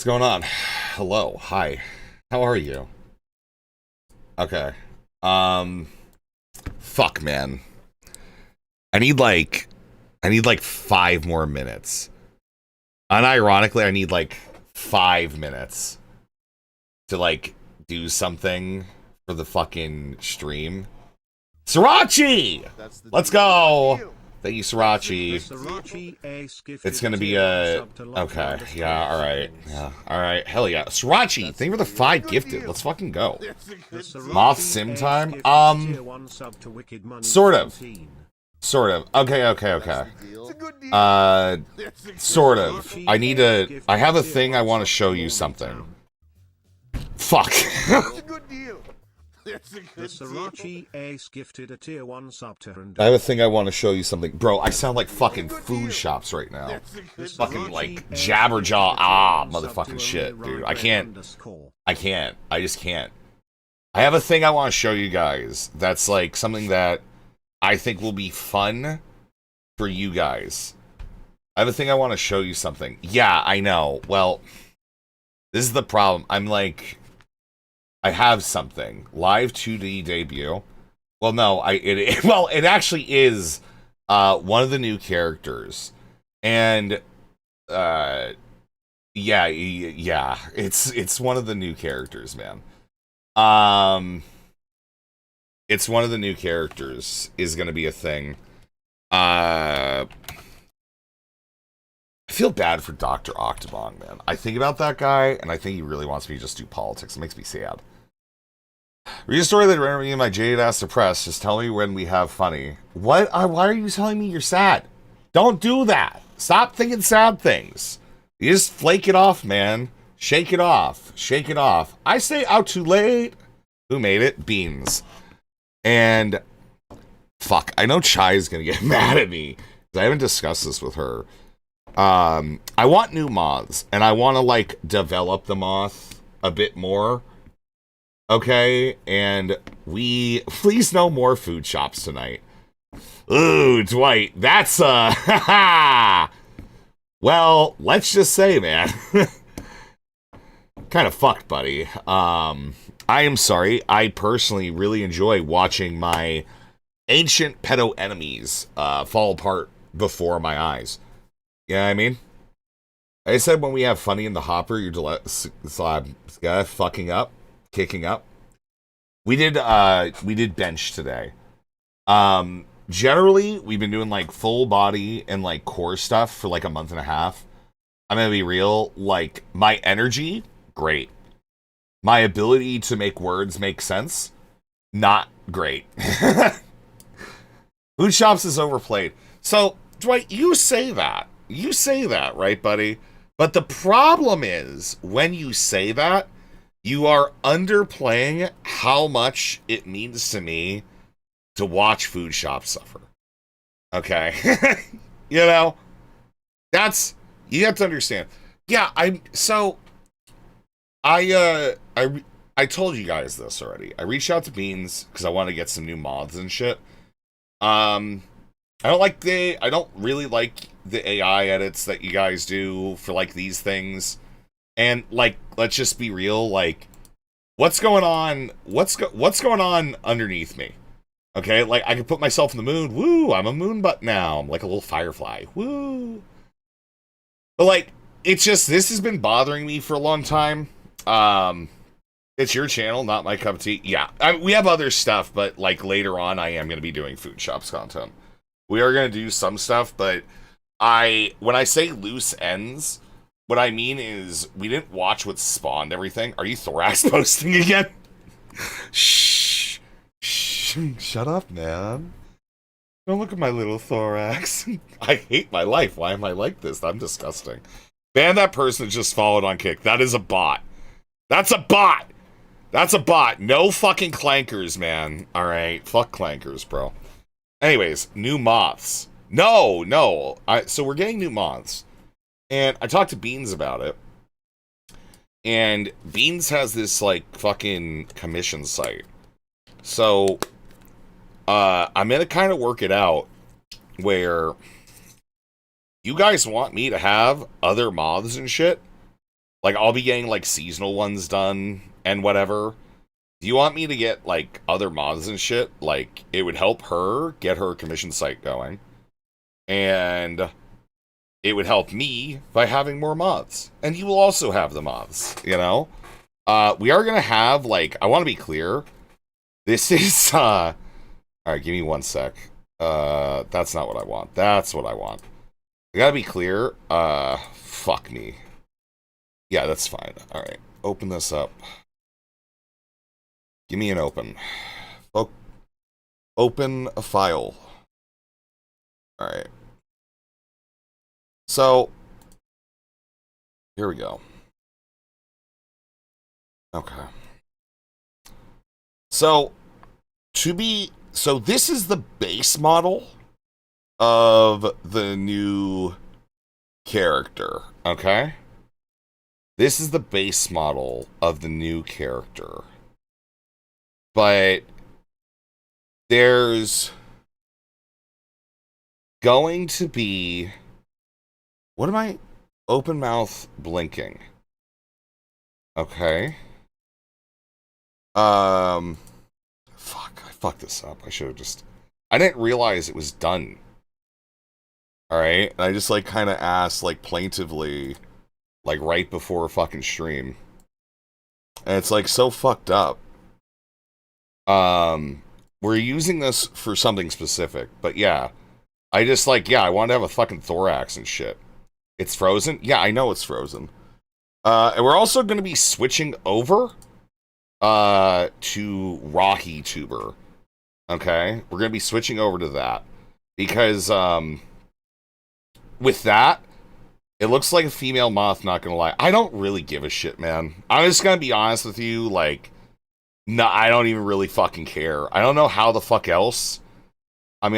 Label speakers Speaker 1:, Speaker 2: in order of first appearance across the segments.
Speaker 1: going on? Hello. Hi. How are you? Okay. Um fuck, man. I need like 5 more minutes. Unironically, I need like 5 minutes to like do something for the fucking stream. Srirachi! Let's go! Thank you, Srirachi. It's gonna be a... Okay, yeah, alright. Yeah, alright. Hell yeah. Srirachi, thank you for the 5 gifted. Let's fucking go. Moth sim time? Sort of. Sort of. Okay. Sort of. I have a thing I want to show you something. Fuck. I have a thing I want to show you something. Bro, I sound like fucking food shops right now. Fucking like jabberjaw motherfucking shit, dude. I just can't. I have a thing I want to show you guys that's like something that I think will be fun for you guys. I have a thing I want to show you something. Yeah, I know. Well, this is the problem. I have something. Live 2D debut. Well, no, it actually is one of the new characters. And yeah, it's one of the new characters, man. It's one of the new characters is going to be a thing. I feel bad for Dr. Octobon, man. I think about that guy, and I think he really wants me to just do politics. It makes me sad. Read a story that ran me in my jaded ass depressed. Just tell me when we have funny. What? Why are you telling me you're sad? Don't do that. Stop thinking sad things. You just flake it off, man. Shake it off. Shake it off. I stay out too late. Who made it? Beans. And fuck, I know Chai's gonna get mad at me because I haven't discussed this with her. I want new moths, and I want to like develop the moth a bit more. Okay, and please no more food shops tonight. Ooh, Dwight, that's well, let's just say, man, kind of fucked, buddy. I am sorry. I personally really enjoy watching my ancient pedo enemies fall apart before my eyes. You know what I mean? I said when we have funny in the hopper, you're fucking up. Kicking up. We did bench today. Generally, we've been doing like full body and like core stuff for like a month and a half. I'm gonna be real, like my energy, great. My ability to make words make sense, not great. Food shops is overplayed. So, Dwight, you say that, right, buddy? But the problem is, when you say that, you are underplaying how much it means to me to watch food shops suffer. Okay? You know? You have to understand. Yeah, I told you guys this already. I reached out to Beans because I want to get some new mods and shit. I don't really like the AI edits that you guys do for like these things. And like, let's just be real. Like, what's going on? What's going on underneath me? Okay, like I can put myself in the moon. Woo! I'm a moon butt now. I'm like a little firefly. Woo! But like, it's just this has been bothering me for a long time. It's your channel, not my cup of tea. Yeah, we have other stuff, but like later on, I am going to be doing food shops content. We are going to do some stuff, but when I say loose ends. What I mean is, we didn't watch what spawned everything. Are you thorax posting again? Shh. Shut up, man. Don't look at my little thorax. I hate my life. Why am I like this? I'm disgusting. Ban that person that just followed on Kick. That is a bot. That's a bot. That's a bot. No fucking clankers, man. Alright. Fuck clankers, bro. Anyways, new moths. No. So we're getting new moths. And I talked to Beans about it. And Beans has this, like, fucking commission site. So, I'm gonna kind of work it out where you guys want me to have other moths and shit. Like, I'll be getting, like, seasonal ones done and whatever. Do you want me to get, like, other mods and shit? Like, it would help her get her commission site going. And it would help me by having more mods. And you will also have the mods, you know? We are going to have, like, I want to be clear. This is, alright, give me one sec. That's not what I want. That's what I want. I gotta be clear. Fuck me. Yeah, that's fine. Alright, open this up. Give me an open. Open a file. Alright. So, here we go. Okay. So, this is the base model of the new character, okay? This is the base model of the new character. But there's going to be... What am I... Open mouth blinking. Okay. Fuck, I fucked this up. I should have just... I didn't realize it was done. Alright? I just, like, kind of asked, like, plaintively, like, right before a fucking stream. And it's, like, so fucked up. We're using this for something specific, but yeah. I just, like, yeah, I want to have a fucking thorax and shit. It's frozen? Yeah, I know it's frozen. And we're also going to be switching over to Rocky Tuber. Okay? We're going to be switching over to that. Because, with that, it looks like a female Moth, not going to lie. I don't really give a shit, man. I'm just going to be honest with you, like, no, I don't even really fucking care. I don't know how the fuck else I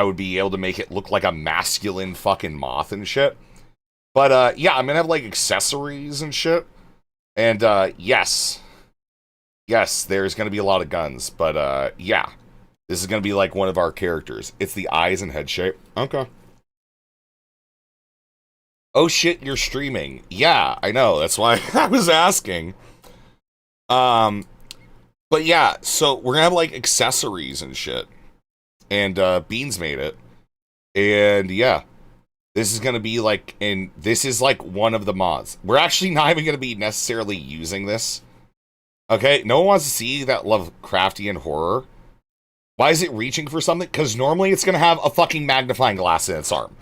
Speaker 1: would be able to make it look like a masculine fucking Moth and shit. But, yeah, I'm gonna have, like, accessories and shit. And, yes, there's gonna be a lot of guns. But, yeah, this is gonna be, like, one of our characters. It's the eyes and head shape. Okay. Oh, shit, you're streaming. Yeah, I know. That's why I was asking. But, yeah, so we're gonna have, like, accessories and shit. And, Beans made it. And, yeah. This is going to be like, and this is like one of the mods. We're actually not even going to be necessarily using this. Okay, no one wants to see that Lovecraftian horror. Why is it reaching for something? Because normally it's going to have a fucking magnifying glass in its arm.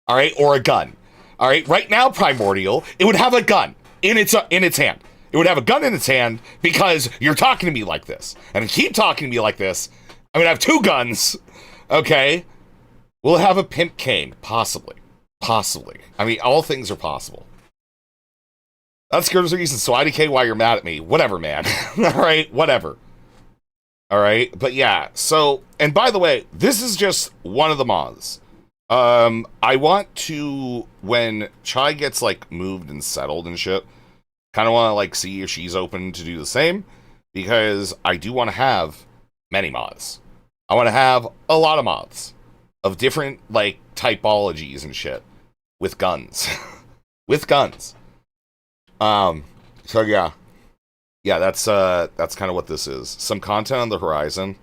Speaker 1: Alright, or a gun. Alright, right now, Primordial, it would have a gun in its hand. It would have a gun in its hand because you're talking to me like this. And if you keep talking to me like this, I'm going to have two guns. Okay? We'll have a pimp cane, possibly. Possibly. I mean, all things are possible. That's good reason. So IDK, why you're mad at me. Whatever, man. Alright, whatever. Alright, but yeah. So, and by the way, this is just one of the mods. I want to, when Chai gets, like, moved and settled and shit, kind of want to, like, see if she's open to do the same, because I do want to have many mods. I want to have a lot of mods of different, like, typologies and shit. With guns. With guns. So yeah. Yeah, that's kind of what this is. Some content on the horizon.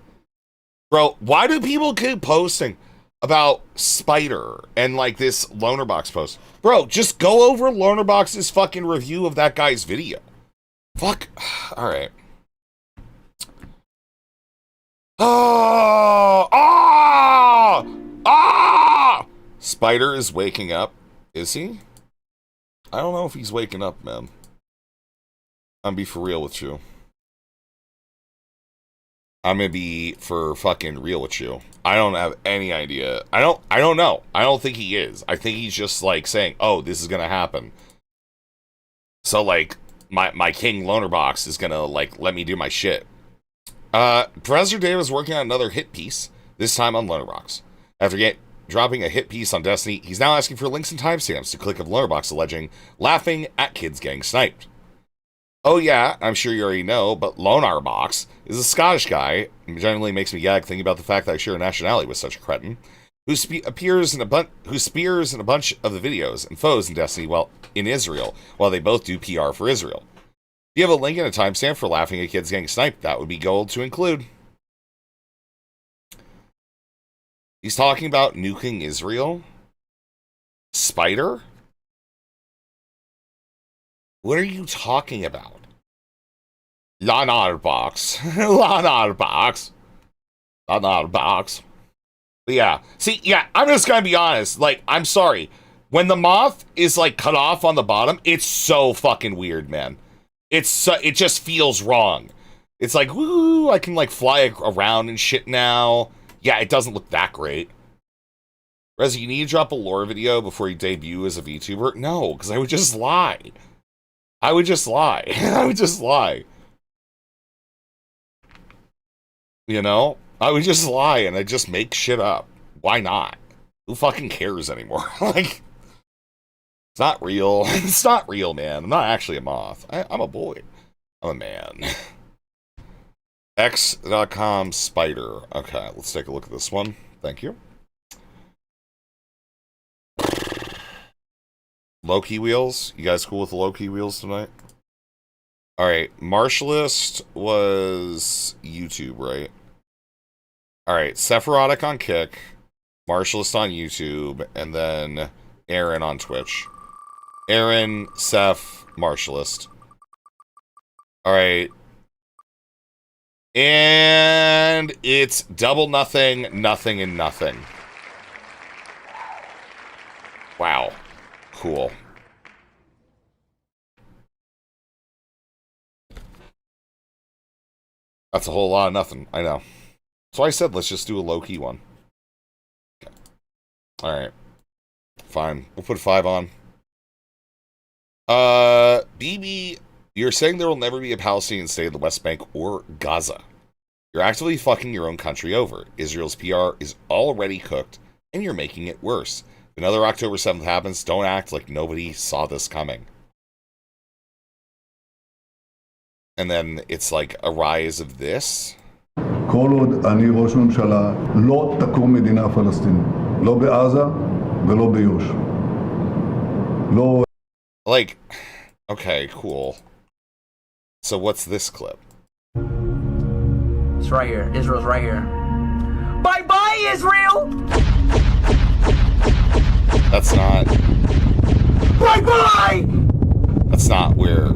Speaker 1: Bro, why do people keep posting about Spider and, like, this Lonerbox post? Bro, just go over Lonerbox's fucking review of that guy's video. Fuck. Alright. Oh! Ah! Ah! Spider is waking up. Is he? I don't know if he's waking up, man. I'm gonna be for real with you. I'm gonna be for fucking real with you. I don't have any idea. I don't know. I don't think he is. I think he's just, like, saying, oh, this is gonna happen. So, like, my King Lonerbox is gonna, like, let me do my shit. Professor Dave is working on another hit piece, this time on Lonerbox. After dropping a hit piece on Destiny, he's now asking for links and timestamps to click of Lonerbox alleging laughing at kids getting sniped. Oh yeah, I'm sure you already know, but Lonerbox is a Scottish guy, and generally makes me gag thinking about the fact that I share a nationality with such a cretin. appears in who spears in a bunch of the videos and foes in Destiny while in Israel, while they both do PR for Israel. If you have a link and a timestamp for laughing at kids getting sniped, that would be gold to include. He's talking about nuking Israel? Spider? What are you talking about? box. box. box. But yeah. See, yeah, I'm just gonna be honest. Like, I'm sorry. When the moth is, like, cut off on the bottom, it's so fucking weird, man. It just feels wrong. It's like, woo, I can, like, fly around and shit now. Yeah, it doesn't look that great. Rezi, you need to drop a lore video before you debut as a VTuber? No, because I would just lie. I would just lie. I would just lie. You know? I would just lie and I'd just make shit up. Why not? Who fucking cares anymore? Like, it's not real. It's not real, man. I'm not actually a moth. I'm a boy. I'm a man. X.com spider. Okay, let's take a look at this one. Thank you. Low-key wheels. You guys cool with the low-key wheels tonight? Alright, Martialist was YouTube, right? Alright, Sephirotic on Kick, Martialist on YouTube, and then Aaron on Twitch. Aaron, Seph, Martialist. Alright. And it's double nothing, nothing, and nothing. Wow. Cool. That's a whole lot of nothing. I know. So I said let's just do a low-key one. Okay. Alright. Fine. We'll put 5 on. BB, you're saying there will never be a Palestinian state in the West Bank or Gaza. You're actively fucking your own country over. Israel's PR is already cooked, and you're making it worse. If another October 7th happens, don't act like nobody saw this coming. And then it's like a rise of this.
Speaker 2: כל עוד אני ראש ממשלה, לא תקום מדינה פלסטינית. לא בעזה ולא ביו"ש. לא...
Speaker 1: Like, okay, cool. So what's this clip?
Speaker 3: It's right here. Israel's right here. Bye-bye, Israel!
Speaker 1: That's not...
Speaker 3: Bye-bye!
Speaker 1: That's not where...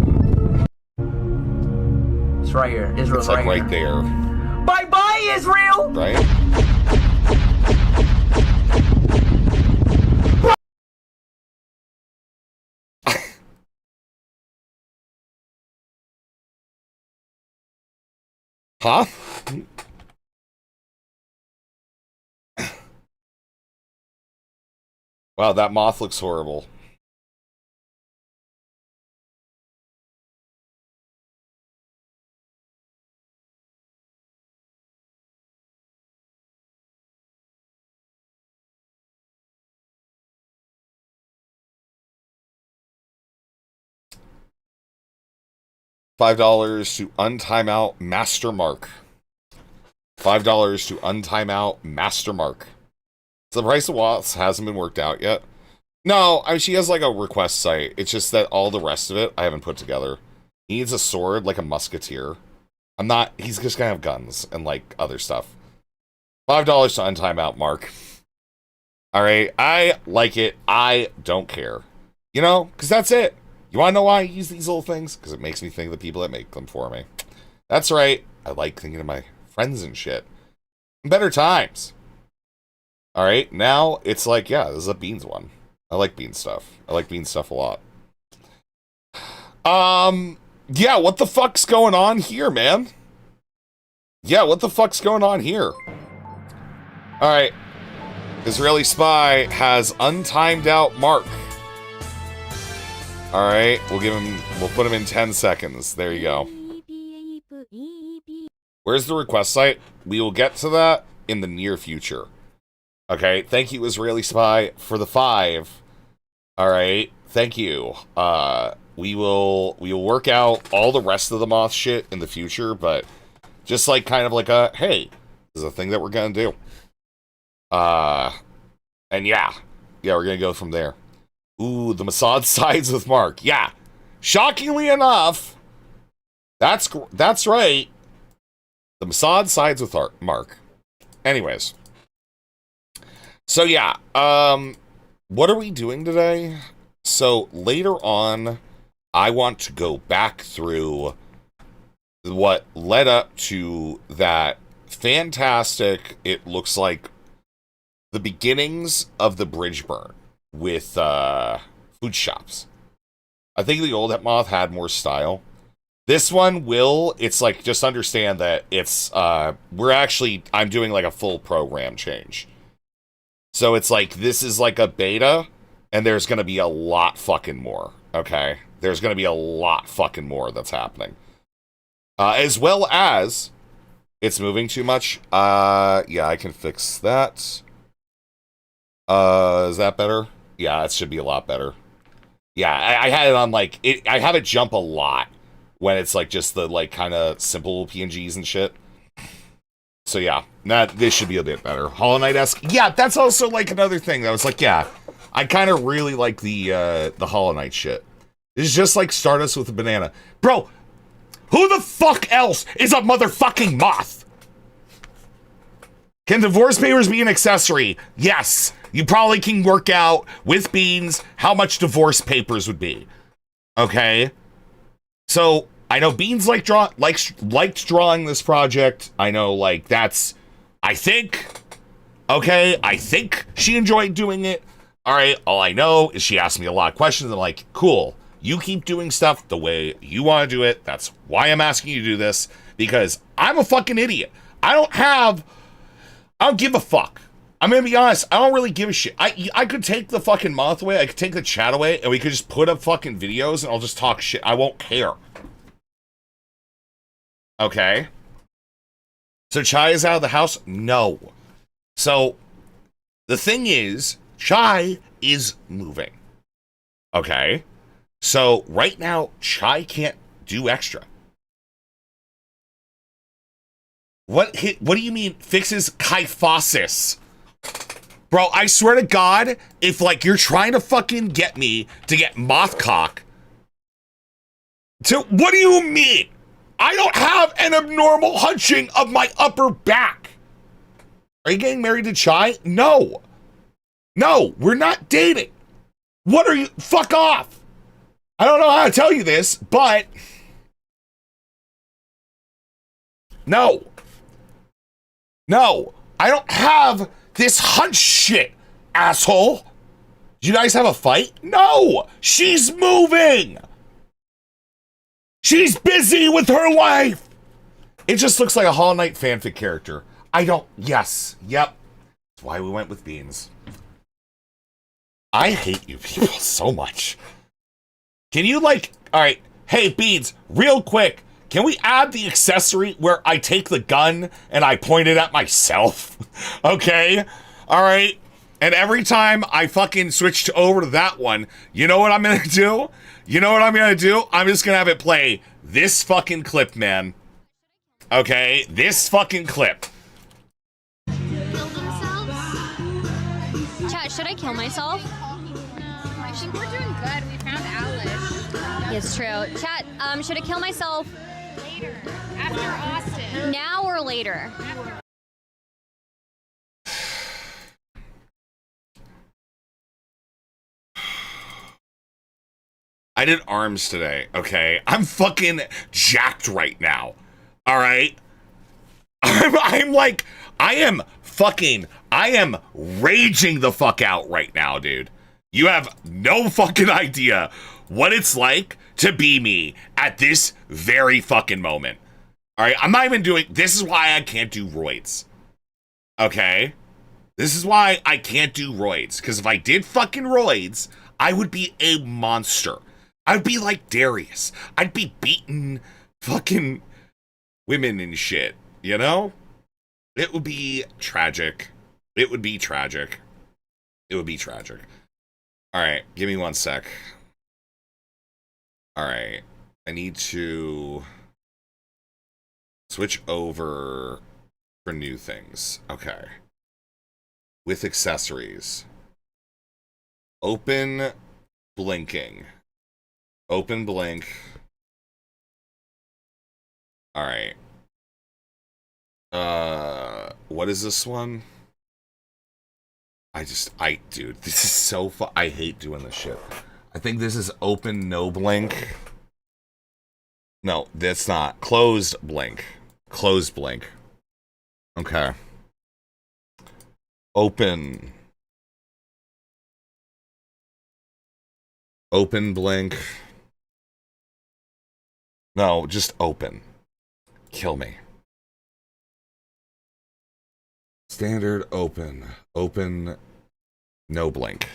Speaker 3: It's right here. Israel's
Speaker 1: It's like
Speaker 3: right
Speaker 1: there.
Speaker 3: Bye-bye, Israel!
Speaker 1: Right? Huh? Wow, that moth looks horrible. $5 to untimeout Master Mark. $5 to untimeout Master Mark. So the price of Watts hasn't been worked out yet. No, I mean, she has like a request site. It's just that all the rest of it I haven't put together. He needs a sword, like a musketeer. He's just gonna have guns and like other stuff. $5 to untimeout Mark. Alright, I like it. I don't care. You know, because that's it. You want to know why I use these little things? Because it makes me think of the people that make them for me. That's right. I like thinking of my friends and shit. Better times. Alright, now it's like, yeah, this is a Beans one. I like Beans stuff. I like Beans stuff a lot. Yeah, what the fuck's going on here, man? Yeah, what the fuck's going on here? Alright. Israeli spy has untimed out Mark. Alright, we'll put him in 10 seconds. There you go. Where's the request site? We will get to that in the near future. Okay, thank you, Israeli spy, for the 5. Alright, thank you. We will work out all the rest of the moth shit in the future, but just like kind of like a, hey, this is a thing that we're gonna do. And yeah, we're gonna go from there. Ooh, the Mossad sides with Mark. Yeah, shockingly enough, that's right. The Mossad sides with Mark. Anyways, so yeah, what are we doing today? So later on, I want to go back through what led up to that fantastic, it looks like, the beginnings of the bridge burn with food shops. I think the old Moth had more style. This one it's like, just understand that it's, I'm doing like a full program change. So it's like, this is like a beta, and there's going to be a lot fucking more, okay? There's going to be a lot fucking more that's happening. As well as, it's moving too much. Yeah, I can fix that. Is that better? Yeah, it should be a lot better. Yeah, I had it on like, I have it jump a lot when it's like just the like kind of simple PNGs and shit. So yeah, this should be a bit better. Hollow Knight-esque. Yeah, that's also like another thing that was like, yeah, I kind of really like the Hollow Knight shit. It's just like Stardust with a banana. Bro, who the fuck else is a motherfucking moth? Can divorce papers be an accessory? Yes. You probably can work out with Beans how much divorce papers would be. Okay? So, I know Beans liked drawing this project. I know, like, that's, I think she enjoyed doing it. All right, all I know is she asked me a lot of questions. I'm like, cool. You keep doing stuff the way you want to do it. That's why I'm asking you to do this, because I'm a fucking idiot. I don't give a fuck. I'm gonna be honest, I don't really give a shit. I could take the fucking Moth away, I could take the chat away, and we could just put up fucking videos and I'll just talk shit. I won't care. Okay? So Chai is out of the house? No. So, the thing is, Chai is moving. Okay? So, right now, Chai can't do extra. What do you mean fixes kyphosis? Bro, I swear to God, if like you're trying to fucking get me to get Mothcock to, what do you mean? I don't have an abnormal hunching of my upper back. Are you getting married to Chai? No. No, we're not dating. What are you? Fuck off. I don't know how to tell you this, but no. No, I don't have this hunch shit, asshole. Do you guys have a fight? No, she's moving. She's busy with her life. It just looks like a Hollow Knight fanfic character. Yes, yep. That's why we went with Beans. I hate you people so much. Can you like, all right, hey Beans, real quick, can we add the accessory where I take the gun and I point it at myself? Okay? All right? And every time I fucking switch over to that one, you know what I'm gonna do? I'm just gonna have it play this fucking clip, man. Okay? This fucking clip.
Speaker 4: Kill themselves? Chat, should I kill myself?
Speaker 5: I think we're doing good. We found Alice.
Speaker 4: It's true. Chat, should I kill myself?
Speaker 5: Later. After Austin.
Speaker 4: Now or later?
Speaker 1: I did arms today, okay? I'm fucking jacked right now. All right? I'm like, I am raging the fuck out right now, dude. You have no fucking idea what it's like to be me at this very fucking moment. All right? I'm not even doing, this is why I can't do roids. Okay? This is why I can't do roids. Because if I did fucking roids, I would be a monster. I'd be like Darius. I'd be beating fucking women and shit, you know? It would be tragic. It would be tragic. It would be tragic. All right, give me 1 sec. All right, I need to switch over for new things. Okay. With accessories. Open blinking. Open blink. All right. What is this one? Dude, this is so fun. I hate doing this shit. I think this is open no blink. No, that's not. Closed blink. Closed blink. Okay. Open. Open blink. No, just open. Kill me. Standard open. Open no blink.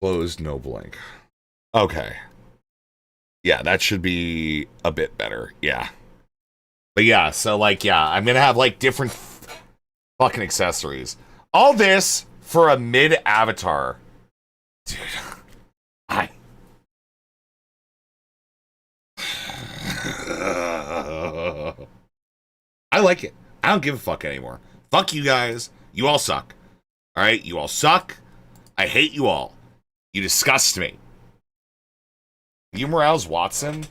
Speaker 1: Closed no blink. Okay. Yeah, that should be a bit better. Yeah. But yeah, so like, yeah, I'm gonna have like different fucking accessories. All this for a mid avatar. Dude. I like it. I don't give a fuck anymore. Fuck you guys. You all suck. Alright? You all suck. I hate you all. You disgust me. You Morales Watson?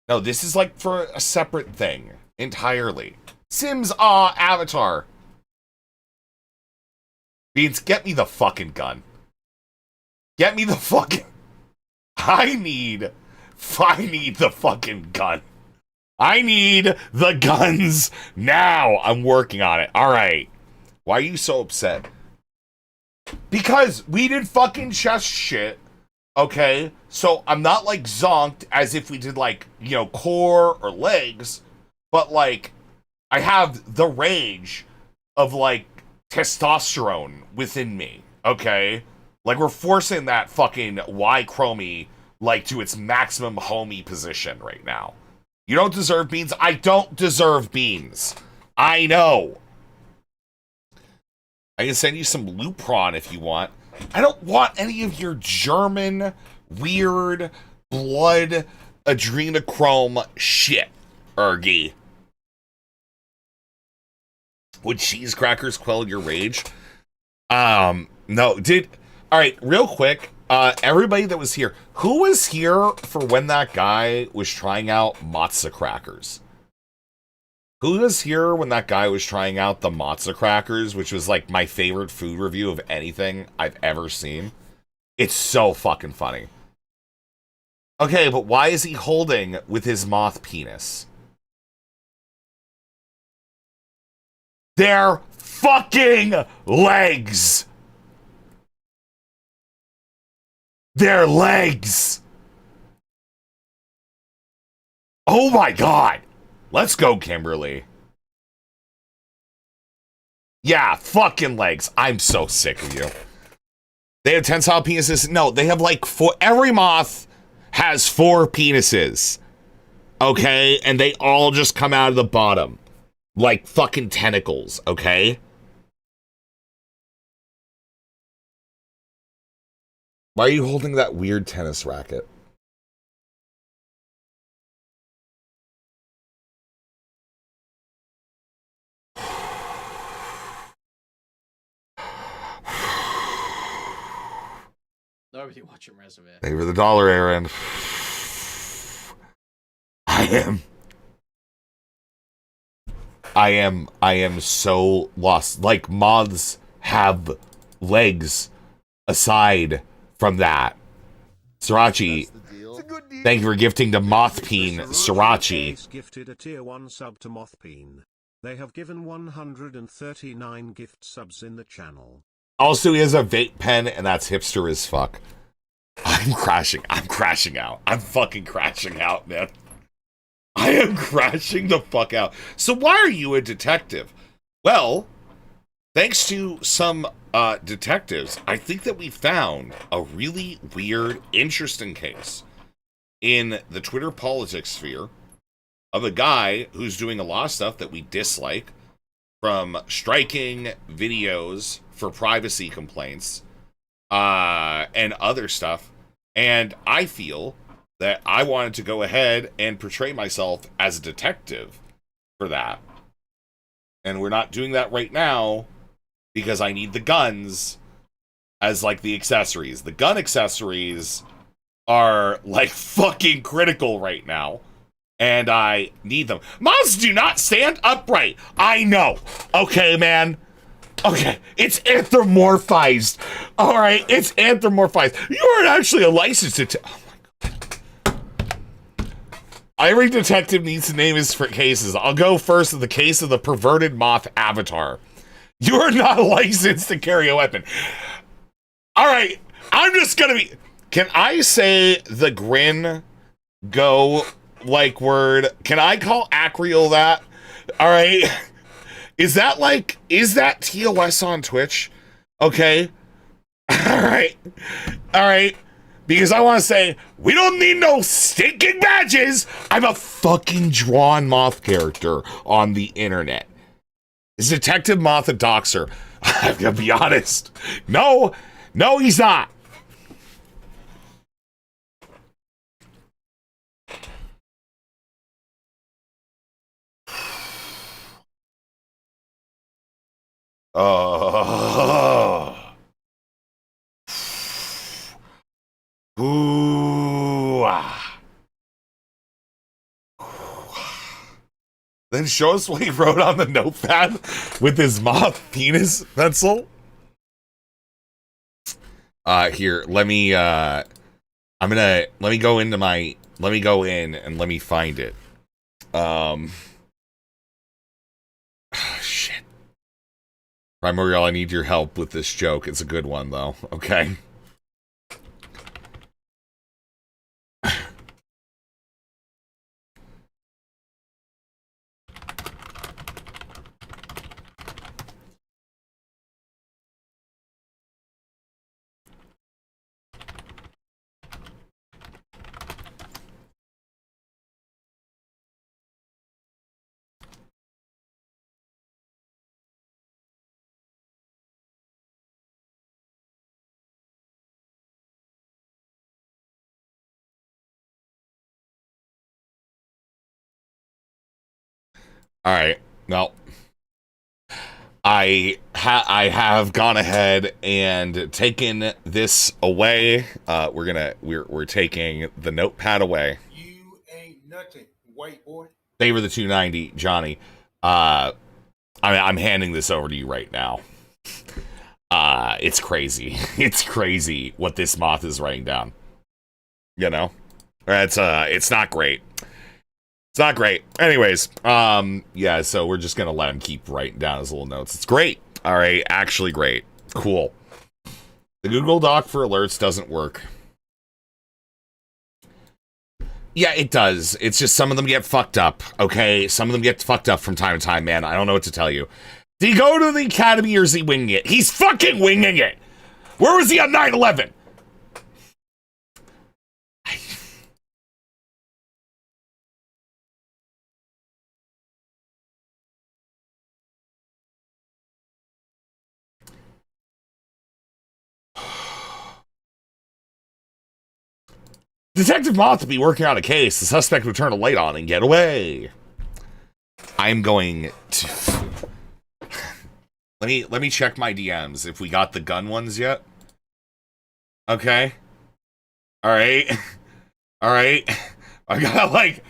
Speaker 1: No, this is like for a separate thing. Entirely. Sims Avatar. Beans, get me the fucking gun. Get me the fucking... I need the fucking gun. I need the guns now. I'm working on it. All right. Why are you so upset? Because we did fucking chest shit. Okay? So I'm not like zonked as if we did like, you know, core or legs. But like, I have the rage of like testosterone within me. Okay? Like we're forcing that fucking Y-chromie like to its maximum homie position right now. You don't deserve beans. I don't deserve beans. I know. I can send you some Lupron if you want. I don't want any of your German, weird, blood, adrenochrome shit, Ergy. Would cheese crackers quell your rage? No. All right, real quick. Everybody that was here, who was here for when that guy was trying out matzo crackers? Who was here when that guy was trying out the matzo crackers, which was like my favorite food review of anything I've ever seen? It's so fucking funny. Okay, but why is he holding with his moth penis? They're fucking legs! Their legs. Oh my god. Let's go, Kimberly. Yeah, fucking legs. I'm so sick of you. They have tensile penises. No, they have like 4. Every moth has 4 penises. Okay? And they all just come out of the bottom. Like fucking tentacles, okay? Why are you holding that weird tennis racket?
Speaker 6: Nobody watching Reservoir.
Speaker 1: Favor the dollar, Aaron. I am so lost. Like, moths have legs aside from that. Sriracha, thank you for gifting to Mothpeen, Sriracha.
Speaker 7: Gifted a tier 1 sub to Mothpeen. They have given 139 gift subs in the channel.
Speaker 1: Also, he has a vape pen, and that's hipster as fuck. I'm crashing out. I'm fucking crashing out, man. I am crashing the fuck out. So why are you a detective? Well, thanks to some detectives, I think that we found a really weird, interesting case in the Twitter politics sphere of a guy who's doing a lot of stuff that we dislike, from striking videos for privacy complaints and other stuff. And I feel that I wanted to go ahead and portray myself as a detective for that. And we're not doing that right now because I need the guns as like the accessories. The gun accessories are like fucking critical right now, and I need them. Moths do not stand upright. I know. Okay, man. Okay, it's anthropomorphized. All right, it's anthropomorphized. You aren't actually a licensed detective. Oh my god. Every detective needs to name his cases. I'll go first in the case of the perverted moth avatar. You are not licensed to carry a weapon. All right, I'm just gonna be. Can I say the grin go like word? Can I call Acreal that? All right. Is that TOS on Twitch? Okay. All right. All right. Because I want to say, we don't need no stinking badges. I'm a fucking drawn Moth character on the internet. Is Detective Moth a doxer? I'm going to be honest. No, he's not. Ooh. Then show us what he wrote on the notepad with his moth penis pencil. Here, let me go in and let me find it. Shit. Primordial, I need your help with this joke. It's a good one, though. Okay. All right. Well, I have gone ahead and taken this away. We're taking the notepad away.
Speaker 8: You ain't nothing, white boy.
Speaker 1: Favor the 290, Johnny. I'm handing this over to you right now. It's crazy. It's crazy what this moth is writing down. You know? It's not great. It's not great. Anyways, yeah, so we're just gonna let him keep writing down his little notes. It's great. All right, actually great. Cool. The Google Doc for alerts doesn't work. Yeah, it does. It's just some of them get fucked up, okay? Some of them get fucked up from time to time, man. I don't know what to tell you. Did he go to the academy or is he winging it? He's fucking winging it! Where was he on 9/11? Detective Moth to be working on a case. The suspect would turn a light on and get away. I'm going to... Let me check my DMs if we got the gun ones yet. Okay. All right. All right. I got like...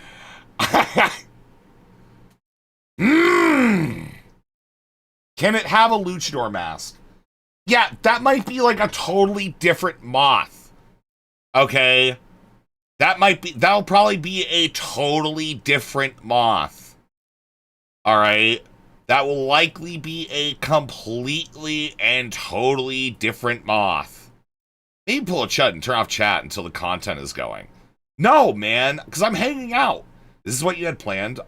Speaker 1: Can it have a luchador mask? Yeah, that might be like a totally different moth. Okay. That'll probably be a totally different moth. All right. That will likely be a completely and totally different moth. Maybe pull a chud and turn off chat until the content is going. No, man, because I'm hanging out. This is what you had planned.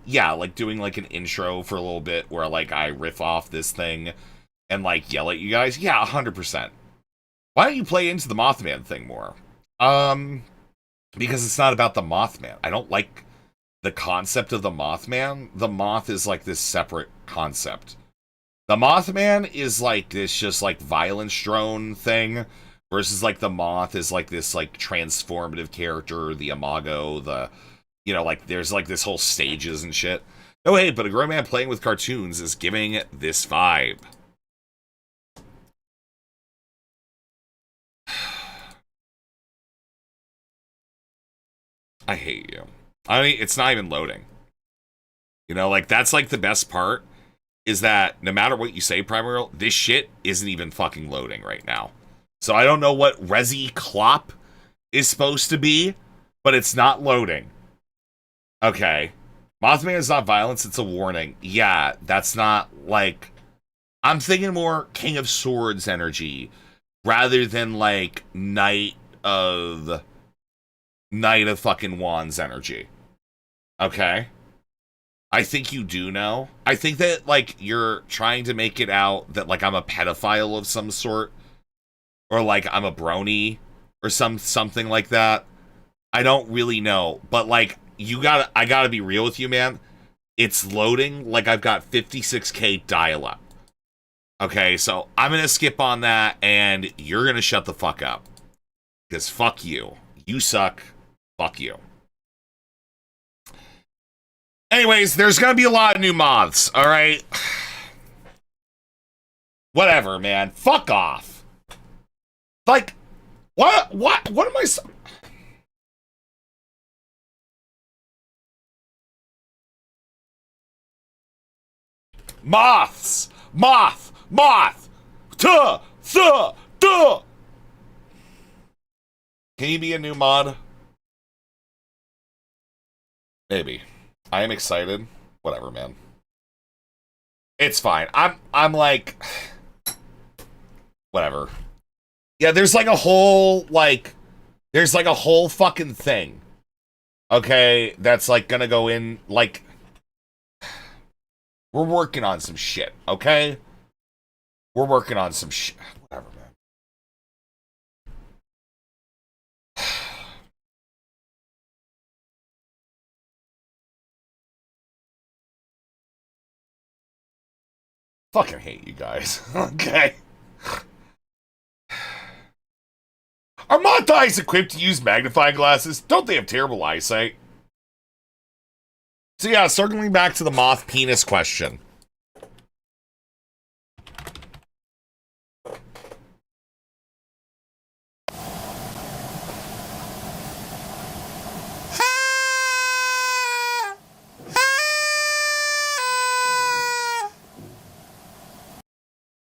Speaker 1: Yeah, like doing like an intro for a little bit where like I riff off this thing and like yell at you guys. Yeah, 100%. Why don't you play into the Mothman thing more? Because it's not about the Mothman. I don't like the concept of the Mothman. The Moth is like this separate concept. The Mothman is like this just like violence drone thing, versus like the Moth is like this like transformative character, the Imago, the, you know, like there's like this whole stages and shit. Oh hey, but a grown man playing with cartoons is giving this vibe. I hate you. I mean, it's not even loading. You know, like, that's like the best part is that no matter what you say, Primary, this shit isn't even fucking loading right now. So I don't know what Resi Clop is supposed to be, but it's not loading. Okay. Mothman is not violence, it's a warning. Yeah, that's not like... I'm thinking more King of Swords energy rather than like Knight of fucking Wands energy. Okay? I think you do know. I think that like you're trying to make it out that like I'm a pedophile of some sort or like I'm a brony or something like that. I don't really know, but like I gotta be real with you, man. It's loading like I've got 56K dial-up. Okay, so I'm gonna skip on that, and you're gonna shut the fuck up. Because fuck you. You suck. Fuck you. Anyways, there's gonna be a lot of new moths, alright? Whatever, man. Fuck off. Like, what am I... Moths! Moth! Moth! Tuh! Thuh! Duh! Can you be a new mod? Maybe. I am excited. Whatever, man. It's fine. I'm like... Whatever. Yeah, there's like a whole, like... There's like a whole fucking thing. Okay? That's like gonna go in, like... We're working on some shit, okay? We're working on some shit. Whatever, man. Fucking hate you guys. Okay. Are Moth eyes equipped to use magnifying glasses? Don't they have terrible eyesight? So yeah, circling back to the Moth penis question.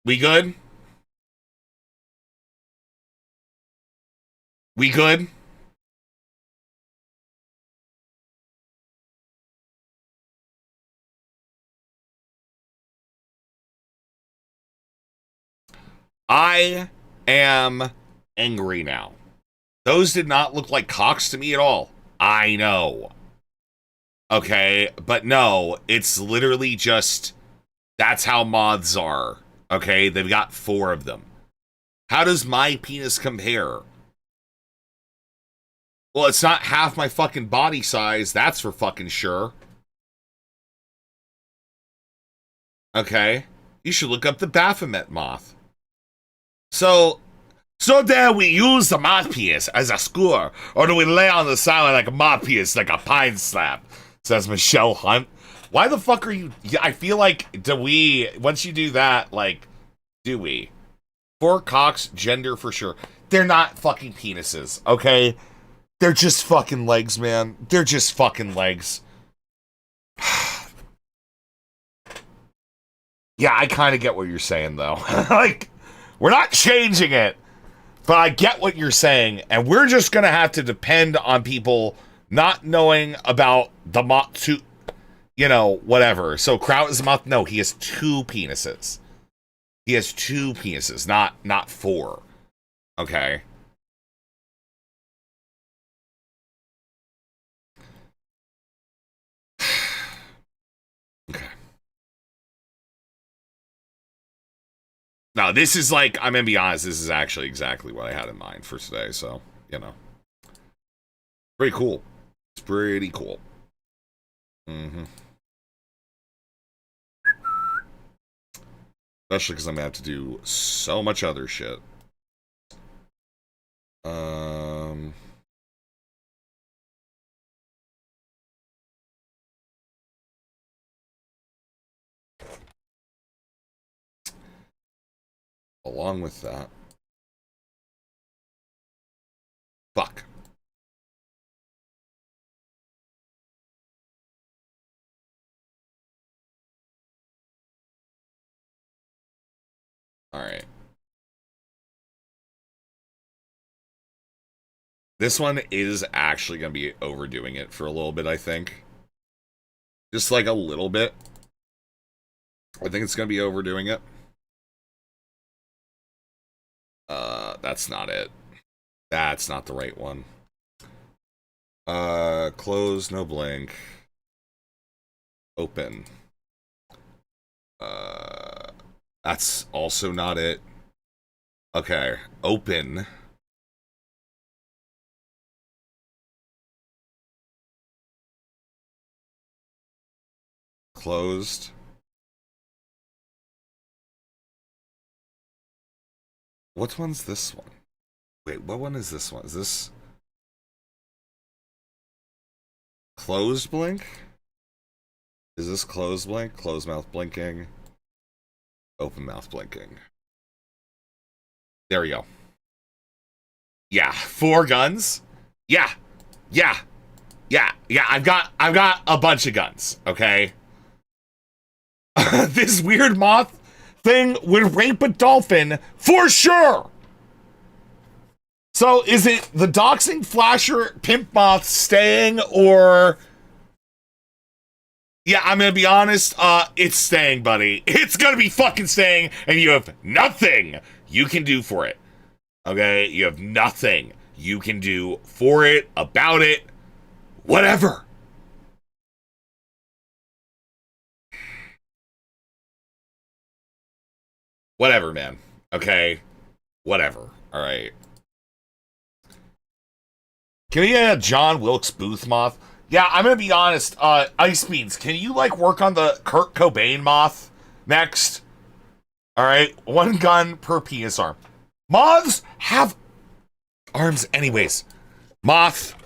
Speaker 1: We good? We good? I am angry now. Those did not look like cocks to me at all. I know. Okay, but no, it's literally just, that's how moths are. Okay, they've got 4 of them. How does my penis compare? Well, it's not half my fucking body size, that's for fucking sure. Okay, you should look up the Baphomet moth. So then we use the moth penis as a skewer, or do we lay on the side like a moth penis, like a pine slab? Says Michelle Hunt. Why the fuck are you... I feel like, once you do that, like, do we? 4 cocks, gender for sure. They're not fucking penises, okay? They're just fucking legs, man. They're just fucking legs. Yeah, I kind of get what you're saying, though. Like, we're not changing it, but I get what you're saying, and we're just gonna have to depend on people not knowing about the moth too, you know, whatever. So Kraut is a moth. No, he has 2 penises. He has 2 penises, not 4. Okay. Okay. Now, this is like, I'm gonna be honest, this is actually exactly what I had in mind for today, so, you know. Pretty cool. It's pretty cool. Mm-hmm. Especially because I'm gonna have to do so much other shit. Along with that. Fuck. Alright. This one is actually going to be overdoing it for a little bit, I think. Just like a little bit. I think it's going to be overdoing it. That's not it. That's not the right one. Close, no blink. Open. That's also not it. Okay, open. Closed. What one's this one? Wait, what one is this one? Is this closed blink? Is this closed blink? Closed mouth blinking. Open mouth blinking. There we go. Yeah, 4 guns. Yeah. I've got a bunch of guns, okay? This weird moth thing would rape a dolphin for sure. So is it the doxing flasher pimp moth staying, or yeah, I'm gonna be honest, it's staying, buddy. It's gonna be fucking staying, and you have nothing you can do for it. Okay? You have nothing you can do for it, about it, whatever. Whatever, man. Okay? Whatever. Alright. Can we get a John Wilkes Booth moth? Yeah, I'm gonna be honest, Ice Beans, can you, like, work on the Kurt Cobain moth next? Alright? 1 gun per penis arm. Moths have arms anyways. Moths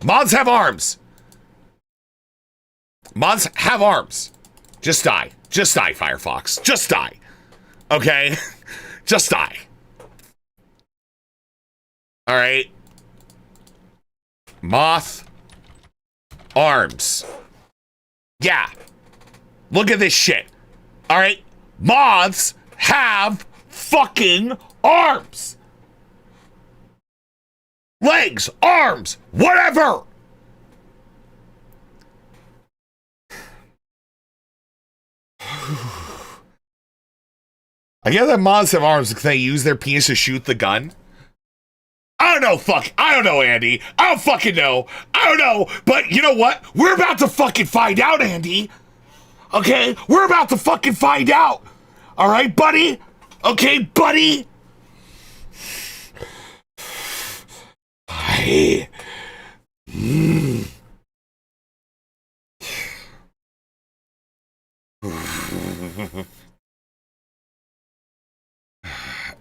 Speaker 1: have arms. Moths have arms. Just die. Just die, Firefox. Just die. Okay? Just die. Alright. Moth. Arms. Yeah. Look at this shit. Alright? Moths have fucking arms. Legs, arms, whatever. I guess that moths have arms. Can they use their penis to shoot the gun? I don't know, I don't know, Andy. I don't fucking know. I don't know. But you know what? We're about to fucking find out, Andy. Okay? We're about to fucking find out. All right, buddy? Okay, buddy?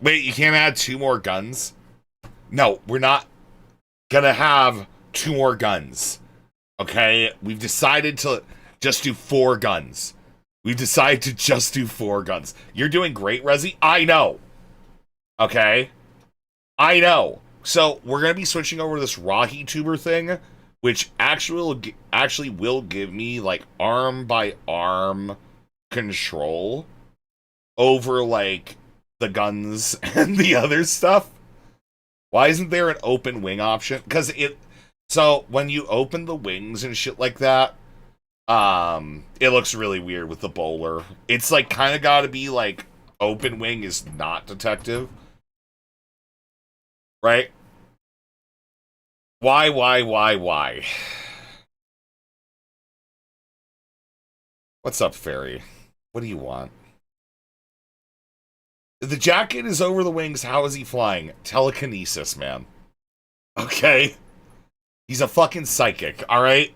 Speaker 1: Wait, you can't add 2 more guns? No, we're not gonna have 2 more guns. Okay? We've decided to just do 4 guns. We've decided to just do 4 guns. You're doing great, Resi. I know. Okay? I know. So, we're gonna be switching over to this Rahi Tuber thing, which actually will give me, like, arm-by-arm control over, like, the guns and the other stuff. Why isn't there an open wing option? Because so when you open the wings and shit like that, it looks really weird with the bowler. It's like kind of got to be like open wing is not detective, right? Why? What's up, Fairy? What do you want? The jacket is over the wings. How is he flying? Telekinesis, man. Okay? He's a fucking psychic, alright?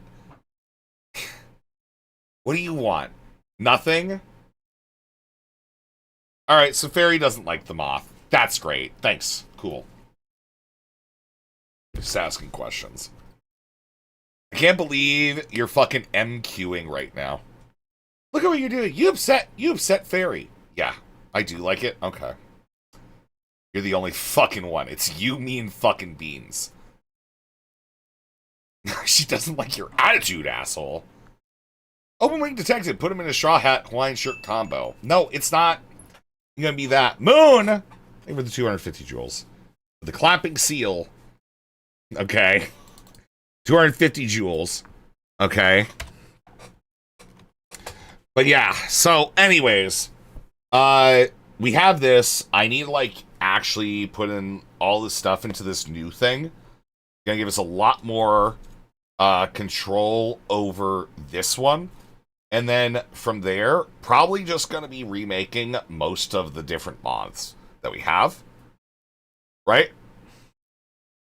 Speaker 1: What do you want? Nothing? Alright, so Fairy doesn't like the moth. That's great. Thanks. Cool. Just asking questions. I can't believe you're fucking MQing right now. Look at what you're doing. You upset Fairy. Yeah. I do like it? Okay. You're the only fucking one. It's you, me, and fucking Beans. She doesn't like your attitude, asshole. Open wing detected. Put him in a straw hat, Hawaiian shirt combo. No, it's not. You're gonna be that. Moon! Thank you for the 250 jewels. The clapping seal. Okay. 250 jewels. Okay. But yeah, so anyways, we have this. I need to like actually put in all this stuff into this new thing. Gonna give us a lot more control over this one. And then from there, probably just gonna be remaking most of the different moths that we have. Right?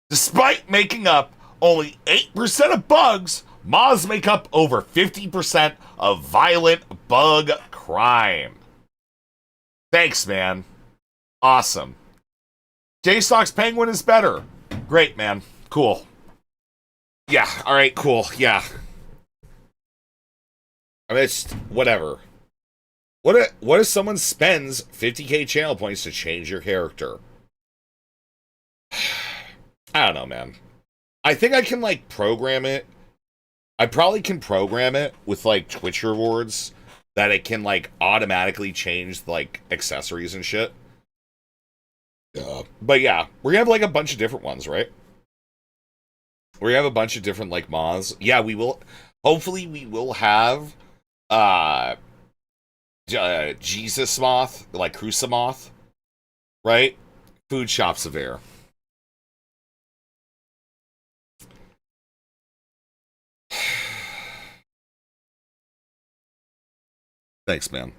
Speaker 1: Despite making up only 8% of bugs, moths make up over 50% of violent bug crime. Thanks, man. Awesome. J-Stock's Penguin is better. Great, man. Cool. Yeah, alright, cool. Yeah. I mean, it's whatever. What if someone spends 50k channel points to change your character? I don't know, man. I think I can, like, program it. I probably can program it with, like, Twitch rewards that it can, like, automatically change, like, accessories and shit. But yeah, we're gonna have, like, a bunch of different ones, right? We're gonna have a bunch of different, like, moths. Yeah, we will. Hopefully we will have, Jesus Moth, like, Crusa Moth, right? Food shops of air. Thanks, man.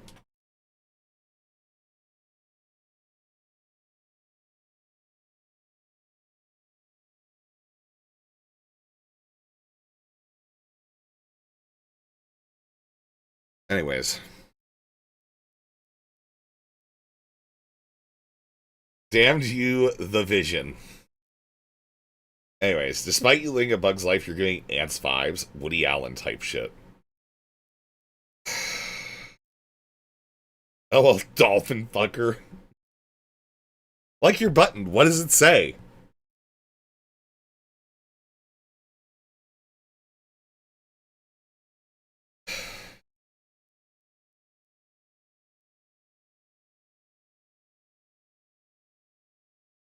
Speaker 1: Anyways. Damned you, the vision. Anyways, despite you living a bug's life, you're getting Ants vibes. Woody Allen type shit. Oh, well, dolphin fucker. Like your button, what does it say?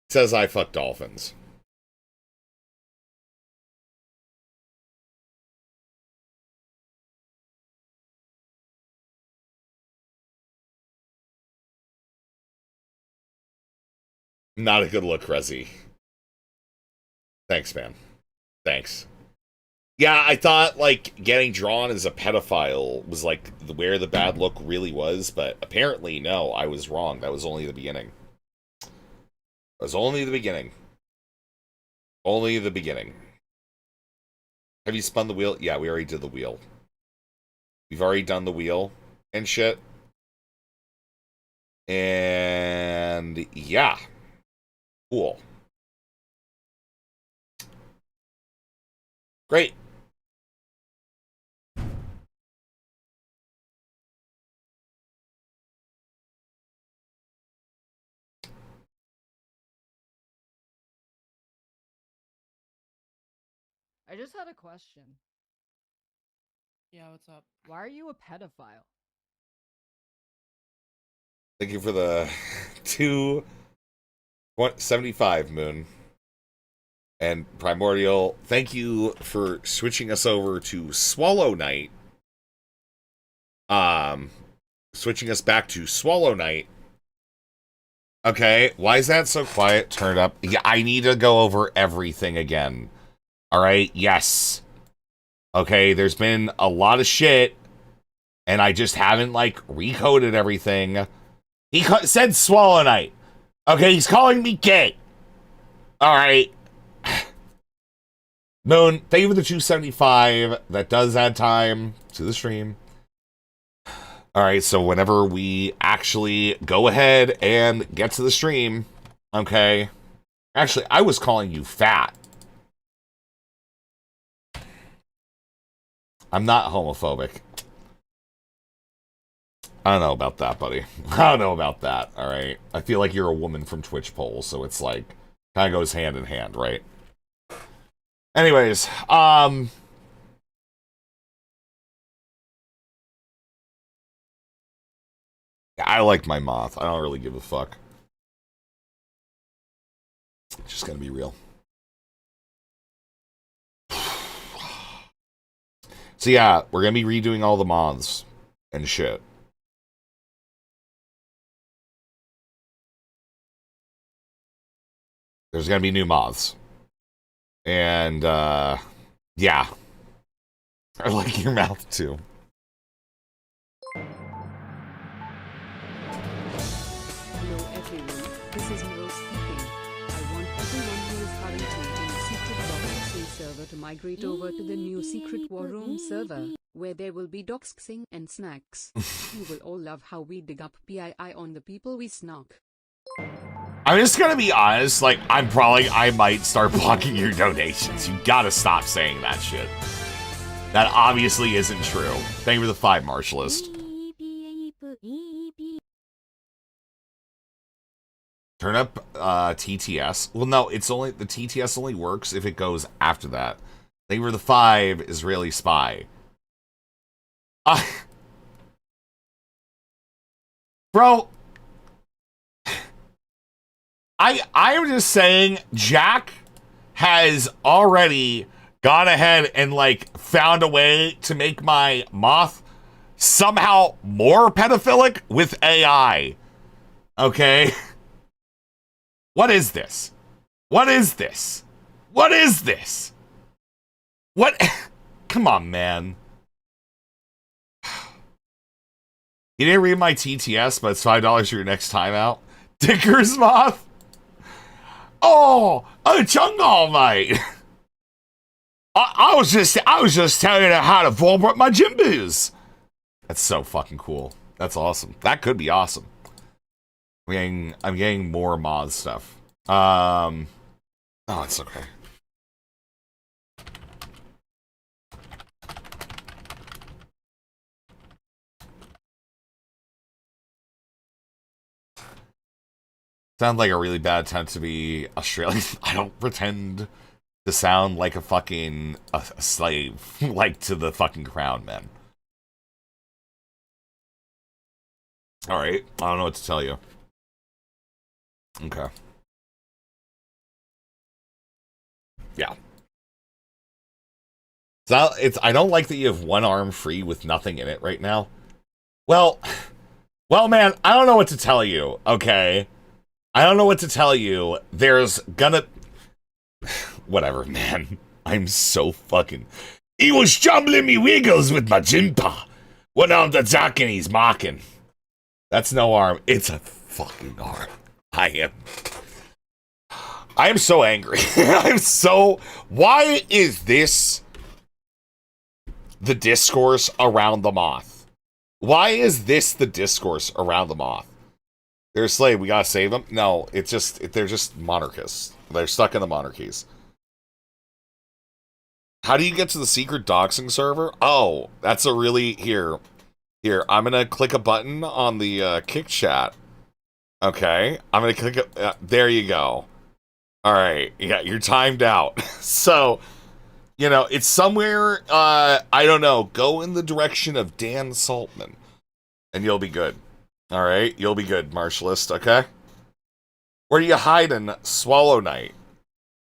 Speaker 1: It says I fuck dolphins. Not a good look, Resi. Thanks, man. Thanks. Yeah, I thought, like, getting drawn as a pedophile was, like, where the bad look really was, but apparently, no, I was wrong. That was only the beginning. That was only the beginning. Only the beginning. Have you spun the wheel? Yeah, we already did the wheel. We've already done the wheel and shit. And, yeah. Cool. Great.
Speaker 9: I just had a question.
Speaker 6: Yeah, what's up?
Speaker 9: Why are you a pedophile?
Speaker 1: Thank you for the 275, Moon. And Primordial, thank you for switching us over to Swallow Knight. Switching us back to Swallow Knight. Okay, why is that so quiet? Turn it up. Yeah, I need to go over everything again. Alright, yes. Okay, there's been a lot of shit, and I just haven't, like, recoded everything. He said Swallow Knight. Okay, he's calling me gay. Alright. Moon, thank you for the 275. That does add time to the stream. Alright, so whenever we actually go ahead and get to the stream, okay. Actually, I was calling you fat. I'm not homophobic. I don't know about that, buddy. I don't know about that, alright? I feel like you're a woman from Twitch polls, so it's like, kind of goes hand in hand, right? Anyways, I like my Moth. I don't really give a fuck. Just gonna be real. So yeah, we're gonna be redoing all the moths and shit. There's gonna be new moths. And yeah. I like your mouth too.
Speaker 10: Hello everyone, this is Moth speaking. I want everyone who is currently in the secret doxxing server to migrate over to the new secret war room server, where there will be doxxing and snacks. You will all love how we dig up PII on the people we snuck.
Speaker 1: I'm just gonna be honest, like, I might start blocking your donations. You gotta stop saying that shit. That obviously isn't true. Thank you for the 5, Marshallist. Turn up TTS. Well, no, it's only the TTS only works if it goes after that. Thank you for the 5, Israeli spy. Bro, I'm just saying, Jack has already gone ahead and like found a way to make my Moth somehow more pedophilic with AI. Okay? What is this? What is this? What is this? What? Come on, man. You didn't read my TTS, but it's $5 for your next time out. Dicker's Moth? Oh, Chungal, mate. I was just telling you how to forward my Jimbos. That's so fucking cool. That's awesome. That could be awesome. I'm getting more mod stuff. Oh, it's okay. Sounds like a really bad attempt to be Australian. I don't pretend to sound like a fucking a slave, like to the fucking crown, man. All right, I don't know what to tell you. Okay. Yeah. So I don't like that you have one arm free with nothing in it right now. Well, man, I don't know what to tell you. Okay. I don't know what to tell you. There's gonna... Whatever, man. I'm so fucking... He was jumbling me wiggles with my jimpa. One arm the jack and he's mocking. That's no arm. It's a fucking arm. I am so angry. I'm so... Why is this the discourse around the Moth? Why is this the discourse around the Moth? They're a slave. We gotta save them. No, it's just they're just monarchists. They're stuck in the monarchies. How do you get to the secret doxing server? Oh, that's a really here. I'm gonna click a button on the kick chat. Okay, I'm gonna click it. There you go. All right, yeah, you're timed out. So, you know, it's somewhere. I don't know. Go in the direction of Dan Saltman, and you'll be good. All right, you'll be good, Marshallist, okay? Where are you hiding, Swallow Knight?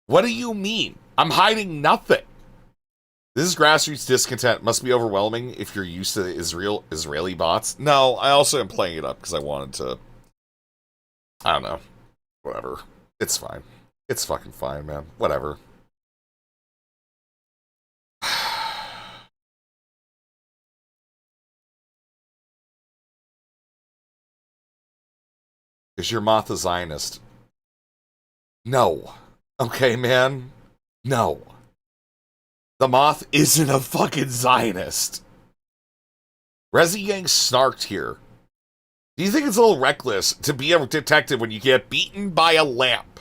Speaker 1: What do you mean? I'm hiding nothing. This is grassroots discontent. Must be overwhelming if you're used to Israeli bots. No, I also am playing it up because I wanted to... I don't know. Whatever. It's fine. It's fucking fine, man. Whatever. Is your Moth a Zionist? No. Okay, man? No. The Moth isn't a fucking Zionist. Resi Gang snarked here. Do you think it's a little reckless to be a detective when you get beaten by a lamp?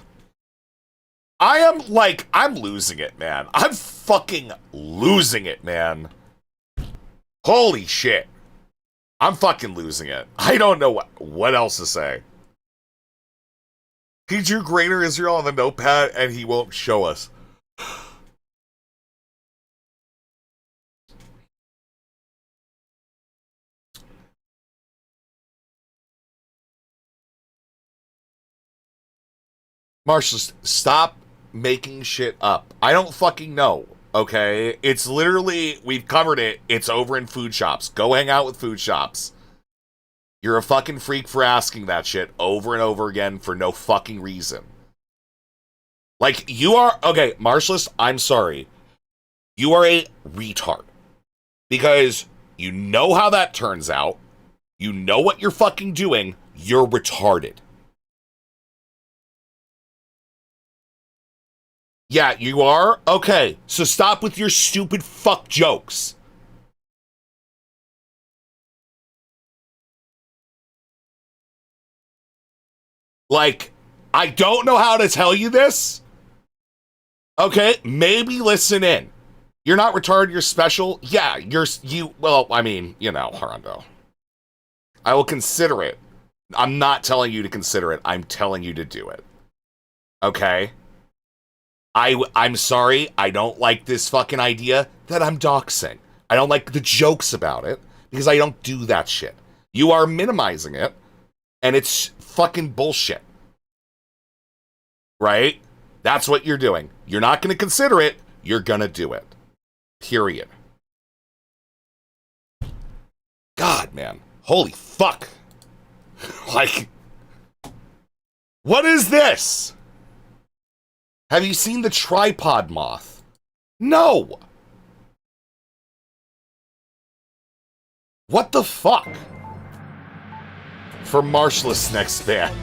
Speaker 1: I'm losing it, man. I'm fucking losing it, man. Holy shit. I'm fucking losing it. I don't know what else to say. He drew Greater Israel on the notepad and he won't show us. Marshall, stop making shit up. I don't fucking know, okay? It's literally, we've covered it. It's over in food shops. Go hang out with food shops. You're a fucking freak for asking that shit over and over again for no fucking reason. Like, you are, okay, Marshallist, I'm sorry. You are a retard. Because you know how that turns out. You know what you're fucking doing. You're retarded. Yeah, you are? Okay, so stop with your stupid fuck jokes. Like, I don't know how to tell you this. Okay, maybe listen in. You're not retarded, you're special. Yeah, well, I mean, you know, Harundo. I will consider it. I'm not telling you to consider it. I'm telling you to do it. Okay? I'm sorry. I don't like this fucking idea that I'm doxing. I don't like the jokes about it because I don't do that shit. You are minimizing it and it's fucking bullshit. Right? That's what you're doing. You're not going to consider it. You're going to do it. Period. God, man. Holy fuck. Like, what is this? Have you seen the tripod moth? No. What the fuck? For Marshallist's next band.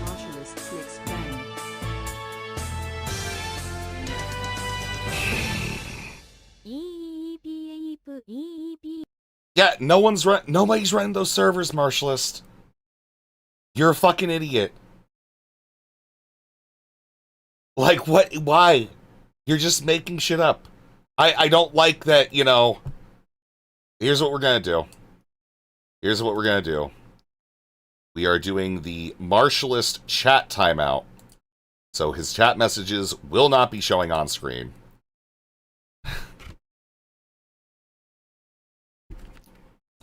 Speaker 1: Yeah, nobody's running those servers, Marshallist. You're a fucking idiot. Like, what? Why? You're just making shit up. I don't like that, you know. Here's what we're gonna do. Here's what we're gonna do. We are doing the Marshallist chat timeout. So his chat messages will not be showing on screen.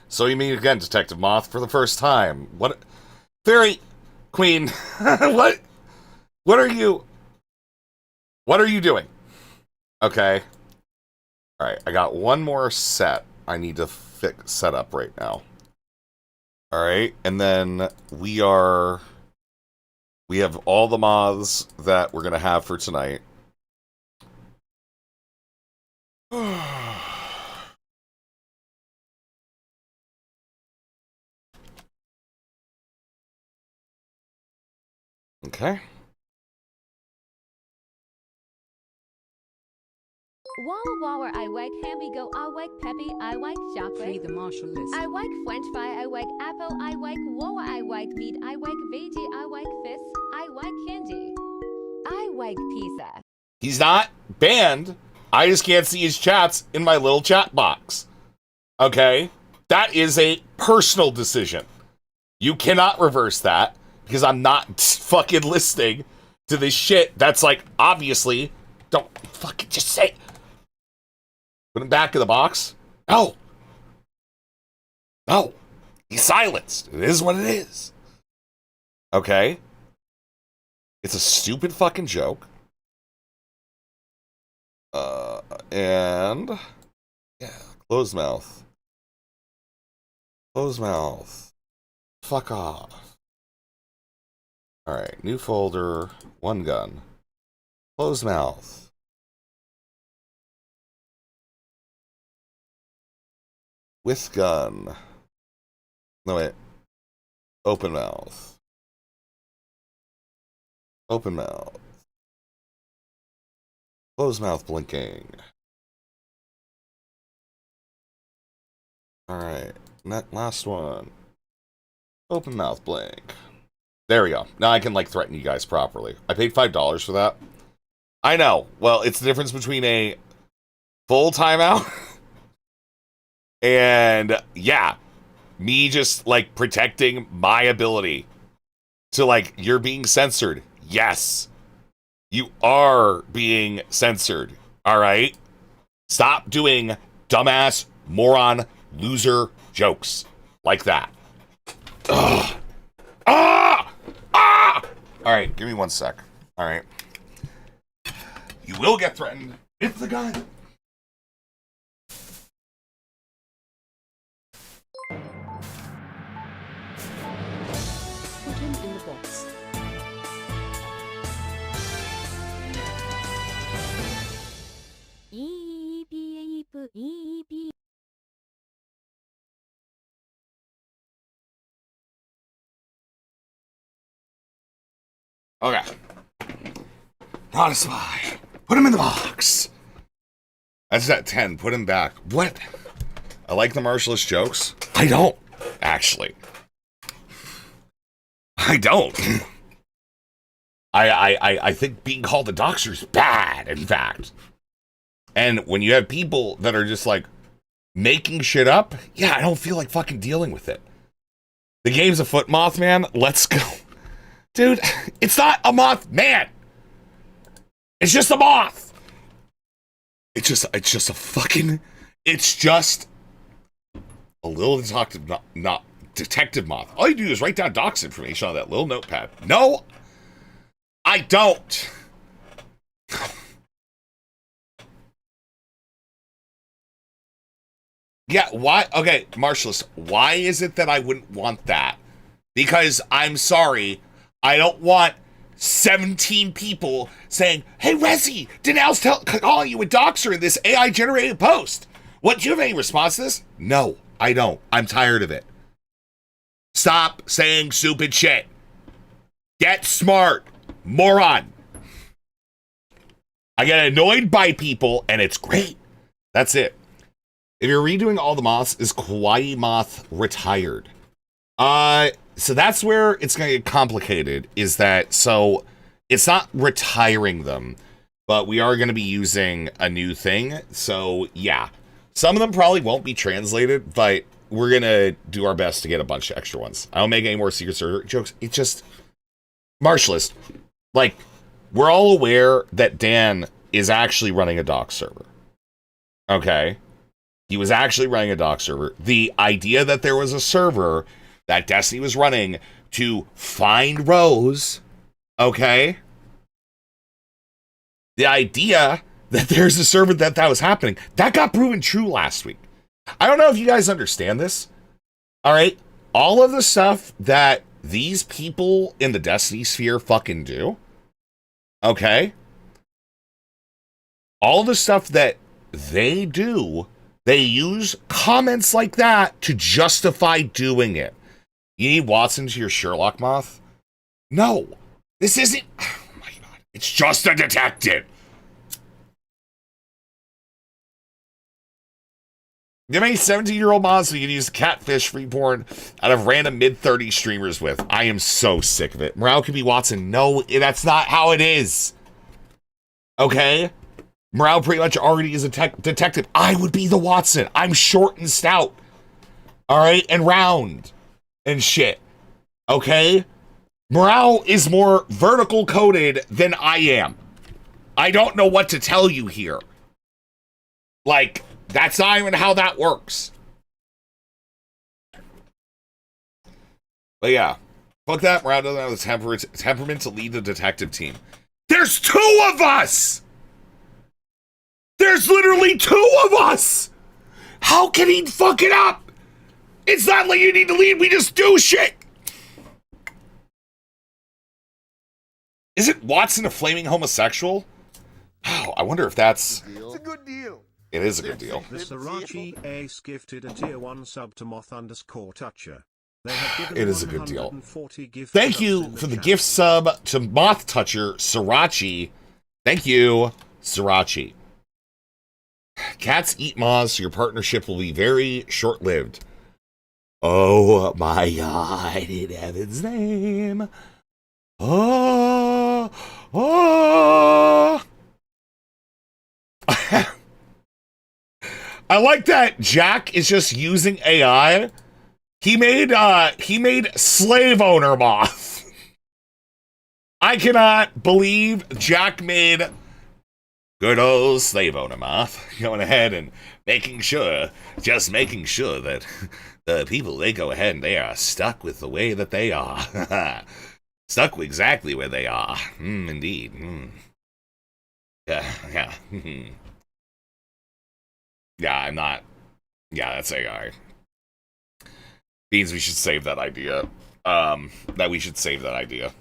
Speaker 1: So you meet again, Detective Moth, for the first time. What? Fairy Queen, what are you doing? Okay. All right, I got one more set I need to set up right now. All right, and then we have all the moths that we're going to have for tonight. Okay.
Speaker 11: Walla I like hamburger, I like peppy, I like chocolate.
Speaker 10: Free the martial list.
Speaker 11: I like french fry, I like apple, I like walla, I like meat, I like veggie, I like fish, I like candy. I like pizza.
Speaker 1: He's not banned. I just can't see his chats in my little chat box. Okay? That is a personal decision. You cannot reverse that because I'm not fucking listening to this shit that's like, obviously, don't fucking just say. Put him back in the box? No. No. He's silenced. It is what it is. Okay? It's a stupid fucking joke. And yeah, closed mouth. Closed mouth. Fuck off. Alright, new folder, one gun. Closed mouth. With gun. No, wait. Open mouth. Open mouth. Closed mouth blinking. Alright. Last one. Open mouth blink. There we go. Now I can, like, threaten you guys properly. I paid $5 for that. I know. Well, it's the difference between a full timeout and, yeah, me just, like, protecting my ability to, like, you're being censored. Yes. You are being censored. All right? Stop doing dumbass, moron, loser jokes like that. Ugh. Ah! Ah! All right, give me one sec. All right. You will get threatened with the gun.
Speaker 10: Put him in the box.
Speaker 1: Okay. Not a spy. Put him in the box. That's at 10. Put him back. What? I like the martialist jokes. I don't, actually. I don't. I think being called a doxer is bad, in fact. And when you have people that are just like making shit up, yeah, I don't feel like fucking dealing with it. The game's afoot, Mothman. Let's go. Dude, it's not a moth man. It's just a moth. It's just a fucking, it's just a little detective, not detective moth. All you do is write down docs information on that little notepad. No, I don't. Yeah, why? Okay, Marshallist, why is it that I wouldn't want that? Because I'm sorry, I don't want 17 people saying, hey, Resi, Danelle's calling you a doxer in this AI-generated post. What, do you have any response to this? No, I don't. I'm tired of it. Stop saying stupid shit. Get smart, moron. I get annoyed by people, and it's great. That's it. If you're redoing all the moths, is Kawaii Moth retired? So that's where it's going to get complicated, is that, so it's not retiring them, but we are going to be using a new thing. So yeah, some of them probably won't be translated, but we're going to do our best to get a bunch of extra ones. I don't make any more Secret Server jokes. It's just, Marshallist, like, we're all aware that Dan is actually running a doc server. Okay? He was actually running a doc server. The idea that there was a server that Destiny was running to find Rose, okay? The idea that there's a server that was happening, that got proven true last week. I don't know if you guys understand this, all right? All of the stuff that these people in the Destiny sphere fucking do, okay? All the stuff that they do, they use comments like that to justify doing it. You need Watson to your Sherlock Moth? No. This isn't... Oh my god. It's just a detective. You have any 17-year-old moths you can use catfish free porn out of random mid-30 streamers with? I am so sick of it. Morale can be Watson. No, that's not how it is. Okay? Morale pretty much already is a detective. I would be the Watson. I'm short and stout. Alright? And round. And shit. Okay? Morale is more vertical coded than I am. I don't know what to tell you here. Like, that's not even how that works. But yeah. Fuck that. Morale doesn't have the temperament to lead the detective team. There's 2 of us! There's literally 2 of us! How can he fuck it up? It's not like you need to lead, we just do shit! Isn't Watson a flaming homosexual? Oh, I wonder if that's...
Speaker 8: It's a good deal.
Speaker 1: It is a good deal.
Speaker 7: The Srirachi Ace gifted a tier 1 sub to Moth_Toucher. They have given
Speaker 1: It is a good deal.
Speaker 7: 140 gift
Speaker 1: Thank
Speaker 7: subs
Speaker 1: you
Speaker 7: in
Speaker 1: for the
Speaker 7: chat.
Speaker 1: gift sub to Moth Toucher, Srirachi. Thank you, Srirachi. Cats eat moths, so your partnership will be very short-lived. Oh my god, in heaven's name. Oh, oh. I like that Jack is just using AI. He made slave owner moth. I cannot believe Jack made good old slave owner moth, going ahead and making sure that the people, they go ahead and they are stuck with the way that they are. Stuck exactly where they are. Indeed. Yeah, yeah. Yeah, I'm not. Yeah, that's AI. Means we should save that idea. That we should save that idea.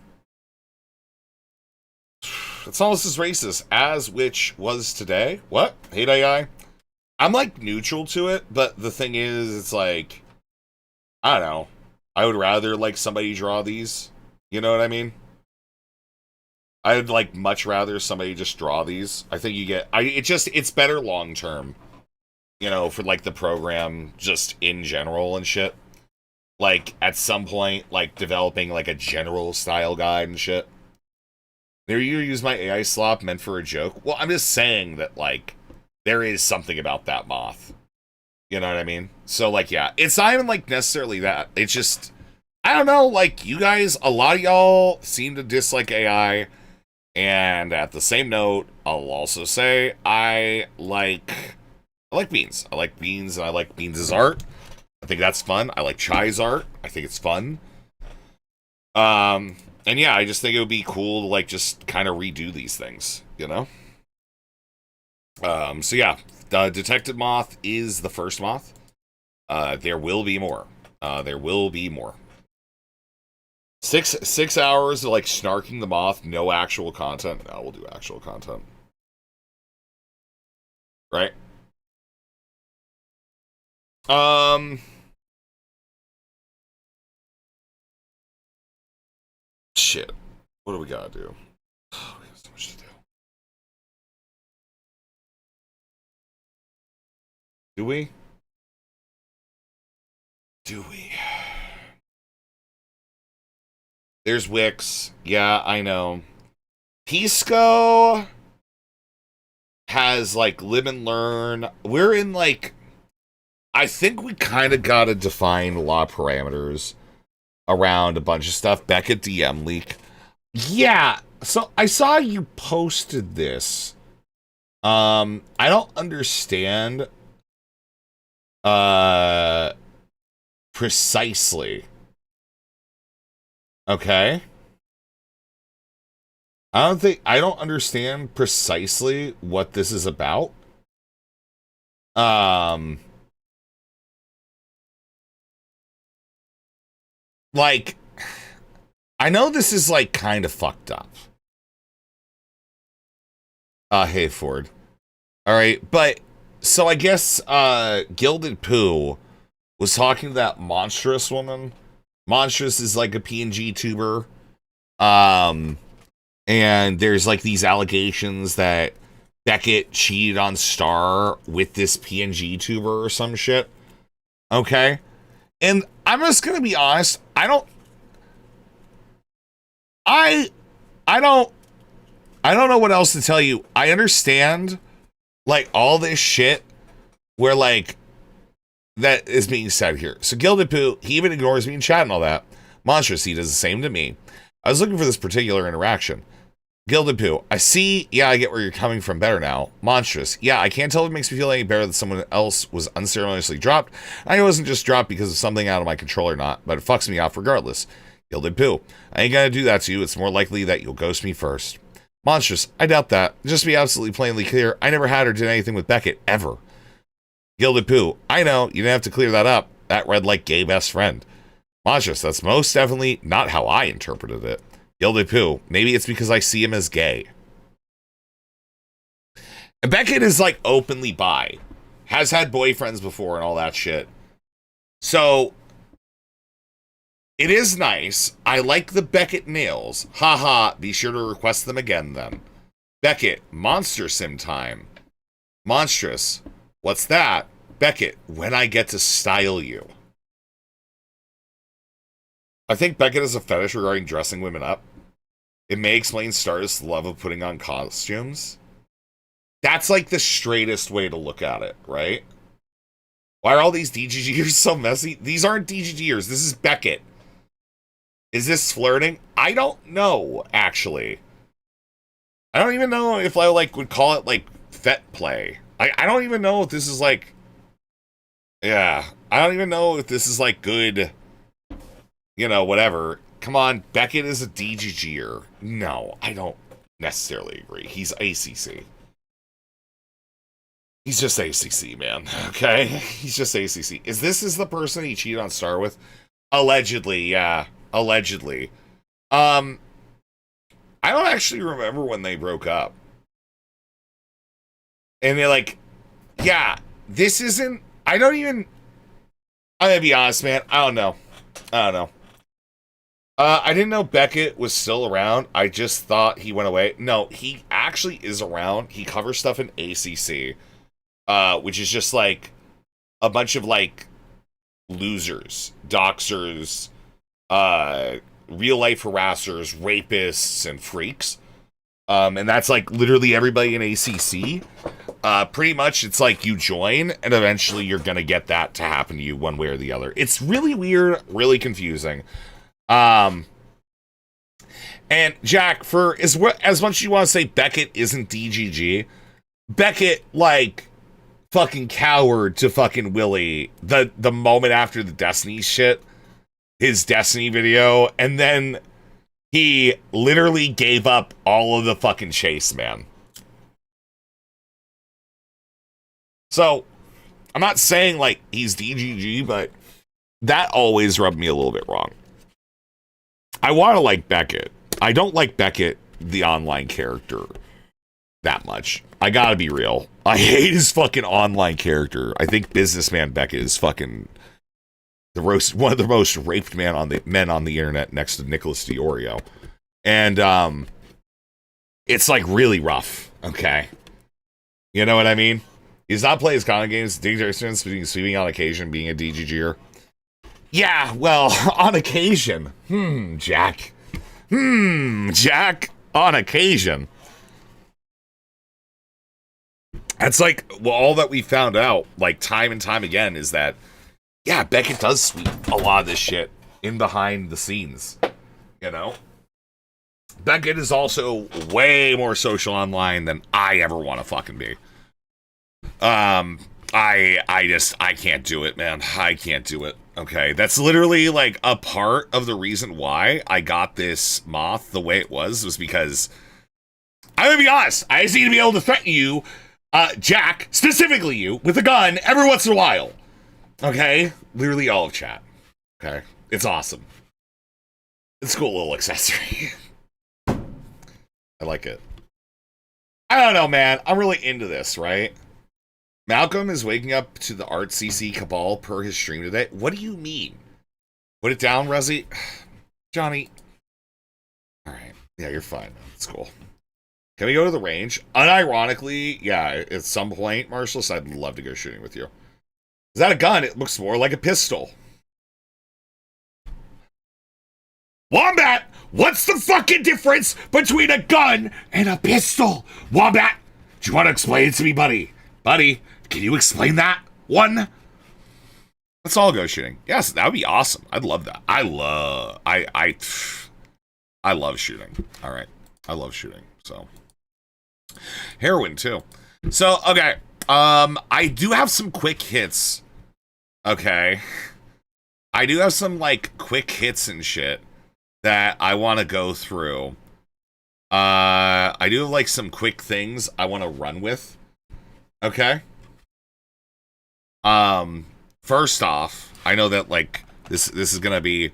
Speaker 1: It's almost as racist as which was today. What? Hate AI? I'm like neutral to it, but the thing is, it's like, I don't know. I would rather like somebody draw these. You know what I mean? I'd like much rather somebody just draw these. I think you get, it's better long term. You know, for like the program just in general and shit. Like at some point, like developing like a general style guide and shit. There, you use my AI slop meant for a joke. Well, I'm just saying that like there is something about that moth. You know what I mean? So like, yeah, it's not even like necessarily that. It's just, I don't know. Like you guys, a lot of y'all seem to dislike AI, and at the same note, I'll also say I like beans. I like beans, and I like beans' art. I think that's fun. I like Chai's art. I think it's fun. And yeah, I just think it would be cool to like just kind of redo these things, you know? So yeah, the detected moth is the first moth. There will be more. There will be more. 6 hours of like snarking the moth, no actual content. No, we'll do actual content. Right? Shit. What do we gotta do? Oh, we have so much to do. Do we? Do we? There's Wix. Yeah, I know. Pisco has like live and learn. We're in like, I think we kind of got to define law parameters around a bunch of stuff. Beckett DM leak. Yeah. So I saw you posted this. I don't understand precisely. Okay. I don't understand precisely what this is about. Like, I know this is like kind of fucked up. Hey Ford. All right, but so I guess Gilded Poo was talking to that monstrous woman. Monstrous is like a PNG tuber. And there's like these allegations that Beckett cheated on Star with this PNG tuber or some shit. Okay. And I'm just gonna be honest, I don't know what else to tell you. I understand like all this shit where like that is being said here. So Gilded Poo, he even ignores me in chat and all that. Monstrous, he does the same to me. I was looking for this particular interaction. Gilded Poo, I see, yeah, I get where you're coming from better now. Monstrous, yeah, I can't tell if it makes me feel any better that someone else was unceremoniously dropped. I wasn't just dropped because of something out of my control or not, but it fucks me off regardless. Gilded Poo, I ain't gonna do that to you. It's more likely that you'll ghost me first. Monstrous, I doubt that. Just to be absolutely plainly clear, I never had or did anything with Beckett, ever. Gilded Poo, I know, you didn't have to clear that up. That read like gay best friend. Monstrous, that's most definitely not how I interpreted it. Gilded Poo, maybe it's because I see him as gay. And Beckett is like openly bi. Has had boyfriends before and all that shit. So, it is nice. I like the Beckett nails. Haha, be sure to request them again then. Beckett, Monster Sim time. Monstrous, what's that? Beckett, when I get to style you. I think Beckett has a fetish regarding dressing women up. It may explain Stardust's love of putting on costumes. That's like the straightest way to look at it, right? Why are all these DGGers so messy? These aren't DGGers. This is Beckett. Is this flirting? I don't know, actually. I don't even know if I like would call it like fet play. I don't even know if this is like, yeah, I don't even know if this is like good, you know, whatever. Come on, Beckett is a DGGer. No, I don't. necessarily agree. He's ACC. He's just ACC, man. Okay? He's just ACC. Is the person he cheated on Star with? Allegedly, yeah. Allegedly. I don't actually remember when they broke up. And they're like, yeah, this isn't... I'm gonna be honest, man. I don't know. I didn't know Beckett was still around. I just thought he went away. No, he actually is around. He covers stuff in ACC, which is just like a bunch of like losers, doxers, real life harassers, rapists, and freaks. And that's like literally everybody in ACC. Pretty much it's like you join and eventually you're going to get that to happen to you one way or the other. It's really weird, really confusing. And Jack, for as much as you want to say Beckett isn't DGG, Beckett like fucking cowered to fucking Willie the moment after the Destiny shit, his Destiny video, and then he literally gave up all of the fucking chase, man. So, I'm not saying like he's DGG, but that always rubbed me a little bit wrong. I want to like Beckett. I don't like Beckett, the online character, that much. I gotta be real. I hate his fucking online character. I think businessman Beckett is fucking one of the most raped men on the internet next to Nicholas Diorio. And it's like really rough, okay? You know what I mean? He's not playing his common games, difference between sweeping on occasion being a DGGer. Yeah, well, on occasion. Jack. Jack, on occasion. That's like, well, all that we found out, like, time and time again, is that, yeah, Beckett does sweep a lot of this shit in behind the scenes, you know? Beckett is also way more social online than I ever want to fucking be. I can't do it, man. I can't do it. Okay, that's literally like a part of the reason why I got this Moth the way it was because I'm gonna be honest. I just need to be able to threaten you, Jack, specifically you, with a gun every once in a while. Okay, literally all of chat. Okay, it's awesome. It's a cool little accessory. I like it. I don't know, man. I'm really into this, right? Malcolm is waking up to the Art CC cabal per his stream today. What do you mean? Put it down, Resi. Johnny. All right. Yeah, you're fine. It's cool. Can we go to the range? Unironically, yeah, at some point, Marshallus, I'd love to go shooting with you. Is that a gun? It looks more like a pistol. Wombat! What's the fucking difference between a gun and a pistol? Wombat! Do you want to explain it to me, buddy? Buddy, can you explain that one? Let's all go shooting. Yes, that would be awesome. I'd love that. I love shooting. All right. I love shooting. So heroin too. So, okay. I do have some quick hits. Okay. I do have some like quick hits and shit that I want to go through. I do have like some quick things I want to run with. Okay. First off, I know that like this is gonna be.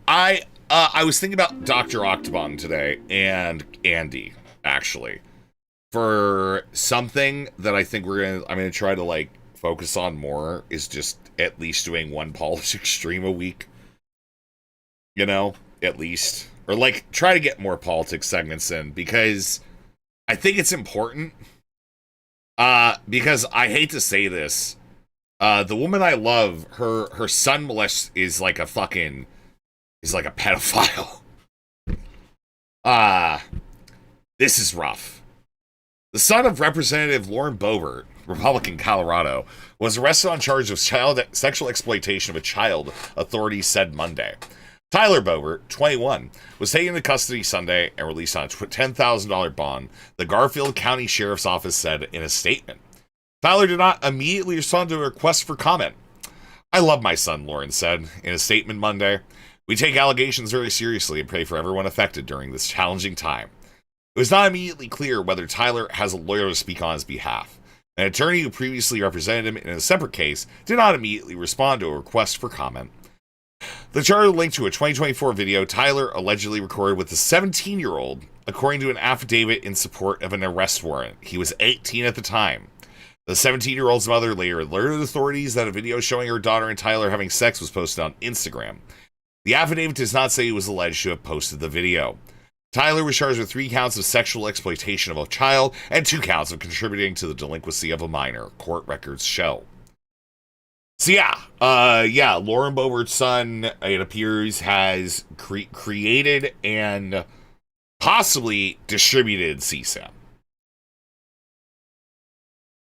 Speaker 1: I was thinking about Dr. Octobon today and Andy actually for something that I think I'm gonna try to like focus on more is just at least doing one politics stream a week. You know, at least, or like try to get more politics segments in because I think it's important. Because I hate to say this, the woman I love, her son is like a pedophile. This is rough. The son of Representative Lauren Boebert, Republican Colorado, was arrested on charge of sexual exploitation of a child, authorities said Monday. Tyler Boebert, 21, was taken into custody Sunday and released on a $10,000 bond, the Garfield County Sheriff's Office said in a statement. Tyler did not immediately respond to a request for comment. I love my son, Lauren said in a statement Monday. We take allegations very seriously and pray for everyone affected during this challenging time. It was not immediately clear whether Tyler has a lawyer to speak on his behalf. An attorney who previously represented him in a separate case did not immediately respond to a request for comment. The charter linked to a 2024 video Tyler allegedly recorded with a 17-year-old, according to an affidavit in support of an arrest warrant. He was 18 at the time. The 17-year-old's mother later alerted authorities that a video showing her daughter and Tyler having sex was posted on Instagram. The affidavit does not say he was alleged to have posted the video. Tyler was charged with 3 counts of sexual exploitation of a child and 2 counts of contributing to the delinquency of a minor, court records show. So Lauren Boebert's son, it appears, has created and possibly distributed CSAM.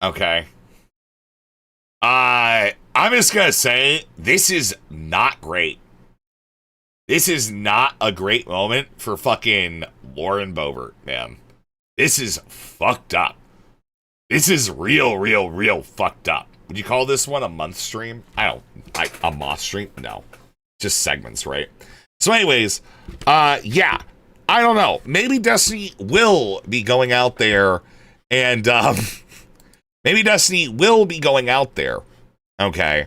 Speaker 1: Okay. I'm just gonna say, this is not great. This is not a great moment for fucking Lauren Boebert, man. This is fucked up. This is real fucked up. Would you call this one a month stream? A Moth stream? No. Just segments, right? So anyways, I don't know. Maybe Destiny will be going out there and, okay,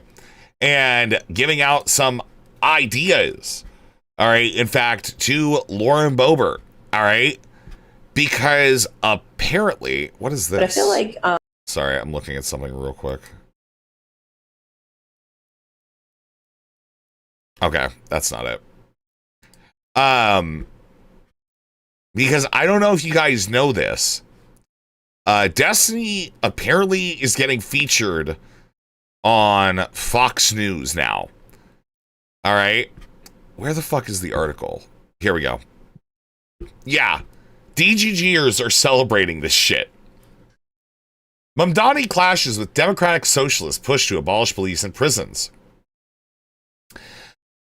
Speaker 1: and giving out some ideas. All right, in fact, to Lauren Boebert, all right, because apparently, what is this?
Speaker 12: But I feel like,
Speaker 1: sorry, I'm looking at something real quick. Okay, that's not it. Because I don't know if you guys know this. Destiny apparently is getting featured on Fox News now. All right. Where the fuck is the article? Here we go. Yeah. DGGers are celebrating this shit. Mamdani clashes with Democratic Socialist push to abolish police and prisons.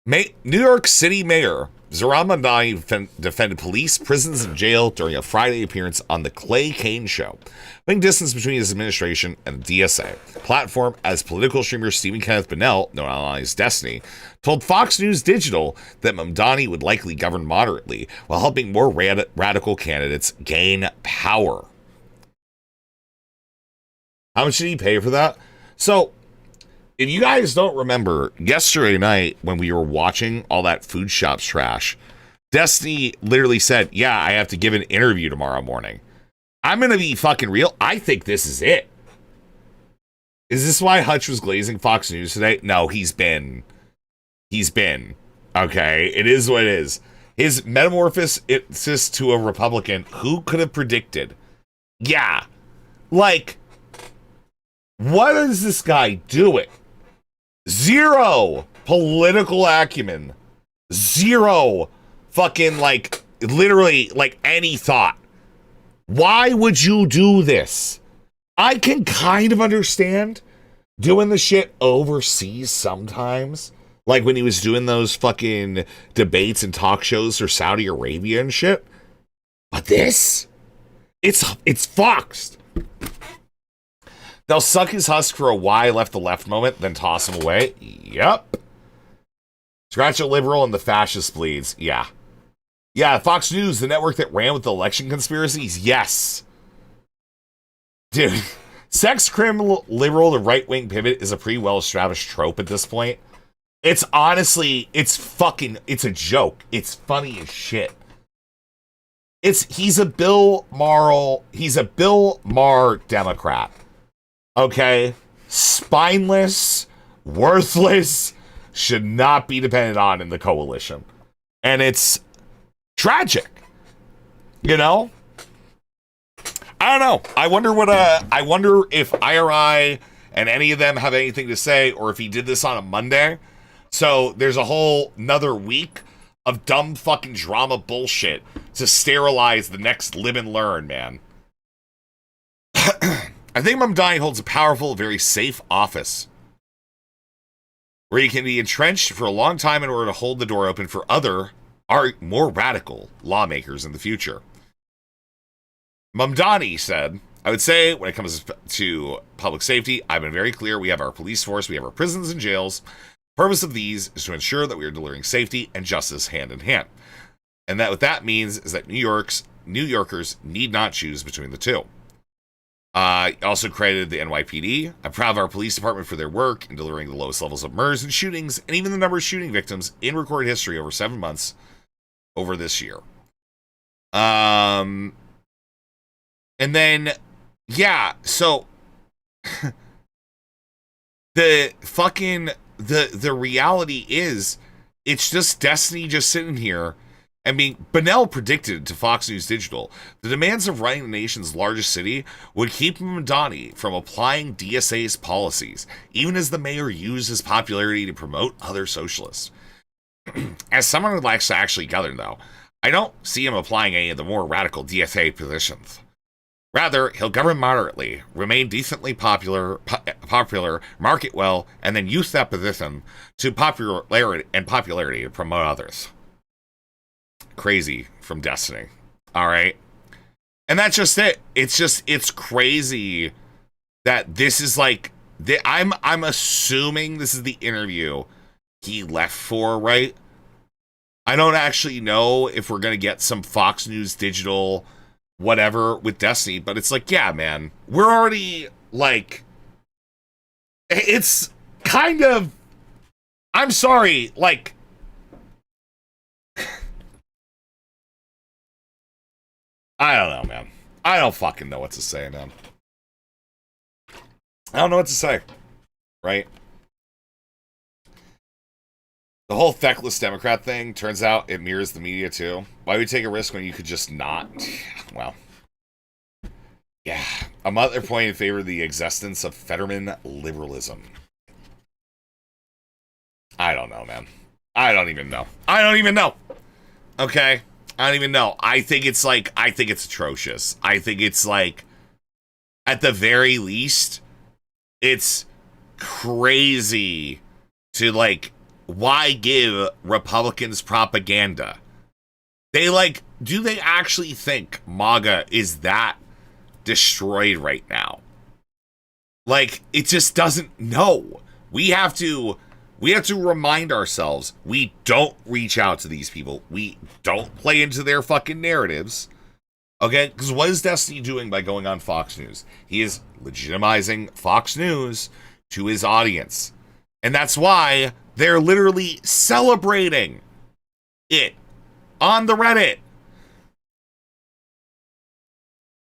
Speaker 1: New York City Mayor Zohran Mamdani defended police, prisons, and jail during a Friday appearance on the Klein show, putting distance between his administration and the DSA platform, as political streamer Stephen Kenneth Bennell, known online as Destiny, told Fox News Digital that Mamdani would likely govern moderately while helping more radical candidates gain power. How much did he pay for that? So, if you guys don't remember, yesterday night when we were watching all that Food Shops trash, Destiny literally said, yeah, I have to give an interview tomorrow morning. I'm going to be fucking real. I think this is it. Is this why Hutch was glazing Fox News today? No, he's been. Okay, it is what it is. His metamorphosis to a Republican, who could have predicted? Yeah. Like, what is this guy doing? Zero political acumen. Zero fucking, like, literally, like, any thought. Why would you do this? I can kind of understand doing the shit overseas sometimes. Like when he was doing those fucking debates and talk shows for Saudi Arabia and shit. But this? It's foxed. They'll suck his husk for a why left the left moment, then toss him away. Yep. Scratch a liberal and the fascist bleeds. Yeah. Yeah, Fox News, the network that ran with the election conspiracies. Yes. Dude, sex criminal liberal to right-wing pivot is a pretty well-established trope at this point. It's honestly, it's a joke. It's funny as shit. He's a Bill Maher Democrat. Okay? Spineless, worthless, should not be depended on in the coalition. And it's tragic. You know? I don't know. I wonder if IRI and any of them have anything to say, or if he did this on a Monday. So there's a whole another week of dumb fucking drama bullshit to sterilize the next live and learn, man. I think Mamdani holds a powerful, very safe office where he can be entrenched for a long time in order to hold the door open for other, more radical lawmakers in the future. Mamdani said, I would say when it comes to public safety, I've been very clear. We have our police force, we have our prisons and jails. The purpose of these is to ensure that we are delivering safety and justice hand in hand. And that what that means is that New Yorkers need not choose between the two. Also credited the NYPD. I'm proud of our police department for their work in delivering the lowest levels of murders and shootings, and even the number of shooting victims in recorded history over 7 months over this year. And then, yeah, so the reality is, it's just Destiny just sitting here. I mean, Bunnell predicted to Fox News Digital the demands of running the nation's largest city would keep Mamdani from applying DSA's policies, even as the mayor used his popularity to promote other socialists. As someone who likes to actually govern, though, I don't see him applying any of the more radical DSA positions. Rather, he'll govern moderately, remain decently popular, market well, and then use that position to popularity to promote others. Crazy from Destiny. All right. And that's just it. It's crazy that this is like, I'm assuming this is the interview he left for, right? I don't actually know if we're going to get some Fox News Digital whatever with Destiny, but it's like, yeah, man, we're already like, it's kind of, I'm sorry, like, I don't know, man. I don't fucking know what to say, man. I don't know what to say, right? The whole feckless Democrat thing, turns out it mirrors the media too. Why would you take a risk when you could just not? Well, yeah. I'm at their point in favor of the existence of Fetterman liberalism. I don't know, man. I don't even know. Okay? I don't even know. I think it's atrocious. I think it's like, at the very least, it's crazy to like, why give Republicans propaganda? Do they actually think MAGA is that destroyed right now? Like, it just doesn't know. We have to remind ourselves, we don't reach out to these people. We don't play into their fucking narratives. Okay? Because what is Destiny doing by going on Fox News? He is legitimizing Fox News to his audience. And that's why they're literally celebrating it on the Reddit.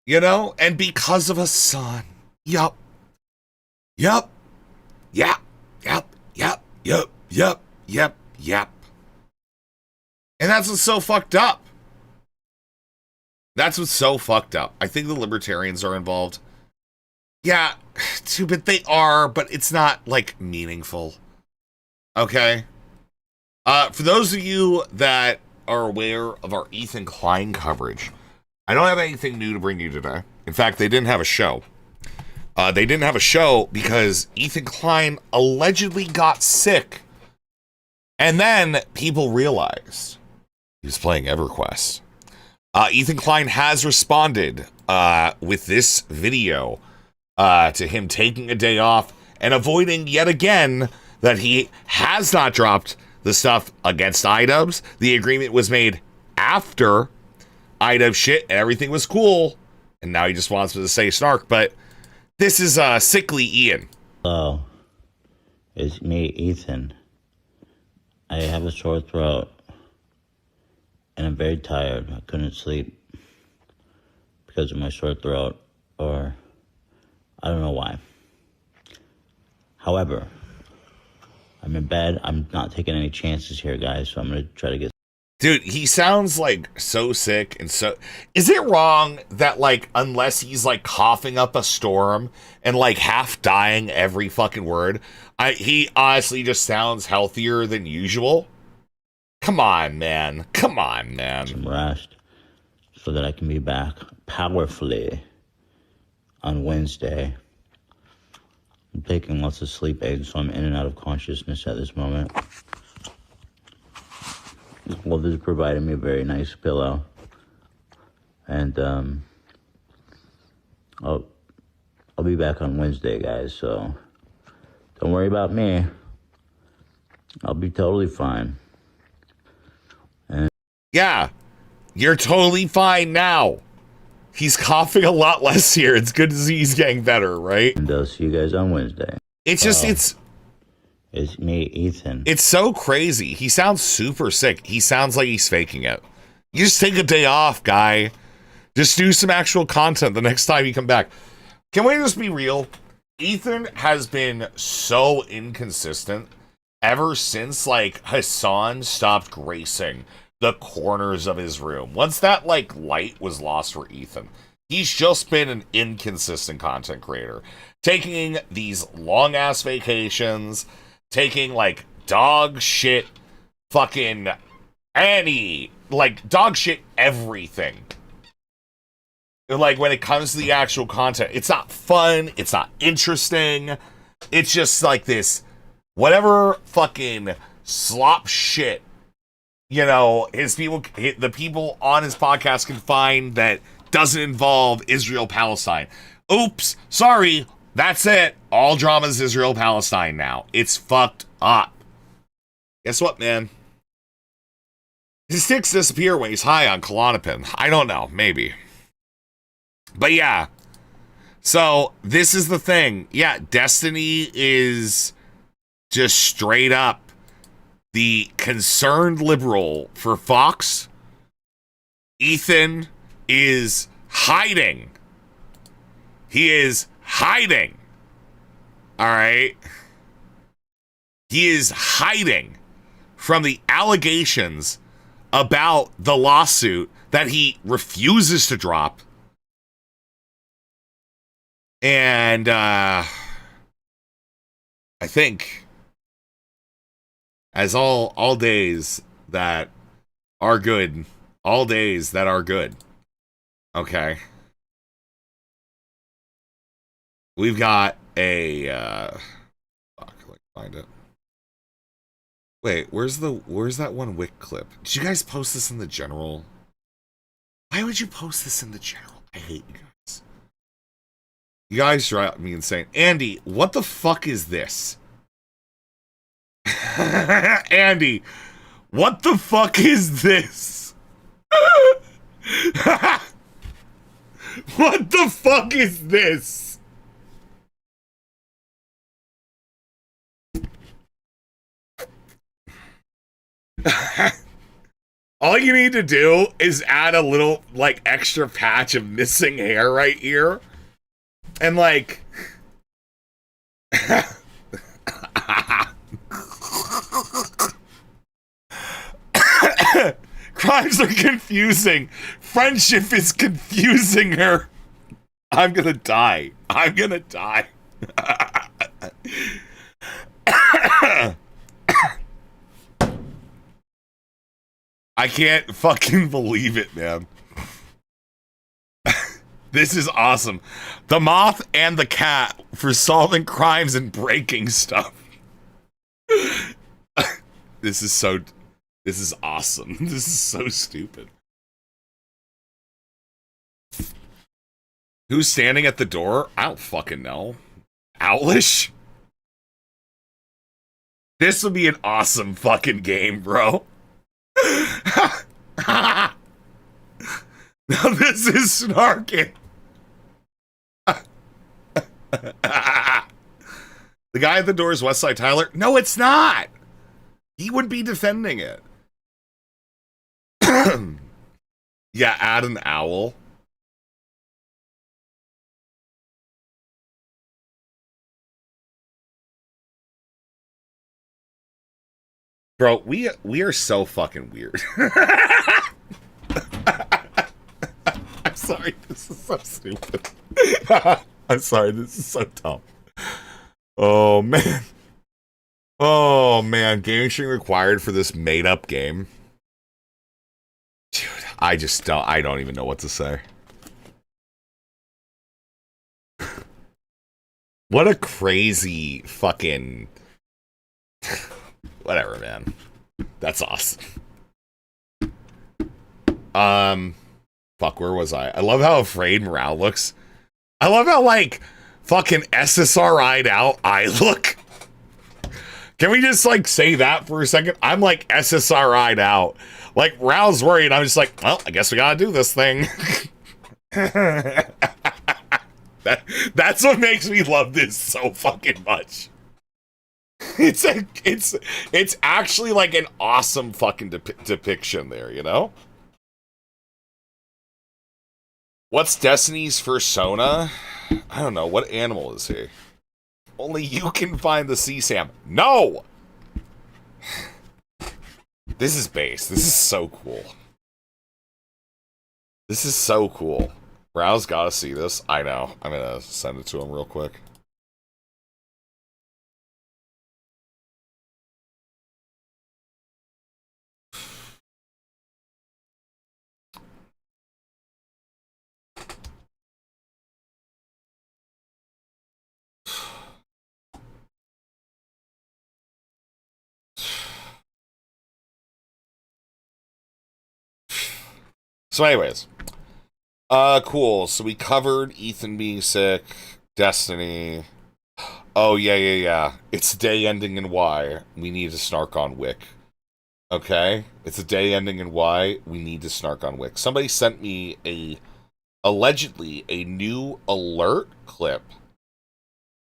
Speaker 1: You know? And because of a son. Yup. And that's what's so fucked up. I think the libertarians are involved. Yeah, but they are, but it's not, like, meaningful. Okay? For those of you that are aware of our Ethan Klein coverage, I don't have anything new to bring you today. In fact, they didn't have a show. They didn't have a show because Ethan Klein allegedly got sick. And then people realized he was playing EverQuest. Ethan Klein has responded with this video to him taking a day off and avoiding yet again that he has not dropped the stuff against iDubbbz. The agreement was made after iDubbbz shit and everything was cool. And now he just wants to say snark, but this is sickly Ian.
Speaker 12: Hello, it's me, Ethan. I have a sore throat, and I'm very tired. I couldn't sleep because of my sore throat, or I don't know why. However, I'm in bed. I'm not taking any chances here, guys, so I'm going to try to get...
Speaker 1: Dude, he sounds like so sick and so... Is it wrong that, like, unless he's, like, coughing up a storm and, like, half dying every fucking word, he honestly just sounds healthier than usual? Come on, man.
Speaker 12: Some rest so that I can be back powerfully on Wednesday. I'm taking lots of sleep aids, so I'm in and out of consciousness at this moment. Well, this provided me a very nice pillow, and I'll be back on Wednesday, guys, so don't worry about me. I'll be totally fine.
Speaker 1: Yeah, You're totally fine now. He's coughing a lot less here. It's good to see he's getting better, right?
Speaker 12: And I'll see you guys on Wednesday.
Speaker 1: It's just,
Speaker 12: It's me, Ethan.
Speaker 1: it's so crazy. He sounds super sick. He sounds like he's faking it. You just take a day off, guy. Just do some actual content the next time you come back. Can we just be real? Ethan has been so inconsistent ever since, like, Hassan stopped gracing the corners of his room. Once that, like, light was lost for Ethan, he's just been an inconsistent content creator. Taking these long-ass vacations, taking, like, dog shit fucking dog shit everything. Like, when it comes to the actual content, it's not fun, it's not interesting, it's just like this, whatever fucking slop shit, you know, the people on his podcast can find that doesn't involve Israel-Palestine. Oops, sorry, that's it. All drama's Israel-Palestine now. It's fucked up. Guess what, man? His sticks disappear when he's high on Klonopin. I don't know, maybe. But yeah, so this is the thing. Yeah, Destiny is just straight up the concerned liberal for Fox. Ethan is hiding. He is hiding. All right. He is hiding from the allegations about the lawsuit that he refuses to drop. And I think, as all days that are good, okay, we've got a fuck, like, find it. Wait, where's that one Wick clip? Did you guys post this in the general? Why would you post this in the general? I hate you guys. You guys drive me insane. Andy, what the fuck is this? Andy, what the fuck is this? What the fuck is this? All you need to do is add a little, like, extra patch of missing hair right here. And, like, crimes are confusing. Friendship is confusing her. I'm gonna die. I'm gonna die. I can't fucking believe it, man. This is awesome. The Moth and the Cat for solving crimes and breaking stuff. This is awesome. This is so stupid. Who's standing at the door? I don't fucking know. Owlish? This would be an awesome fucking game, bro. Now this is snarking. The guy at the door is Westside Tyler? No, it's not. He would be defending it. Yeah, add an owl. Bro, we are so fucking weird. I'm sorry, this is so stupid. I'm sorry, this is so dumb. Oh man. Oh man, gaming stream required for this made up game. Dude, I don't even know what to say. What a crazy fucking whatever, man. That's awesome. Fuck, where was I? I love how afraid Morale looks. I love how, like, fucking SSRI'd out I look. Can we just like say that for a second? I'm like SSRI'd out. Like Rao's worried. I'm just like, well, I guess we gotta do this thing. That's what makes me love this so fucking much. It's actually like an awesome fucking depiction there, you know? What's Destiny's persona? I don't know. What animal is he? Only you can find the CSAM. No! This is base. This is so cool. This is so cool. Rao's gotta see this. I know. I'm gonna send it to him real quick. So anyways, cool. So we covered Ethan being sick, Destiny. Oh, yeah. It's a day ending in Y. We need to snark on Wick. Okay? It's a day ending in Y. We need to snark on Wick. Somebody sent me allegedly a new alert clip.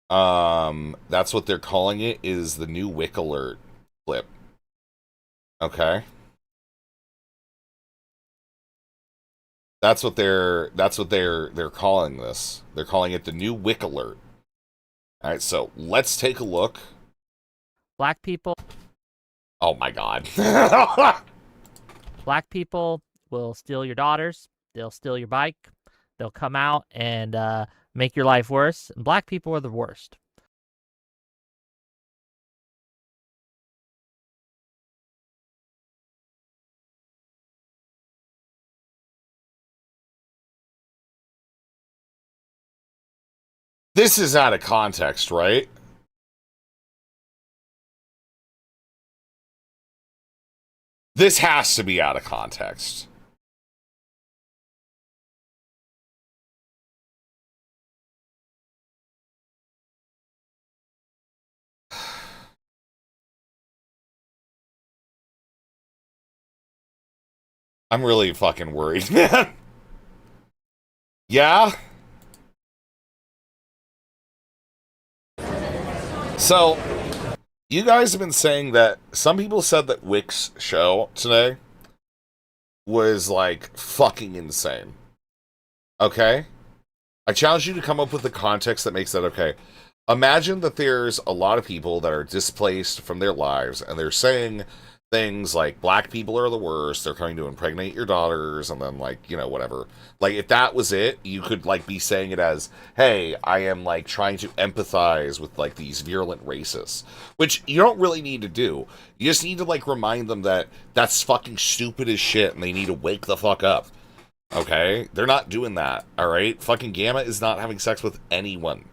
Speaker 1: That's what they're calling it, is the new Wick alert clip. Okay? That's what they're calling this. They're calling it the new Wick alert. All right, so let's take a look.
Speaker 13: Black people.
Speaker 1: Oh my God.
Speaker 13: Black people will steal your daughters. They'll steal your bike. They'll come out and make your life worse. And black people are the worst.
Speaker 1: This is out of context, right? This has to be out of context. I'm really fucking worried, man. Yeah? So, you guys have been saying that some people said that Wick's show today was like fucking insane. Okay? I challenge you to come up with the context that makes that okay. Imagine that there's a lot of people that are displaced from their lives and they're saying things like black people are the worst, they're coming to impregnate your daughters, and then like, you know, whatever. Like if that was it, you could like be saying it as, hey, I am like trying to empathize with like these virulent racists, which you don't really need to do. You just need to like remind them that that's fucking stupid as shit and they need to wake the fuck up. Okay? They're not doing that, alright? Fucking Gamma is not having sex with anyone.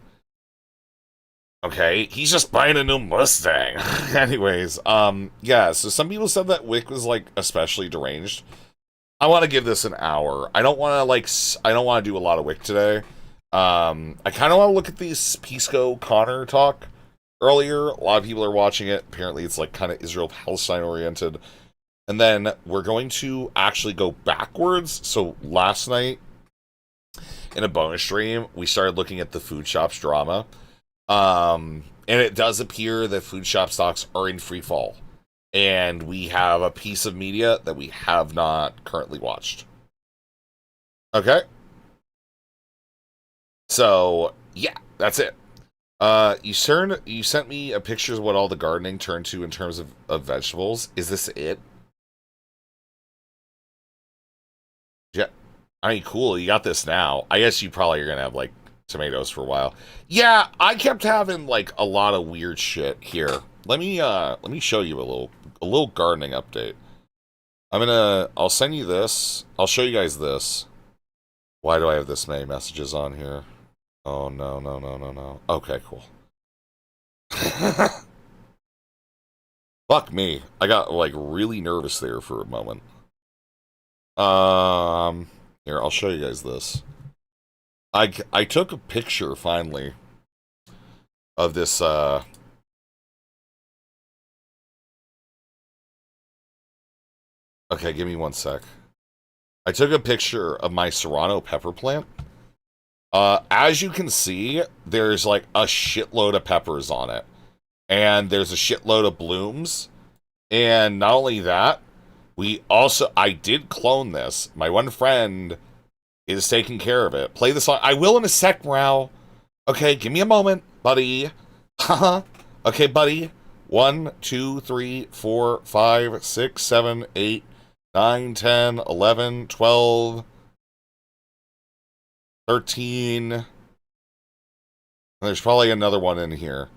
Speaker 1: Okay, he's just buying a new Mustang. Anyways, yeah, so some people said that Wick was, like, especially deranged. I want to give this an hour. I don't want to, like, I don't want to do a lot of Wick today. I kind of want to look at these Pisco Connor talk earlier. A lot of people are watching it. Apparently, it's, like, kind of Israel-Palestine oriented. And then we're going to actually go backwards. So, last night, in a bonus stream, we started looking at the Food Shops drama. And it does appear that food shop stocks are in free fall. And we have a piece of media that we have not currently watched. Okay? So, yeah, that's it. You sent me a picture of what all the gardening turned to in terms of vegetables. Is this it? Yeah. I mean, cool, you got this now. I guess you probably are gonna have, like, tomatoes for a while. Yeah, I kept having like a lot of weird shit here. Let me show you a little gardening update. I'll send you this. I'll show you guys this. Why do I have this many messages on here? Oh no. Okay, cool. Fuck me. I got like really nervous there for a moment. Here, I'll show you guys this. I took a picture, finally, of this, Okay, give me one sec. I took a picture of my Serrano pepper plant. As you can see, there's like a shitload of peppers on it. And there's a shitload of blooms. And not only that, I did clone this. My one friend is taking care of it. Play the song. I will in a sec, Rao. Okay, give me a moment, buddy. Haha. Okay, buddy. 1, 2, 3, 4, 5, 6, 7, 8, 9, 10, 11, 12, 13. There's probably another one in here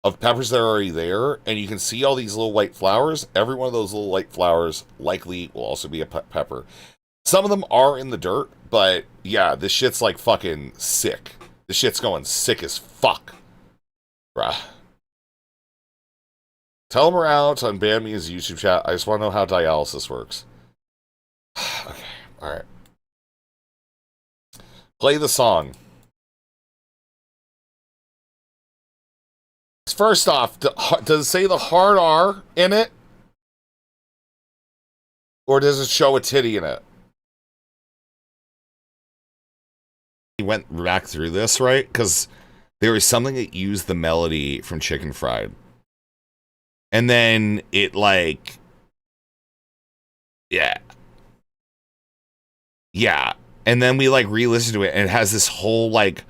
Speaker 1: of peppers that are already there, and you can see all these little white flowers. Every one of those little white flowers likely will also be a pepper. Some of them are in the dirt, but yeah, this shit's like fucking sick. This shit's going sick as fuck. Bruh. Tell him we're out on Ban Me's YouTube chat. I just want to know how dialysis works. Okay, alright. Play the song. First off, does it say the hard R in it? Or does it show a titty in it? We went back through this, right? Because there was something that used the melody from Chicken Fried. And then it like... Yeah. Yeah. And then we like re-listened to it, and it has this whole like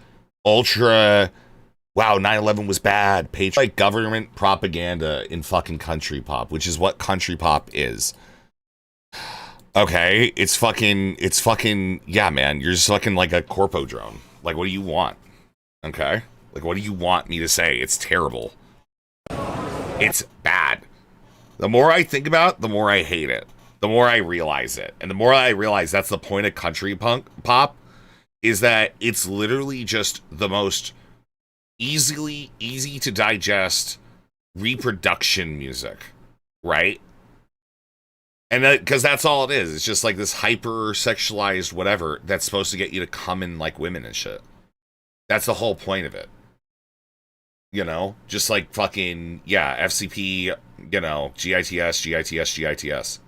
Speaker 1: ultra... Wow, 9/11 was bad. Like government propaganda in fucking country pop, which is what country pop is. Okay, it's fucking, yeah, man. You're just fucking like a corpo drone. Like, what do you want? Okay? Like, what do you want me to say? It's terrible. It's bad. The more I think about it, the more I hate it. The more I realize it. And the more I realize that's the point of country pop, is that it's literally just the most easy to digest reproduction music, right? And because that's all it is. It's just like this hyper sexualized whatever that's supposed to get you to come in like women and shit. That's the whole point of it. You know, just like fucking, yeah, FCP, you know, GITS.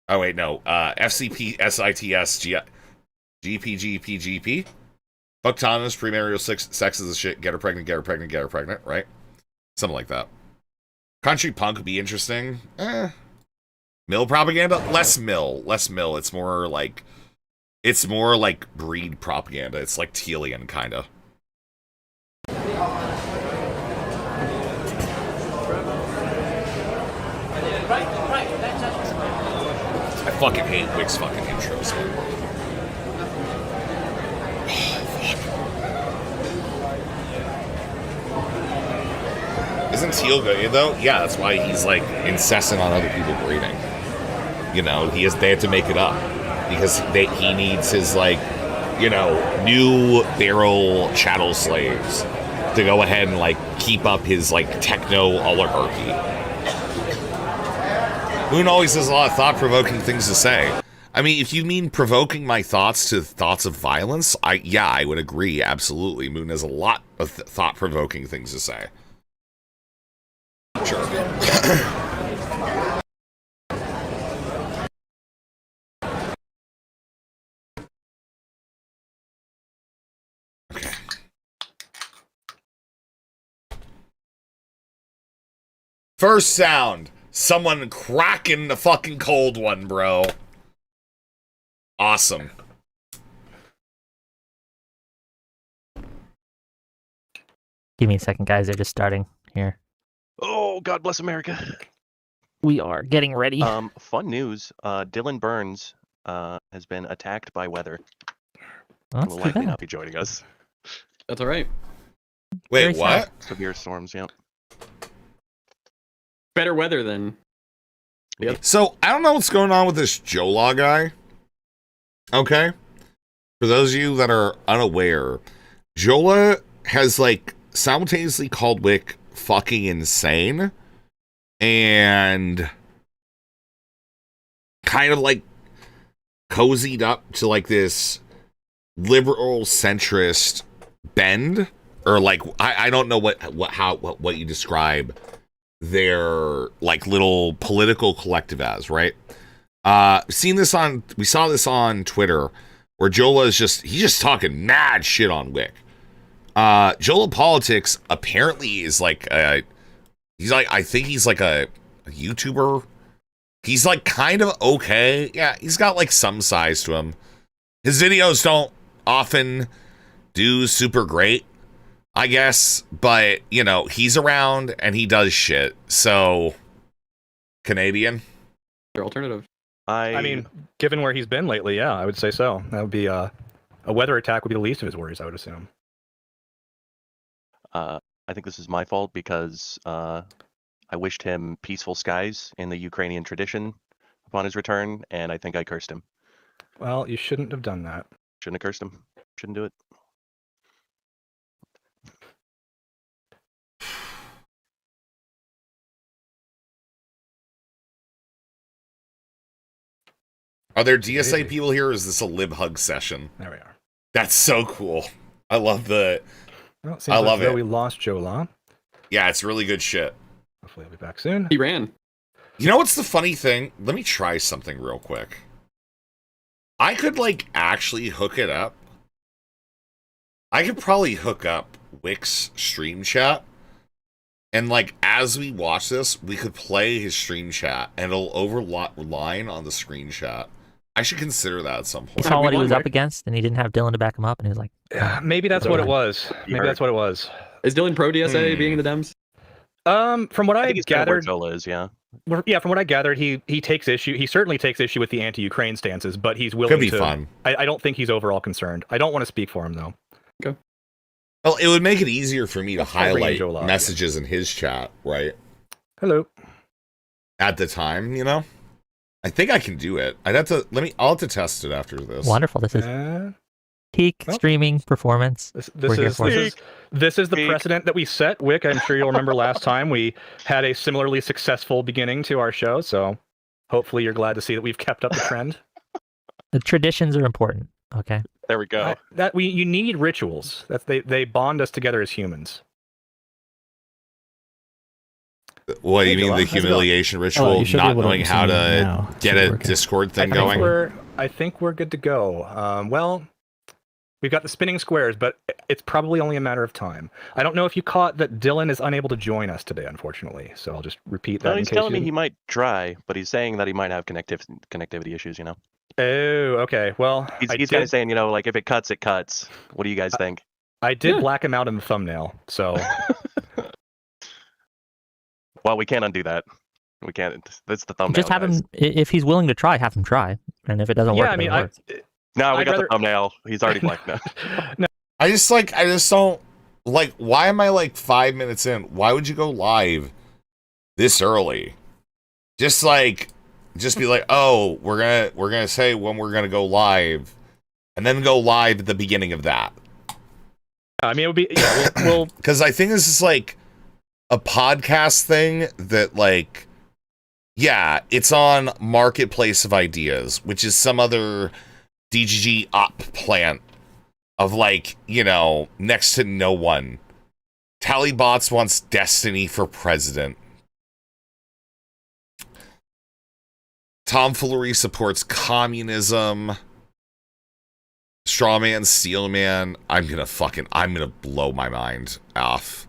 Speaker 1: Oh wait, no, FCP, SITS, GPG, PGP. Fuck Thomas, premarital sex is a shit, get her pregnant, right? Something like that. Country punk would be interesting. Mill propaganda? Less mill. It's more like breed propaganda. It's like Tealian, kinda. I fucking hate Wick's fucking intros, man. Isn't Teal good though? Yeah, that's why he's like incessant on other people breeding. You know, they have to make it up because he needs his like, you know, new barrel chattel slaves to go ahead and like keep up his like techno oligarchy. Moon always has a lot of thought-provoking things to say. I mean, if you mean provoking my thoughts to thoughts of violence, I would agree, absolutely. Moon has a lot of thought-provoking things to say. Sure. Okay. First sound. Someone cracking the fucking cold one, bro. Awesome.
Speaker 13: Give me a second, guys. They're just starting here.
Speaker 14: Oh, God bless America.
Speaker 13: We are getting ready.
Speaker 14: Fun news. Dylan Burns has been attacked by weather.
Speaker 13: Well,
Speaker 14: will likely not be joining us.
Speaker 6: That's all right.
Speaker 1: Wait, what?
Speaker 14: Severe storms, yep.
Speaker 6: Better weather than... Yep.
Speaker 1: So, I don't know what's going on with this Jola guy. Okay? For those of you that are unaware, Jola has, like, simultaneously called Wick fucking insane and kind of, like, cozied up to, like, this liberal centrist bend. Or, like, I don't know what you describe their like little political collective as, right? We saw this on Twitter where Jola is he's just talking mad shit on Wick. Jola Politics apparently is I think he's like a YouTuber. He's like kind of okay. Yeah, he's got like some size to him. His videos don't often do super great, I guess, but you know, he's around and he does shit. So Canadian.
Speaker 6: Their alternative.
Speaker 15: I mean, given where he's been lately, yeah, I would say so. That would be a weather attack would be the least of his worries, I would assume.
Speaker 14: I think this is my fault because I wished him peaceful skies in the Ukrainian tradition upon his return, and I think I cursed him.
Speaker 15: Well, you shouldn't have done that.
Speaker 14: Shouldn't have cursed him. Shouldn't do it.
Speaker 1: Are there DSA people here, or is this a lib hug session?
Speaker 15: There we are.
Speaker 1: That's so cool. I love the...
Speaker 15: Well,
Speaker 1: I love it.
Speaker 15: We lost Jola.
Speaker 1: Yeah, it's really good shit.
Speaker 15: Hopefully he'll be back soon.
Speaker 6: He ran.
Speaker 1: You know what's the funny thing? Let me try something real quick. I could, like, actually hook it up. I could probably hook up Wick's stream chat. And, like, as we watch this, we could play his stream chat. And it'll overline on the screenshot. I should consider that at some point.
Speaker 13: He saw what he was up against, and he didn't have Dylan to back him up, and he was like...
Speaker 15: Yeah, maybe that's what it was. Maybe that's what it was.
Speaker 6: Is Dylan pro DSA being the Dems?
Speaker 15: From what I
Speaker 14: think he's
Speaker 15: gathered,
Speaker 14: kind of where Jola is, yeah.
Speaker 15: Yeah, from what I gathered, he takes issue. He certainly takes issue with the anti-Ukraine stances, but he's willing
Speaker 1: Could be
Speaker 15: to.
Speaker 1: fun.
Speaker 15: I don't think he's overall concerned. I don't want to speak for him though.
Speaker 6: Okay.
Speaker 1: Well, it would make it easier for me to highlight
Speaker 15: Jola,
Speaker 1: messages in his chat, right?
Speaker 15: Hello.
Speaker 1: At the time, you know? I think I can do it. I'll have to test it after this.
Speaker 13: Wonderful. This is peak streaming performance.
Speaker 15: This is the precedent that we set. Wick, I'm sure you'll remember last time we had a similarly successful beginning to our show, so hopefully you're glad to see that we've kept up the trend.
Speaker 13: The traditions are important. Okay.
Speaker 14: There we go.
Speaker 15: You need rituals. They bond us together as humans.
Speaker 1: What do you mean, the humiliation ritual? Not knowing how to get a Discord thing going?
Speaker 15: I think we're good to go. Well, we've got the spinning squares, but it's probably only a matter of time. I don't know if you caught that Dylan is unable to join us today, unfortunately. So I'll just repeat that.
Speaker 14: No, he's telling me he might try, but he's saying that he might have connectivity issues, you know?
Speaker 15: Oh, okay. Well,
Speaker 14: he's kind of saying, you know, like if it cuts, it cuts. What do you guys think?
Speaker 15: I did black him out in the thumbnail, so...
Speaker 14: Well, we can't undo that. We can't. That's the thumbnail.
Speaker 13: Just have him, if he's willing to try, have him try. And if it doesn't work,
Speaker 14: we got the thumbnail. He's already blacked now.
Speaker 1: I just don't, like, why am I like 5 minutes in? Why would you go live this early? Just be like, oh, we're gonna say when we're gonna go live, and then go live at the beginning of that.
Speaker 15: I mean, it would be, yeah, we'll
Speaker 1: because I think this is like a podcast thing that, like, yeah, it's on Marketplace of Ideas, which is some other DGG op plant of, like, you know, next to no one. Tallybots wants Destiny for president. Tomfoolery supports communism. Strawman, Steelman. I'm gonna blow my mind off.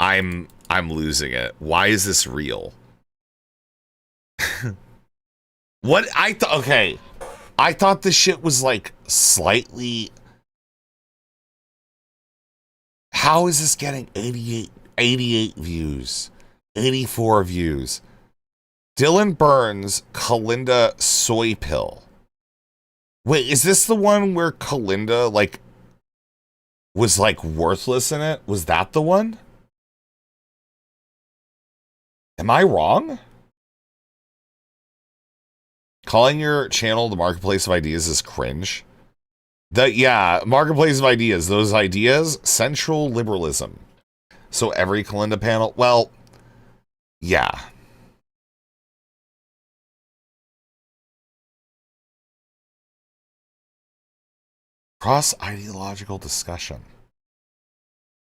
Speaker 1: I'm losing it. Why is this real? Okay. I thought this shit was like slightly. How is this getting 88 views? 84 views. Dylan Burns, Kalinda Soy Pill. Wait, is this the one where Kalinda, like, was, like, worthless in it? Was that the one? Am I wrong? Calling your channel the Marketplace of Ideas is cringe. Marketplace of Ideas. Those ideas, central liberalism. So every Kalinda panel, well, yeah. Cross-ideological discussion.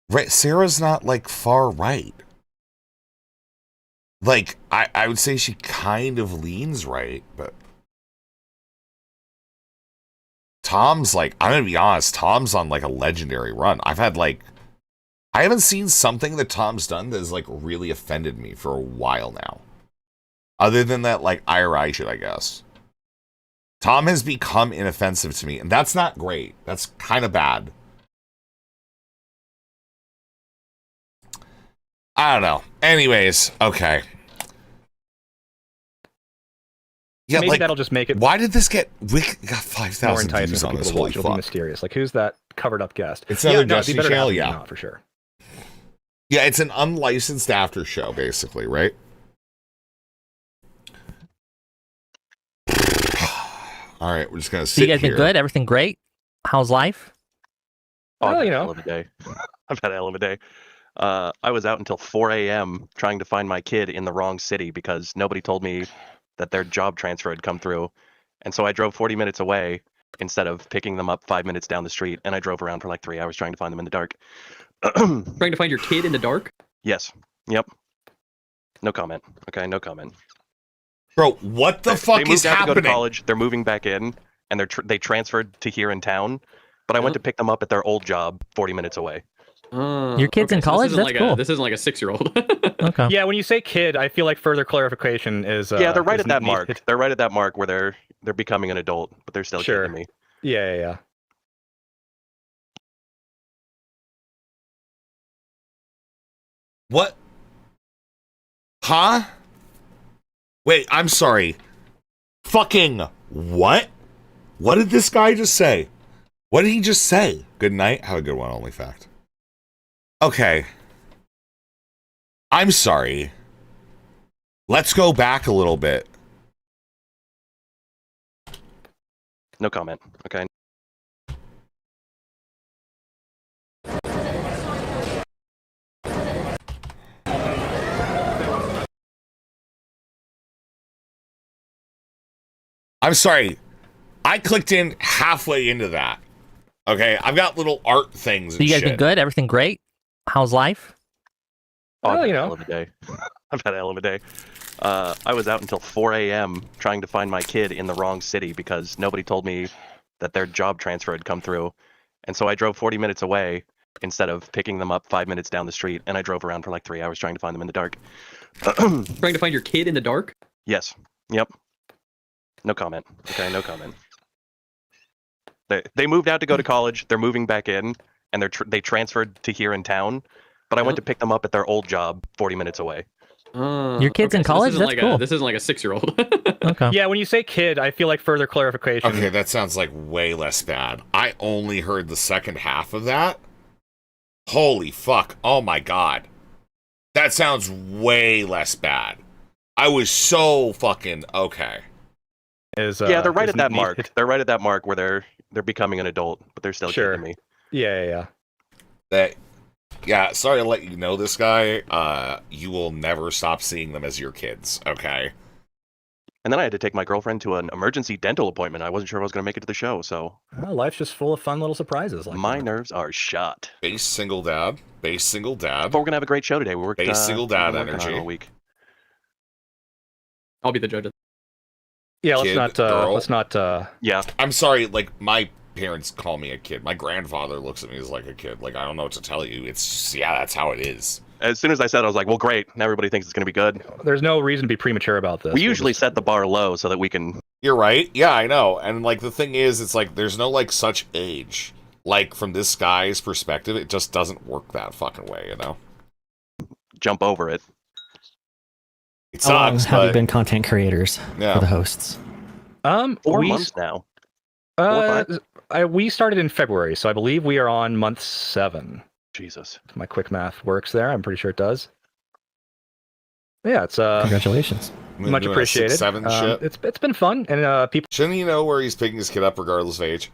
Speaker 1: Right, Sarah's not, like, far right. Like, I would say she kind of leans right, but Tom's like, I'm gonna be honest, Tom's on like a legendary run. I haven't seen something that Tom's done that has like really offended me for a while now. Other than that, like IRI shit, I guess. Tom has become inoffensive to me, and that's not great. That's kind of bad. I don't know. Anyways, okay. Yeah,
Speaker 15: maybe
Speaker 1: like,
Speaker 15: that'll just make it.
Speaker 1: Why did this get got
Speaker 15: more
Speaker 1: 5,000
Speaker 15: enticing
Speaker 1: views
Speaker 15: for
Speaker 1: on
Speaker 15: people
Speaker 1: this?
Speaker 15: to
Speaker 1: Holy
Speaker 15: watch? It'll be
Speaker 1: fuck.
Speaker 15: mysterious. Like, who's that covered up guest?
Speaker 1: It's another
Speaker 15: yeah, no,
Speaker 1: Destiny
Speaker 15: it'd be better to
Speaker 1: channel,
Speaker 15: have it than
Speaker 1: yeah.
Speaker 15: not, for sure.
Speaker 1: Yeah, it's an unlicensed after show, basically, right? All right, we're just gonna
Speaker 13: So
Speaker 1: sit
Speaker 13: you guys
Speaker 1: here.
Speaker 13: been good? Everything great? How's life?
Speaker 14: Oh,
Speaker 15: Well,
Speaker 14: I've
Speaker 15: you
Speaker 14: had a
Speaker 15: know.
Speaker 14: hell of a day. I've had a hell of a day. I was out until 4 a.m. trying to find my kid in the wrong city because nobody told me that their job transfer had come through. And so I drove 40 minutes away instead of picking them up 5 minutes down the street. And I drove around for like 3 hours trying to find them in the dark.
Speaker 6: Trying to find your kid in the dark?
Speaker 14: Yes. Yep. No comment. Okay, no comment.
Speaker 1: Bro, what the fuck
Speaker 14: They moved
Speaker 1: is
Speaker 14: out to go to
Speaker 1: happening?
Speaker 14: college. They're moving back in, and they transferred to here in town. But I went to pick them up at their old job 40 minutes away.
Speaker 13: Your kid's in
Speaker 6: so
Speaker 13: college?
Speaker 6: This isn't
Speaker 13: That's
Speaker 6: like
Speaker 13: cool.
Speaker 6: This isn't like a 6-year-old.
Speaker 13: Okay.
Speaker 15: Yeah, when you say kid, I feel like further clarification is.
Speaker 14: Yeah, they're right
Speaker 15: is
Speaker 14: at that
Speaker 15: needed.
Speaker 14: mark. They're right at that mark where they're becoming an adult, but they're still a kid
Speaker 15: Sure.
Speaker 14: to me.
Speaker 15: Yeah.
Speaker 1: What? Huh? Wait, I'm sorry. Fucking what? What did this guy just say? What did he just say? Good night. Have a good one, only fact. Okay. I'm sorry. Let's go back a little bit.
Speaker 14: No comment. Okay.
Speaker 1: I'm sorry. I clicked in halfway into that. Okay, I've got little art things
Speaker 13: So
Speaker 1: and
Speaker 13: you guys
Speaker 1: shit.
Speaker 13: been good? Everything great? How's life?
Speaker 14: Oh, I've
Speaker 15: Well,
Speaker 14: had
Speaker 15: you
Speaker 14: a
Speaker 15: know.
Speaker 14: hell of a day. I've had a hell of a day. I was out until 4 a.m. trying to find my kid in the wrong city because nobody told me that their job transfer had come through. And so I drove 40 minutes away instead of picking them up 5 minutes down the street. And I drove around for like 3 hours trying to find them in the dark.
Speaker 6: Trying to find your kid in the dark?
Speaker 14: Yes. Yep. No comment. Okay, no comment. They moved out to go to college. They're moving back in, and they transferred to here in town. But I went to pick them up at their old job 40 minutes away.
Speaker 13: Your kid's in
Speaker 6: so
Speaker 13: college?
Speaker 6: This isn't
Speaker 13: That's
Speaker 6: like
Speaker 13: cool.
Speaker 6: This isn't like a 6-year-old.
Speaker 13: Okay.
Speaker 15: Yeah, when you say kid, I feel like further clarification.
Speaker 1: Okay, that sounds like way less bad. I only heard the second half of that. Holy fuck. Oh my god. That sounds way less bad. I was so fucking okay.
Speaker 14: Yeah, they're right
Speaker 15: is
Speaker 14: at that
Speaker 15: needed.
Speaker 14: mark. They're right at that mark where they're becoming an adult, but they're still a kid
Speaker 15: Sure.
Speaker 14: to me.
Speaker 15: Yeah.
Speaker 1: Yeah, sorry to let you know this guy. You will never stop seeing them as your kids, okay?
Speaker 14: And then I had to take my girlfriend to an emergency dental appointment. I wasn't sure I was going to make it to the show, so
Speaker 15: Well, life's just full of fun little surprises. Like
Speaker 14: my nerves are shot.
Speaker 1: Base single dad. Base single dad.
Speaker 14: But we're gonna have a great show today. We worked.
Speaker 1: Base single
Speaker 14: we've
Speaker 1: dad
Speaker 14: been working on it
Speaker 1: energy.
Speaker 14: all week.
Speaker 6: I'll be the judge.
Speaker 15: Yeah,
Speaker 1: Kid,
Speaker 15: let's
Speaker 1: girl.
Speaker 15: not.
Speaker 14: Yeah.
Speaker 1: I'm sorry, like, my parents call me a kid. My grandfather looks at me as like a kid. Like, I don't know what to tell you. It's just, yeah, that's how it is.
Speaker 14: As soon as I said it, I was like, well, great. Now everybody thinks it's going to be good.
Speaker 15: There's no reason to be premature about this.
Speaker 14: We usually set the bar low so that we can...
Speaker 1: You're right. Yeah, I know. And, like, the thing is, it's like, there's no, like, such age. Like, from this guy's perspective, it just doesn't work that fucking way, you know?
Speaker 14: Jump over it.
Speaker 1: It
Speaker 16: How long
Speaker 1: sucks,
Speaker 16: have you
Speaker 1: but...
Speaker 16: been content creators
Speaker 1: Yeah.
Speaker 16: for the hosts?
Speaker 14: 4 months now. 4 or 5?
Speaker 15: We started in February, so I believe we are on month 7.
Speaker 14: Jesus.
Speaker 15: If my quick math works there. I'm pretty sure it does. Yeah, it's
Speaker 16: Congratulations.
Speaker 15: much
Speaker 1: Doing a
Speaker 15: appreciated.
Speaker 1: 6-7 shit.
Speaker 15: It's been fun, and people.
Speaker 1: Shouldn't he know where he's picking his kid up regardless of age?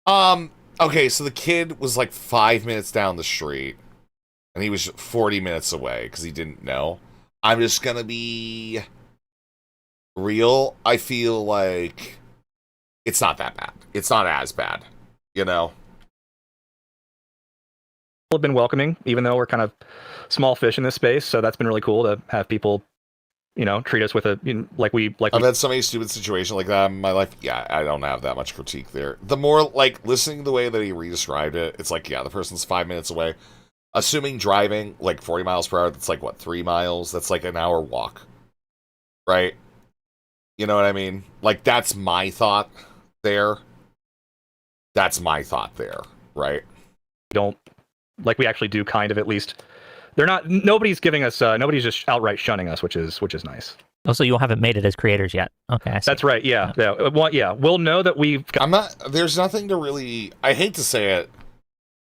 Speaker 1: Okay, so the kid was like 5 minutes down the street, and he was 40 minutes away because he didn't know. I'm just gonna be real. I feel like it's not that bad. It's not as bad, you know?
Speaker 15: have been welcoming, even though we're kind of small fish in this space. So that's been really cool to have people treat us with
Speaker 1: I've had so many stupid situations like that in my life. Yeah, I don't have that much critique there. The more, like, listening to the way that he re-described it, it's like, yeah, the person's 5 minutes away. Assuming driving, like, 40 miles per hour, that's like, what, 3 miles? That's like an hour walk. Right? You know what I mean? Like, that's my thought there. That's my thought there, right?
Speaker 15: We actually do kind of, at least. Nobody's giving us, nobody's just outright shunning us, which is nice.
Speaker 13: Also, you haven't made it as creators yet. Okay, I see.
Speaker 15: That's right. Yeah. Well, yeah. We'll know that we've.
Speaker 1: There's nothing to really. I hate to say it.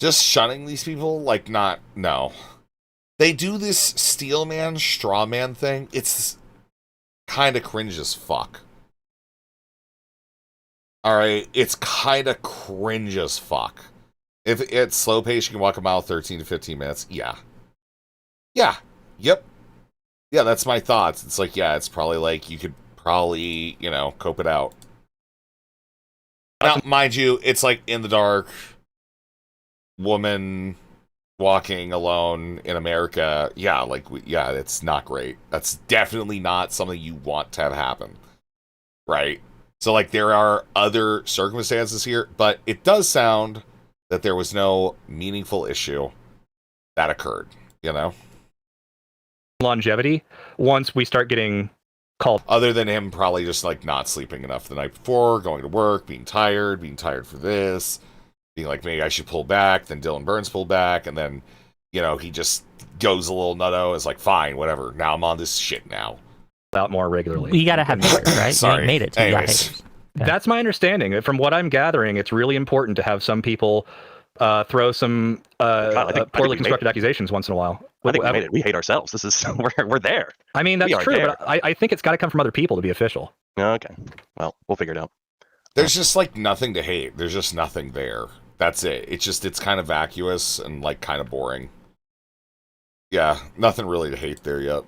Speaker 1: Just shunning these people, like, no. They do this steel man, straw man thing. It's kind of cringe as fuck. Alright, it's kind of cringe as fuck. If it's slow pace, you can walk a mile 13 to 15 minutes. Yeah. Yep. Yeah, that's my thoughts. It's like, yeah, it's probably like, you could probably, cope it out. Now, mind you, it's like in the dark, woman walking alone in America. Yeah, it's not great. That's definitely not something you want to have happen. Right? So, like, there are other circumstances here, but it does sound that there was no meaningful issue that occurred,
Speaker 15: Longevity, once we start getting called.
Speaker 1: Other than him probably just, like, not sleeping enough the night before, going to work, being tired for this, being like, maybe I should pull back, then Dylan Burns pulled back, and then, he just goes a little nutto, is like, fine, whatever, now I'm on this shit now.
Speaker 15: Out more regularly.
Speaker 13: You gotta have haters, right?
Speaker 1: Sorry.
Speaker 13: You made it. So you got haters. Yeah.
Speaker 15: That's my understanding. From what I'm gathering, it's really important to have some people throw some poorly constructed accusations once in a while.
Speaker 14: I think we made it. We hate ourselves. This is we're there.
Speaker 15: I mean, that's true, but I think it's got to come from other people to be official.
Speaker 14: Okay. Well, we'll figure it out.
Speaker 1: There's just, like, nothing to hate. There's just nothing there. That's it. It's kind of vacuous and, like, kind of boring. Yeah, nothing really to hate there yet.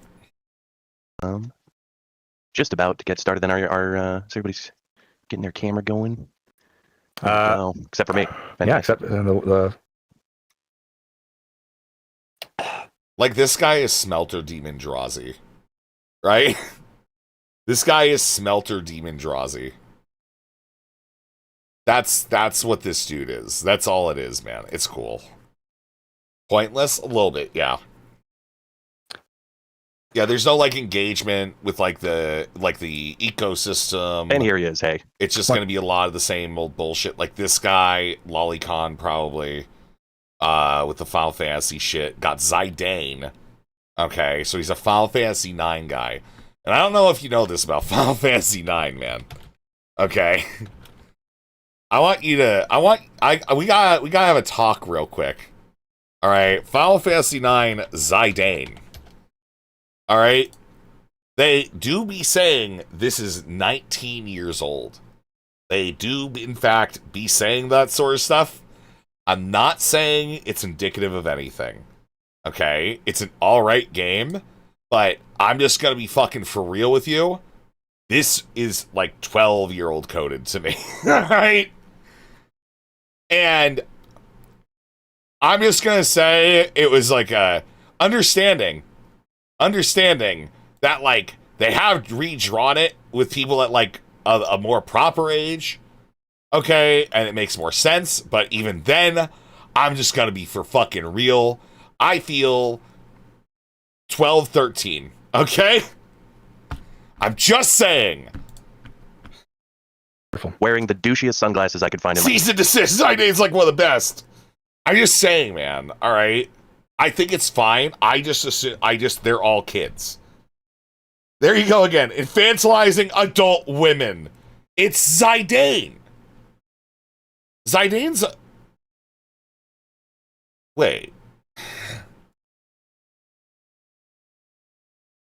Speaker 14: Just about to get started. Then our everybody's getting their camera going. Well, except for me.
Speaker 15: Yeah, except the.
Speaker 1: Like, this guy is Smelter Demon Drazi, right? This guy is Smelter Demon Drazi. That's what this dude is. That's all it is, man. It's cool. Pointless? A little bit, yeah. Yeah, there's no, like, engagement with, like, the ecosystem.
Speaker 14: And here he is, hey.
Speaker 1: It's just going to be a lot of the same old bullshit. Like, this guy, Lolicon, probably, with the Final Fantasy shit, got Zidane. Okay, so he's a Final Fantasy 9 guy. And I don't know if you know this about Final Fantasy 9, man. Okay. We gotta have a talk real quick. Alright, Final Fantasy 9, Zidane. Alright? They do be saying this is 19 years old. They do, in fact, be saying that sort of stuff. I'm not saying it's indicative of anything. Okay? It's an alright game, but I'm just gonna be fucking for real with you. This is like 12-year-old coded to me. Alright? And I'm just gonna say it was like a understanding that, like, they have redrawn it with people at, like, a more proper age. Okay, and it makes more sense, but even then, I'm just gonna be for fucking real. I feel 12, 13. Okay? I'm just saying.
Speaker 14: Wearing the douchiest sunglasses I could find in my...
Speaker 1: Cease and desist. Zidane's like one of the best. I'm just saying, man. All right? I think it's fine. They're all kids. There you go again. Infantilizing adult women. It's Zidane. Zidane's... Wait.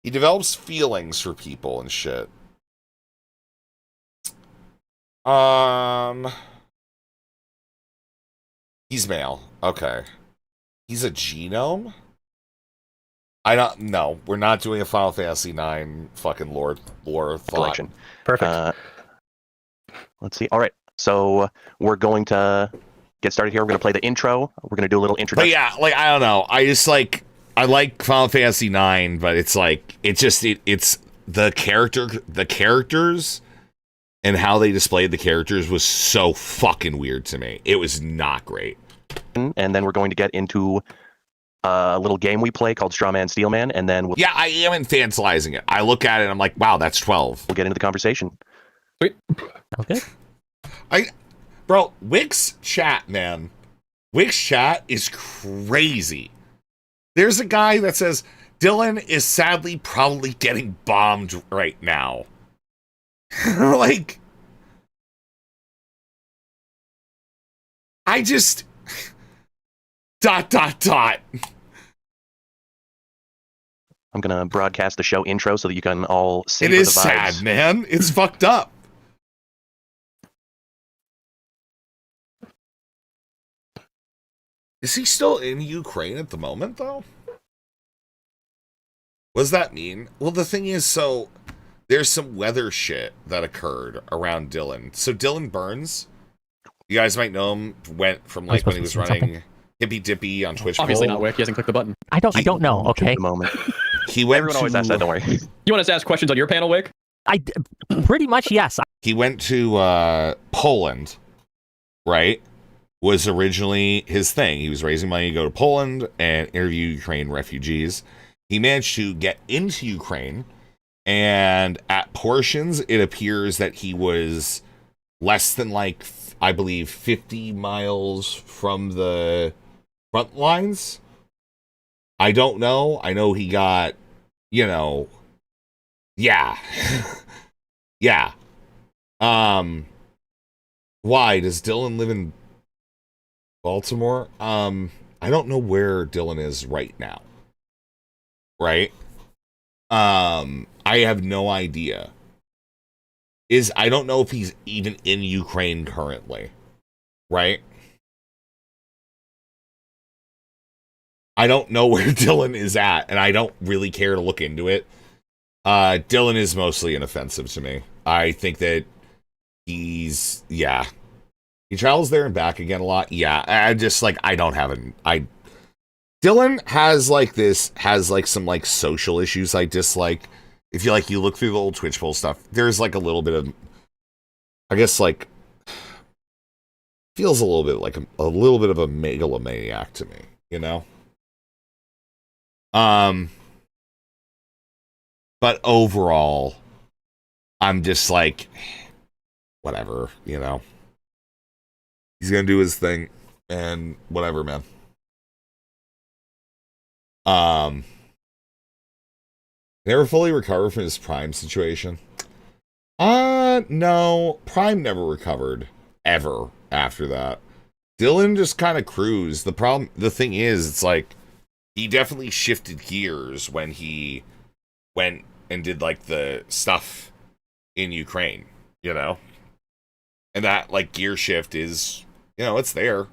Speaker 1: He develops feelings for people and shit. He's male. Okay. He's a genome? No, we're not doing a Final Fantasy 9 fucking lore thought.
Speaker 14: Collection.
Speaker 15: Perfect.
Speaker 14: Let's see. All right. So we're going to get started here. We're going to play the intro. We're going to do a little introduction.
Speaker 1: But yeah, like, I don't know. I like Final Fantasy 9, but it's like, it's the characters and how they displayed the characters was so fucking weird to me. It was not great.
Speaker 14: And then we're going to get into a little game we play called Straw Man, Steel Man, and then
Speaker 1: yeah, I am infantilizing it. I look at it and I'm like, wow, that's 12.
Speaker 14: We'll get into the conversation.
Speaker 6: Sweet.
Speaker 13: Okay.
Speaker 1: Bro, Wix chat, man. Wix chat is crazy. There's a guy that says, Dylan is sadly probably getting bombed right now. Like, I just... ... I'm
Speaker 14: gonna broadcast the show intro so that you can all see
Speaker 1: it is sad, man. It's fucked up. Is he still in Ukraine at the moment, though? What does that mean? Well, the thing is, so there's some weather shit that occurred around Dylan. So Dylan Burns, you guys might know him, went from like when he was running Hippy Dippy on Twitch.
Speaker 6: Obviously not Wick. He hasn't clicked the button.
Speaker 13: I don't know. Okay.
Speaker 14: Moment.
Speaker 1: He went.
Speaker 14: Everyone always asks that. Don't worry.
Speaker 6: You want us to ask questions on your panel, Wick?
Speaker 13: Pretty much yes.
Speaker 1: He went to Poland, right? Was originally his thing. He was raising money to go to Poland and interview Ukraine refugees. He managed to get into Ukraine, and at portions, it appears that he was less than, like, I believe, 50 miles from the front lines. I don't know. I know he got, yeah. Yeah. Why? Does Dylan live in Baltimore? I don't know where Dylan is right now. Right? I have no idea. I don't know if he's even in Ukraine currently. Right? I don't know where Dylan is at, and I don't really care to look into it. Dylan is mostly inoffensive to me. I think that he's, yeah. He travels there and back again a lot. Yeah, I just, like, I don't have Dylan has, like, some, like, social issues I dislike. If you, like, you look through the old Twitch poll stuff, there's, like, a little bit of, I guess, like, feels a little bit like a little bit of a megalomaniac to me, you know? But overall, I'm just like, whatever, you know? He's gonna do his thing, and whatever, man. Never fully recovered from his Prime situation. No. Prime never recovered, ever, after that. Dylan just kind of cruised. The thing is, it's like, he definitely shifted gears when he went and did, like, the stuff in Ukraine, you know? And that, like, gear shift is, you know, it's there.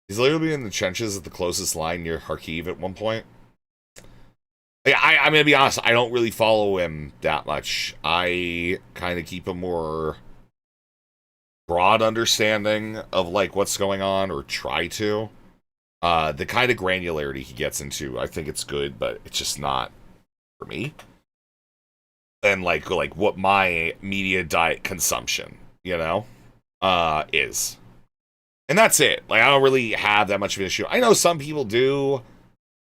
Speaker 1: He's literally in the trenches at the closest line near Kharkiv at one point. Yeah, I'm gonna be honest, I don't really follow him that much. I kind of keep a more broad understanding of, like, what's going on, or try to. The kind of granularity he gets into, I think it's good, but it's just not for me. And like what my media diet consumption, you know, is. And that's it. Like, I don't really have that much of an issue. I know some people do.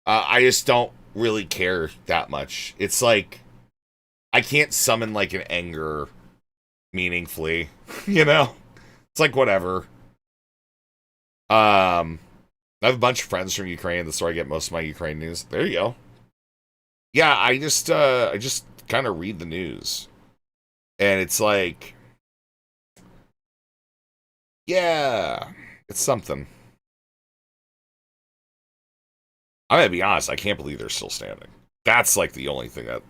Speaker 1: I just don't really care that much. It's like, I can't summon, like, an anger meaningfully, you know? It's like, whatever. I have a bunch of friends from Ukraine. That's where I get most of my Ukraine news. There you go. Yeah, I just kind of read the news. And it's like, yeah, it's something. I'm gonna be honest, I can't believe they're still standing. That's, like, the only thing that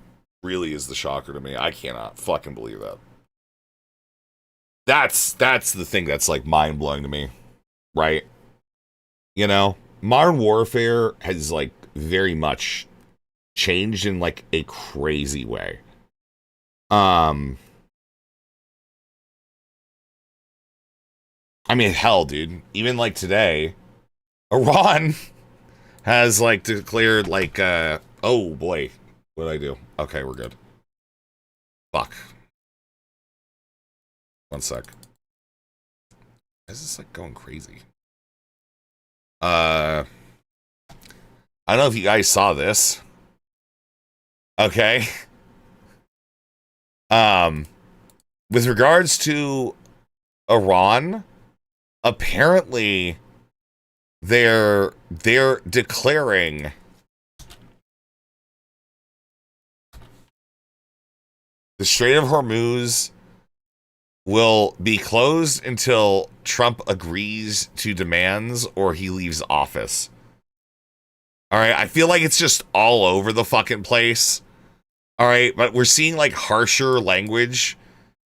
Speaker 1: really is the shocker to me. I cannot fucking believe that. That's the thing that's, like, mind-blowing to me. Right? You know? Modern warfare has, like, very much changed in, like, a crazy way. I mean, hell, dude. Even, like, today, Iran has, like, declared, like, oh boy, what did I do? Okay, we're good. Fuck. One sec. Is this like going crazy? I don't know if you guys saw this. Okay. With regards to Iran, apparently they're declaring the Strait of Hormuz will be closed until Trump agrees to demands or he leaves office. All right, I feel like it's just all over the fucking place. All right, but we're seeing like harsher language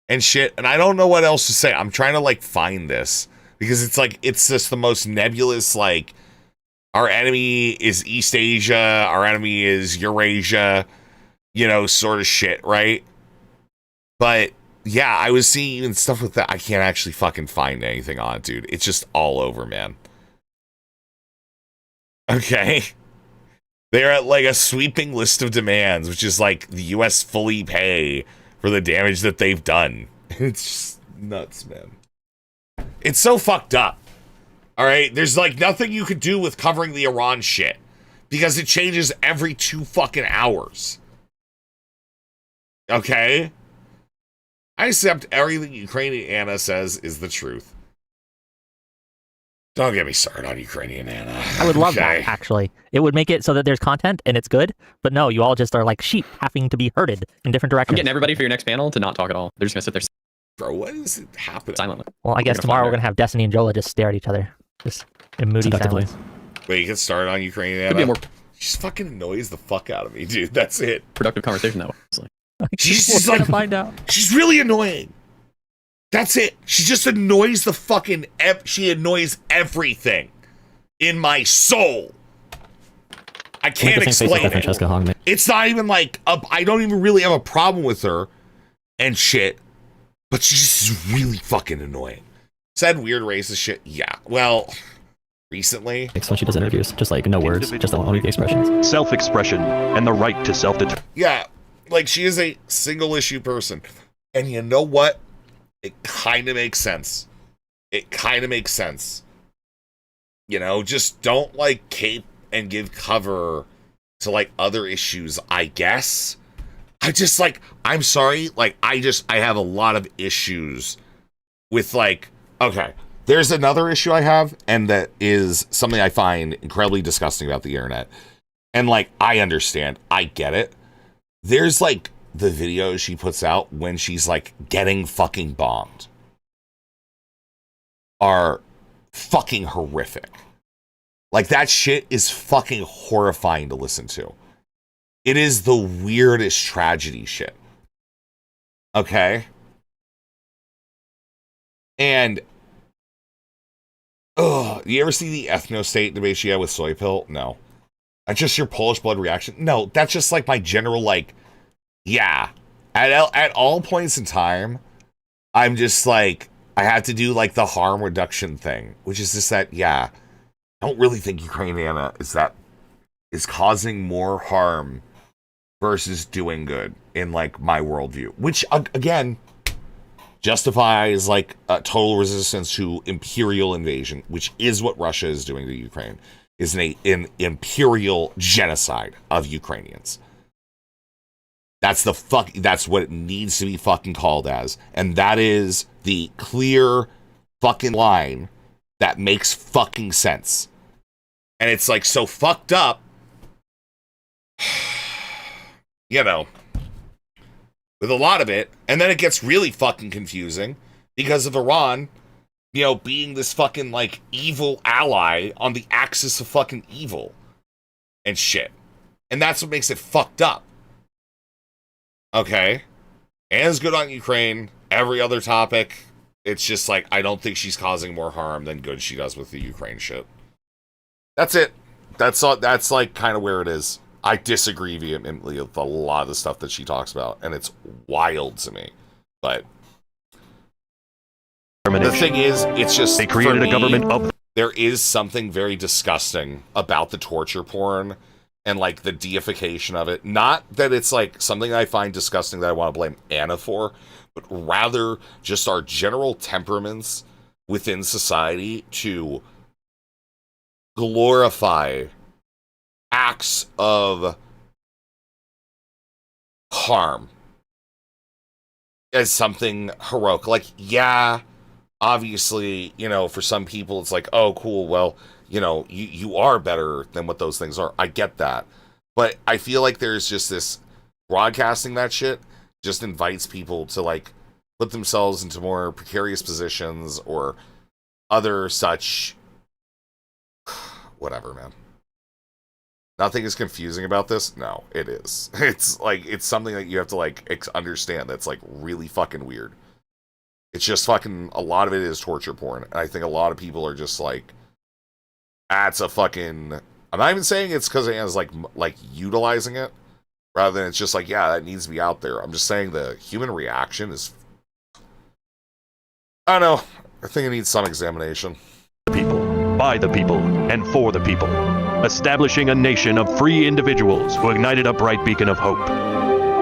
Speaker 1: and shit, and I don't know what else to say. I'm trying to like find this because it's like it's just the most nebulous, like our enemy is East Asia, our enemy is Eurasia, you know, sort of shit, right? But yeah, I was seeing even stuff with that. I can't actually fucking find anything on it, dude. It's just all over, man. Okay. They're at like a sweeping list of demands, which is like the U.S. fully pay for the damage that they've done. It's just nuts, man. It's so fucked up. All right? There's like nothing you could do with covering the Iran shit because it changes every 2 fucking hours. Okay? I accept everything Ukrainian Anna says is the truth. Don't get me started on Ukrainian Anna.
Speaker 13: I would love that, actually. It would make it so that there's content and it's good, but no, you all just are like sheep having to be herded in different directions.
Speaker 6: I'm getting everybody for your next panel to not talk at all. They're just going to sit there
Speaker 1: Bro, what is it happening?
Speaker 6: silently.
Speaker 13: Well, I guess tomorrow we're going to have Destiny and Jola just stare at each other. Just in moody
Speaker 6: Seductively.
Speaker 13: silence.
Speaker 1: Wait, you get started on Ukrainian
Speaker 6: Could be a
Speaker 1: Anna?
Speaker 6: more
Speaker 1: She just fucking annoys the fuck out of me, dude. That's it.
Speaker 6: productive conversation, though. Honestly.
Speaker 1: She's
Speaker 13: We're
Speaker 1: just
Speaker 13: gonna
Speaker 1: like,
Speaker 13: find out.
Speaker 1: she's really annoying. That's it. She just annoys the fucking, she annoys everything in my soul. I can't explain it. It's not even like, I don't even really have a problem with her and shit, but she's just really fucking annoying. Said weird racist shit. Yeah, well, recently.
Speaker 16: When she does interviews, just like no words, just only the expressions.
Speaker 14: Self-expression and the right to self-determination.
Speaker 1: Yeah, like she is a single issue person. And you know what? It kind of makes sense. It kind of makes sense. You know, just don't like cape and give cover to like other issues, I guess. I just like, I'm sorry, like I have a lot of issues with like, okay, there's another issue I have, and that is something I find incredibly disgusting about the internet. And like, I understand, I get it. There's like the videos she puts out when she's like getting fucking bombed are fucking horrific. Like that shit is fucking horrifying to listen to. It is the weirdest tragedy shit. Okay? And you ever see the ethno-state debate she had with Soy Pill? No. That's just your Polish blood reaction? No, that's just like my general like, yeah. At all points in time, I'm just like, I have to do like the harm reduction thing, which is just that, yeah, I don't really think Ukrainiana is causing more harm versus doing good in like my worldview, which again justifies like a total resistance to imperial invasion, which is what Russia is doing to Ukraine, is an imperial genocide of Ukrainians. That's what it needs to be fucking called as. And that is the clear fucking line that makes fucking sense. And it's like so fucked up, you know, with a lot of it. And then it gets really fucking confusing because of Iran, you know, being this fucking like evil ally on the axis of fucking evil and shit. And that's what makes it fucked up. Okay. Anna's good on Ukraine. Every other topic, it's just like, I don't think she's causing more harm than good she does with the Ukraine shit. That's it. That's all. That's like kind of where it is. I disagree vehemently with a lot of the stuff that she talks about, and it's wild to me. But the thing is, it's just
Speaker 14: they created
Speaker 1: for me,
Speaker 14: a government of.
Speaker 1: There is something very disgusting about the torture porn and like the deification of it. Not that it's like something I find disgusting that I want to blame Anna for, but rather just our general temperaments within society to glorify acts of harm as something heroic. Like, yeah, obviously, you know, for some people it's like, oh, cool, well, you know, you are better than what those things are. I get that. But I feel like there's just this broadcasting that shit just invites people to like put themselves into more precarious positions or other such whatever, man. Nothing is confusing about this. No, it is. It's like, it's something that you have to like understand that's like really fucking weird. It's just fucking, a lot of it is torture porn. And I think a lot of people are just like, that's a fucking, I'm not even saying it's because Anna's like utilizing it, rather than it's just like, yeah, that needs to be out there. I'm just saying the human reaction is, I don't know, I think it needs some examination.
Speaker 17: People, by the people, and for the people. Establishing a nation of free individuals who ignited a bright beacon of hope.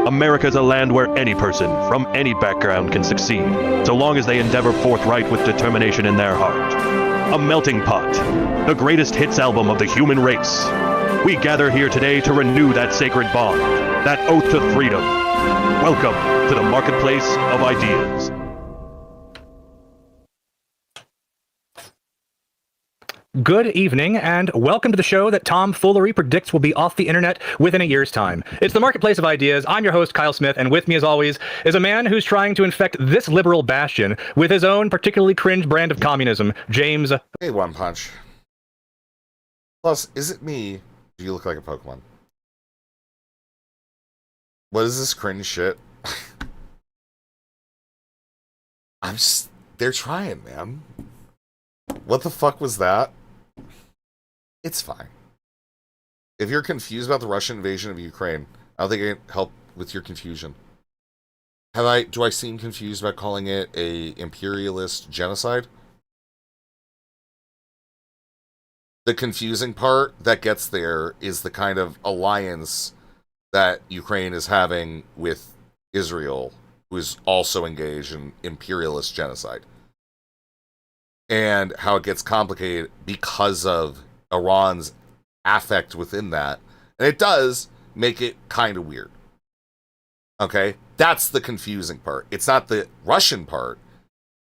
Speaker 17: America's a land where any person, from any background, can succeed, so long as they endeavor forthright with determination in their heart. A melting pot, the greatest hits album of the human race. We gather here today to renew that sacred bond, that oath to freedom. Welcome to the marketplace of ideas.
Speaker 15: Good evening, and welcome to the show that Tom Foolery predicts will be off the internet within a year's time. It's the Marketplace of Ideas. I'm your host, Kyle Smith, and with me, as always, is a man who's trying to infect this liberal bastion with his own particularly cringe brand of communism, James.
Speaker 1: Hey, One Punch. Plus, is it me? Do you look like a Pokemon? What is this cringe shit? They're trying, man. What the fuck was that? It's fine. If you're confused about the Russian invasion of Ukraine, I don't think I can help with your confusion. Do I seem confused about calling it a imperialist genocide? The confusing part that gets there is the kind of alliance that Ukraine is having with Israel, who is also engaged in imperialist genocide. And how it gets complicated because of Iran's affect within that. And it does make it kind of weird. Okay? That's the confusing part. It's not the Russian part.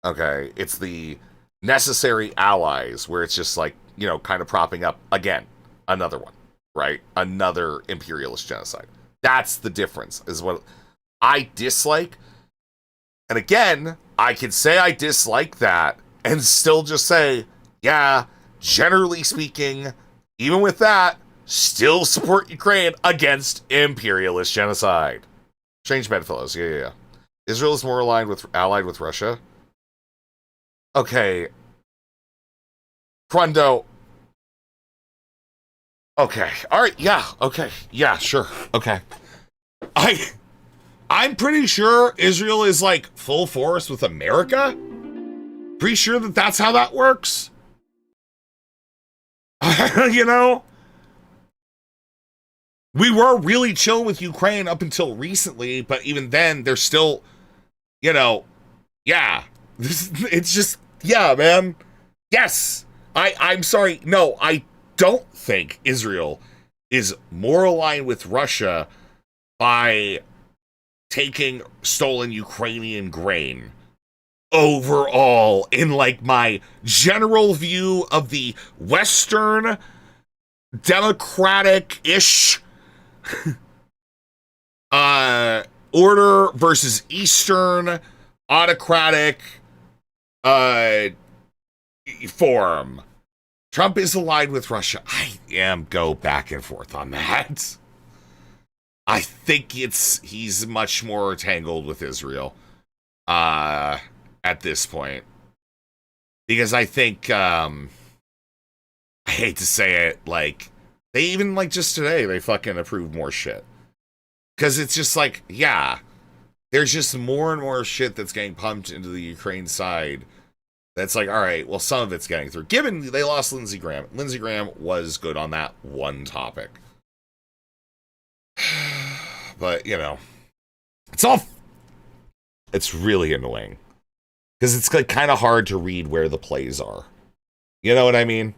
Speaker 1: Okay? It's the necessary allies where it's just like, you know, kind of propping up, again, another one. Right? Another imperialist genocide. That's the difference, is what I dislike. And again, I can say I dislike that and still just say, yeah, generally speaking, even with that, still support Ukraine against imperialist genocide. Strange bedfellows, yeah. Israel is more allied with Russia. Okay. Crundo. Okay. Alright, yeah, okay. Yeah, sure. Okay. I'm pretty sure Israel is like full force with America. Pretty sure that that's how that works. You know? We were really chill with Ukraine up until recently, but even then, they're still, you know, yeah. It's just, yeah, man. Yes. I'm sorry. No, I don't think Israel is more aligned with Russia by taking stolen Ukrainian grain overall in like my general view of the Western democratic-ish order versus Eastern autocratic form. Trump is allied with Russia. I go back and forth on that. I think he's much more tangled with Israel at this point. Because I think, I hate to say it, like, they even, like, just today, they fucking approved more shit. Because it's just like, yeah, there's just more and more shit that's getting pumped into the Ukraine side. That's like, all right, well, some of it's getting through. Given they lost Lindsey Graham. Lindsey Graham was good on that one topic. But, it's really annoying. Because it's like kind of hard to read where the plays are. You know what I mean?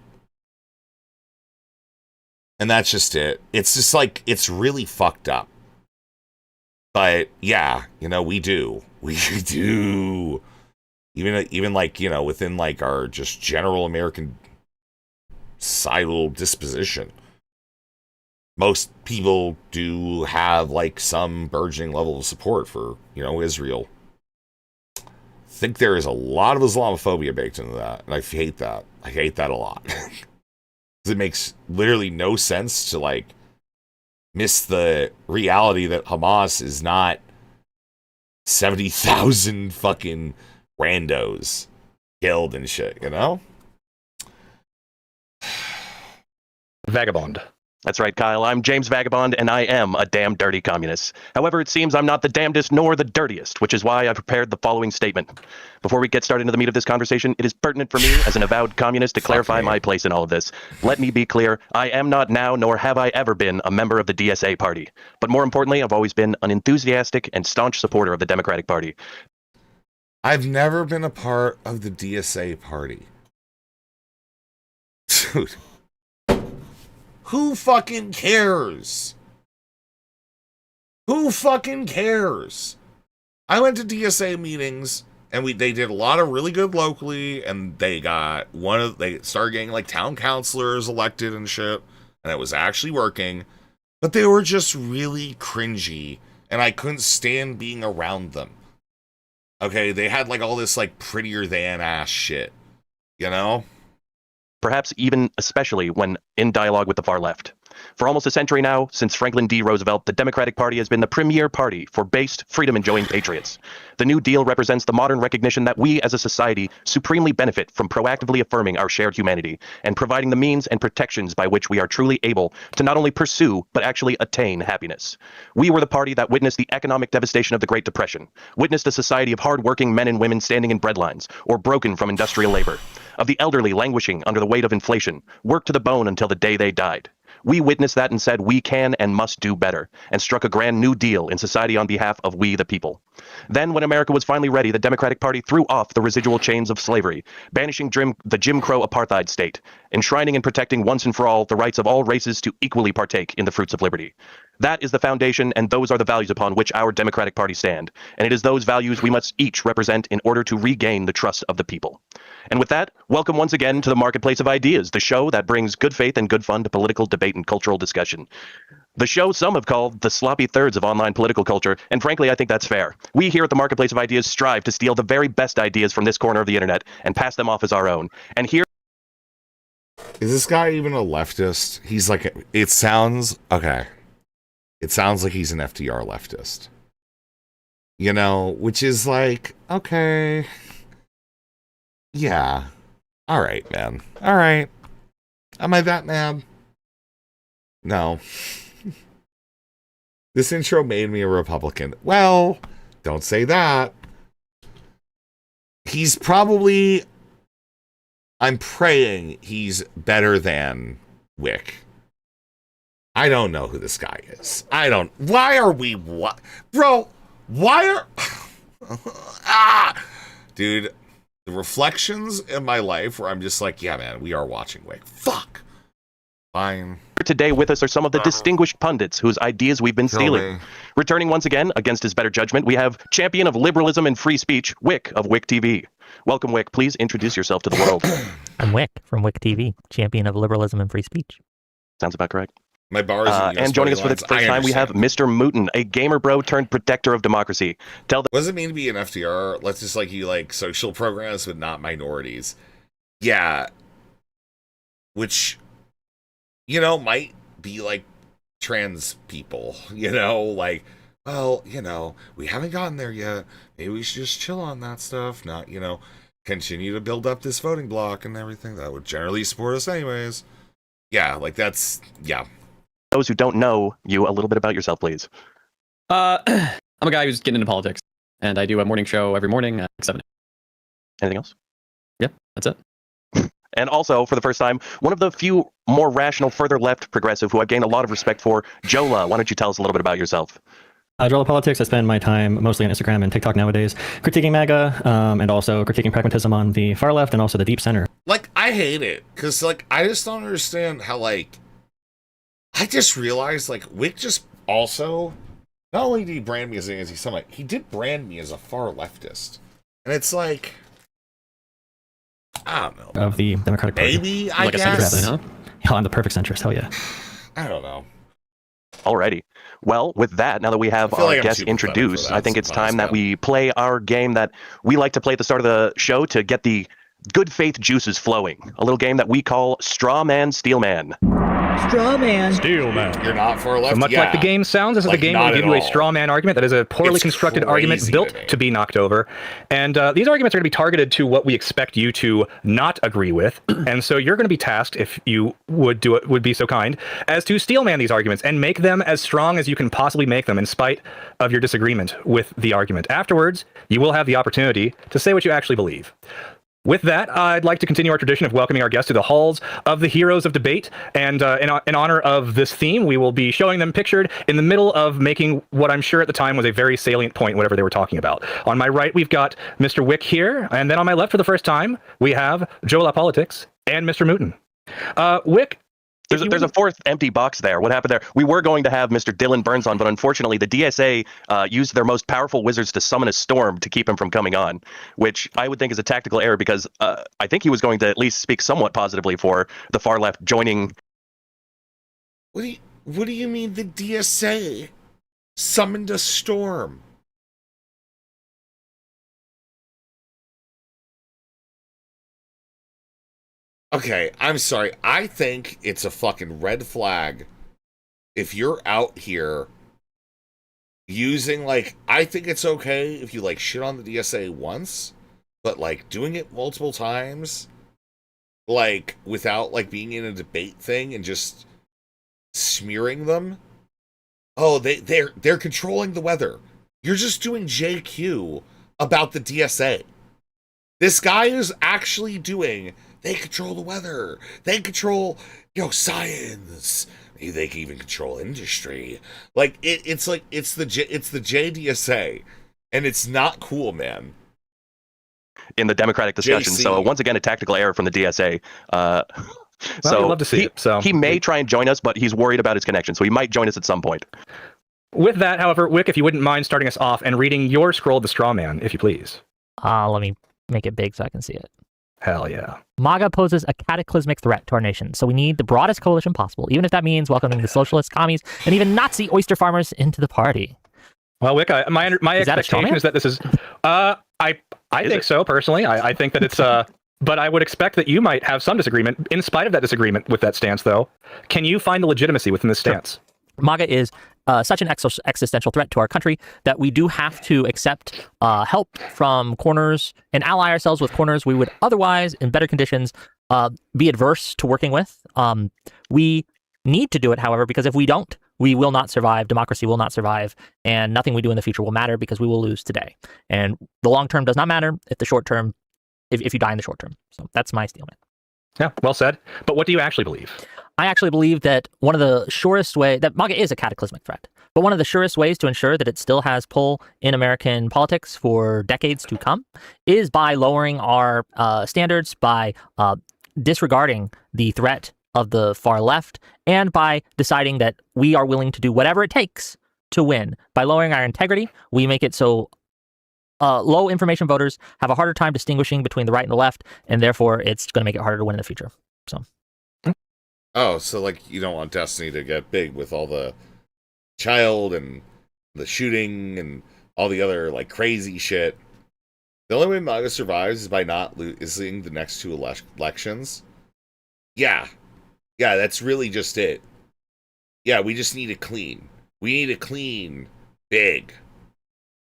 Speaker 1: And that's just it. It's just like, it's really fucked up. But yeah, we do. We do. Even like, within like our just general American societal disposition. Most people do have like some burgeoning level of support for, Israel. I think there is a lot of Islamophobia baked into that, and I hate that. I hate that a lot. It makes literally no sense to like miss the reality that Hamas is not 70,000 fucking randos killed and shit,
Speaker 15: Vagabond.
Speaker 14: That's right, Kyle. I'm James Vagabond, and I am a damn dirty communist. However, it seems I'm not the damnedest nor the dirtiest, which is why I prepared the following statement. Before we get started into the meat of this conversation, it is pertinent for me, as an avowed communist, to clarify my place in all of this. Let me be clear, I am not now, nor have I ever been, a member of the DSA party. But more importantly, I've always been an enthusiastic and staunch supporter of the Democratic Party.
Speaker 1: I've never been a part of the DSA party. Dude. Who fucking cares? Who fucking cares? I went to DSA meetings and they did a lot of really good locally, and they started getting like town councilors elected and shit, and it was actually working, but they were just really cringy and I couldn't stand being around them. Okay, they had like all this like prettier than ass shit,
Speaker 14: Perhaps even especially when in dialogue with the far left. For almost a century now, since Franklin D. Roosevelt, the Democratic Party has been the premier party for based, freedom-enjoying patriots. The New Deal represents the modern recognition that we as a society supremely benefit from proactively affirming our shared humanity and providing the means and protections by which we are truly able to not only pursue, but actually attain happiness. We were the party that witnessed the economic devastation of the Great Depression, witnessed a society of hard-working men and women standing in breadlines or broken from industrial labor, of the elderly languishing under the weight of inflation, worked to the bone until the day they died. We witnessed that and said we can and must do better, and struck a grand new deal in society on behalf of we the people. Then, when America was finally ready, the Democratic Party threw off the residual chains of slavery, banishing the Jim Crow apartheid state, enshrining and protecting once and for all the rights of all races to equally partake in the fruits of liberty. That is the foundation, and those are the values upon which our Democratic Party stand, and it is those values we must each represent in order to regain the trust of the people. And with that, welcome once again to the Marketplace of Ideas, the show that brings good faith and good fun to political debate and cultural discussion. The show some have called the sloppy thirds of online political culture, and frankly, I think that's fair. We here at the Marketplace of Ideas strive to steal the very best ideas from this corner of the internet and pass them off as our own. And here...
Speaker 1: Is this guy even a leftist? He's like, it sounds like he's an FDR leftist. Which is like, okay... Yeah. All right, man. All right. Am I that mad? No. This intro made me a Republican. Well, don't say that. He's probably... I'm praying he's better than Wick. I don't know who this guy is. Why are we... Bro, why are... Dude... The reflections in my life where I'm just like, yeah, man, we are watching Wick. Fuck. Fine.
Speaker 14: Today with us are some of the distinguished pundits whose ideas we've been stealing. Returning once again, against his better judgment, we have champion of liberalism and free speech, Wick of Wick TV. Welcome, Wick. Please introduce yourself to the world.
Speaker 13: I'm Wick from Wick TV, champion of liberalism and free speech.
Speaker 14: Sounds about correct.
Speaker 1: My bar is
Speaker 14: and joining us for the first time, we have Mr. Mooten, a gamer bro turned protector of democracy.
Speaker 1: What does it mean to be an FDR? Let's just like you like social programs, but not minorities. Yeah. Which, might be like trans people, like, well, we haven't gotten there yet. Maybe we should just chill on that stuff, not, continue to build up this voting block and everything that would generally support us anyways. Yeah, like that's, yeah.
Speaker 14: Those who don't know you, a little bit about yourself, please.
Speaker 6: I'm a guy who's getting into politics, and I do a morning show every morning at 7.
Speaker 14: Anything else?
Speaker 6: Yep, that's it.
Speaker 14: And also, for the first time, one of the few more rational, further left progressive who I've gained a lot of respect for, Jola. Why don't you tell us a little bit about yourself?
Speaker 16: Jola Politics, I spend my time mostly on Instagram and TikTok nowadays, critiquing MAGA, and also critiquing pragmatism on the far left and also the deep center.
Speaker 1: Like, I hate it, because, like, I just don't understand how, like, I just realized, like, Wick just also, not only did he brand me as an anti-Semite, he did brand me as a far leftist. And it's like, I don't know.
Speaker 16: Of the Democratic Party.
Speaker 1: Maybe, I guess.
Speaker 16: Huh? Yeah, I'm the perfect centrist, hell yeah.
Speaker 1: I don't know.
Speaker 14: Alrighty. Well, with that, now that we have our guests introduced, I think it's time that we play our game that we like to play at the start of the show to get the good faith juices flowing. A little game that we call Straw Man, Steel Man.
Speaker 15: Straw man.
Speaker 17: Steel man.
Speaker 1: You're not far left.
Speaker 15: So much like the game sounds, this is the game where we give you a straw man argument that is a poorly constructed argument built to be knocked over. And these arguments are going to be targeted to what we expect you to not agree with. And so you're going to be tasked, if you would be so kind, as to steel man these arguments and make them as strong as you can possibly make them in spite of your disagreement with the argument. Afterwards, you will have the opportunity to say what you actually believe. With that, I'd like to continue our tradition of welcoming our guests to the halls of the heroes of debate. And in honor of this theme, we will be showing them pictured in the middle of making what I'm sure at the time was a very salient point, whatever they were talking about. On my right, we've got Mr. Wick here. And then on my left, for the first time, we have Jola Politics and Mr. Mooten. Wick.
Speaker 14: There's a fourth empty box there. What happened there? We were going to have Mr. Dylan Burns on, but unfortunately the DSA used their most powerful wizards to summon a storm to keep him from coming on, which I would think is a tactical error because I think he was going to at least speak somewhat positively for the far left joining.
Speaker 1: What do you mean the DSA summoned a storm? Okay, I'm sorry. I think it's a fucking red flag if you're out here using, like, I think it's okay if you, like, shit on the DSA once, but, like, doing it multiple times, like, without, like, being in a debate thing and just smearing them. Oh, they're controlling the weather. You're just doing JQ about the DSA. This guy is actually doing... They control the weather. They control, science. Maybe they can even control industry. Like it's the JDSA, and it's not cool, man.
Speaker 14: In the Democratic discussion.
Speaker 1: JC.
Speaker 14: So once again, a tactical error from the DSA.
Speaker 15: Well, we'd love to see it. So
Speaker 14: he may try and join us, but he's worried about his connection, so he might join us at some point.
Speaker 15: With that, however, Wick, if you wouldn't mind starting us off and reading your scroll of the straw man, if you please.
Speaker 13: Let me make it big so I can see it.
Speaker 15: Hell yeah.
Speaker 13: MAGA poses a cataclysmic threat to our nation, so we need the broadest coalition possible, even if that means welcoming the socialists, commies, and even Nazi oyster farmers into the party.
Speaker 15: Well, Wick, my expectation is that this is... I think so, personally. I think that it's... But I would expect that you might have some disagreement. In spite of that disagreement with that stance, though, can you find the legitimacy within this stance?
Speaker 13: MAGA is such an existential threat to our country that we do have to accept help from corners and ally ourselves with corners we would otherwise, in better conditions, be adverse to working with. We need to do it, however, because if we don't, we will not survive. Democracy will not survive, and nothing we do in the future will matter because we will lose today. And the long term does not matter if the short term, if you die in the short term. So that's my statement.
Speaker 15: Yeah, well said. But what do you actually believe?
Speaker 13: I actually believe that one of the surest ways that MAGA is a cataclysmic threat, but one of the surest ways to ensure that it still has pull in American politics for decades to come is by lowering our standards, by disregarding the threat of the far left, and by deciding that we are willing to do whatever it takes to win. By lowering our integrity, we make it so low information voters have a harder time distinguishing between the right and the left, and therefore it's going to make it harder to win in the future. So.
Speaker 1: Oh, so, like, you don't want Destiny to get big with all the child and the shooting and all the other, like, crazy shit. The only way MAGA survives is by not losing the next two elections. Yeah, that's really just it. Yeah, we just need a clean. We need a clean big.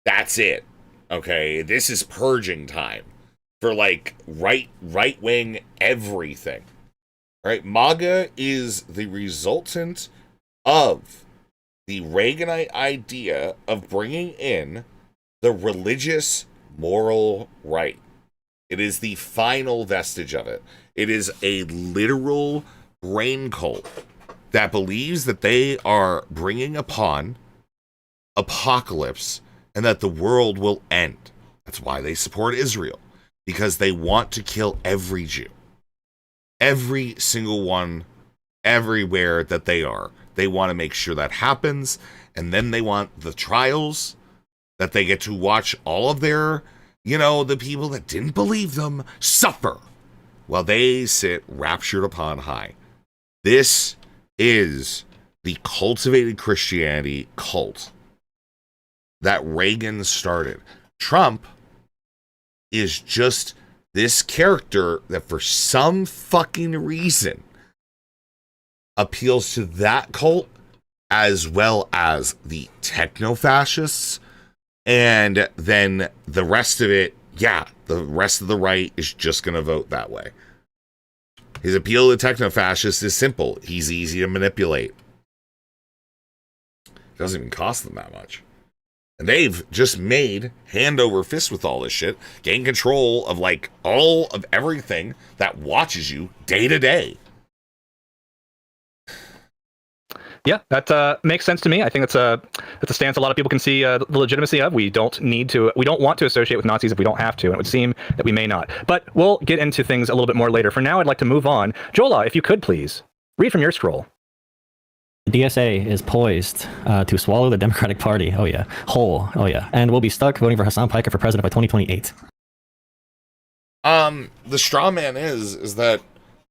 Speaker 1: That's it. Okay, this is purging time for, like, right-wing everything. Right, MAGA is the resultant of the Reaganite idea of bringing in the religious moral right. It is the final vestige of it. It is a literal brain cult that believes that they are bringing upon apocalypse and that the world will end. That's why they support Israel, because they want to kill every Jew. Every single one, everywhere that they are. They want to make sure that happens, and then they want the trials that they get to watch all of their, the people that didn't believe them suffer while they sit raptured upon high. This is the cultivated Christianity cult that Reagan started. Trump is just this character that for some fucking reason appeals to that cult as well as the techno-fascists. And then the rest of it, the rest of the right is just going to vote that way. His appeal to techno-fascists is simple. He's easy to manipulate. It doesn't even cost them that much. And they've just made hand over fist with all this shit, gain control of all of everything that watches you day to day.
Speaker 15: Yeah, that makes sense to me. I think that's a stance a lot of people can see the legitimacy of. We don't want to associate with Nazis if we don't have to, and it would seem that we may not. But we'll get into things a little bit more later. For now, I'd like to move on. Jola, if you could please read from your scroll.
Speaker 16: The DSA is poised to swallow the Democratic Party. Oh yeah, whole. Oh yeah, and we'll be stuck voting for Hassan Piker for president by 2028.
Speaker 1: The straw man is that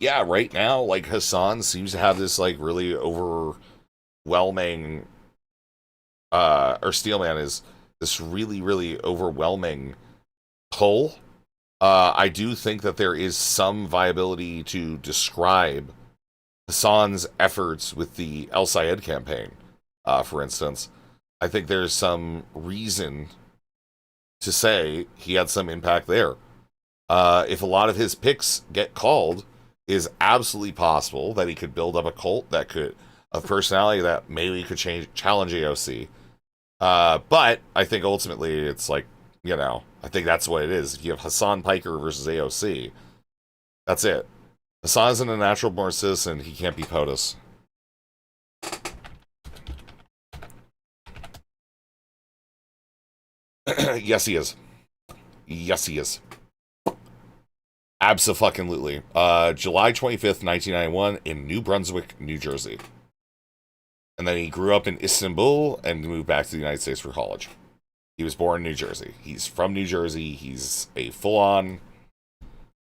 Speaker 1: right now Hassan seems to have this really overwhelming or Steelman is this really, really overwhelming pull. I do think that there is some viability to describe Hassan's efforts with the El Sayed campaign, for instance. I think there's some reason to say he had some impact there. If a lot of his picks get called, it is absolutely possible that he could build up a cult of personality that maybe could challenge AOC. But I think ultimately it's I think that's what it is. If you have Hassan Piker versus AOC, that's it. Hassan isn't a natural born citizen. He can't be POTUS. Yes, he is. Yes, he is. Abso-fucking-lutely. July 25th, 1991 in New Brunswick, New Jersey. And then he grew up in Istanbul and moved back to the United States for college. He was born in New Jersey. He's from New Jersey. He's a full-on,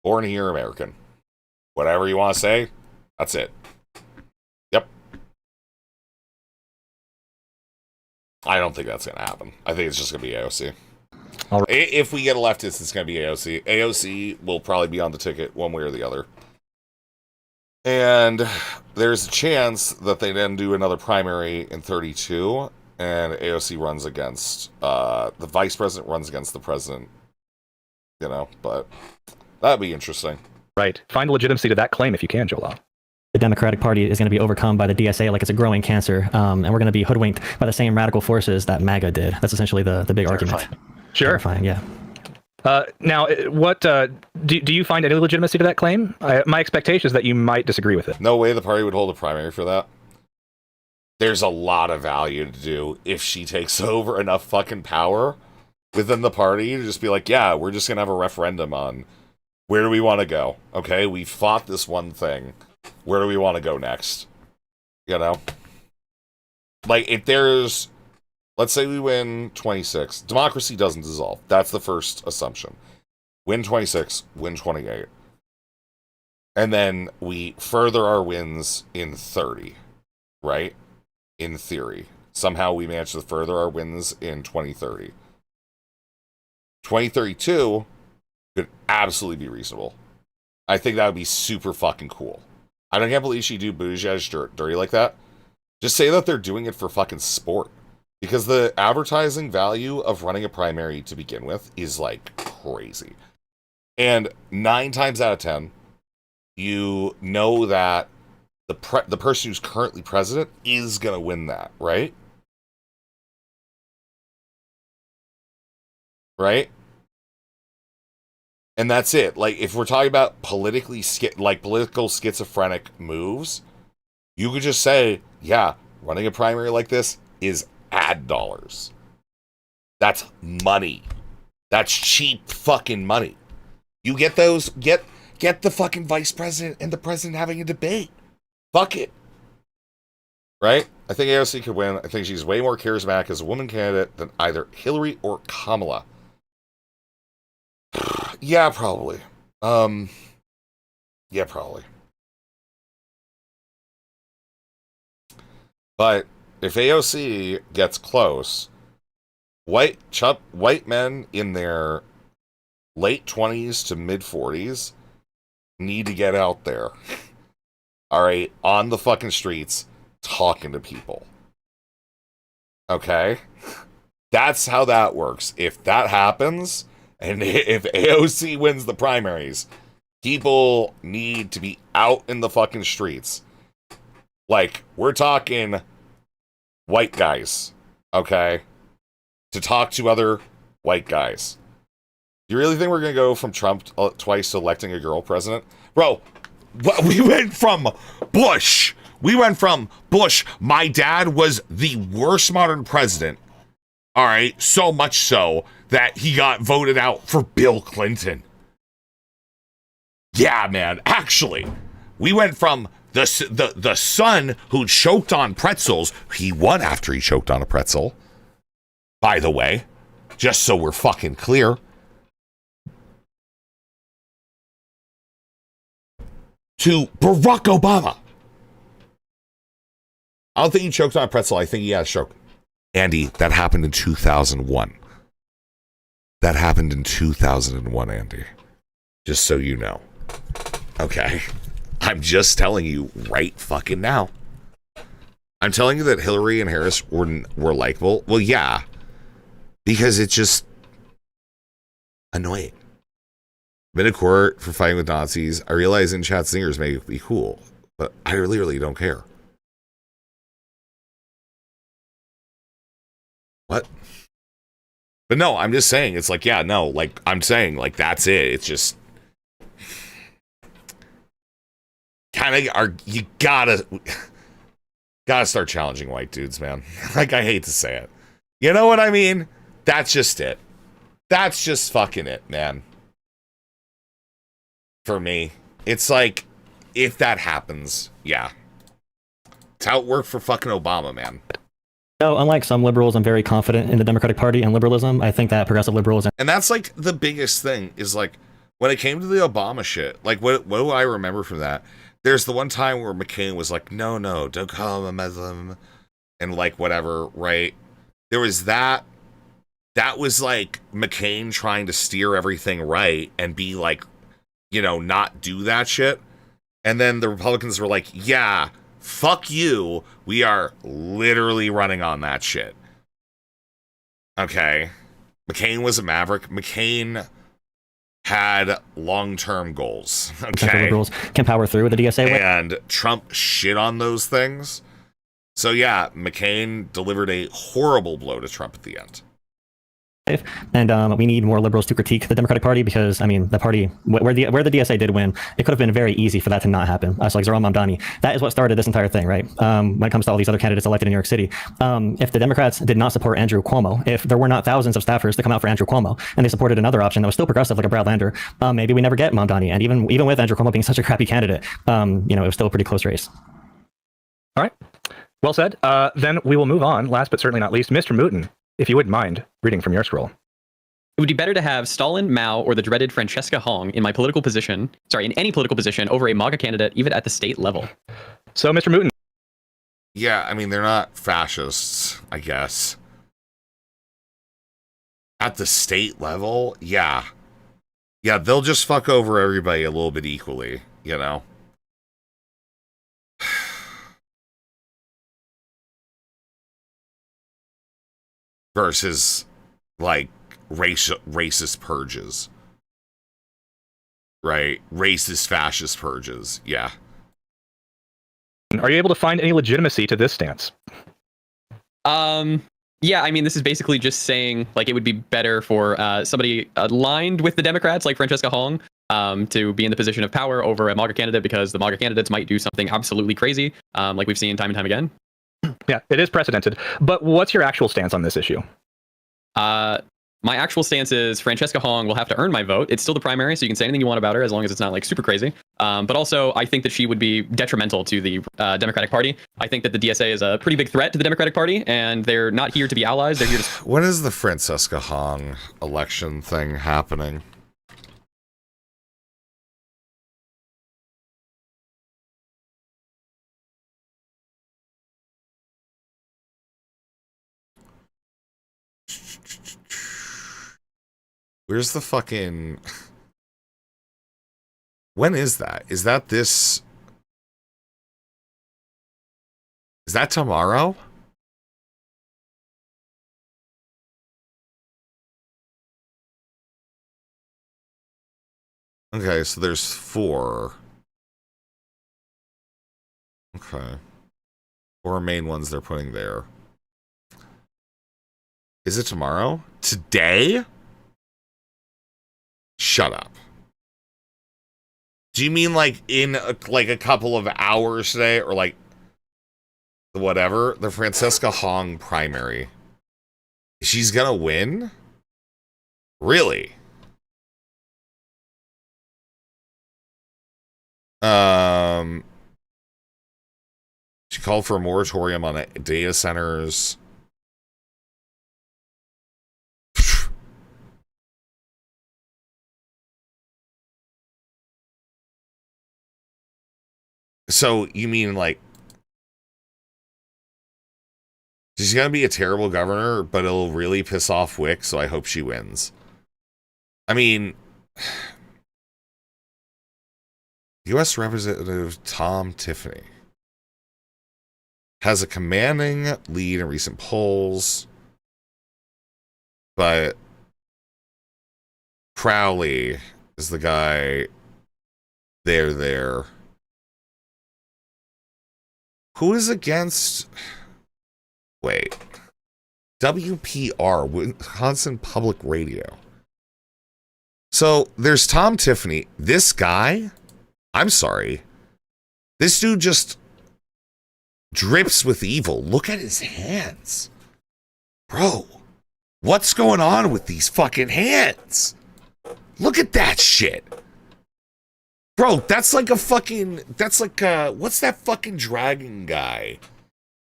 Speaker 1: born-here American. Whatever you want to say, that's it. Yep. I don't think that's going to happen. I think it's just going to be AOC.
Speaker 15: All right.
Speaker 1: If we get a leftist, it's going to be AOC. AOC will probably be on the ticket one way or the other. And there's a chance that they then do another primary in 32, and AOC runs against, the vice president runs against the president. But that'd be interesting.
Speaker 15: Right. Find legitimacy to that claim if you can, Jola.
Speaker 16: The Democratic Party is going to be overcome by the DSA like it's a growing cancer, and we're going to be hoodwinked by the same radical forces that MAGA did. That's essentially the big argument.
Speaker 15: Sure.
Speaker 16: Terrifying, yeah.
Speaker 15: Now, what do you find any legitimacy to that claim? My expectation is that you might disagree with it.
Speaker 1: No way the party would hold a primary for that. There's a lot of value to do if she takes over enough fucking power within the party to just be like, yeah, we're just going to have a referendum on where do we want to go? Okay, we fought this one thing. Where do we want to go next? If there's... Let's say we win 26. Democracy doesn't dissolve. That's the first assumption. Win 26, win 28. And then we further our wins in 30, right? In theory. Somehow we manage to further our wins in 2030. 2032 could absolutely be reasonable. I think that would be super fucking cool. I can't believe she do Buttigieg dirty like that. Just say that they're doing it for fucking sport. Because the advertising value of running a primary to begin with is crazy. And 9 times out of 10, you know that the person who's currently president is going to win that, right? Right? And that's it. Like, if we're talking about political schizophrenic moves, you could just say, yeah, running a primary like this is ad dollars. That's money. That's cheap fucking money. You get those, get the fucking vice president and the president having a debate. Fuck it. Right? I think AOC could win. I think she's way more charismatic as a woman candidate than either Hillary or Kamala. Yeah, probably. Yeah, probably. But if AOC gets close, white men in their late 20s to mid 40s need to get out there. All right, on the fucking streets, talking to people. Okay? That's how that works. If that happens, and if AOC wins the primaries, people need to be out in the fucking streets. Like, we're talking white guys, okay? To talk to other white guys. You really think we're going to go from Trump twice to electing a girl president? Bro, we went from Bush. My dad was the worst modern president. All right, so much so that he got voted out for Bill Clinton. Yeah, man. Actually, we went from the son who choked on pretzels. He won after he choked on a pretzel. By the way, just so we're fucking clear. To Barack Obama. I don't think he choked on a pretzel. I think he had a stroke. Andy, that happened in 2001. That happened in 2001, Andy. Just so you know. Okay. I'm just telling you right fucking now. I'm telling you that Hillary and Harris were likable. Well, yeah. Because it's just annoying. Been in court for fighting with Nazis. I realize in chat singers may be cool, but I really don't care. What? But no, I'm just saying, it's like, yeah, no, like, I'm saying, like, that's it. It's just kind of, you gotta start challenging white dudes, man. Like, I hate to say it. You know what I mean? That's just it. That's just fucking it, man. For me, it's like, if that happens, yeah. It's how it worked for fucking Obama, man.
Speaker 16: No, unlike some liberals, I'm very confident in the Democratic Party and liberalism. I think that progressive liberals...
Speaker 1: And that's like the biggest thing is like, when it came to the Obama shit, like what do I remember from that? There's the one time where McCain was like, no, don't call him a Muslim. And like, whatever, right? There was that. That was like McCain trying to steer everything right and be like, you know, not do that shit. And then the Republicans were like, yeah, fuck you. We are literally running on that shit. Okay. McCain was a maverick. McCain had long-term goals. Okay.
Speaker 16: Liberals can power through with the DSA.
Speaker 1: And Trump shit on those things. So yeah, McCain delivered a horrible blow to Trump at the end.
Speaker 16: And we need more liberals to critique the Democratic Party because, I mean, the party, where the DSA did win, it could have been very easy for that to not happen. So like Zoran Mamdani, that is what started this entire thing, right? When it comes to all these other candidates elected in New York City. If the Democrats did not support Andrew Cuomo, if there were not thousands of staffers to come out for Andrew Cuomo, and they supported another option that was still progressive, like a Brad Lander, maybe we never get Mamdani. And even with Andrew Cuomo being such a crappy candidate, it was still a pretty close race.
Speaker 15: All right. Well said. Then we will move on, last but certainly not least, Mr. Mooten, if you wouldn't mind reading from your scroll.
Speaker 6: It would be better to have Stalin, Mao, or the dreaded Francesca Hong in any political position over a MAGA candidate, even at the state level.
Speaker 15: So, Mr. Mooten.
Speaker 1: Yeah, I mean, they're not fascists, I guess. At the state level, yeah. Yeah, they'll just fuck over everybody a little bit equally, you know? Versus, like, racist purges. Right? Racist, fascist purges. Yeah.
Speaker 15: Are you able to find any legitimacy to this stance?
Speaker 6: Yeah, I mean, this is basically just saying like it would be better for somebody aligned with the Democrats, like Francesca Hong, to be in the position of power over a MAGA candidate because the MAGA candidates might do something absolutely crazy, like we've seen time and time again.
Speaker 15: Yeah, it is precedented. But what's your actual stance on this issue?
Speaker 6: My actual stance is Francesca Hong will have to earn my vote. It's still the primary, so you can say anything you want about her as long as it's not like super crazy. But also, I think that she would be detrimental to the Democratic Party. I think that the DSA is a pretty big threat to the Democratic Party, and they're not here to be allies. They're here to.
Speaker 1: When is the Francesca Hong election thing happening? Where's the fucking... When is that? Is that this... Is that tomorrow? Okay, so there's 4. Okay. 4 main ones they're putting there. Is it tomorrow? Today? Shut up. Do you mean like in a couple of hours today, or like whatever? The Francesca Hong primary. She's gonna win? Really? She called for a moratorium on data centers. So you mean like she's gonna be a terrible governor, but it'll really piss off Wick, so I hope she wins. I mean, U.S. Representative Tom Tiffany has a commanding lead in recent polls, but Crowley is the guy there. Who is against... Wait. WPR, Wisconsin Public Radio. So, there's Tom Tiffany. This guy, I'm sorry. This dude just drips with evil. Look at his hands. Bro, what's going on with these fucking hands? Look at that shit. Bro, that's like a fucking... That's like, what's that fucking dragon guy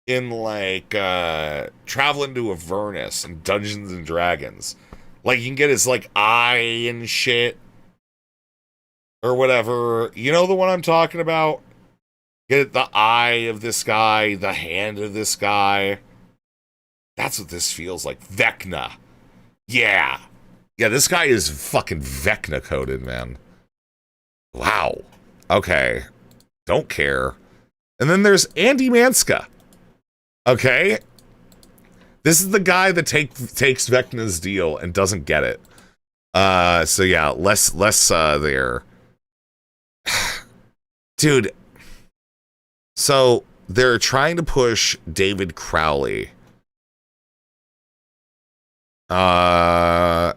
Speaker 1: in, like, Traveling to Avernus and Dungeons and Dragons? Like, you can get his, like, eye and shit. Or whatever. You know the one I'm talking about? Get the eye of this guy, the hand of this guy. That's what this feels like. Vecna. Yeah. Yeah, this guy is fucking Vecna coded, man. Wow. Okay. Don't care. And then there's Andy Manska. Okay. This is the guy that takes Vecna's deal and doesn't get it. So yeah, less there. Dude. So they're trying to push David Crowley. Steady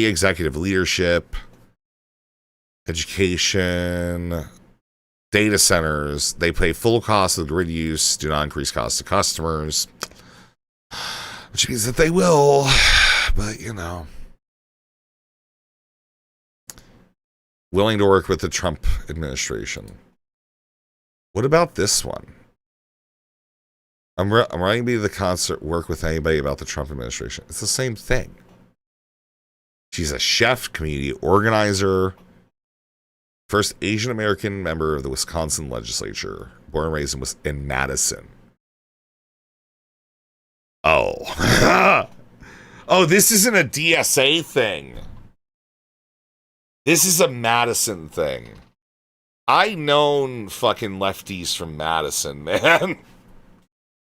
Speaker 1: executive leadership. Education, data centers, they pay full cost of grid use, do not increase costs to customers. Which means that they will, but you know. Willing to work with the Trump administration. What about this one? I'm writing to be the concert, work with anybody about the Trump administration. It's the same thing. She's a chef, community organizer. First Asian American member of the Wisconsin legislature, born and raised in Madison. Oh. Oh, this isn't a DSA thing. This is a Madison thing. I known fucking lefties from Madison, man.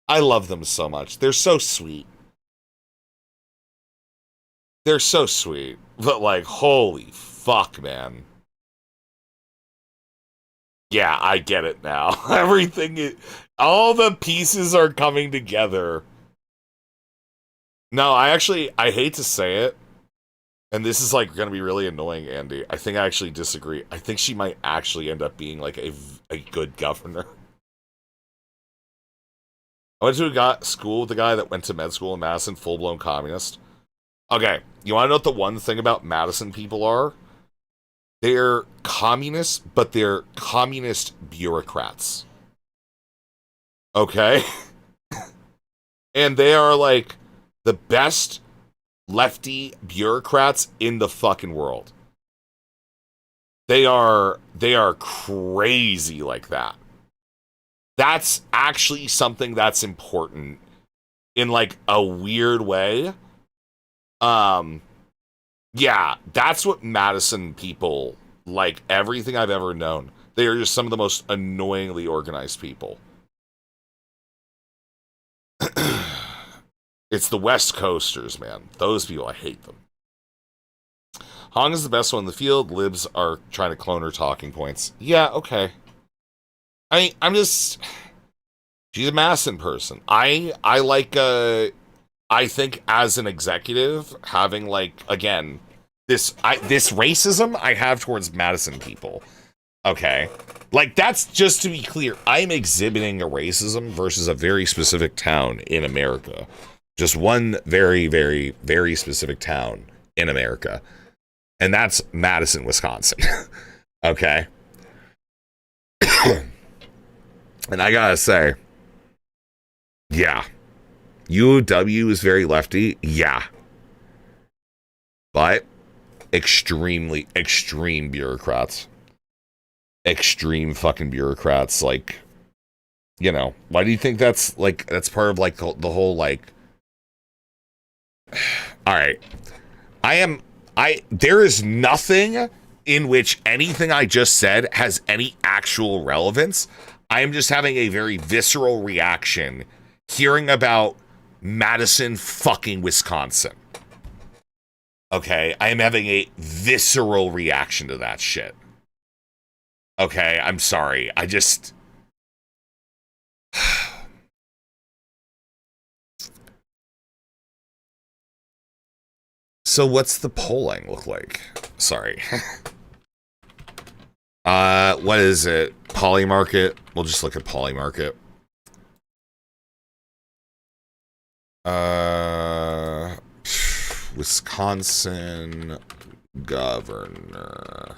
Speaker 1: I love them so much. They're so sweet. They're so sweet. But like, holy fuck, man. Yeah, I get it now. All the pieces are coming together. No, I hate to say it, and this is like going to be really annoying, Andy. I think I actually disagree. I think she might actually end up being like a good governor. I went to a school with a guy that went to med school in Madison, full-blown communist. Okay, you want to know what the one thing about Madison people are? They're communists, but they're communist bureaucrats. Okay? And they are like the best lefty bureaucrats in the fucking world. They are crazy like that. That's actually something that's important in like a weird way. Yeah, that's what Madison people, like everything I've ever known. They are just some of the most annoyingly organized people. It's the West Coasters, man. Those people, I hate them. Hong is the best one in the field. Libs are trying to clone her talking points. Yeah, okay. I'm just... She's a Madison person. I like, I think as an executive, having like, again, this racism I have towards Madison people. Okay. Like, that's just to be clear. I'm exhibiting a racism versus a very specific town in America. Just one very, very, very specific town in America. And that's Madison, Wisconsin. Okay. And I gotta say, yeah. UW is very lefty, yeah. But extreme bureaucrats. Extreme fucking bureaucrats. Like, you know, why do you think that's part of like the whole like... Alright. There is nothing in which anything I just said has any actual relevance. I am just having a very visceral reaction hearing about Madison fucking Wisconsin. Okay, I am having a visceral reaction to that shit. Okay, I'm sorry. I just... So what's the polling look like? Sorry. What is it? Polymarket? We'll just look at Polymarket. Wisconsin governor.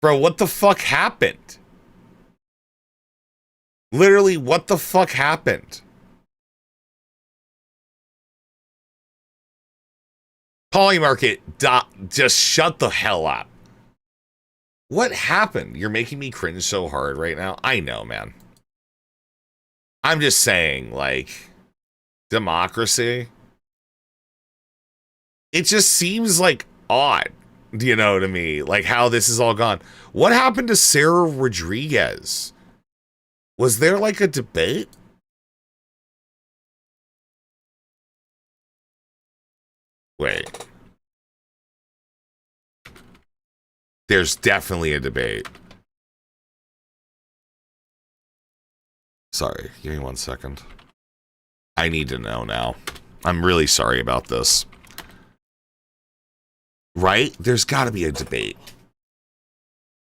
Speaker 1: Bro, what the fuck happened? Literally, what the fuck happened? Polymarket, just shut the hell up. What happened? You're making me cringe so hard right now. I know, man. I'm just saying, like, democracy. It just seems like odd, you know, to me, like how this is all gone. What happened to Sarah Rodriguez? Was there like a debate? Wait. There's definitely a debate. Sorry, give me 1 second. I need to know now. I'm really sorry about this. Right? There's got to be a debate.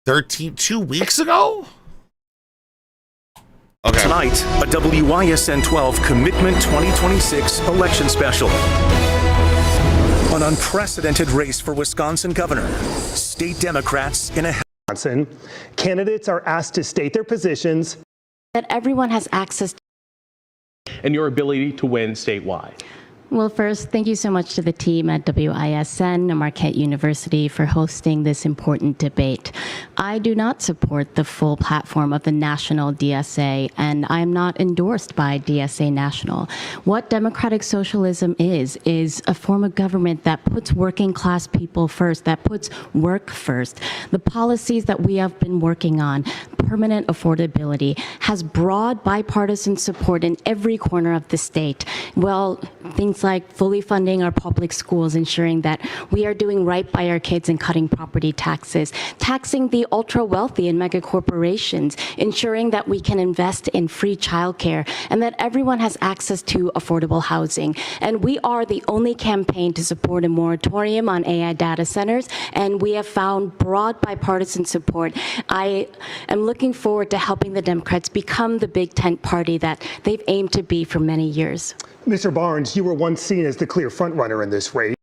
Speaker 1: 2 weeks ago? Okay.
Speaker 18: Tonight, a WISN 12 Commitment 2026 election special. An unprecedented race for Wisconsin governor. State Democrats in a...
Speaker 19: Wisconsin, candidates are asked to state their positions.
Speaker 20: That everyone has access to.
Speaker 21: And your ability to win statewide.
Speaker 20: Well, first, thank you so much to the team at WISN and Marquette University for hosting this important debate. I do not support the full platform of the national DSA, and I'm not endorsed by DSA National. What democratic socialism is a form of government that puts working class people first, that puts work first. The policies that we have been working on, permanent affordability has broad bipartisan support in every corner of the state. Well, things like fully funding our public schools, ensuring that we are doing right by our kids and cutting property taxes, taxing the ultra wealthy and mega corporations, ensuring that we can invest in free childcare and that everyone has access to affordable housing. And we are the only campaign to support a moratorium on AI data centers, and we have found broad bipartisan support. I am looking forward to helping the Democrats become the big tent party that they've aimed to be for many years.
Speaker 19: Mr. Barnes, you were once seen as the clear frontrunner in this race.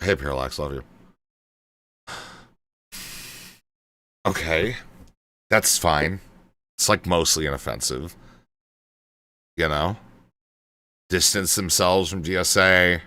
Speaker 1: Hey, Parallax, love you. Okay, that's fine. It's like mostly inoffensive. You know? Distance themselves from DSA.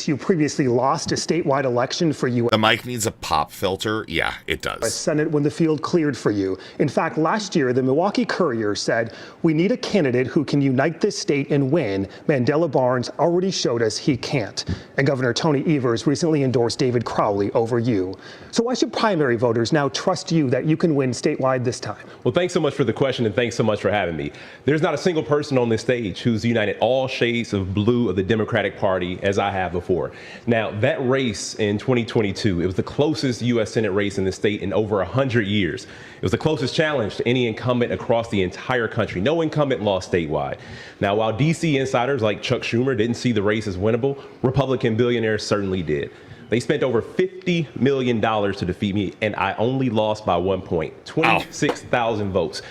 Speaker 19: You previously lost a statewide election for you.
Speaker 1: The mic needs a pop filter. Yeah, it does.
Speaker 19: Senate when the field cleared for you. In fact, last year, the Milwaukee Courier said, we need a candidate who can unite this state and win. Mandela Barnes already showed us he can't. And Governor Tony Evers recently endorsed David Crowley over you. So why should primary voters now trust you that you can win statewide this time?
Speaker 21: Well, thanks so much for the question, and thanks so much for having me. There's not a single person on this stage who's united all shades of blue of the Democratic Party as I have before. Now, that race in 2022, it was the closest U.S. Senate race in the state in over 100 years. It was the closest challenge to any incumbent across the entire country. No incumbent lost statewide. Now, while D.C. insiders like Chuck Schumer didn't see the race as winnable, Republican billionaires certainly did. They spent over $50 million to defeat me, and I only lost by 1 point, 26,000 votes.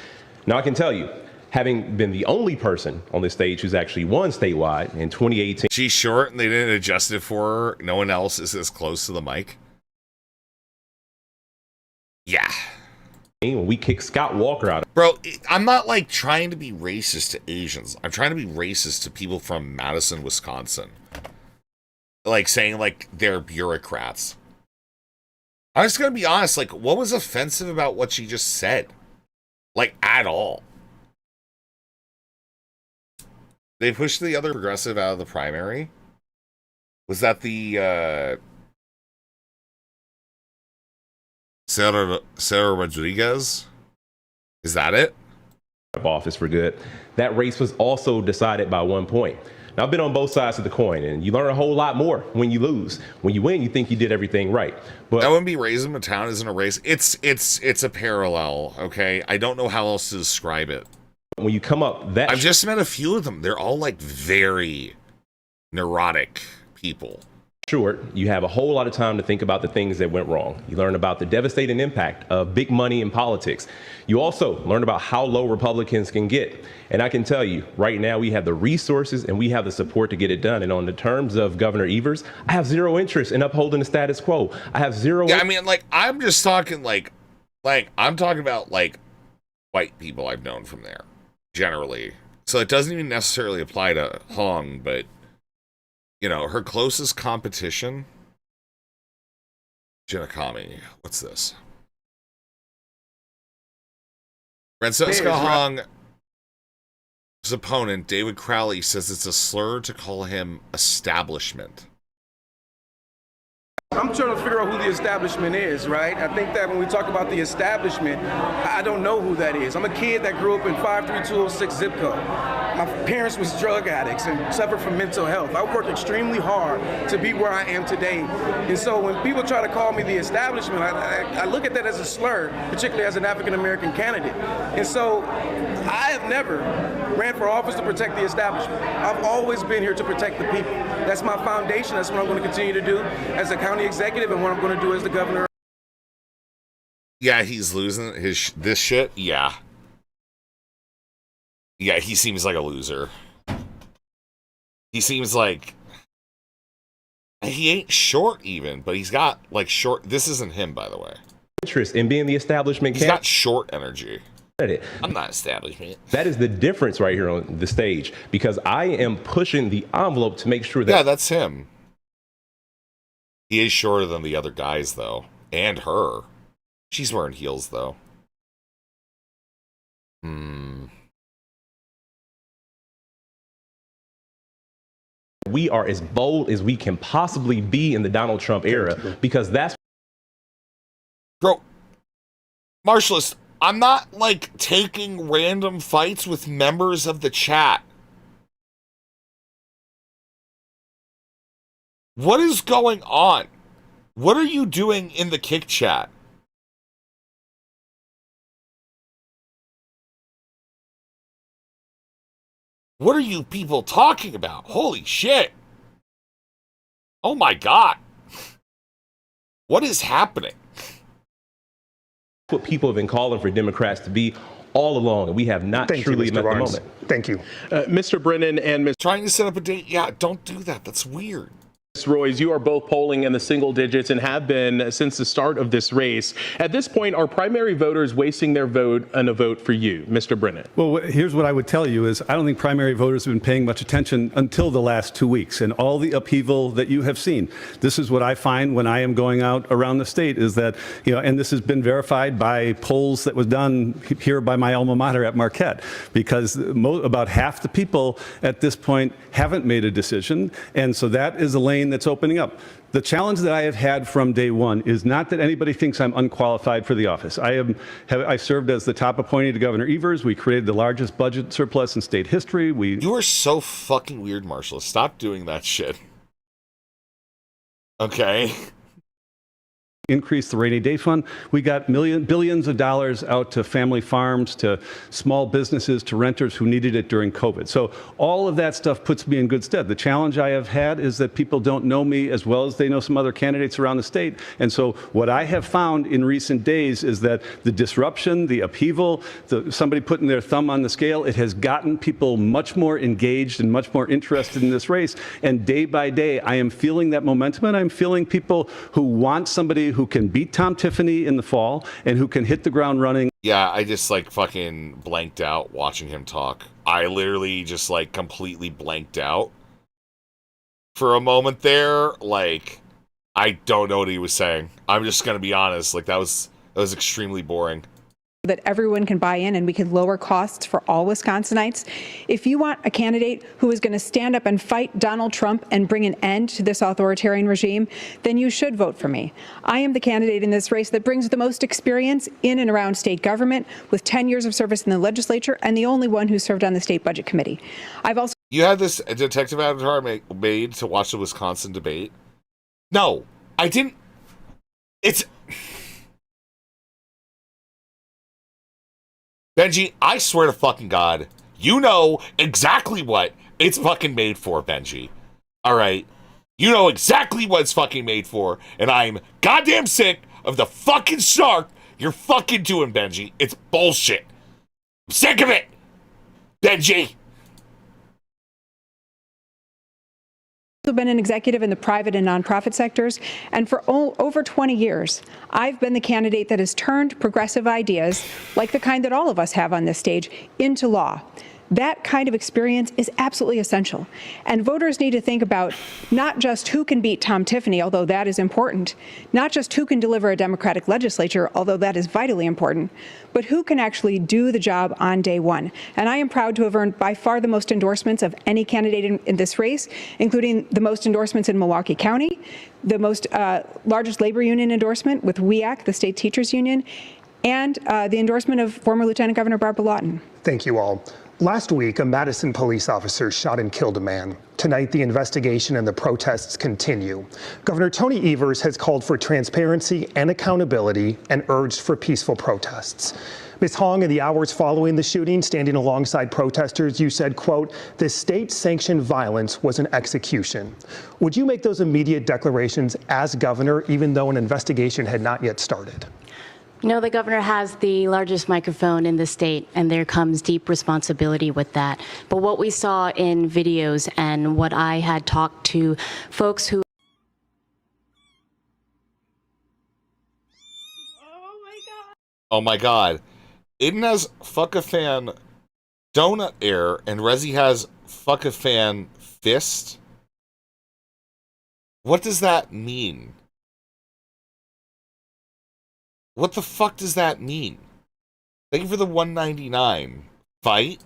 Speaker 21: Now, I can tell you, having been the only person on this stage who's actually won statewide in 2018.
Speaker 1: She's short and they didn't adjust it for her. No one else is as close to the mic. Yeah.
Speaker 21: When we kicked Scott Walker out.
Speaker 1: Bro, I'm not like trying to be racist to Asians. I'm trying to be racist to people from Madison, Wisconsin. Like saying like they're bureaucrats. I'm just gonna be honest, like what was offensive about what she just said? Like at all. They pushed the other progressive out of the primary. Was that the Sarah Rodriguez? Is that it?
Speaker 21: Of office for good. That race was also decided by 1 point. Now, I've been on both sides of the coin, and you learn a whole lot more when you lose. When you win, you think you did everything right. But
Speaker 1: that wouldn't be raising a town isn't a race. It's a parallel. Okay, I don't know how else to describe it.
Speaker 21: When you come up that...
Speaker 1: I've just met a few of them. They're all like very neurotic people.
Speaker 21: Short, you have a whole lot of time to think about the things that went wrong. You learn about the devastating impact of big money in politics. You also learn about how low Republicans can get. And I can tell you, right now we have the resources and we have the support to get it done. And on the terms of Governor Evers, I have zero interest in upholding the status quo. I have zero...
Speaker 1: Yeah, I mean, like, I'm just talking like I'm talking about like white people I've known from there. Generally. So it doesn't even necessarily apply to Hong, but, you know, her closest competition, Jinakami. What's this? Francesca Hong's opponent, David Crowley, says it's a slur to call him establishment.
Speaker 8: I'm trying to figure out who the establishment is, right? I think that when we talk about the establishment, I don't know who that is. I'm a kid that grew up in 53206 zip code. My parents was drug addicts and suffered from mental health. I worked extremely hard to be where I am today. And so when people try to call me the establishment, I look at that as a slur, particularly as an African-American candidate. And so I have never ran for office to protect the establishment. I've always been here to protect the people. That's my foundation. That's what I'm going to continue to do as a county executive and what I'm going to do as the governor.
Speaker 1: Yeah, he's losing this shit. Yeah. Yeah, he seems like a loser. He seems like he ain't short even, but he's got like short. This isn't him, by the way.
Speaker 21: Interest in being the establishment.
Speaker 1: He's got short energy.
Speaker 21: I'm
Speaker 1: not establishment.
Speaker 21: That is the difference right here on the stage, because I am pushing the envelope to make sure that...
Speaker 1: Yeah, that's him. He is shorter than the other guys, though. And her. She's wearing heels, though.
Speaker 21: We are as bold as we can possibly be in the Donald Trump era, because that's...
Speaker 1: Bro, Marshallist, I'm not, like, taking random fights with members of the chat. What is going on? What are you doing in the kick chat? What are you people talking about? Holy shit. Oh my god. What is happening?
Speaker 21: What people have been calling for Democrats to be all along, and we have not truly met the moment.
Speaker 19: Thank you.
Speaker 21: Mr. Brennan and Ms.
Speaker 1: Trying to set up a date? Yeah, don't do that. That's weird.
Speaker 21: Ms. Royce, you are both polling in the single digits and have been since the start of this race. At this point, are primary voters wasting their vote on a vote for you, Mr. Brennan?
Speaker 2: Well, here's what I would tell you is I don't think primary voters have been paying much attention until the last 2 weeks and all the upheaval that you have seen. This is what I find when I am going out around the state is that, and this has been verified by polls that was done here by my alma mater at Marquette, because about half the people at this point haven't made a decision. And so that is a lane that's opening up. The challenge that I have had from day one is not that anybody thinks I'm unqualified for the office. I served as the top appointee to Governor Evers. We created the largest budget surplus in state history.
Speaker 1: You are so fucking weird, Marshall. Stop doing that shit. Okay.
Speaker 2: Increase the rainy day fund. We got billions of dollars out to family farms, to small businesses, to renters who needed it during COVID. So all of that stuff puts me in good stead. The challenge I have had is that people don't know me as well as they know some other candidates around the state. And so what I have found in recent days is that the disruption, the upheaval, somebody putting their thumb on the scale, it has gotten people much more engaged and much more interested in this race. And day by day, I am feeling that momentum, and I'm feeling people who want somebody who can beat Tom Tiffany in the fall and who can hit the ground running.
Speaker 1: Yeah, I just like fucking blanked out watching him talk. I literally just like completely blanked out for a moment there. Like, I don't know what he was saying. I'm just gonna be honest. Like that was extremely boring.
Speaker 22: That everyone can buy in and we can lower costs for all Wisconsinites. If you want a candidate who is going to stand up and fight Donald Trump and bring an end to this authoritarian regime, then you should vote for me. I am the candidate in this race that brings the most experience in and around state government, with 10 years of service in the legislature, and the only one who served on the state budget committee. I've also...
Speaker 1: You had this detective avatar made to watch the Wisconsin debate? No, I didn't. It's... Benji, I swear to fucking God, you know exactly what it's fucking made for, Benji. Alright? You know exactly what it's fucking made for, and I'm goddamn sick of the fucking snark you're fucking doing, Benji. It's bullshit. I'm sick of it! Benji!
Speaker 22: Also been an executive in the private and nonprofit sectors, and for over 20 years, I've been the candidate that has turned progressive ideas, like the kind that all of us have on this stage, into law. That kind of experience is absolutely essential. And voters need to think about not just who can beat Tom Tiffany, although that is important, not just who can deliver a Democratic legislature, although that is vitally important, but who can actually do the job on day one. And I am proud to have earned by far the most endorsements of any candidate in this race, including the most endorsements in Milwaukee County, the most largest labor union endorsement with WEAC, the state teachers union, and the endorsement of former Lieutenant Governor Barbara Lawton.
Speaker 19: Thank you all. Last week, a Madison police officer shot and killed a man. Tonight, the investigation and the protests continue. Governor Tony Evers has called for transparency and accountability and urged for peaceful protests. Ms. Hong, in the hours following the shooting, standing alongside protesters, you said, quote, "The state-sanctioned violence was an execution." Would you make those immediate declarations as governor, even though an investigation had not yet started?
Speaker 20: No, the governor has the largest microphone in the state, and there comes deep responsibility with that. But what we saw in videos and what I had talked to folks who...
Speaker 1: Oh my god. Aiden has fuck-a-fan donut air, and Rezi has fuck-a-fan fist? What does that mean? What the fuck does that mean? Thank you for the 199. Fight?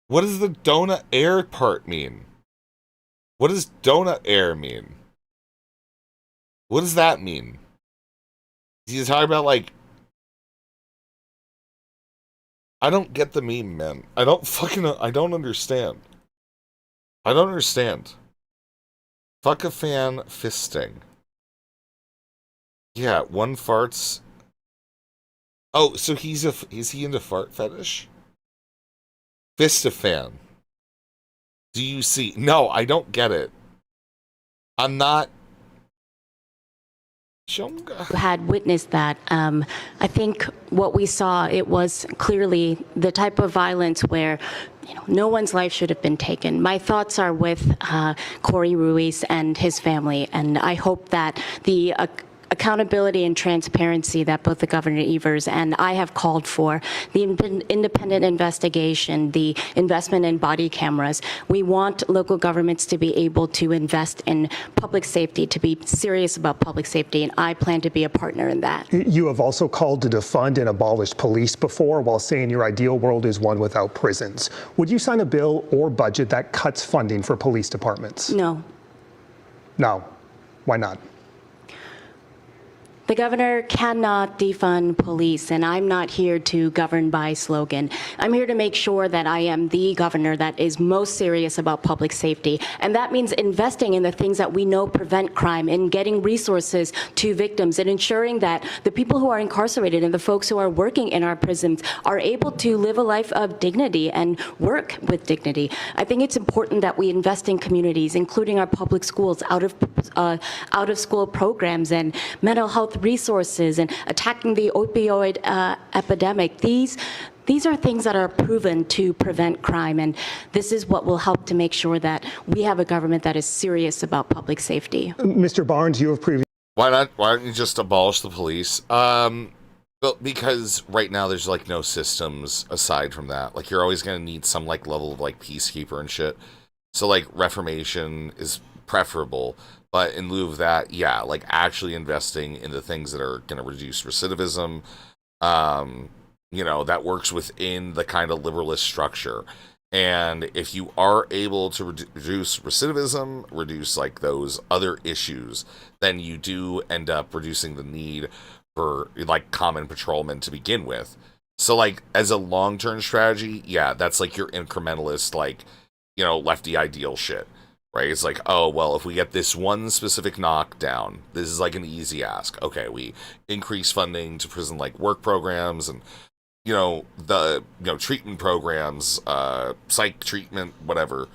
Speaker 1: What does the donut air part mean? What does donut air mean? What does that mean? He's talking about, like, I don't get the meme, man. I don't understand. I don't understand. Fuck a fan fisting. Yeah, one farts. Oh, so is he into fart fetish? Fist a fan. Do you see? No, I don't get it. I'm not.
Speaker 20: Had witnessed that. I think what we saw, it was clearly the type of violence where no one's life should have been taken. My thoughts are with Corey Ruiz and his family, and I hope that the accountability and transparency that both the Governor Evers and I have called for, the independent investigation, the investment in body cameras. We want local governments to be able to invest in public safety, to be serious about public safety, and I plan to be a partner in that.
Speaker 19: You have also called to defund and abolish police before, while saying your ideal world is one without prisons. Would you sign a bill or budget that cuts funding for police departments?
Speaker 20: No.
Speaker 19: No. Why not?
Speaker 20: The governor cannot defund police, and I'm not here to govern by slogan. I'm here to make sure that I am the governor that is most serious about public safety, and that means investing in the things that we know prevent crime, and getting resources to victims, and ensuring that the people who are incarcerated and the folks who are working in our prisons are able to live a life of dignity and work with dignity. I think it's important that we invest in communities, including our public schools, out of school programs, and mental health resources, and attacking the opioid epidemic. These are things that are proven to prevent crime, and this is what will help to make sure that we have a government that is serious about public safety.
Speaker 19: Mr. Barnes, you have previously...
Speaker 1: Why don't you just abolish the police? Well, because right now there's like no systems aside from that. Like, you're always going to need some like level of like peacekeeper and shit. So like reformation is preferable. But in lieu of that, yeah, like actually investing in the things that are going to reduce recidivism, that works within the kind of liberalist structure. And if you are able to reduce recidivism, reduce like those other issues, then you do end up reducing the need for like common patrolmen to begin with. So like as a long-term strategy, yeah, that's like your incrementalist, like, lefty ideal shit. Right? It's like, oh, well, if we get this one specific knockdown, this is like an easy ask. Okay, we increase funding to prison-like work programs and, treatment programs, psych treatment, whatever.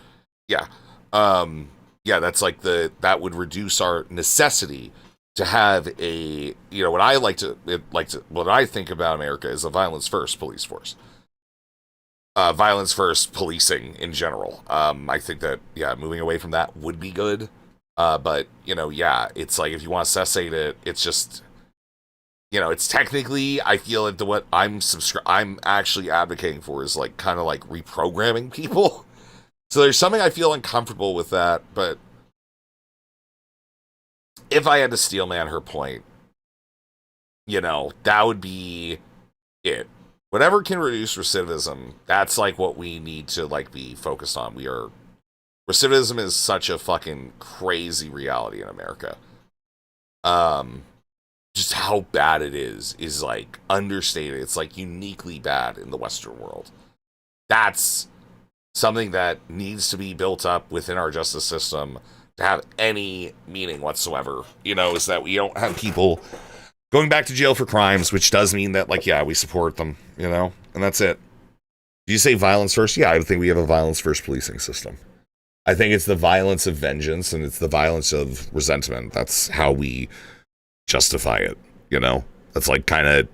Speaker 1: Yeah. That's like that would reduce our necessity to have a, what I think about America is a violence-first police force. Violence first policing in general. I think that, moving away from that would be good. But, it's like if you want to cessate it, it's just, it's technically, I feel like what I'm actually advocating for is like kind of like reprogramming people. So there's something I feel uncomfortable with that. But if I had to steelman her point, that would be it. Whatever can reduce recidivism, that's like what we need to like be focused on. Recidivism is such a fucking crazy reality in America. Just how bad it is like understated. It's like uniquely bad in the Western world. That's something that needs to be built up within our justice system to have any meaning whatsoever. Is that we don't have people going back to jail for crimes, which does mean that, like, yeah, we support them, and that's it. Do you say violence first? Yeah, I think we have a violence first policing system. I think it's the violence of vengeance and it's the violence of resentment. That's how we justify it, That's like kind of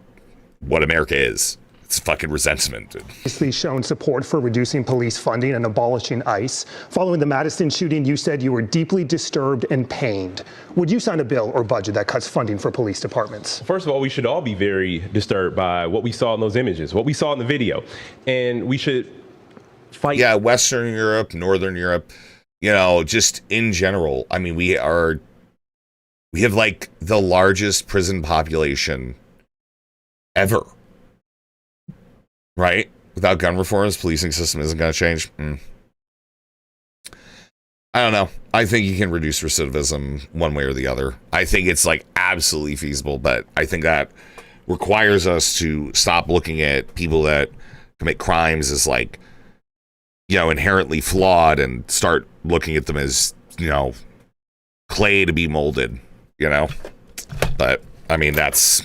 Speaker 1: what America is. It's fucking resentment, dude.
Speaker 19: Previously shown support for reducing police funding and abolishing ICE. Following the Madison shooting, you said you were deeply disturbed and pained. Would you sign a bill or budget that cuts funding for police departments?
Speaker 21: First of all, we should all be very disturbed by what we saw in those images, what we saw in the video. And we should fight.
Speaker 1: Yeah, Western Europe, Northern Europe, just in general. I mean, we have like the largest prison population ever. Right? Without gun reforms, policing system isn't going to change. I don't know. I think you can reduce recidivism one way or the other. I think it's like absolutely feasible, but I think that requires us to stop looking at people that commit crimes as like, you know, inherently flawed and start looking at them as, you know, clay to be molded, you know? But I mean, that's,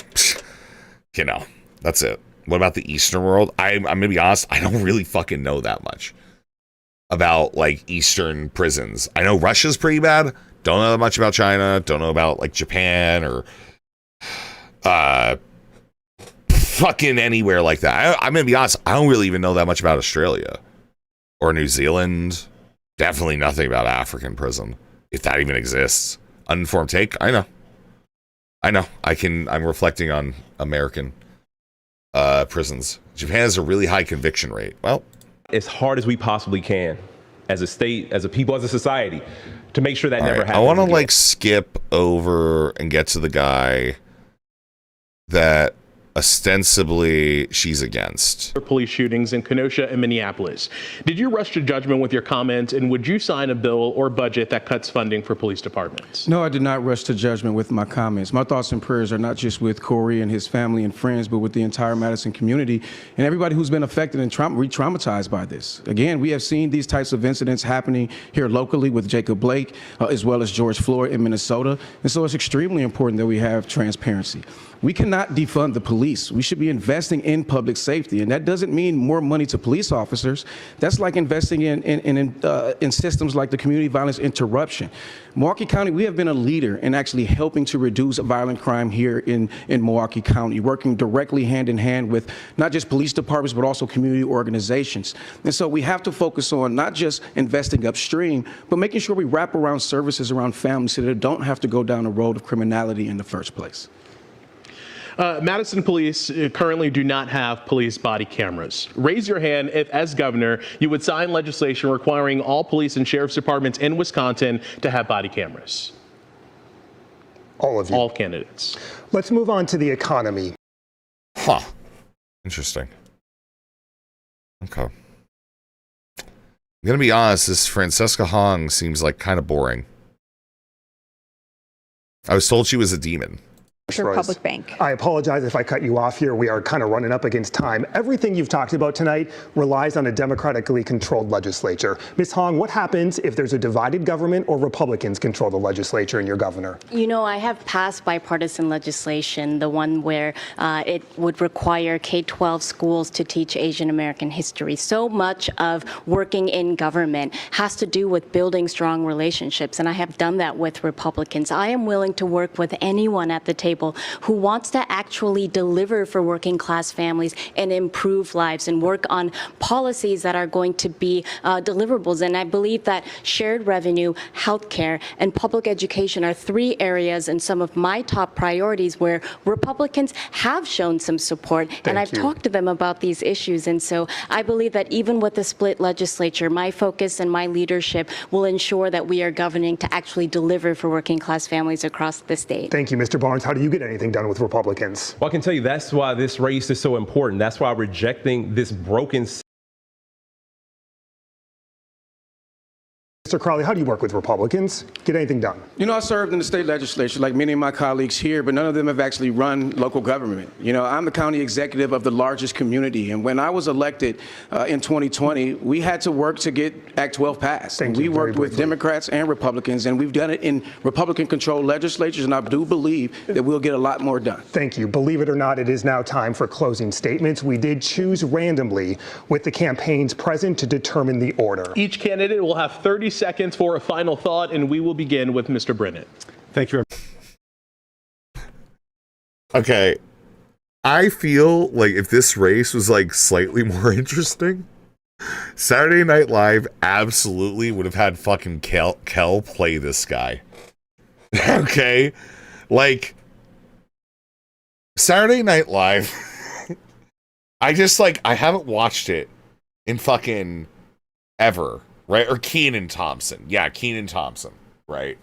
Speaker 1: you know, that's it. What about the Eastern world? I'm gonna be honest, I don't really fucking know that much about like Eastern prisons. I know Russia's pretty bad. Don't know that much about China. Don't know about like Japan or fucking anywhere like that. I'm gonna be honest, I don't really even know that much about Australia or New Zealand. Definitely nothing about African prison, if that even exists. Uninformed take. I know. I'm reflecting on American prisons. Japan has a really high conviction rate. Well,
Speaker 21: as hard as we possibly can, as a state, as a people, as a society, to make sure that never happens.
Speaker 1: I want to like skip over and get to the guy that ostensibly she's against.
Speaker 3: Police shootings in Kenosha and Minneapolis. Did you rush to judgment with your comments, and would you sign a bill or budget that cuts funding for police departments?
Speaker 8: No, I did not rush to judgment with my comments. My thoughts and prayers are not just with Corey and his family and friends, but with the entire Madison community and everybody who's been affected and re-traumatized by this. Again, we have seen these types of incidents happening here locally with Jacob Blake, as well as George Floyd in Minnesota. And so it's extremely important that we have transparency. We cannot defund the police. We should be investing in public safety, and that doesn't mean more money to police officers. That's like investing in systems like the community violence interruption. Milwaukee County, we have been a leader in actually helping to reduce violent crime here in Milwaukee County, working directly hand in hand with not just police departments, but also community organizations. And so we have to focus on not just investing upstream, but making sure we wrap around services around families so that they don't have to go down the road of criminality in the first place.
Speaker 3: Madison police currently do not have police body cameras. Raise your hand if, as governor, you would sign legislation requiring all police and sheriff's departments in Wisconsin to have body cameras.
Speaker 19: All of you.
Speaker 3: All candidates.
Speaker 19: Let's move on to the economy.
Speaker 1: Huh. Interesting. Okay. I'm gonna be honest, this Francesca Hong seems like kind of boring. I was told she was a demon.
Speaker 22: Public Bank.
Speaker 19: I apologize if I cut you off here. We are kind of running up against time. Everything you've talked about tonight relies on a democratically controlled legislature. Ms. Hong, what happens if there's a divided government or Republicans control the legislature and your governor?
Speaker 20: You know, I have passed bipartisan legislation, the one where it would require K-12 schools to teach Asian American history. So much of working in government has to do with building strong relationships, and I have done that with Republicans. I am willing to work with anyone at the table who wants to actually deliver for working class families and improve lives and work on policies that are going to be deliverables. And I believe that shared revenue, healthcare, and public education are three areas and some of my top priorities where Republicans have shown some support. And I've talked to them about these issues. And so I believe that even with the split legislature, my focus and my leadership will ensure that we are governing to actually deliver for working class families across the state.
Speaker 19: Thank you, Mr. Barnes. How do you get anything done with Republicans?
Speaker 21: Well, I can tell you that's why this race is so important. That's why rejecting this broken.
Speaker 19: Mr. Crowley, how do you work with Republicans? Get anything done?
Speaker 8: You know, I served in the state legislature like many of my colleagues here, but none of them have actually run local government. You know, I'm the county executive of the largest community, and when I was elected in 2020, we had to work to get Act 12 passed. And we worked with Democrats and Republicans, and we've done it in Republican-controlled legislatures, and I do believe that we'll get a lot more done.
Speaker 19: Thank you. Believe it or not, it is now time for closing statements. We did choose randomly with the campaigns present to determine the order.
Speaker 3: Each candidate will have 30 seconds for a final thought, and we will begin with Mr. Brennett.
Speaker 8: Thank you.
Speaker 1: Okay. I feel like if this race was like slightly more interesting, Saturday Night Live absolutely would have had fucking Kel play this guy. Okay? Like, Saturday Night Live, I haven't watched it in fucking ever. Right? Or Kenan Thompson. Yeah, Kenan Thompson. Right?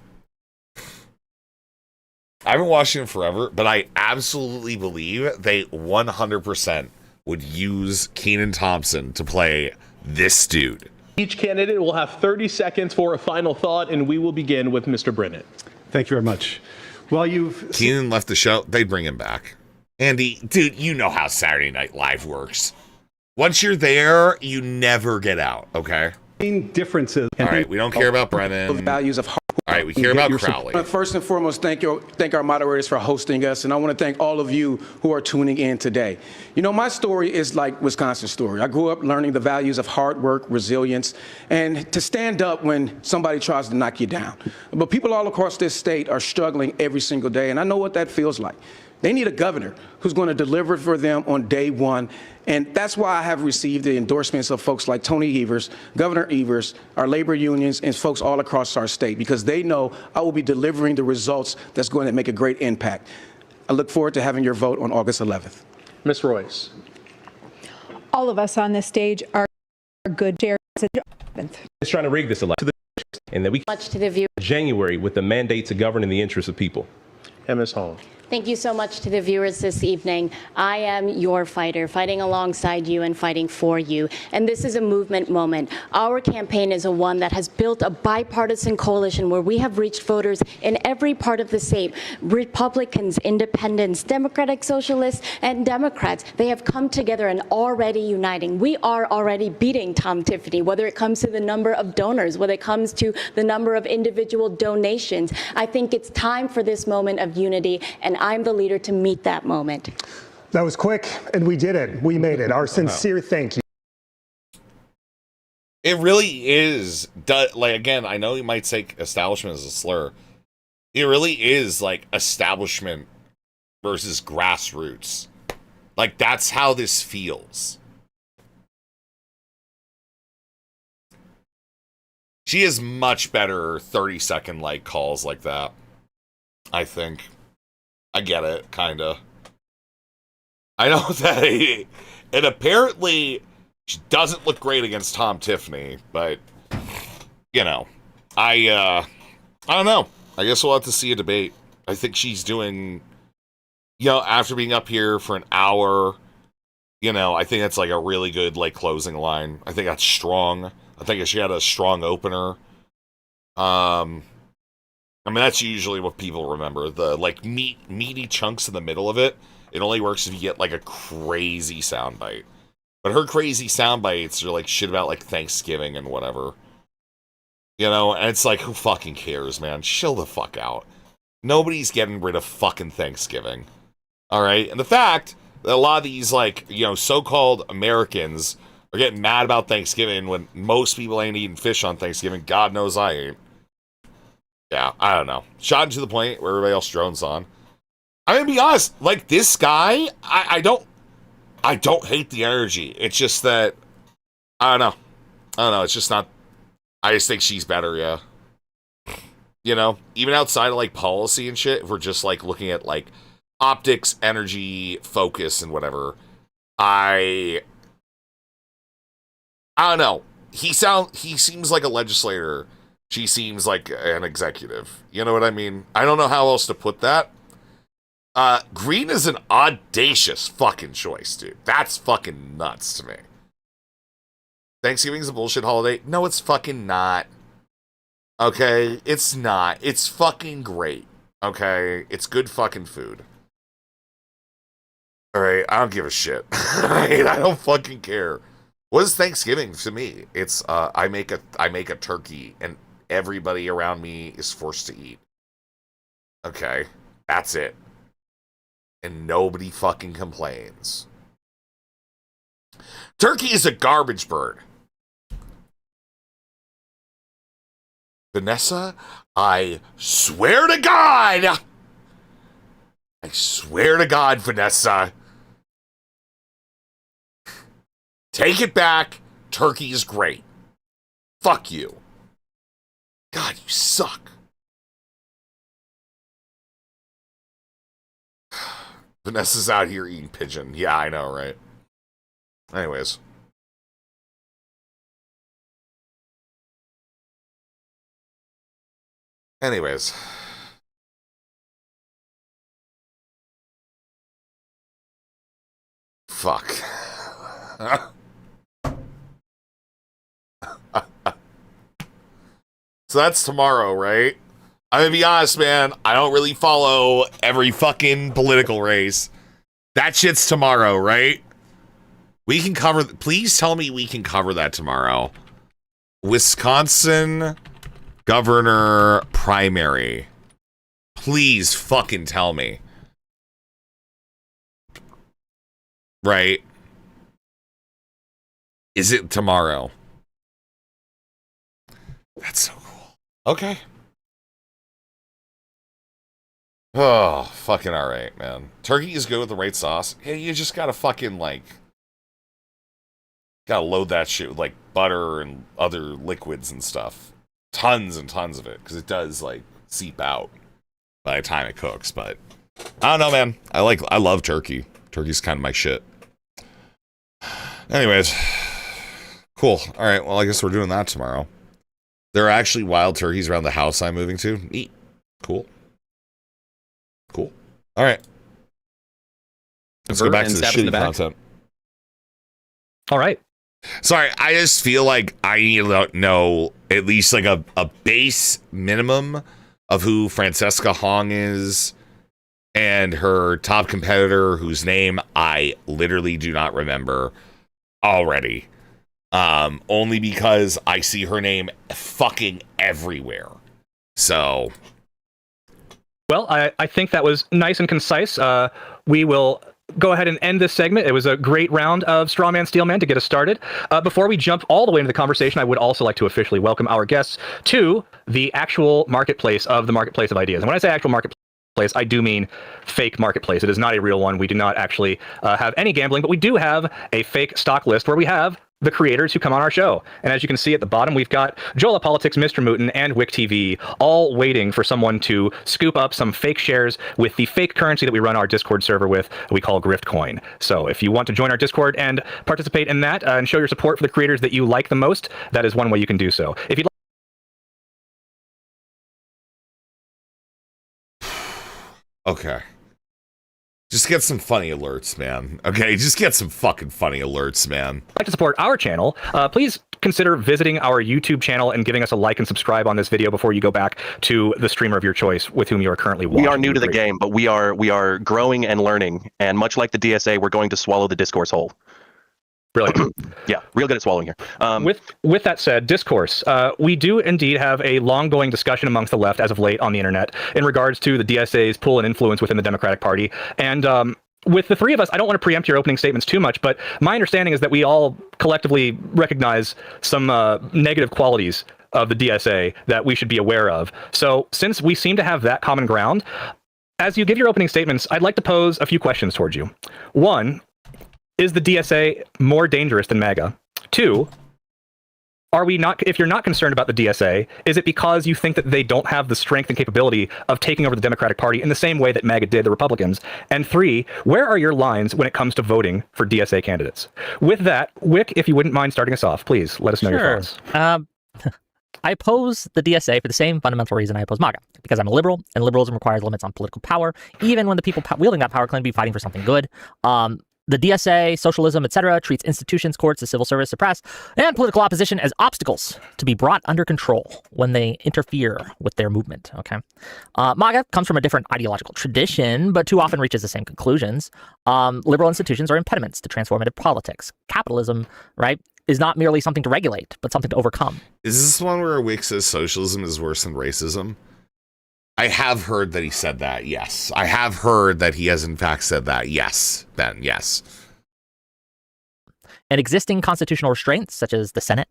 Speaker 1: I haven't watched it in forever, but I absolutely believe they 100% would use Kenan Thompson to play this dude.
Speaker 3: Each candidate will have 30 seconds for a final thought, and we will begin with Mr. Brennan.
Speaker 2: Thank you very much. Well,
Speaker 1: Keenan left the show. They bring him back. Andy, dude, you know how Saturday Night Live works. Once you're there, you never get out, okay?
Speaker 2: Differences.
Speaker 1: All right, we don't care about Brennan.
Speaker 8: The values of
Speaker 1: all right, we care about Crowley.
Speaker 8: First and foremost, thank our moderators for hosting us, and I want to thank all of you who are tuning in today. You know, my story is like Wisconsin's story. I grew up learning the values of hard work, resilience, and to stand up when somebody tries to knock you down. But people all across this state are struggling every single day, and I know what that feels like. They need a governor who's going to deliver for them on day one. And that's why I have received the endorsements of folks like Tony Evers, Governor Evers, our labor unions, and folks all across our state, because they know I will be delivering the results that's going to make a great impact. I look forward to having your vote on August 11th.
Speaker 3: Ms. Royce.
Speaker 22: All of us on this stage are good chairs.
Speaker 21: It's trying to rig this election, and that we
Speaker 20: Much to the view.
Speaker 21: January with the mandate to govern in the interest of people.
Speaker 3: And Ms. Hall.
Speaker 20: Thank you so much to the viewers this evening. I am your fighter, fighting alongside you and fighting for you. And this is a movement moment. Our campaign is one that has built a bipartisan coalition where we have reached voters in every part of the state. Republicans, independents, Democratic Socialists, and Democrats. They have come together and already uniting. We are already beating Tom Tiffany, whether it comes to the number of donors, whether it comes to the number of individual donations. I think it's time for this moment of unity, and I'm the leader to meet that moment.
Speaker 19: That was quick, and we did it. We made it. Our sincere thank you.
Speaker 1: It really is. Like, again, I know you might say establishment as a slur. It really is like establishment versus grassroots. Like, that's how this feels. She has much better 30-second like calls like that, I think. I get it, kinda. I know that it apparently she doesn't look great against Tom Tiffany, but you know, I don't know. I guess we'll have to see a debate. I think she's doing, you know, after being up here for an hour, you know, I think that's like a really good like closing line. I think that's strong. I think she had a strong opener. I mean, that's usually what people remember. The, like, meaty chunks in the middle of it. It only works if you get, like, a crazy soundbite. But her crazy soundbites are, like, shit about, like, Thanksgiving and whatever. You know? And it's like, who fucking cares, man? Chill the fuck out. Nobody's getting rid of fucking Thanksgiving. Alright? And the fact that a lot of these, like, you know, so-called Americans are getting mad about Thanksgiving when most people ain't eating fish on Thanksgiving. God knows I ain't. Yeah, I don't know. Shot to the point where everybody else drones on. I'm gonna be honest, like this guy, I don't hate the energy. It's just that I don't know. It's just not. I just think she's better. Yeah. You know, even outside of like policy and shit, if we're just like looking at like optics, energy, focus, and whatever, I don't know. He seems like a legislator. She seems like an executive. You know what I mean? I don't know how else to put that. Green is an audacious fucking choice, dude. That's fucking nuts to me. Thanksgiving's a bullshit holiday. No, it's fucking not. Okay? It's not. It's fucking great. Okay? It's good fucking food. Alright? I don't give a shit. Alright? I don't fucking care. What is Thanksgiving to me? It's, I make a turkey and everybody around me is forced to eat. Okay? That's it. And nobody fucking complains. Turkey is a garbage bird. Vanessa, I swear to God! I swear to God, Vanessa. Take it back. Turkey is great. Fuck you. God, you suck. Vanessa's out here eating pigeon. Yeah, I know, right? Anyways. Fuck. So that's tomorrow, right? I'm gonna be honest, man. I don't really follow every fucking political race. That shit's tomorrow, right? We can cover. Please tell me we can cover that tomorrow. Wisconsin governor primary. Please fucking tell me. Right? Is it tomorrow? That's so cool. Okay. Oh, fucking alright, man. Turkey is good with the right sauce. Yeah, you just gotta fucking, like... Gotta load that shit with, like, butter and other liquids and stuff. Tons and tons of it, because it does, like, seep out by the time it cooks, but... I don't know, man. I love turkey. Turkey's kind of my shit. Anyways. Cool. Alright, well, I guess we're doing that tomorrow. There are actually wild turkeys around the house I'm moving to. Neat. Cool. Cool. All right. Let's go back to the shitty content.
Speaker 15: All right.
Speaker 1: Sorry, I just feel like I need to know at least like a base minimum of who Francesca Hong is and her top competitor whose name I literally do not remember already. Only because I see her name fucking everywhere. So...
Speaker 15: Well, I think that was nice and concise. We will go ahead and end this segment. It was a great round of Straw Man, Steel Man to get us started. Before we jump all the way into the conversation, I would also like to officially welcome our guests to the actual marketplace of the marketplace of ideas. And when I say actual marketplace, I do mean fake marketplace. It is not a real one. We do not actually have any gambling, but we do have a fake stock list where we have the creators who come on our show. And as you can see at the bottom, we've got Jola Politics, Mr. Mooten, and Wick TV all waiting for someone to scoop up some fake shares with the fake currency that we run our Discord server with, we call Grift Coin. So if you want to join our Discord and participate in that and show your support for the creators that you like the most, that is one way you can do so. If you'd
Speaker 1: Okay. Just get some funny alerts, man. Okay, just get some fucking funny alerts, man.
Speaker 15: like to support our channel, please consider visiting our YouTube channel and giving us a like and subscribe on this video before you go back to the streamer of your choice with whom you are currently watching.
Speaker 14: We are new to the game, but we are growing and learning. And much like the DSA, we're going to swallow the discourse whole.
Speaker 15: Really?
Speaker 14: Yeah, real good at swallowing here.
Speaker 15: With that said, discourse. We do indeed have a long-going discussion amongst the left as of late on the internet in regards to the DSA's pull and influence within the Democratic Party. And with the three of us, I don't want to preempt your opening statements too much, but my understanding is that we all collectively recognize some negative qualities of the DSA that we should be aware of. So since we seem to have that common ground, as you give your opening statements, I'd like to pose a few questions towards you. One, is the DSA more dangerous than MAGA? Two, are we not, if you're not concerned about the DSA, is it because you think that they don't have the strength and capability of taking over the Democratic Party in the same way that MAGA did the Republicans? And three, where are your lines when it comes to voting for DSA candidates? With that, Wick, if you wouldn't mind starting us off, please let us know your thoughts.
Speaker 13: I oppose the DSA for the same fundamental reason I oppose MAGA, because I'm a liberal, and liberalism requires limits on political power, even when the people wielding that power claim to be fighting for something good. The DSA, socialism, etc., treats institutions, courts, the civil service, the press, and political opposition as obstacles to be brought under control when they interfere with their movement. Okay, MAGA comes from a different ideological tradition, but too often reaches the same conclusions. Liberal institutions are impediments to transformative politics. Capitalism, right, is not merely something to regulate, but something to overcome.
Speaker 1: Is this one where Wick says socialism is worse than racism? I have heard that he said that, yes. I have heard that he has in fact said that, yes. Ben, yes.
Speaker 13: And existing constitutional restraints, such as the Senate,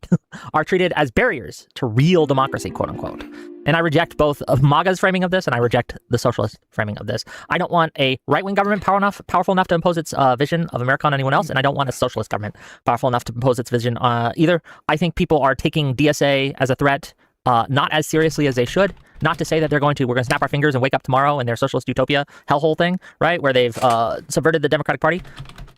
Speaker 13: are treated as barriers to real democracy, quote unquote. And I reject both of MAGA's framing of this, and I reject the socialist framing of this. I don't want a right-wing government powerful enough to impose its vision of America on anyone else, and I don't want a socialist government powerful enough to impose its vision either. I think people are taking DSA as a threat not as seriously as they should. Not to say that we're going to snap our fingers and wake up tomorrow in their socialist utopia hellhole thing, right? Where they've subverted the Democratic Party.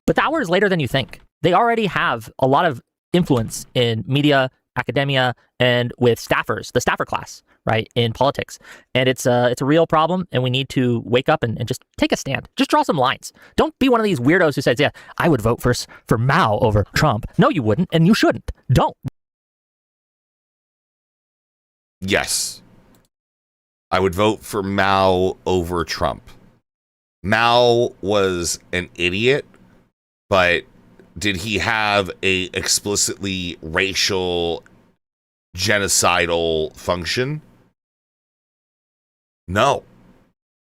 Speaker 13: But the hour is later than you think. They already have a lot of influence in media, academia, and with staffers, the staffer class, right, in politics. And it's a real problem, and we need to wake up and just take a stand. Just draw some lines. Don't be one of these weirdos who says, yeah, I would vote for Mao over Trump. No, you wouldn't, and you shouldn't. Don't.
Speaker 1: Yes. I would vote for Mao over Trump. Mao was an idiot, but did he have a explicitly racial genocidal function? No.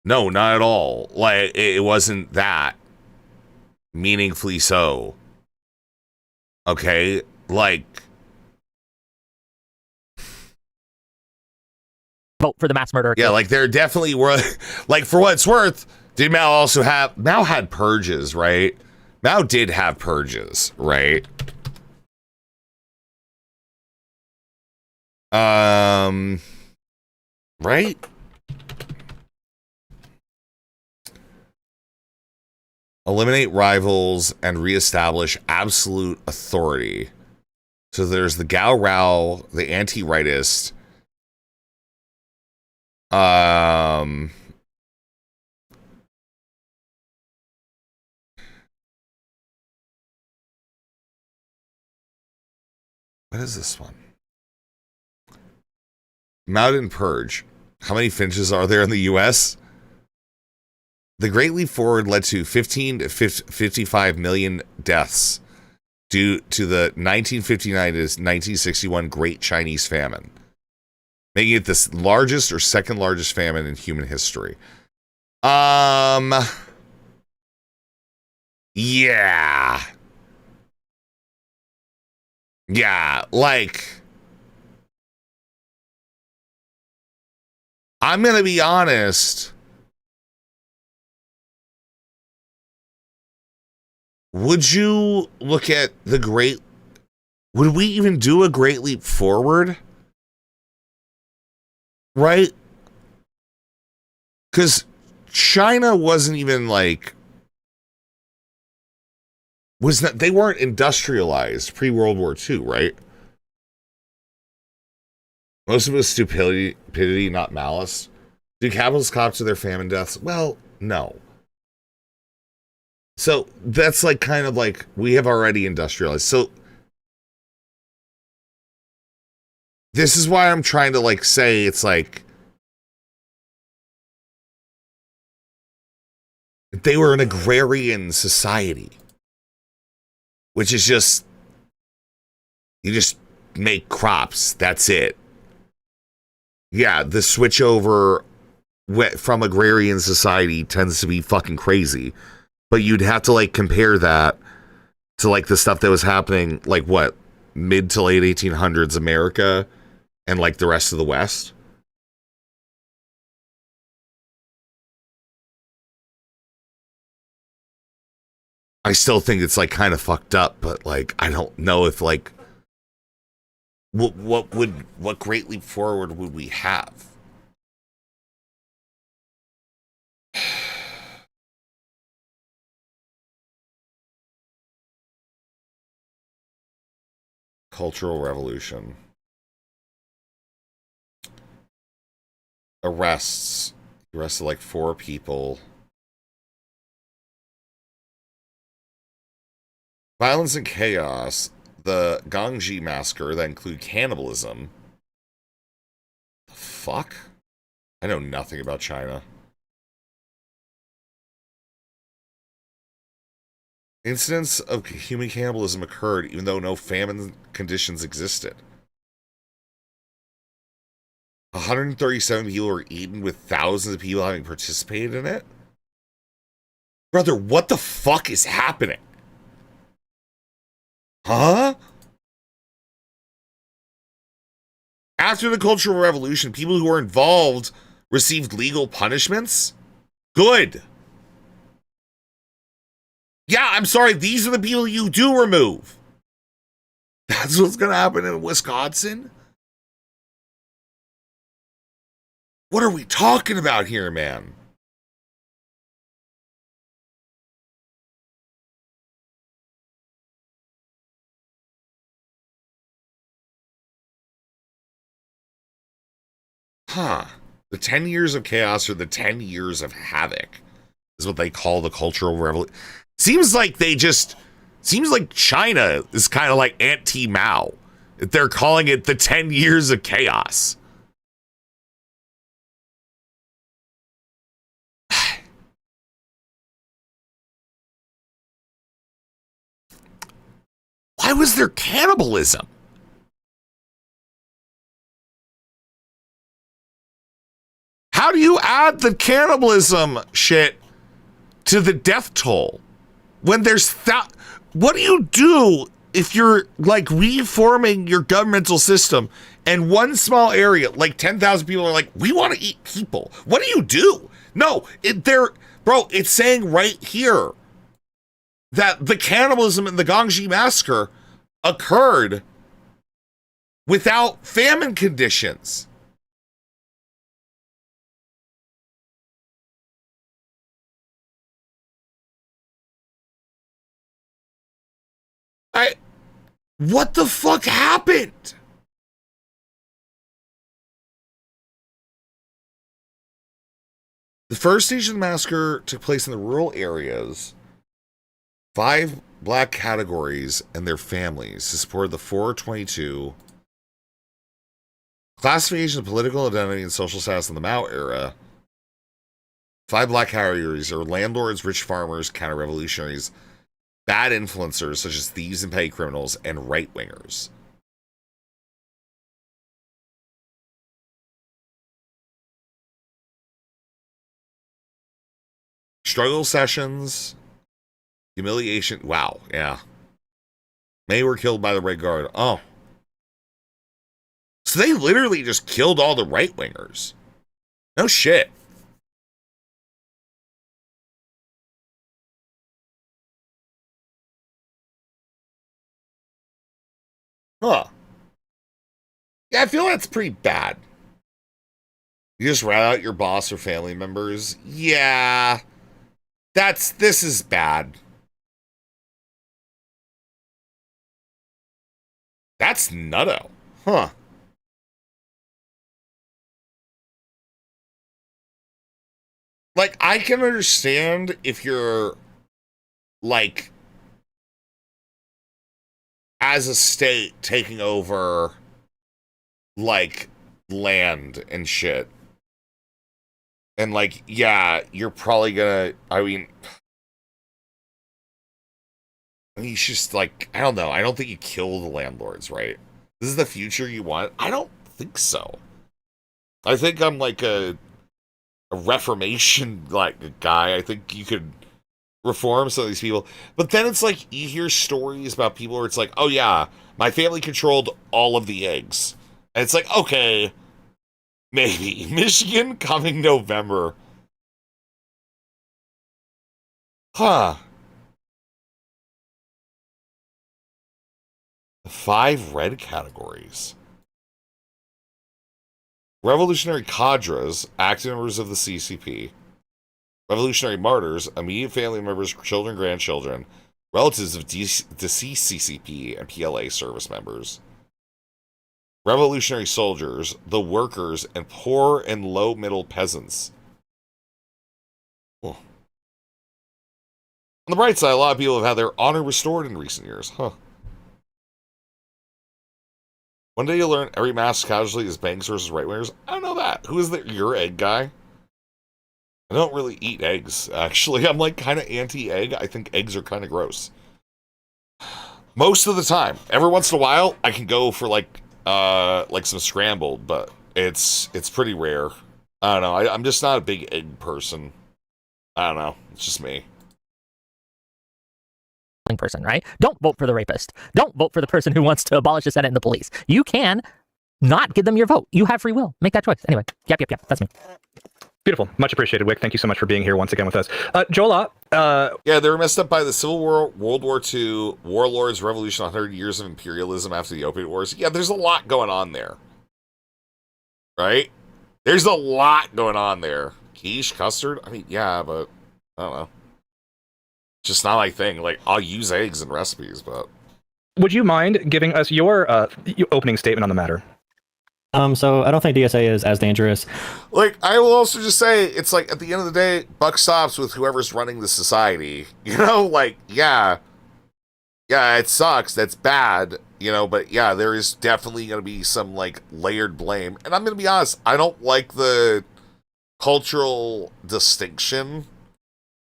Speaker 1: No, not at all. Like, it wasn't that. Meaningfully so. Okay? Like,
Speaker 13: vote for the mass murder.
Speaker 1: yeah, like there definitely were, like, for what it's worth, did Mao also have, Mao had purges, right? Mao did have purges, right? Right? Eliminate rivals and reestablish absolute authority. So there's the Gao Rao, the anti-rightist. What is this one? Mao didn't purge. How many Finches are there in the U.S.? The Great Leap Forward led to 15 to 55 million deaths due to the 1959 to 1961 Great Chinese Famine, making it the largest or second largest famine in human history. Yeah. Yeah, like, I'm going to be honest. Would you look at would we even do a Great Leap Forward? Right? Because China wasn't even like, they weren't industrialized pre-World War II, right? Most of it was stupidity, not malice. Do capitalists cop to their famine deaths? Well, no. So that's like kind of like we have already industrialized. So this is why I'm trying to like say it's like they were an agrarian society, which is just, you just make crops. That's it. Yeah, the switch over from agrarian society tends to be fucking crazy. But you'd have to like compare that to like the stuff that was happening, like what, mid to late 1800s America and like the rest of the West. I still think it's like kind of fucked up, but like I don't know if like what Great Leap Forward would we have? Cultural Revolution. Arrests. He arrested like 4 people. Violence and chaos. The Gangji massacre that include cannibalism. The fuck? I know nothing about China. Incidents of human cannibalism occurred even though no famine conditions existed. 137 people were eaten with thousands of people having participated in it? Brother, what the fuck is happening? Huh? After the Cultural Revolution, people who were involved received legal punishments? Good. Yeah, I'm sorry, these are the people you do remove. That's what's going to happen in Wisconsin? What are we talking about here, man? Huh. The 10 years of chaos or the 10 years of havoc is what they call the Cultural Revolution. Seems like China is kind of like anti-Mao. They're calling it the 10 years of chaos. Why was there cannibalism? How do you add the cannibalism shit to the death toll when there's that? What do you do if you're like reforming your governmental system and one small area, like 10,000 people are like, we want to eat people? What do? No, it's saying right here that the cannibalism in the Gangji massacre occurred without famine conditions. What the fuck happened? The first stage of the massacre took place in the rural areas. 5 black categories and their families to support the 422 classification of political identity and social status in the Mao era. 5 black categories are landlords, rich farmers, counter-revolutionaries, bad influencers such as thieves and petty criminals, and right-wingers. Struggle sessions, humiliation. Wow, yeah. Many were killed by the Red Guard. Oh. So they literally just killed all the right-wingers. No shit. Huh. Yeah, I feel that's pretty bad. You just rat out your boss or family members. Yeah. This is bad. That's nutto. Huh. Like, I can understand if you're, like, as a state taking over, like, land and shit. And, like, yeah, you're probably gonna, he's just, like, I don't know. I don't think you kill the landlords, right? This is the future you want? I don't think so. I think I'm, like, a reformation, like, guy. I think you could reform some of these people. But then it's like, you hear stories about people where it's like, oh yeah, my family controlled all of the eggs. And it's like, okay, maybe. Michigan coming November. Huh. The 5 red categories. Revolutionary cadres, active members of the CCP. Revolutionary martyrs, immediate family members, children, grandchildren, relatives of deceased CCP and PLA service members. Revolutionary soldiers, the workers, and poor and low-middle peasants. Oh. On the bright side, a lot of people have had their honor restored in recent years. Huh. One day you'll learn every mass casualty is banks versus right-wingers. I don't know that. Who is your egg guy? I don't really eat eggs, actually. I'm like kind of anti-egg. I think eggs are kind of gross. Most of the time. Every once in a while, I can go for like some scrambled, but it's pretty rare. I don't know. I'm just not a big egg person. I don't know. It's just me.
Speaker 13: Person, right? Don't vote for the rapist. Don't vote for the person who wants to abolish the Senate and the police. You can not give them your vote. You have free will. Make that choice. Anyway, yep. That's me.
Speaker 15: Beautiful. Much appreciated, Wick. Thank you so much for being here once again with us. Jola.
Speaker 1: Yeah, they were messed up by the Civil War, World War II, warlords, revolution, 100 years of imperialism after the Opiate Wars. Yeah, there's a lot going on there. Right? There's a lot going on there. Quiche, custard? I mean, yeah, but I don't know. Just not my thing. Like, I'll use eggs in recipes, but...
Speaker 15: Would you mind giving us your opening statement on the matter?
Speaker 16: So I don't think DSA is as dangerous.
Speaker 1: Like, I will also just say, it's like, at the end of the day, buck stops with whoever's running the society. You know, like, yeah, it sucks, that's bad, you know, but yeah, there is definitely going to be some, like, layered blame. And I'm going to be honest, I don't like the cultural distinction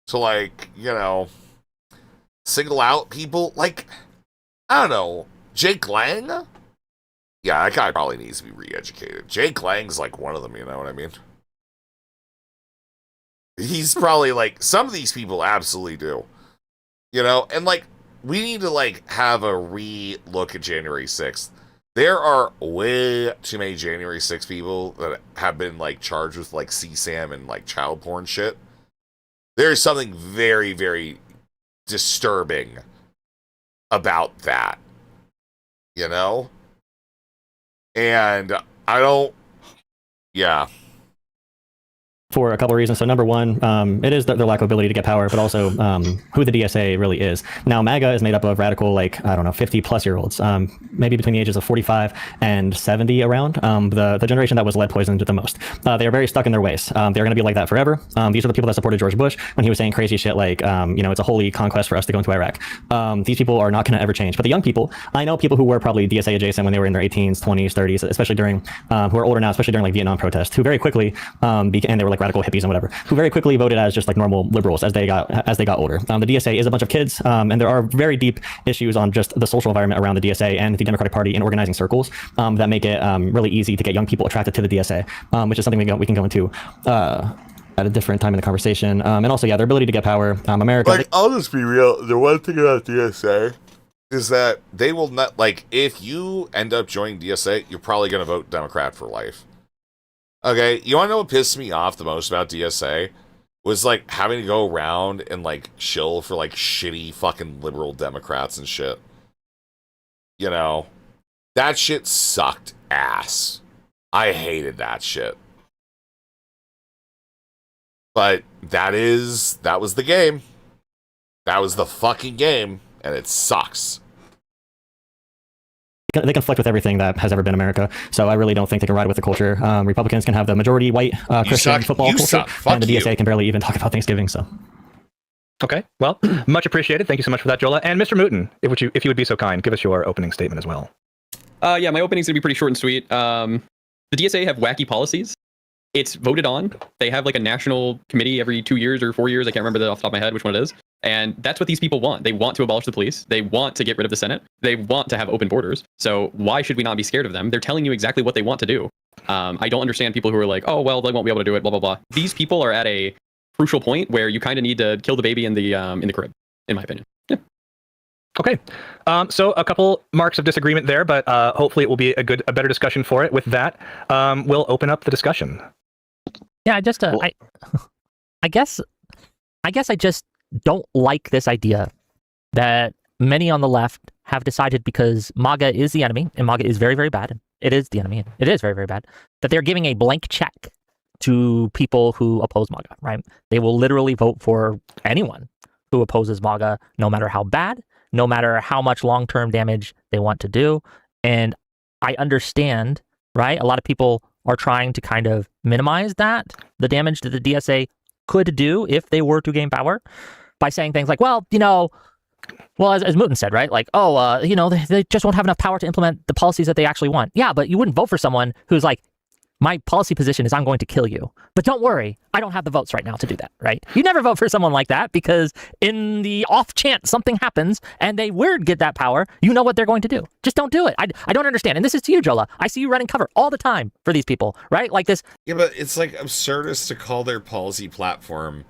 Speaker 1: to, like, you know, single out people. Like, I don't know, Jake Lang? Yeah, that guy probably needs to be re-educated. Jake Lang's like one of them, you know what I mean? He's probably like, some of these people absolutely do. You know, and like, we need to like have a re-look at January 6th. There are way too many January 6th people that have been like charged with like CSAM and like child porn shit. There's something very, very disturbing about that. You know? And I don't, yeah.
Speaker 16: For a couple of reasons. So number one, it is their lack of ability to get power, but also who the DSA really is. Now, MAGA is made up of radical, like, I don't know, 50 plus year olds, maybe between the ages of 45 and 70 around, the generation that was lead poisoned the most. They are very stuck in their ways. They're going to be like that forever. These are the people that supported George Bush when he was saying crazy shit like, you know, it's a holy conquest for us to go into Iraq. These people are not going to ever change. But the young people, I know people who were probably DSA adjacent when they were in their 18s, 20s, 30s, especially during, who are older now, especially during like Vietnam protests, who very quickly, and they were like radical hippies and whatever, who very quickly voted as just like normal liberals as they got older. The DSA is a bunch of kids, and there are very deep issues on just the social environment around the DSA and the Democratic Party in organizing circles that make it really easy to get young people attracted to the DSA, which is something we can go into at a different time in the conversation. And also, yeah, their ability to get power. America.
Speaker 1: Like, I'll just be real. The one thing about DSA is that they will not, like, if you end up joining DSA, you're probably going to vote Democrat for life. Okay, you want to know what pissed me off the most about DSA? Was, like, having to go around and, like, shill for, like, shitty fucking liberal Democrats and shit. You know? That shit sucked ass. I hated that shit. But that was the game. That was the fucking game, and it sucks.
Speaker 16: They conflict with everything that has ever been America, so I really don't think they can ride with the culture. Republicans can have the majority white Christian football culture, and the DSA can barely even talk about Thanksgiving. So,
Speaker 15: okay, well, much appreciated. Thank you so much for that, Jola. And Mr. Mooten, if you would be so kind, give us your opening statement as well.
Speaker 6: Yeah, my opening's gonna be pretty short and sweet. The DSA have wacky policies. It's voted on. They have like a national committee every 2 years or 4 years. I can't remember off the top of my head which one it is. And that's what these people want. They want to abolish the police. They want to get rid of the Senate. They want to have open borders. So why should we not be scared of them? They're telling you exactly what they want to do. I don't understand people who are like, oh, well, they won't be able to do it, blah, blah, blah. These people are at a crucial point where you kind of need to kill the baby in the crib, in my opinion. Yeah.
Speaker 15: Okay, so a couple marks of disagreement there, but hopefully it will be a better discussion for it. With that, we'll open up the discussion.
Speaker 13: Yeah, I guess I just don't like this idea that many on the left have decided, because MAGA is the enemy and MAGA is very, very bad. It is the enemy. It is very, very bad. That they're giving a blank check to people who oppose MAGA, right? They will literally vote for anyone who opposes MAGA, no matter how bad, no matter how much long-term damage they want to do. And I understand, right? A lot of people are trying to kind of minimize the damage that the DSA could do if they were to gain power, by saying things like, well, you know, as Mooten said, right? Like, oh, you know, they just won't have enough power to implement the policies that they actually want. Yeah, but you wouldn't vote for someone who's like, my policy position is I'm going to kill you. But don't worry, I don't have the votes right now to do that, right? You never vote for someone like that, because in the off chance something happens and they would get that power, you know what they're going to do. Just don't do it. I don't understand. And this is to you, Jola. I see you running cover all the time for these people, right? Like this.
Speaker 1: Yeah, but it's like absurdist to call their policy platform,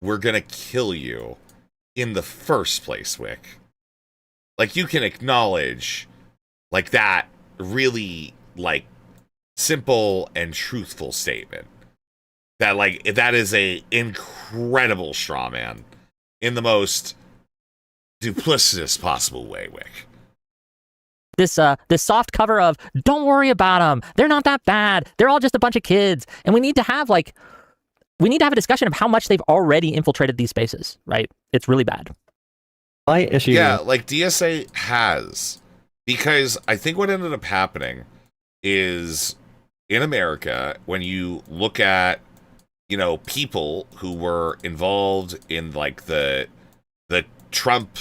Speaker 1: we're gonna kill you, in the first place, Wick. Like, you can acknowledge, like, that really, like, simple and truthful statement. That, like, that is a incredible straw man in the most duplicitous possible way, Wick.
Speaker 13: This soft cover of, don't worry about them. They're not that bad. They're all just a bunch of kids. And we need to have a discussion of how much they've already infiltrated these spaces, right? It's really bad.
Speaker 16: My issue.
Speaker 1: Yeah, like DSA has. Because I think what ended up happening is, in America, when you look at, you know, people who were involved in, like, the Trump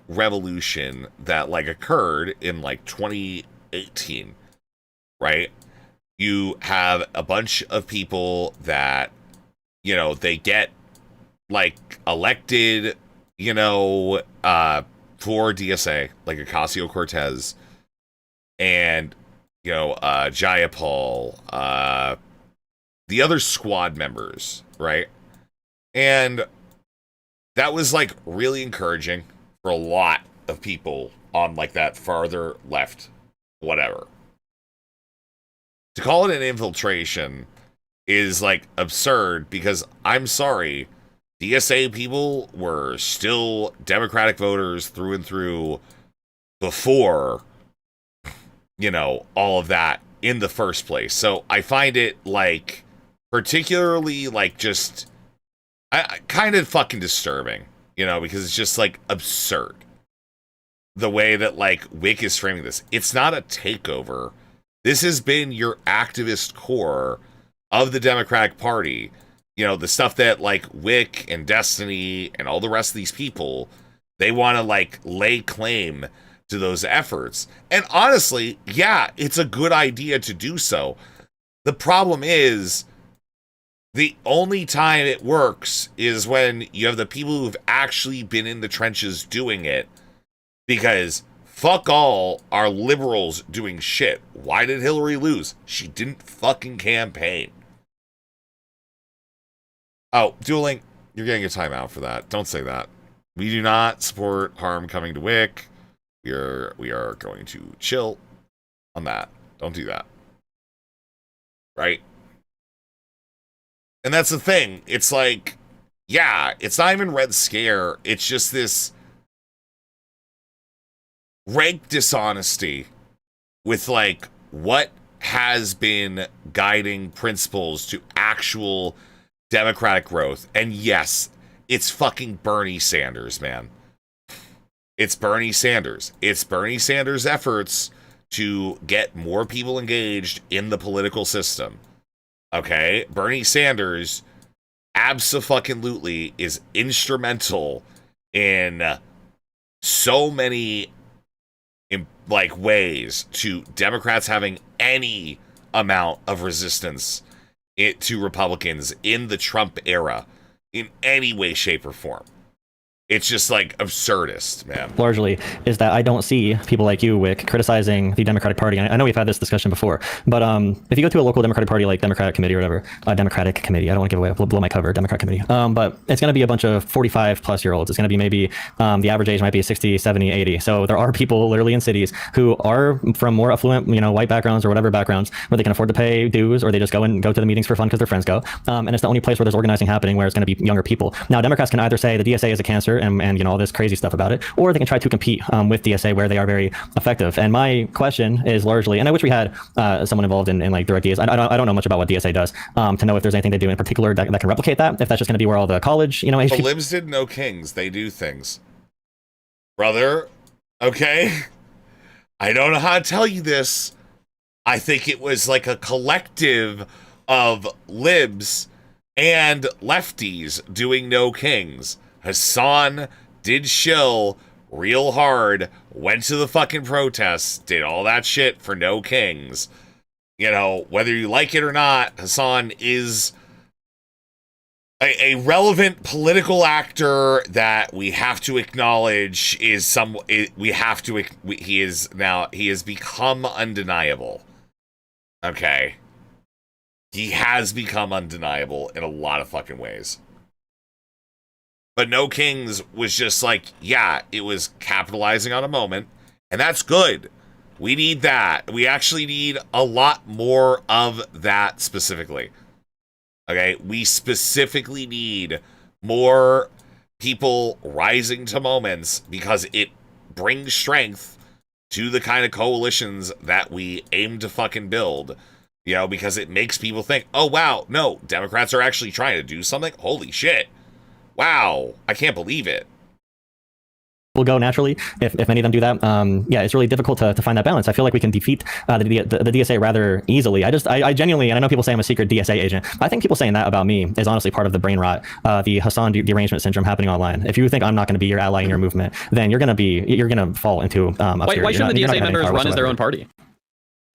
Speaker 1: revolution that, like, occurred in, like, 2018, right? You have a bunch of people that, you know, they get, like, elected, you know, for DSA, like Ocasio-Cortez and, Jayapal, the other squad members, right? And that was, like, really encouraging for a lot of people on, like, that farther left, whatever. To call it an infiltration is, like, absurd because, I'm sorry, DSA people were still Democratic voters through and through before, all of that in the first place. So I find it, like, particularly, like, just kind of fucking disturbing, because it's just, like, absurd. The way that, like, Wick is framing this. It's not a takeover. This has been your activist core of the Democratic Party. The stuff that, like, Wick and Destiny and all the rest of these people, they want to, like, lay claim to those efforts. And honestly, yeah, it's a good idea to do so. The problem is, the only time it works is when you have the people who've actually been in the trenches doing it. Because fuck all are liberals doing shit. Why did Hillary lose? She didn't fucking campaign. Oh, Dueling, you're getting a timeout for that. Don't say that. We do not support harm coming to Wick. We are going to chill on that. Don't do that. Right? And that's the thing. It's like, yeah, it's not even Red Scare. It's just this rank dishonesty with, like, what has been guiding principles to actual Democratic growth. And yes, it's fucking Bernie Sanders, man. It's Bernie Sanders. It's Bernie Sanders' efforts to get more people engaged in the political system. Okay? Bernie Sanders abso-fucking-lutely is instrumental in so many ways to Democrats having any amount of resistance to Republicans in the Trump era in any way, shape, or form. It's just, like, absurdist, man.
Speaker 16: Largely is that I don't see people like you, Wick, criticizing the Democratic Party. I know we've had this discussion before, but if you go to a local Democratic Party like Democratic Committee or whatever, Democratic Committee, I don't want to give away, blow my cover, Democratic Committee, but it's going to be a bunch of 45 plus year olds. It's going to be maybe the average age might be 60, 70, 80. So there are people literally in cities who are from more affluent, white backgrounds or whatever backgrounds where they can afford to pay dues, or they just go to the meetings for fun because their friends go. And it's the only place where there's organizing happening where it's going to be younger people. Now, Democrats can either say the DSA is a cancer and all this crazy stuff about it, or they can try to compete with DSA where they are very effective. And my question is largely, and I wish we had someone involved in like direct ideas. I don't know much about what DSA does to know if there's anything they do in particular that can replicate that. If that's just going to be where all the college,
Speaker 1: the libs did no kings. They do things, brother. Okay, I don't know how to tell you this. I think it was like a collective of libs and lefties doing no kings. Hassan did shill real hard, went to the fucking protests, did all that shit for no kings. Whether you like it or not, Hassan is a relevant political actor that we have to acknowledge he has become undeniable. Okay. He has become undeniable in a lot of fucking ways. But No Kings was just like, yeah, it was capitalizing on a moment, and that's good. We need that. We actually need a lot more of that specifically. Okay? We specifically need more people rising to moments because it brings strength to the kind of coalitions that we aim to fucking build. Because it makes people think, oh, wow, no, Democrats are actually trying to do something? Holy shit. Wow, I can't believe it.
Speaker 16: Will go naturally if many of them do that. Yeah, it's really difficult to find that balance. I feel like we can defeat the DSA rather easily. I genuinely, and I know people say I'm a secret DSA agent, I think people saying that about me is honestly part of the brain rot, the Hassan derangement syndrome happening online. If you think I'm not going to be your ally in your movement, then you're going to fall into
Speaker 6: why shouldn't the DSA members run as their own party?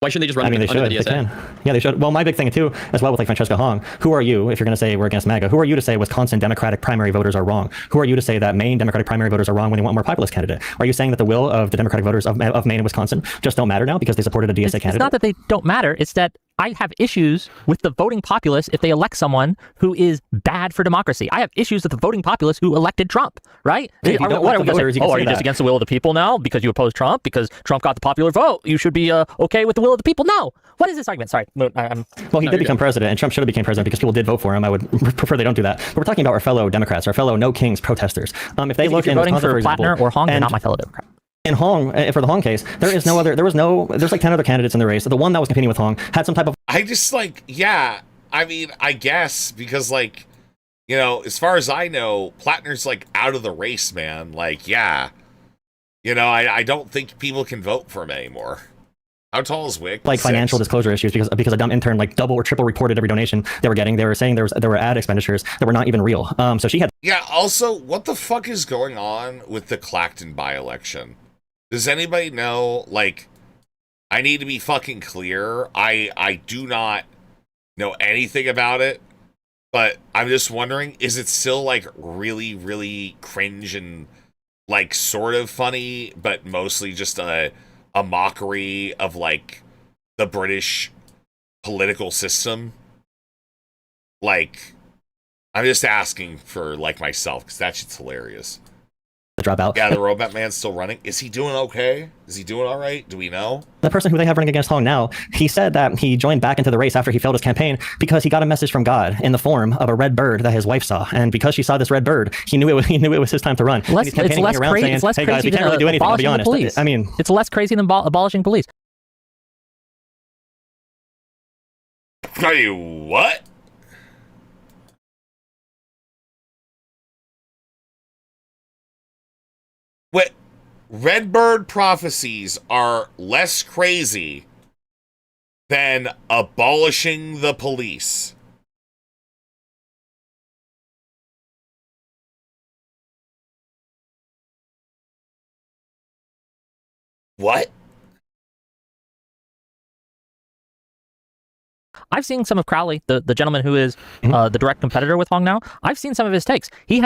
Speaker 6: Why shouldn't they just run
Speaker 16: they
Speaker 6: under
Speaker 16: should.
Speaker 6: the DSA?
Speaker 16: They can. Yeah, they should. Well, my big thing too, as well with like Francesca Hong, who are you, if you're going to say we're against MAGA, who are you to say Wisconsin Democratic primary voters are wrong? Who are you to say that Maine Democratic primary voters are wrong when they want a more populist candidate? Are you saying that the will of the Democratic voters of Maine and Wisconsin just don't matter now because they supported a DSA candidate?
Speaker 13: It's not that they don't matter. It's that I have issues with the voting populace if they elect someone who is bad for democracy. I have issues with the voting populace who elected Trump, right?
Speaker 16: If you don't
Speaker 13: What
Speaker 16: like
Speaker 13: are
Speaker 16: the
Speaker 13: we
Speaker 16: voters,
Speaker 13: say?
Speaker 16: you can
Speaker 13: Oh,
Speaker 16: say
Speaker 13: are you
Speaker 16: that.
Speaker 13: just against the will of the people now because you oppose Trump because Trump got the popular vote? You should be okay with the will of the people. No. What is this argument? Sorry.
Speaker 16: Well, he did become president, and Trump should have became president because people did vote for him. I would prefer they don't do that. But we're talking about our fellow Democrats, our fellow No Kings protesters. If they look
Speaker 13: if you're
Speaker 16: in
Speaker 13: voting
Speaker 16: Wisconsin,
Speaker 13: for
Speaker 16: example,
Speaker 13: Plattner or Hong, you're
Speaker 16: and
Speaker 13: not my fellow Democrat.
Speaker 16: in Hong, for the Hong case, there's like 10 other candidates in the race. The one that was competing with Hong had some type of.
Speaker 1: I just like, yeah, I mean, I guess because like, you know, as far as I know, Plattner's like out of the race, man. Like, yeah, you know, I don't think people can vote for him anymore. How tall is Wick?
Speaker 16: Like financial disclosure issues because a dumb intern like double or triple reported every donation they were getting. They were saying there were ad expenditures that were not even real. So she had.
Speaker 1: Yeah. Also, what the fuck is going on with the Clacton by-election? Does anybody know? Like, I need to be fucking clear. I do not know anything about it, but I'm just wondering: is it still like really, really cringe and like sort of funny, but mostly just a mockery of like the British political system? Like, I'm just asking for like myself because that shit's hilarious.
Speaker 16: Drop out.
Speaker 1: Yeah, the robot man's still running. Is he doing okay? Is he doing all right? Do we know?
Speaker 16: The person who they have running against Hong now, he said that he joined back into the race after he failed his campaign because he got a message from God in the form of a red bird that his wife saw, and because she saw this red bird, he knew it was his time to run.
Speaker 13: It's less crazy.
Speaker 16: Hey guys, we can't really do anything. I'll be honest.
Speaker 13: Police.
Speaker 16: I mean,
Speaker 13: it's less crazy than abolishing police.
Speaker 1: Are you what? What? Redbird prophecies are less crazy than abolishing the police. What?
Speaker 13: I've seen some of Crowley, the gentleman who is the direct competitor with Hong now. I've seen some of his takes. He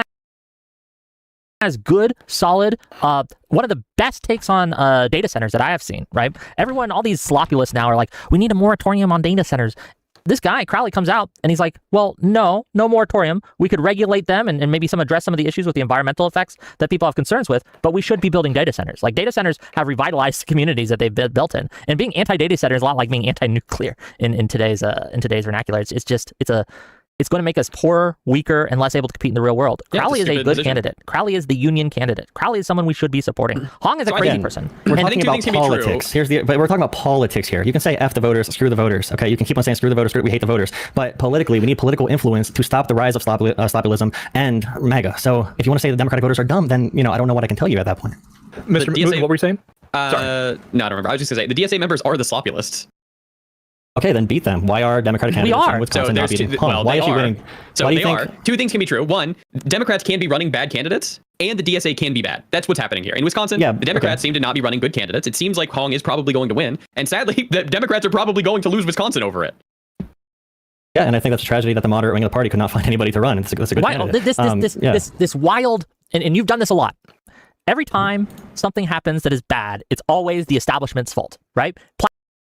Speaker 13: has good, solid, one of the best takes on data centers that I have seen, right? Everyone, all these sloppulists now are like, we need a moratorium on data centers. This guy, Crowley, comes out and he's like, well, no moratorium. We could regulate them and maybe address some of the issues with the environmental effects that people have concerns with, but we should be building data centers. Like, data centers have revitalized communities that they've built in. And being anti-data center is a lot like being anti-nuclear in today's vernacular. It's going to make us poorer, weaker, and less able to compete in the real world. Crowley is a good candidate. Crowley is the union candidate. Crowley is someone we should be supporting. Hong is a crazy person.
Speaker 16: We're talking about politics. But we're talking about politics here. You can say F the voters, screw the voters. Okay, you can keep on saying screw the voters, we hate the voters. But politically, we need political influence to stop the rise of sloppulism and MAGA. So if you want to say the Democratic voters are dumb, then I don't know what I can tell you at that point.
Speaker 15: Mr.
Speaker 6: DSA,
Speaker 15: what were you saying?
Speaker 6: No, I don't remember. I was just going to say, the DSA members are the sloppulists.
Speaker 16: Okay, then beat them. Why are Democratic candidates in Wisconsin not beating Hong? Why is she winning?
Speaker 6: So
Speaker 16: why do you
Speaker 6: they
Speaker 16: think?
Speaker 6: are. Two things can be true. One, Democrats can be running bad candidates, and the DSA can be bad. That's what's happening here. In Wisconsin, the Democrats seem to not be running good candidates. It seems like Hong is probably going to win, and sadly, the Democrats are probably going to lose Wisconsin over it.
Speaker 16: Yeah, and I think that's a tragedy that the moderate wing of the party could not find anybody to run. That's a good candidate.
Speaker 13: This wild, and you've done this a lot. Every time something happens that is bad, it's always the establishment's fault, right?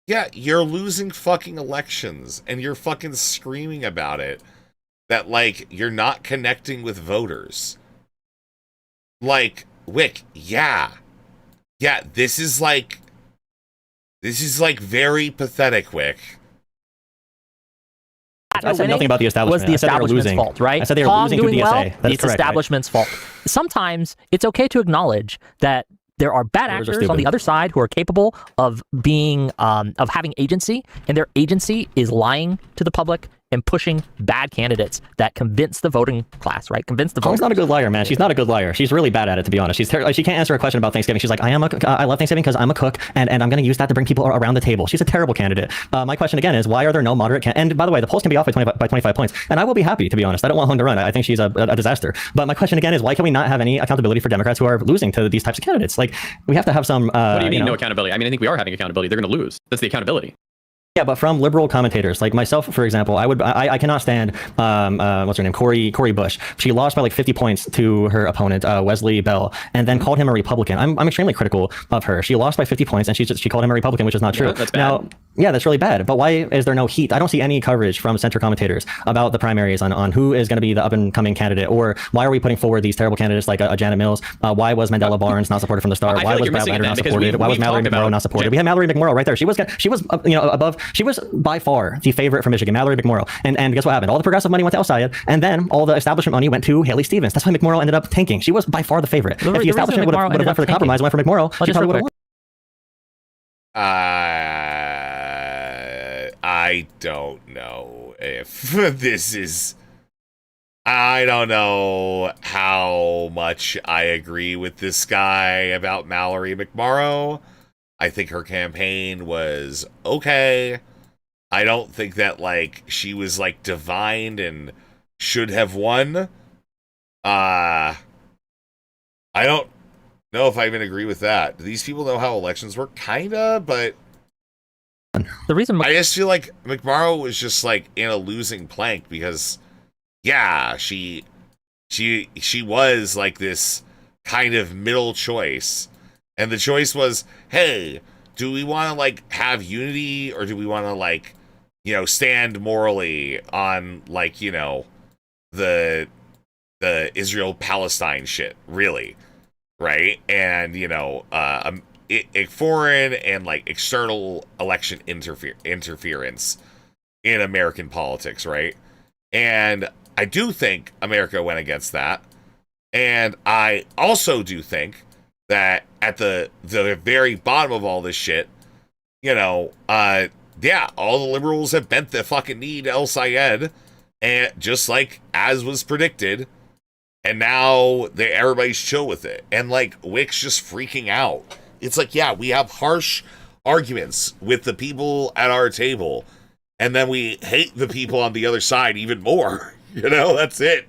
Speaker 1: Yeah, you're losing fucking elections and you're fucking screaming about it. That, like, you're not connecting with voters. Like, Wick, yeah. Yeah, this is like very pathetic, Wick.
Speaker 16: I said nothing about the establishment.
Speaker 13: Was the establishment's fault, right?
Speaker 16: I said they were losing to DSA.
Speaker 13: Well,
Speaker 16: That's
Speaker 13: it's
Speaker 16: correct,
Speaker 13: establishment's fault. Sometimes it's okay to acknowledge that there are bad actors on the other side who are capable of being of having agency, and their agency is lying to the public and pushing bad candidates that convince the voting class, right? Convince the voters.
Speaker 16: She's not a good liar, man. She's not a good liar. She's really bad at it, to be honest. She can't answer a question about Thanksgiving. She's like, I love Thanksgiving because I'm a cook, and I'm going to use that to bring people around the table. She's a terrible candidate. My question again is, why are there no moderate and by the way, the polls can be off by 25 points, and I will be happy, to be honest. I don't want Hung to run. I think she's a disaster. But my question again is, why can we not have any accountability for Democrats who are losing to these types of candidates? Like, we have to have some.
Speaker 6: What do you mean no accountability? I mean, I think we are having accountability. They're going to lose. That's the accountability.
Speaker 16: Yeah, but from liberal commentators like myself, for example, I cannot stand what's her name, Cori Bush. She lost by like 50 points to her opponent Wesley Bell, and then called him a Republican. I'm extremely critical of her. She lost by 50 points, and she called him a Republican, which is not true.
Speaker 6: Yeah, that's bad.
Speaker 16: Now, yeah, that's really bad. But why is there no heat? I don't see any coverage from center commentators about the primaries on who is going to be the up and coming candidate, or why are we putting forward these terrible candidates like Janet Mills? Why was Mandela Barnes not supported from the start? Why was Brad Lander not supported? Why was Mallory McMorrow not supported? We had Mallory McMorrow right there. She was above. She was by far the favorite from Michigan, Mallory McMorrow. And guess what happened? All the progressive money went to El Sayed, and then all the establishment money went to Haley Stevens. That's why McMorrow ended up tanking. She was by far the favorite. If the establishment would have went for the compromise, went for McMorrow, she probably would have won.
Speaker 1: I don't know if this is... I don't know how much I agree with this guy about Mallory McMorrow. I think her campaign was okay. I don't think that, like, she was, like, divined and should have won. I don't know if I even agree with that. Do these people know how elections work? Kinda, but...
Speaker 13: The reason
Speaker 1: I just feel like McMorrow was just, like, in a losing plank because, yeah, she was, like, this kind of middle choice. And the choice was, hey, do we want to, like, have unity, or do we want to, like, you know, stand morally on, like, you know, the Israel-Palestine shit, really, right? And, you know, foreign and, like, external election interference in American politics, right? And I do think America went against that. And I also do think that at the very bottom of all this shit, you know, yeah, all the liberals have bent the fucking knee to El Sayed, and just like as was predicted, and now everybody's chill with it. And like Wick's just freaking out. It's like, yeah, we have harsh arguments with the people at our table, and then we hate the people on the other side even more. You know, that's it.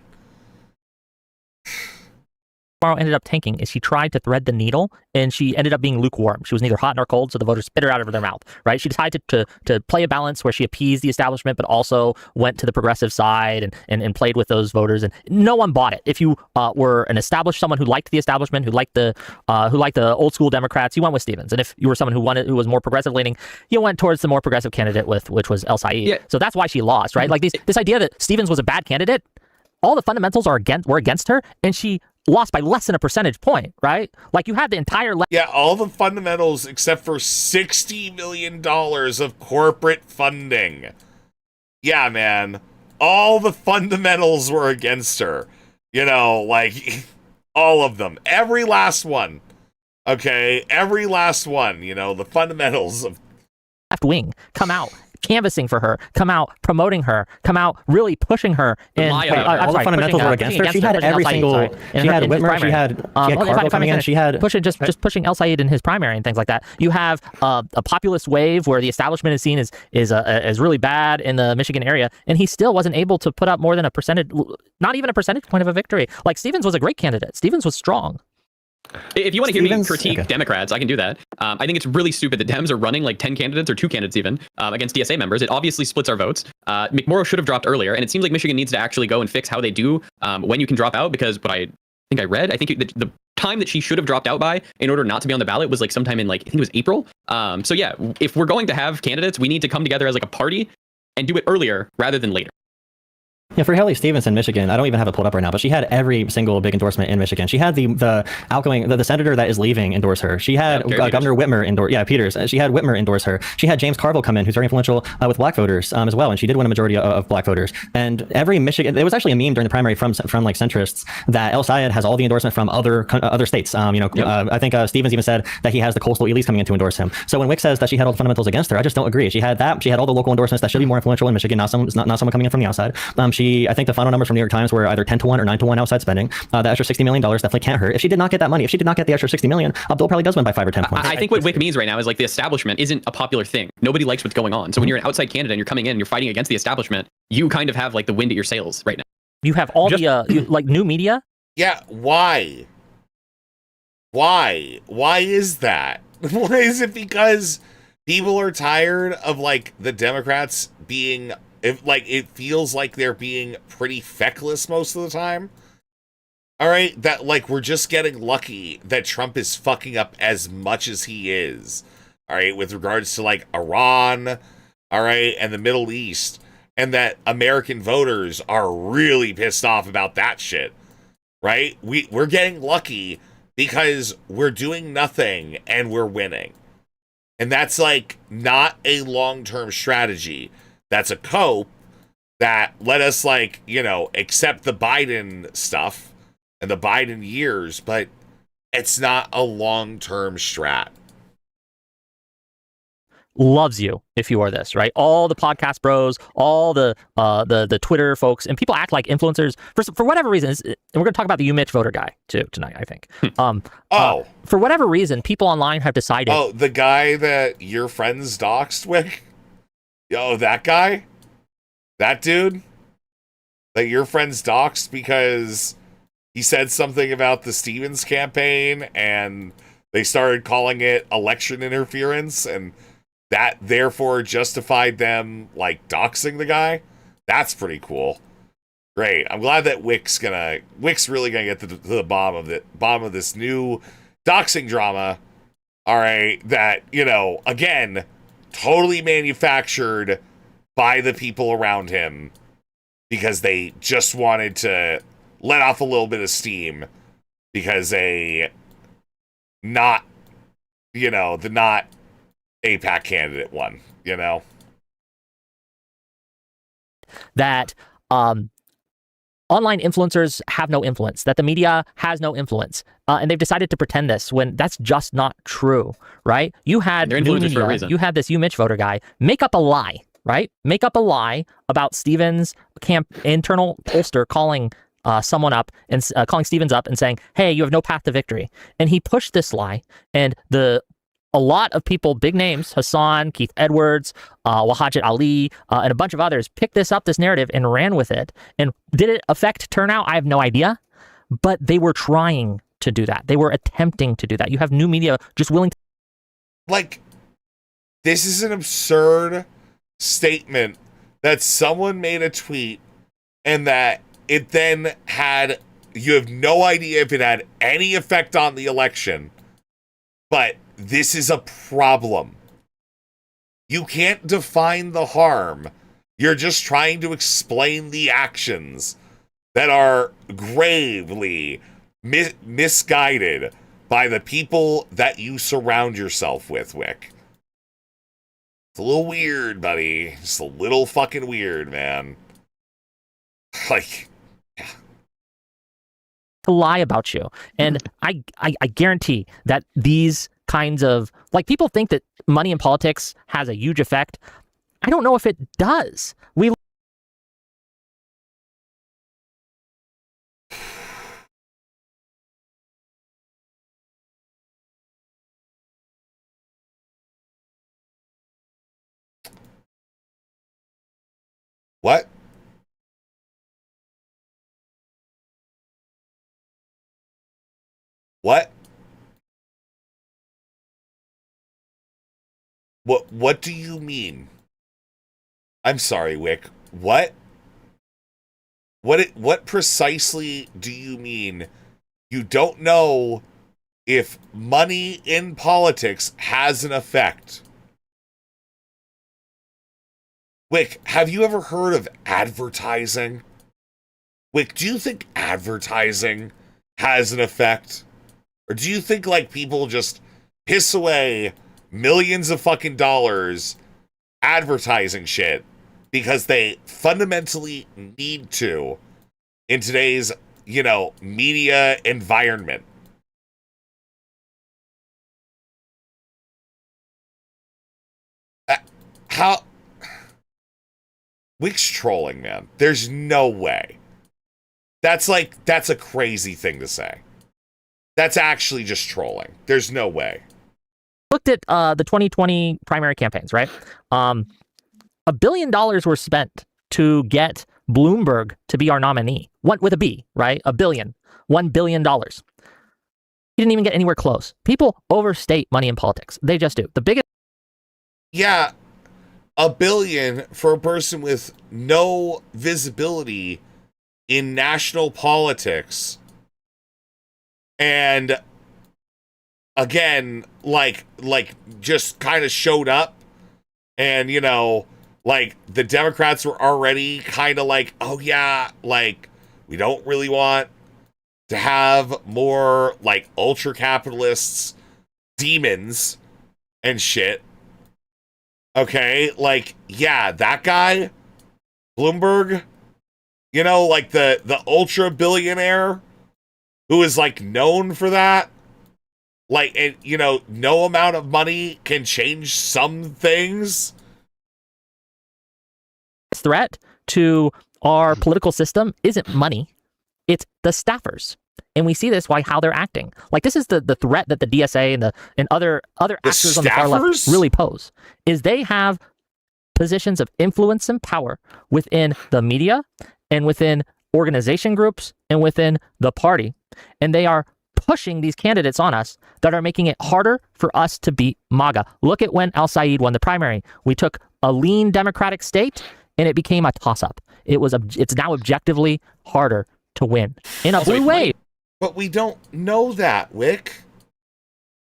Speaker 13: Ended up tanking is she tried to thread the needle, and she ended up being lukewarm. She was neither hot nor cold, so the voters spit her out of their mouth, right? She decided to play a balance where she appeased the establishment, but also went to the progressive side and played with those voters, and no one bought it. If you were an established someone who liked the establishment, who liked the old school Democrats, you went with Stevens. And if you were someone who was more progressive leaning, you went towards the more progressive candidate which was El Sayed. Yeah. So that's why she lost, right? Like this idea that Stevens was a bad candidate, all the fundamentals were against her, and she lost by less than a percentage point, right? Like you had the entire...
Speaker 1: Yeah, all the fundamentals except for $60 million of corporate funding. Yeah, man. All the fundamentals were against her. You know, like, all of them. Every last one. Okay? Every last one. You know, the fundamentals of...
Speaker 13: left wing come out canvassing for her, come out promoting her, come out really pushing her. And
Speaker 16: all the fundamentals were against her. She had every single. She had Whitmer. She had Carville coming in. She had
Speaker 13: just pushing El Sayed in his primary and things like that. You have a populist wave where the establishment is seen as really bad in the Michigan area, and he still wasn't able to put up more than a percentage, not even a percentage point of a victory. Like Stevens was a great candidate. Stevens was strong.
Speaker 6: If you want to hear me critique Democrats, I can do that. I think it's really stupid that Dems are running like 10 candidates or 2 candidates even against DSA members. It obviously splits our votes. McMorrow should have dropped earlier, and it seems like Michigan needs to actually go and fix how they do when you can drop out, because what I think I read, I think the time that she should have dropped out by in order not to be on the ballot was like sometime in like, I think it was April. So yeah, if we're going to have candidates, we need to come together as like a party and do it earlier rather than later.
Speaker 16: Yeah, for Haley Stevens in Michigan, I don't even have it pulled up right now, but she had every single big endorsement in Michigan. She had the outgoing, the senator that is leaving endorse her. She had Governor Whitmer endorse, Peters. She had Whitmer endorse her. She had James Carville come in, who's very influential with black voters as well, and she did win a majority of black voters. And every Michigan, there was actually a meme during the primary from like centrists that El Sayed has all the endorsement from other states. I think Stevens even said that he has the coastal elites coming in to endorse him. So when Wick says that she had all the fundamentals against her, I just don't agree. She had that. She had all the local endorsements that should be more influential in Michigan, not someone coming in from the outside. I think the final numbers from New York Times were either 10-1 or 9-1 outside spending. The extra $60 million definitely can't hurt. If she did not get that money, if she did not get the extra $60 million, Bill probably does win by 5 or 10 points.
Speaker 6: I think what Wick means right now is like the establishment isn't a popular thing. Nobody likes what's going on. So when you're an outside candidate and you're coming in and you're fighting against the establishment, you kind of have like the wind at your sails right now.
Speaker 13: You have all like new media.
Speaker 1: Yeah, why? Why is that? Why is it because people are tired of like the Democrats being, it feels like they're being pretty feckless most of the time? All right, that like we're just getting lucky that Trump is fucking up as much as he is. All right, with regards to like Iran, all right, and the Middle East, and that American voters are really pissed off about that shit. Right? We're getting lucky because we're doing nothing and we're winning. And that's like not a long-term strategy. That's a cope that let us like, accept the Biden stuff and the Biden years, but it's not a long-term strat.
Speaker 13: Loves you if you are this, right? All the podcast bros, all the Twitter folks, and people act like influencers for whatever reason. And we're going to talk about the Mitch voter guy too tonight, I think. For whatever reason, people online have decided.
Speaker 1: Oh, the guy that your friends doxed with? Yo, that guy? That dude? That your friends doxed because he said something about the Stevens campaign and they started calling it election interference and that therefore justified them like doxing the guy. That's pretty cool. Great. I'm glad that Wick's really gonna get to the bottom of this new doxing drama. All right, that again, totally manufactured by the people around him because they just wanted to let off a little bit of steam because the not APAC candidate won,
Speaker 13: that online influencers have no influence, that the media has no influence, and they've decided to pretend this when that's just not true, right? You had
Speaker 6: they're influencers for a reason.
Speaker 13: You had this Mitch voter guy make up a lie, right? Make up a lie about Stevens' internal pollster calling someone up and calling Stevens up and saying, "Hey, you have no path to victory," and he pushed this lie, and a lot of people, big names, Hassan, Keith Edwards, Wahajat Ali, and a bunch of others picked this narrative and ran with it. And did it affect turnout? I have no idea. But they were trying to do that. They were attempting to do that. You have new media just willing to...
Speaker 1: Like, this is an absurd statement that someone made a tweet and that it then had... You have no idea if it had any effect on the election. But this is a problem. You can't define the harm. You're just trying to explain the actions that are gravely misguided by the people that you surround yourself with, Wick. It's a little weird, buddy. Just a little fucking weird, man. Like...
Speaker 13: to lie about you. And I guarantee that these kinds of, like, people think that money in politics has a huge effect. I don't know if it does.
Speaker 1: What? What? What do you mean? I'm sorry, Wick. What? What precisely do you mean? You don't know if money in politics has an effect. Wick, have you ever heard of advertising? Wick, do you think advertising has an effect? Or do you think, like, people just piss away millions of fucking dollars advertising shit because they fundamentally need to in today's, media environment? How? Wick's trolling, man. There's no way. That's a crazy thing to say. That's actually just trolling. There's no way.
Speaker 13: Looked at the 2020 primary campaigns, right? $1 billion were spent to get Bloomberg to be our nominee. One with a B, right? $1 billion. $1 billion. He didn't even get anywhere close. People overstate money in politics. They just do. The biggest.
Speaker 1: Yeah, $1 billion for a person with no visibility in national politics. And again, like just kind of showed up, and the Democrats were already kind of like, oh yeah, like we don't really want to have more like ultra capitalists, demons and shit. Okay, like, yeah, that guy, Bloomberg, like the ultra billionaire who is like known for that. Like, and no amount of money can change some things.
Speaker 13: Threat to our political system isn't money, it's the staffers. And we see this how they're acting. Like, this is the threat that the DSA and other actors on the far left really pose, is they have positions of influence and power within the media and within organization groups and within the party. And they are pushing these candidates on us that are making it harder for us to beat MAGA. Look at when Al Said won the primary. We took a lean Democratic state and it became a toss-up. It's now objectively harder to win in a blue wave.
Speaker 1: But we don't know that, Wick.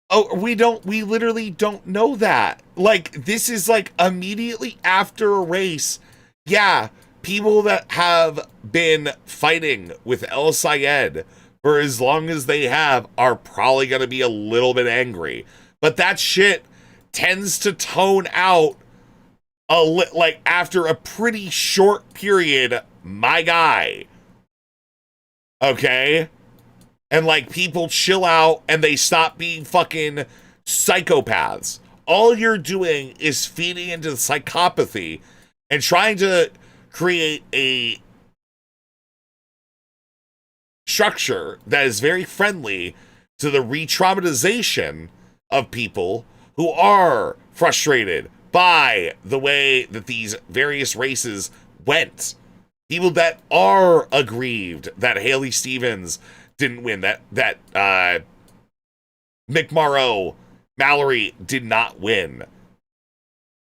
Speaker 1: Oh, we literally don't know that. Like, this is like immediately after a race. Yeah, people that have been fighting with El Sayed for as long as they have are probably going to be a little bit angry. But that shit tends to tone out like after a pretty short period, my guy. Okay? And like people chill out and they stop being fucking psychopaths. All you're doing is feeding into the psychopathy and trying to create a structure that is very friendly to the re-traumatization of people who are frustrated by the way that these various races went. People that are aggrieved that Haley Stevens didn't win, that McMorrow Mallory did not win.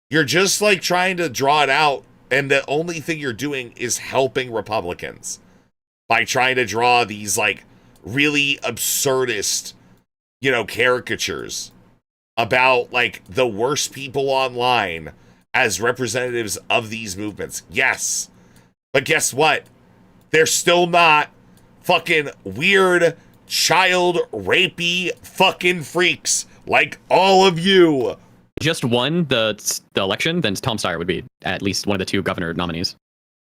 Speaker 1: You're just like trying to draw it out, and the only thing you're doing is helping Republicans by trying to draw these like really absurdist, caricatures about like the worst people online as representatives of these movements. Yes. But guess what? They're still not fucking weird, child rapey fucking freaks like all of you.
Speaker 6: Just won the election, then Tom Steyer would be at least one of the two governor nominees.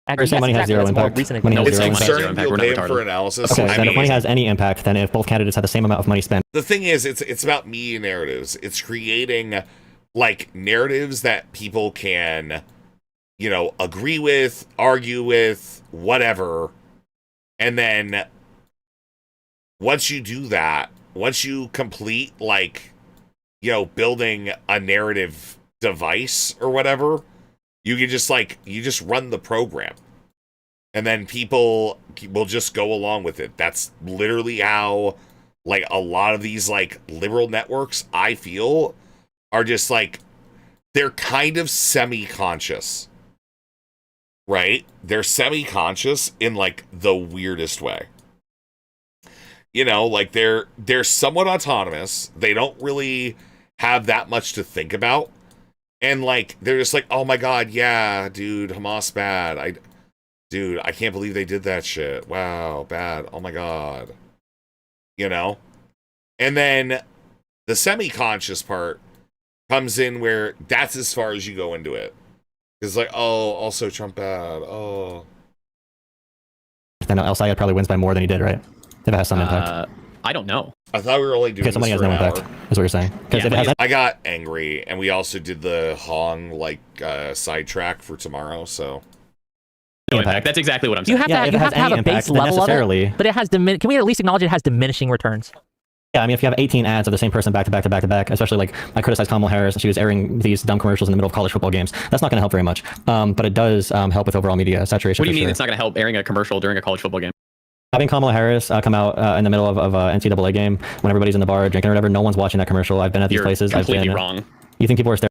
Speaker 16: Money has zero impact. Money has zero impact.
Speaker 1: You'll pay for analysis.
Speaker 16: Okay, then if money has any impact, then if both candidates have the same amount of money spent.
Speaker 1: The thing is, it's about media narratives. It's creating like narratives that people can, agree with, argue with, whatever. And then once you do that, once you complete like, building a narrative device or whatever, you can just you just run the program and then people will just go along with it. That's literally how like a lot of these like liberal networks, I feel, are just like, they're kind of semi-conscious, right? They're semi-conscious in like the weirdest way. Like they're somewhat autonomous. They don't really have that much to think about. And like they're just like, oh my god, yeah, dude, Hamas bad. Dude, I can't believe they did that shit. Wow, bad. Oh my god. You know? And then the semi-conscious part comes in where that's as far as you go into it. It's like, oh, also Trump bad. Oh.
Speaker 16: I know El Sayed probably wins by more than he did, right? If it has some impact.
Speaker 6: I don't know.
Speaker 1: I thought we were only doing
Speaker 16: Okay, somebody
Speaker 1: this
Speaker 16: has
Speaker 1: for
Speaker 16: no
Speaker 1: an
Speaker 16: impact,
Speaker 1: hour.
Speaker 16: is what you're saying. Because if it has
Speaker 1: I got angry, and we also did the Hong, like, sidetrack for tomorrow, so...
Speaker 6: No impact. That's exactly what I'm saying.
Speaker 13: You have to have a base level of it, but it has can we at least acknowledge it has diminishing returns?
Speaker 16: Yeah, I mean, if you have 18 ads of the same person back to back to back to back, especially like I criticized Kamala Harris, she was airing these dumb commercials in the middle of college football games. That's not going to help very much, but it does help with overall media saturation.
Speaker 6: What do you
Speaker 16: for
Speaker 6: mean
Speaker 16: sure.
Speaker 6: it's not going to help airing a commercial during a college football game?
Speaker 16: Having Kamala Harris come out in the middle of an NCAA game when everybody's in the bar drinking or whatever, no one's watching that commercial. I've been at these
Speaker 6: You're
Speaker 16: places.
Speaker 6: completely wrong.
Speaker 16: You think people are staring?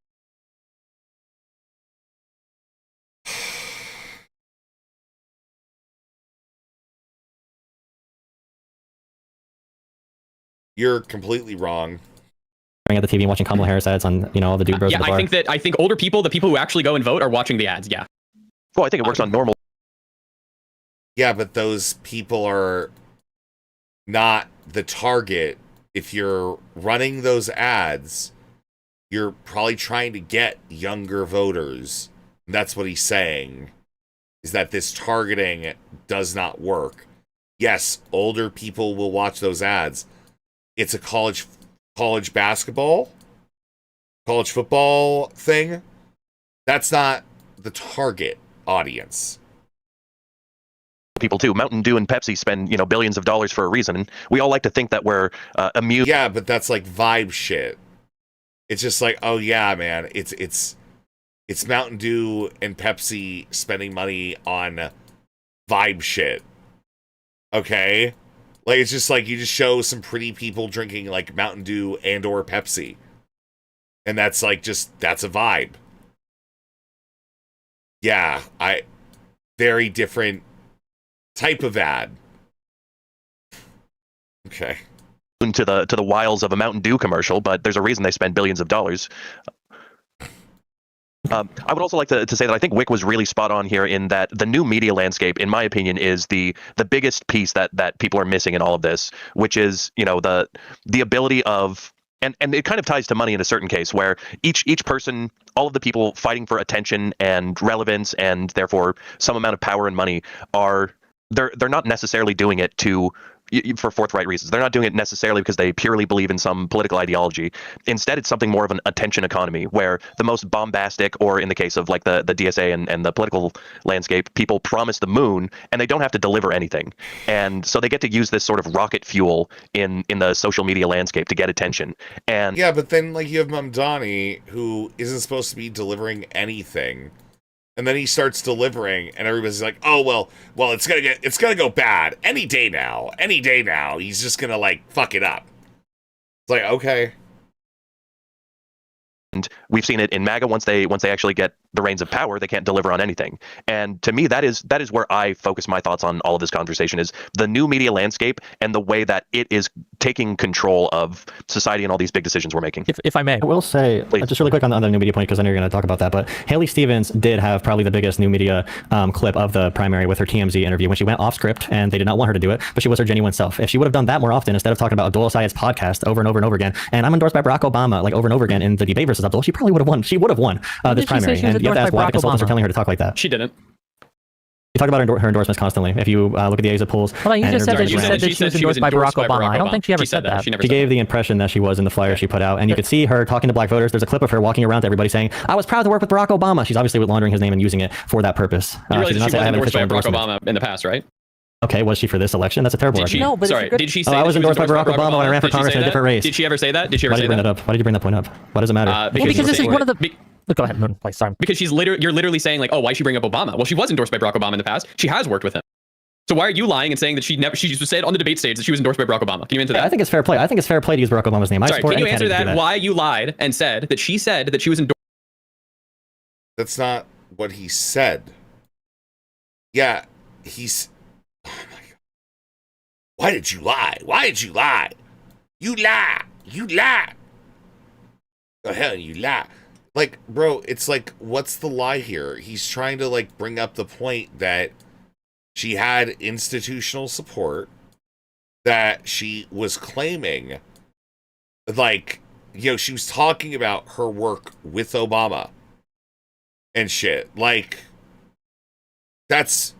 Speaker 1: You're completely wrong.
Speaker 16: At the TV and watching Kamala Harris ads on, you know, all the dude bros
Speaker 6: Yeah,
Speaker 16: in the bar.
Speaker 6: I think older people, the people who actually go and vote, are watching the ads. Yeah.
Speaker 14: Well, I think it works on normal.
Speaker 1: Yeah, but those people are not the target. If you're running those ads, you're probably trying to get younger voters. That's what he's saying, is that this targeting does not work. Yes, older people will watch those ads. It's a college basketball, college football thing. That's not the target audience.
Speaker 14: People too. Mountain Dew and Pepsi spend, you know, billions of dollars for a reason. We all like to think that we're immune.
Speaker 1: Yeah, but that's like vibe shit. It's just like, oh yeah, man, it's Mountain Dew and Pepsi spending money on vibe shit. Okay? Like, it's just like you just show some pretty people drinking like Mountain Dew and or Pepsi. And that's like that's a vibe. Yeah, very different type of ad. Okay.
Speaker 14: To the wiles of a Mountain Dew commercial, but there's a reason they spend billions of dollars. I would also like to say that I think Wick was really spot on here in that the new media landscape, in my opinion, is the biggest piece that people are missing in all of this, which is, you know, the ability of, and it kind of ties to money in a certain case, where each person, all of the people fighting for attention and relevance and therefore some amount of power and money they're not necessarily doing it for forthright reasons. They're not doing it necessarily because they purely believe in some political ideology. Instead, it's something more of an attention economy, where the most bombastic, or in the case of like the DSA and the political landscape, people promise the moon and they don't have to deliver anything. And so they get to use this sort of rocket fuel in the social media landscape to get attention. And
Speaker 1: yeah, but then like you have Mamdani, who isn't supposed to be delivering anything. And then he starts delivering, and everybody's like, "Oh well, it's gonna go bad any day now. He's just gonna like fuck it up." It's like, okay.
Speaker 14: And we've seen it in MAGA. Once they actually get the reins of power, they can't deliver on anything. And to me, that is where I focus my thoughts on all of this conversation, is the new media landscape and the way that it is taking control of society and all these big decisions we're making.
Speaker 16: If I may, I will say, just really quick on the new media point, because I know you're going to talk about that, but Haley Stevens did have probably the biggest new media clip of the primary with her TMZ interview when she went off script, and they did not want her to do it, but she was her genuine self. If she would have done that more often, instead of talking about Abdul Sayed's podcast over and over and over again, and I'm endorsed by Barack Obama, like over and over again in the debate versus Abdul, she probably would have won. She would have won this primary. And you have to ask why the consultants are telling her to talk like that.
Speaker 6: She didn't.
Speaker 16: You talk about her endorsements constantly. If you look at the ASA polls.
Speaker 13: Hold on, you just said that she said that she was endorsed by Barack Obama. I don't think she ever said that.
Speaker 16: She gave the impression that she was in the flyer she put out, and you could see her talking to black voters. There's a clip of her walking around to everybody saying, "I was proud to work with Barack Obama." She's obviously laundering his name and using it for that purpose.
Speaker 6: You realize
Speaker 16: she
Speaker 6: she
Speaker 16: did not say,
Speaker 6: was
Speaker 16: "I have an
Speaker 6: endorsed by
Speaker 16: official
Speaker 6: Barack
Speaker 16: endorsement."
Speaker 6: Obama in the past, right?
Speaker 16: Okay, was she for this election? That's a terrible
Speaker 6: Did she,
Speaker 16: argument.
Speaker 6: no, sorry, did she say
Speaker 16: I was
Speaker 6: that she
Speaker 16: endorsed by Barack Obama when I ran for
Speaker 6: Did she
Speaker 16: Congress
Speaker 6: say
Speaker 16: in a
Speaker 6: that?
Speaker 16: different race.
Speaker 6: Did she ever say that? Did she ever
Speaker 16: Why did
Speaker 6: say
Speaker 16: you bring
Speaker 6: that?
Speaker 16: that up? Why did you bring that point up? Why does it matter?
Speaker 13: Because this is one of the... Go ahead, Moon. Please, sorry.
Speaker 6: Because you're literally saying like, oh, why she bring up Obama? Well, she was endorsed by Barack Obama in the past. She has worked with him. So why are you lying and saying that she just said on the debate stage that she was endorsed by Barack Obama? Can you answer that?
Speaker 16: I think it's fair play. I think it's fair play to use Barack Obama's name.
Speaker 6: Sorry, can you answer that? Why you lied and said that she was endorsed?
Speaker 1: That's not what he said. Yeah, he's... Oh my God. Why did you lie? Why did you lie? You lie. You lie. The hell you lie. Like, bro, it's like, what's the lie here? He's trying to, like, bring up the point that she had institutional support, that she was claiming, like, you know, she was talking about her work with Obama and shit. Like, that's,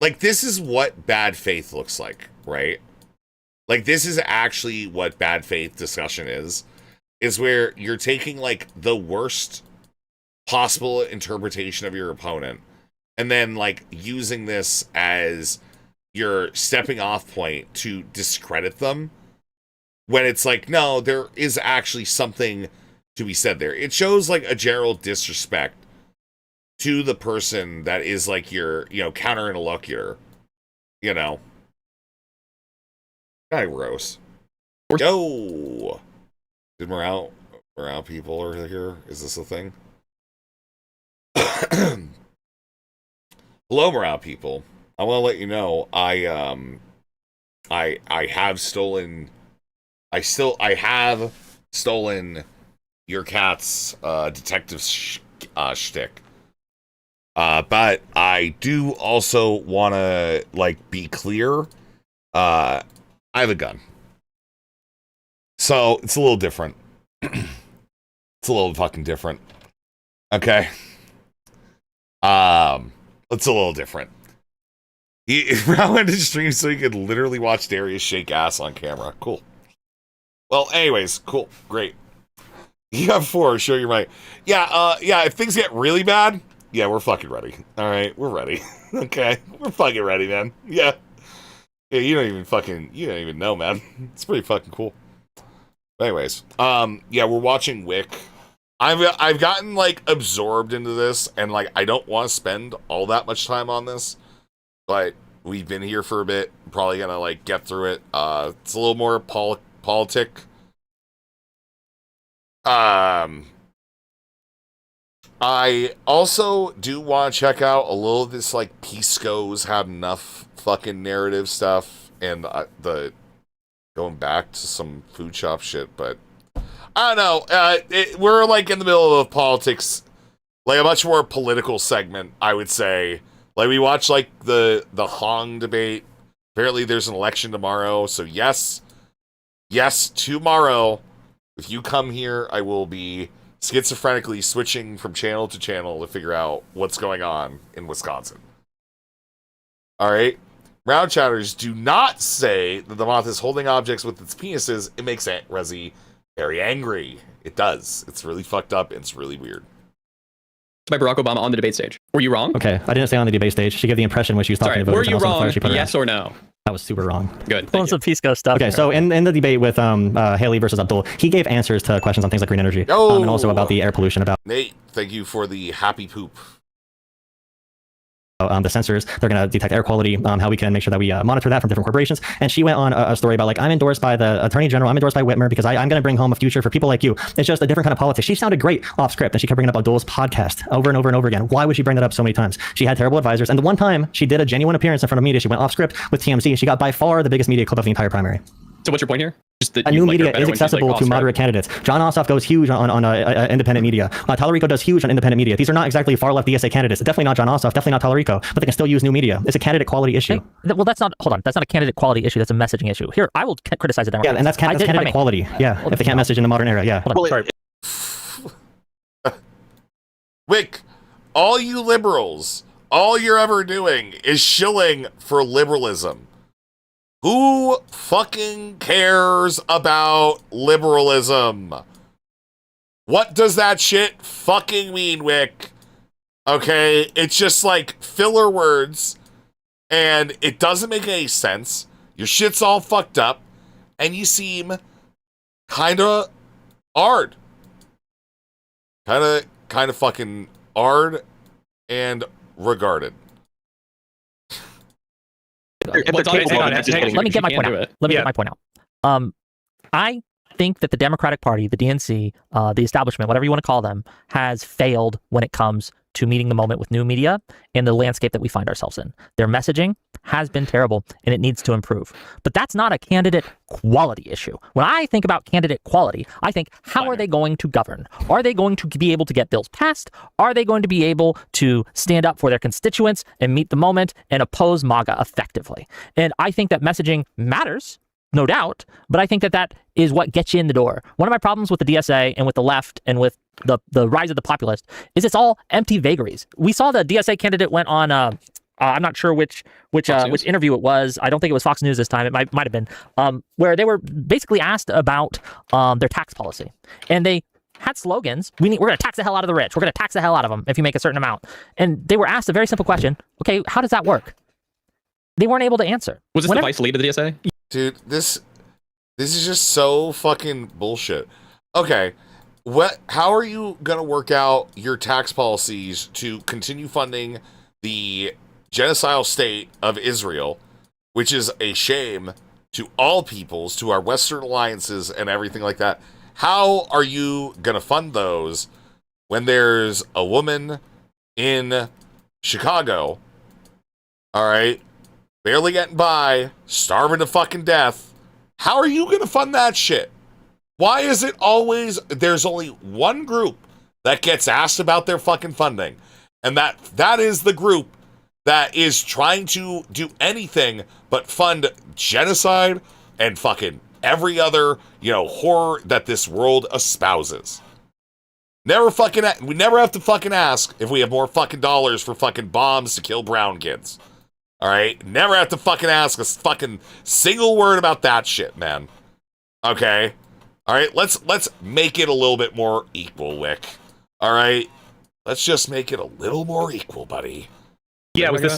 Speaker 1: like, this is what bad faith looks like, right? Like, this is actually what bad faith discussion is where you're taking, like, the worst possible interpretation of your opponent and then, like, using this as your stepping off point to discredit them, when it's like, no, there is actually something to be said there. It shows, like, a general disrespect to the person that is, like, your, you know, counter interlocutor, you know. Kind of gross. Yo! Did morale people are here? Is this a thing? Hello, morale people. I want to let you know I have stolen your cat's detective shtick. But I do also want to, like, be clear. I have a gun. So, it's a little different. It's a little fucking different. Okay? It's a little different. He went to stream so he could literally watch Darius shake ass on camera. Cool. Well, anyways, cool. Great. You have 4, show your might. Yeah, if things get really bad, yeah, we're fucking ready. Alright, we're ready. Okay. We're fucking ready, man. Yeah. Yeah, you don't even know, man. It's pretty fucking cool. Anyways, yeah, we're watching Wick. I've gotten, like, absorbed into this, and, like, I don't want to spend all that much time on this, but we've been here for a bit. Probably gonna, like, get through it. It's a little more politic. I also do want to check out a little of this, like, Pisco's had enough fucking narrative stuff, and the going back to some food shop shit, but I don't know. We're, like, in the middle of politics, like, a much more political segment, I would say. Like, we watched, like, the Hong debate. Apparently there's an election tomorrow, so yes, tomorrow, if you come here, I will be schizophrenically switching from channel to channel to figure out what's going on in Wisconsin. Alright? Round chatters, do not say that the moth is holding objects with its penises. It makes Aunt Rezi very angry. It does. It's really fucked up, and it's really weird.
Speaker 6: By Barack Obama on the debate stage. Were you wrong?
Speaker 16: Okay, I didn't say on the debate stage. She gave the impression when she was talking about.
Speaker 6: Were you wrong? Yes or no?
Speaker 16: That was super wrong.
Speaker 6: Good.
Speaker 13: Pulling some Pisco stuff.
Speaker 16: Okay, so in the debate with Haley versus Abdul, he gave answers to questions on things like green energy, and also about the air pollution. About
Speaker 1: Nate, thank you for the happy poop.
Speaker 16: The sensors, they're going to detect air quality, how we can make sure that we monitor that from different corporations. And she went on a story about, like, I'm endorsed by the Attorney General, I'm endorsed by Whitmer because I'm going to bring home a future for people like you. It's just a different kind of politics. She sounded great off script, and she kept bringing up Abdul's podcast over and over and over again. Why would she bring that up so many times? She had terrible advisors, and the one time she did a genuine appearance in front of media, she went off script with TMZ. She got by far the biggest media clip of the entire primary.
Speaker 6: So what's your point here? Just that
Speaker 16: a new media is accessible to moderate candidates. John Ossoff goes huge on independent media. Tallarico does huge on independent media. These are not exactly far left DSA candidates. Definitely not John Ossoff. Definitely not Tallarico. But they can still use new media. It's a candidate quality issue.
Speaker 13: Well, that's not. Hold on. That's not a candidate quality issue. That's a messaging issue. Here, I will criticize the Democrats.
Speaker 16: Yeah, and that's candidate quality. Yeah, if they can't message in the modern era. Yeah.
Speaker 13: Hold on. Sorry.
Speaker 1: Wick, all you liberals, all you're ever doing is shilling for liberalism. Who fucking cares about liberalism? What does that shit fucking mean, Wick? Okay, it's just like filler words, and it doesn't make any sense. Your shit's all fucked up, and you seem kinda hard. Kinda fucking hard and regarded.
Speaker 13: Let me get my point out. Let me get my point out. I think that the Democratic Party, the DNC, the establishment, whatever you want to call them, has failed when it comes to meeting the moment with new media and the landscape that we find ourselves in. Their messaging has been terrible and it needs to improve. But that's not a candidate quality issue. When I think about candidate quality, I think, how are they going to govern? Are they going to be able to get bills passed? Are they going to be able to stand up for their constituents and meet the moment and oppose MAGA effectively? And I think that messaging matters, no doubt, but I think that that is what gets you in the door. One of my problems with the DSA and with the left and with the rise of the populist is it's all empty vagaries. We saw the DSA candidate went on, I'm not sure which interview it was. I don't think it was Fox News this time. It might have been, where they were basically asked about their tax policy. And they had slogans. We're going to tax the hell out of the rich. We're going to tax the hell out of them if you make a certain amount. And they were asked a very simple question. Okay, how does that work? They weren't able to answer.
Speaker 6: Was this the vice lead of the DSA?
Speaker 1: Dude, this is just so fucking bullshit. Okay, how are you gonna work out your tax policies to continue funding the genocidal state of Israel, which is a shame to all peoples, to our Western alliances and everything like that? How are you gonna fund those when there's a woman in Chicago, all right, barely getting by, starving to fucking death? How are you going to fund that shit? Why is it always there's only one group that gets asked about their fucking funding? And that is the group that is trying to do anything but fund genocide and fucking every other, horror that this world espouses. We never have to fucking ask if we have more fucking dollars for fucking bombs to kill brown kids. All right, never have to fucking ask a fucking single word about that shit, man. Okay, all right, let's make it a little bit more equal, Wick. All right, let's just make it a little more equal, buddy.
Speaker 15: Yeah, was this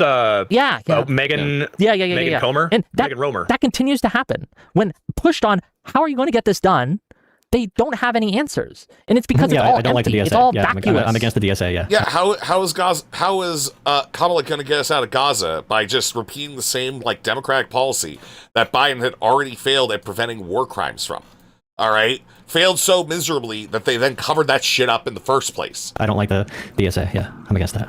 Speaker 15: Megan? Megan Comer,
Speaker 13: and
Speaker 15: Megan Romer.
Speaker 13: That continues to happen when pushed on. How are you going to get this done? They don't have any answers, and it's because it's all
Speaker 16: I don't like the
Speaker 13: empty.
Speaker 16: DSA.
Speaker 13: It's all
Speaker 16: yeah,
Speaker 13: vacuous.
Speaker 16: I'm against the DSA. Yeah.
Speaker 1: Yeah, how is Kamala going to get us out of Gaza by just repeating the same democratic policy that Biden had already failed at preventing war crimes from? All right, failed so miserably that they then covered that shit up in the first place.
Speaker 16: I don't like the DSA. Yeah, I'm against that.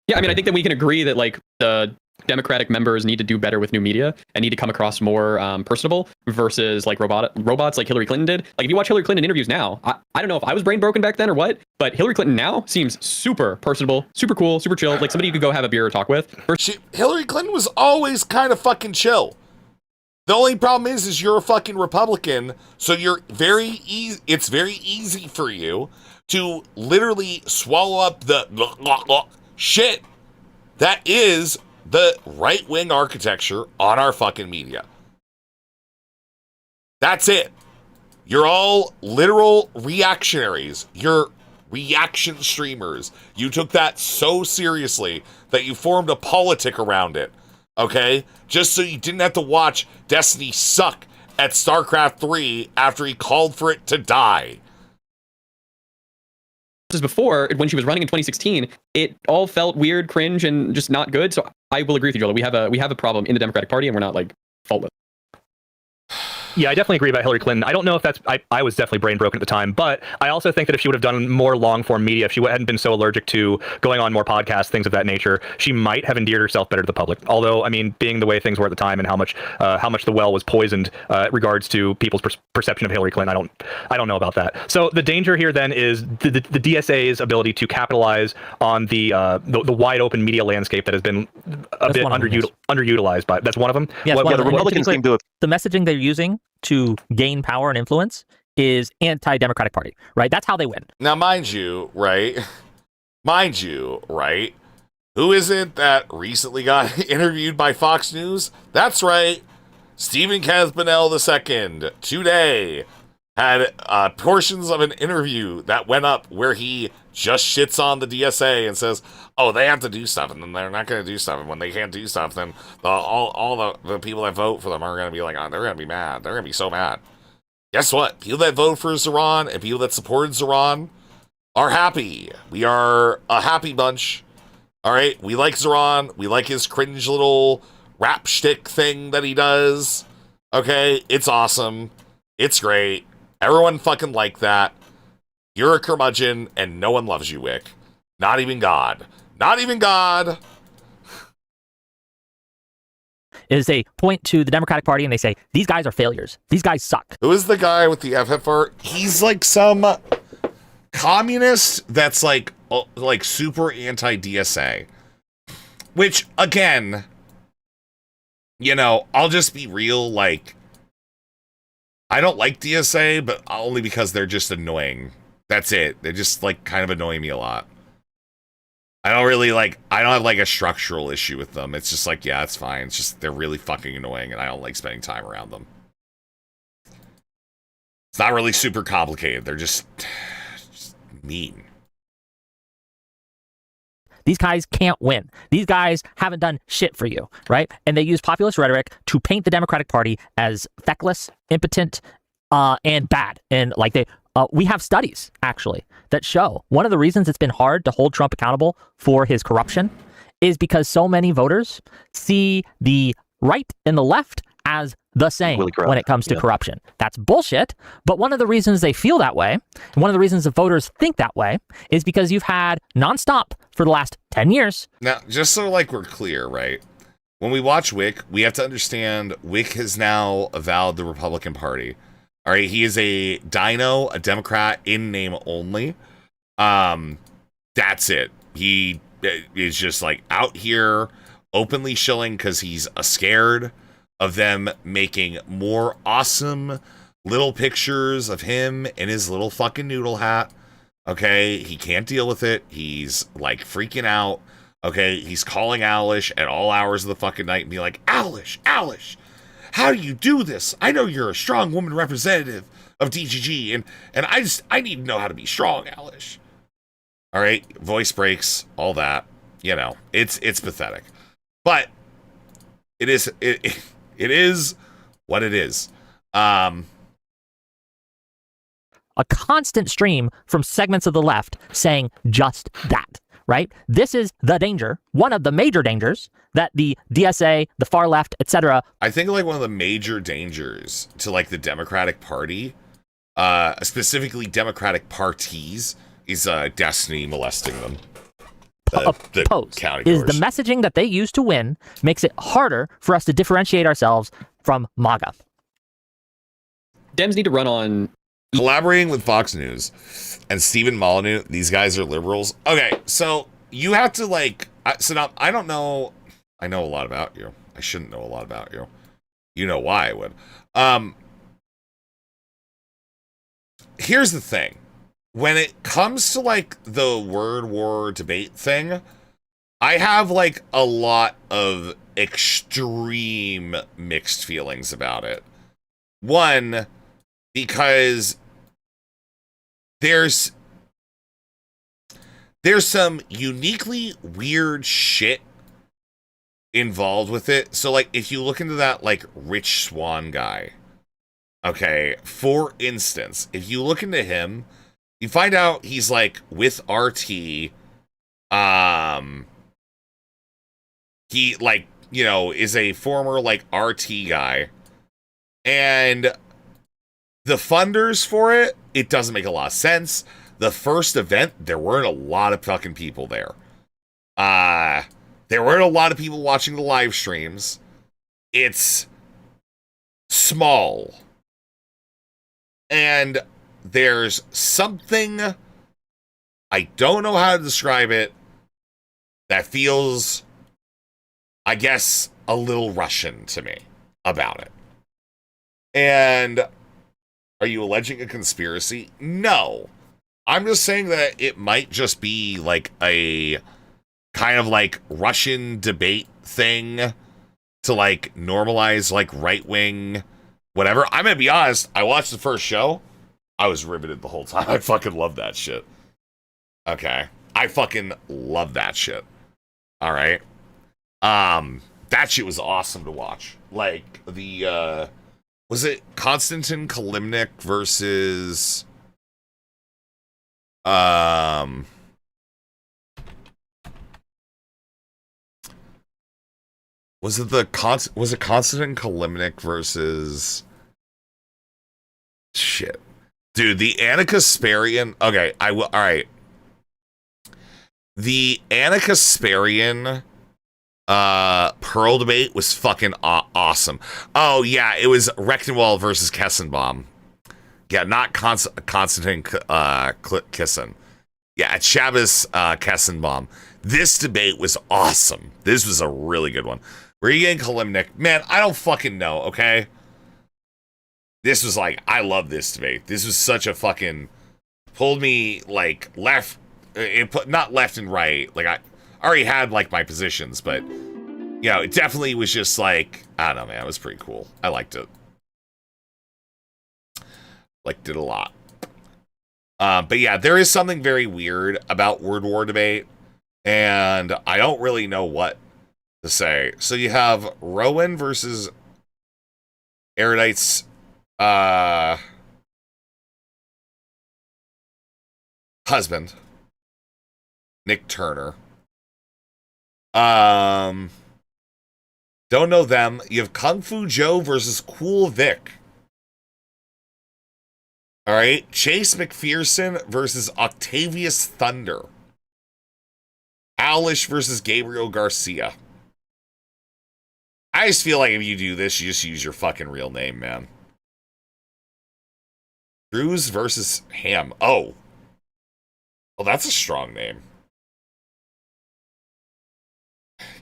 Speaker 6: Yeah, I mean, I think that we can agree that the Democratic members need to do better with new media and need to come across more personable versus robots like Hillary Clinton did. Like if you watch Hillary Clinton interviews now, I don't know if I was brain broken back then or what, but Hillary Clinton now seems super personable, super cool, super chill, like somebody you could go have a beer or talk with.
Speaker 1: Hillary Clinton was always kind of fucking chill. The only problem is you're a fucking Republican, so it's very easy for you to literally swallow up the shit that is the right-wing architecture on our fucking media. That's it. You're all literal reactionaries. You're reaction streamers. You took that so seriously that you formed a politic around it, okay? Just so you didn't have to watch Destiny suck at StarCraft 3 after he called for it to die.
Speaker 6: Before, when she was running in 2016, it all felt weird, cringe, and just not good. So I will agree with you, Joel. We have a problem in the Democratic Party, and we're not faultless.
Speaker 15: Yeah, I definitely agree about Hillary Clinton. I don't know if that's... I was definitely brain broken at the time, but I also think that if she would have done more long-form media, if she hadn't been so allergic to going on more podcasts, things of that nature, she might have endeared herself better to the public. Although, I mean, being the way things were at the time and how much the well was poisoned regards to people's perception of Hillary Clinton, I don't know about that. So the danger here then is the DSA's ability to capitalize on the wide open media landscape that has been a bit underutilized. By that's one of them.
Speaker 13: Yes,
Speaker 14: the Republicans seem to have...
Speaker 13: The messaging they're using to gain power and influence is anti-Democratic Party, right? That's how they win.
Speaker 1: Now, mind you, right? Who is it that recently got interviewed by Fox News? That's right. Stephen Kazbanel II today had portions of an interview that went up where he just shits on the DSA and says, oh, they have to do stuff, and then they're not going to do stuff. And when they can't do stuff, then all the people that vote for them are going to be like, oh, they're going to be mad. They're going to be so mad. Guess what? People that vote for Zoran and people that support Zoran are happy. We are a happy bunch. All right? We like Zoran. We like his cringe little rap shtick thing that he does. Okay? It's awesome. It's great. Everyone fucking like that. You're a curmudgeon, and no one loves you, Wick. Not even God. Not even God.
Speaker 13: Is they point to the Democratic Party and they say, these guys are failures. These guys suck.
Speaker 1: Who is the guy with the FFR? He's like some communist that's like super anti-DSA. Which, again, you know, I'll just be real, like, I don't like DSA, but only because they're just annoying. That's it. They just, like, kind of annoy me a lot. I don't have, like, a structural issue with them. It's just like, yeah, it's fine. It's just, they're really fucking annoying, and I don't like spending time around them. It's not really super complicated. They're just mean.
Speaker 13: These guys can't win. These guys haven't done shit for you, right? And they use populist rhetoric to paint the Democratic Party as feckless, impotent, and bad. And like we have studies actually that show one of the reasons it's been hard to hold Trump accountable for his corruption is because so many voters see the right and the left as the same when it comes to corruption. That's bullshit. But one of the reasons they feel that way, and one of the reasons the voters think that way, is because you've had nonstop for the last 10 years.
Speaker 1: Now, just so like we're clear, right? When we watch Wick, we have to understand Wick has now avowed the Republican Party. All right, he is a dino, a Democrat in name only. That's it. He is just like out here openly shilling because he's scared of them making more awesome little pictures of him in his little fucking noodle hat. Okay, he can't deal with it. He's like freaking out. Okay, he's calling Alish at all hours of the fucking night and be like, Alish, how do you do this? I know you're a strong woman representative of DGG, and I need to know how to be strong, Alish. All right, voice breaks, all that. You know, it's pathetic, but it is what it is.
Speaker 13: A constant stream from segments of the left saying just that, right? This is the danger, one of the major dangers that the DSA, the far left, etc.
Speaker 1: I think like one of the major dangers to like the Democratic Party, specifically Democratic parties, is Destiny molesting them. The county
Speaker 13: is the messaging that they use to win makes it harder for us to differentiate ourselves from MAGA.
Speaker 6: Dems need to run on
Speaker 1: collaborating with Fox News and Stephen Molyneux. These guys are liberals. Okay, so you have to like. So now I don't know. I know a lot about you. I shouldn't know a lot about you. You know why I would. Here's the thing. When it comes to like the word war debate thing, I have like a lot of extreme mixed feelings about it. One, because there's some uniquely weird shit involved with it. So like if you look into that like Rich Swan guy, okay, for instance, if you look into him, you find out he's like with RT. He like, you know, is a former like RT guy. And the funders for it, it doesn't make a lot of sense. The first event, there weren't a lot of fucking people there. There weren't a lot of people watching the live streams. It's small. And there's something, I don't know how to describe it, that feels, I guess, a little Russian to me about it. And are you alleging a conspiracy? No. I'm just saying that it might just be like a kind of like Russian debate thing to like normalize like right-wing whatever. I'm gonna be honest, I watched the first show. I was riveted the whole time. I fucking love that shit. Okay. I fucking love that shit. All right. That shit was awesome to watch. Like the was it Konstantin Kalimnik versus was it Konstantin Kalimnik versus shit. Dude, the Anna Kasparian. Okay, all right. The Anna Kasparian Pearl debate was fucking awesome. Oh yeah, it was Rectenwald versus Kessenbaum. Yeah, not Konstantin Kissen. Yeah, it's Shabbos Kessenbaum. This debate was awesome. This was a really good one. Regan Kalimnik, man, I don't fucking know, okay? This was like, I love this debate. This was such a fucking, pulled me like left, not left and right. Like I already had like my positions, but you know, it definitely was just like, I don't know, man, it was pretty cool. I liked it. Liked it a lot. But yeah, there is something very weird about word war debate, and I don't really know what to say. So you have Rowan versus Erudite's husband, Nick Turner. Don't know them. You have Kung Fu Joe versus Cool Vic. All right, Chase McPherson versus Octavius Thunder. Alish versus Gabriel Garcia. I just feel like if you do this, you just use your fucking real name, man. Cruz versus Ham. Oh. Well, that's a strong name.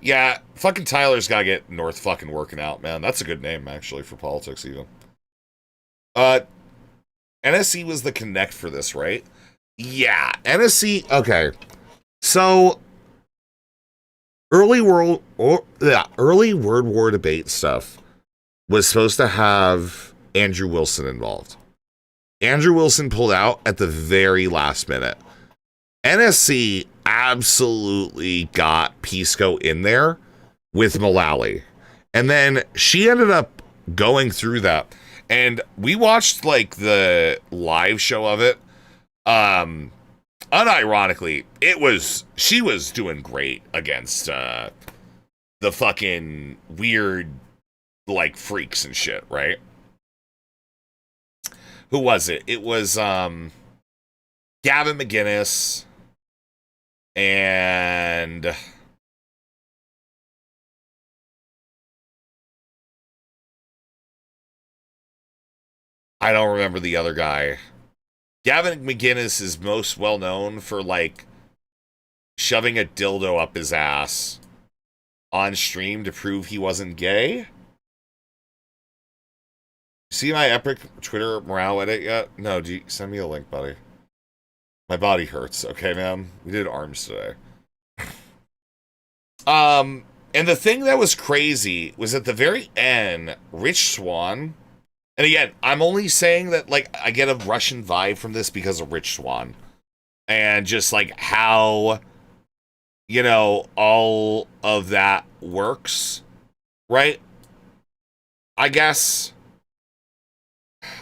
Speaker 1: Yeah, fucking Tyler's gotta get North fucking working out, man. That's a good name, actually, for politics, even. NSC was the connect for this, right? Yeah, NSC, okay. So, early World War debate stuff was supposed to have Andrew Wilson involved. Andrew Wilson pulled out at the very last minute. NSC absolutely got Pisco in there with Mullally. And then she ended up going through that. And we watched like the live show of it. Unironically, she was doing great against the fucking weird like freaks and shit, right? Who was it? It was Gavin McGinnis and I don't remember the other guy. Gavin McGinnis is most well known for like shoving a dildo up his ass on stream to prove he wasn't gay. See my epic Twitter morale edit yet? No, send me a link, buddy. My body hurts, okay, man? We did arms today. And the thing that was crazy was at the very end, Rich Swan. And again, I'm only saying that, like, I get a Russian vibe from this because of Rich Swan. And just, like, how, you know, all of that works, right? I guess.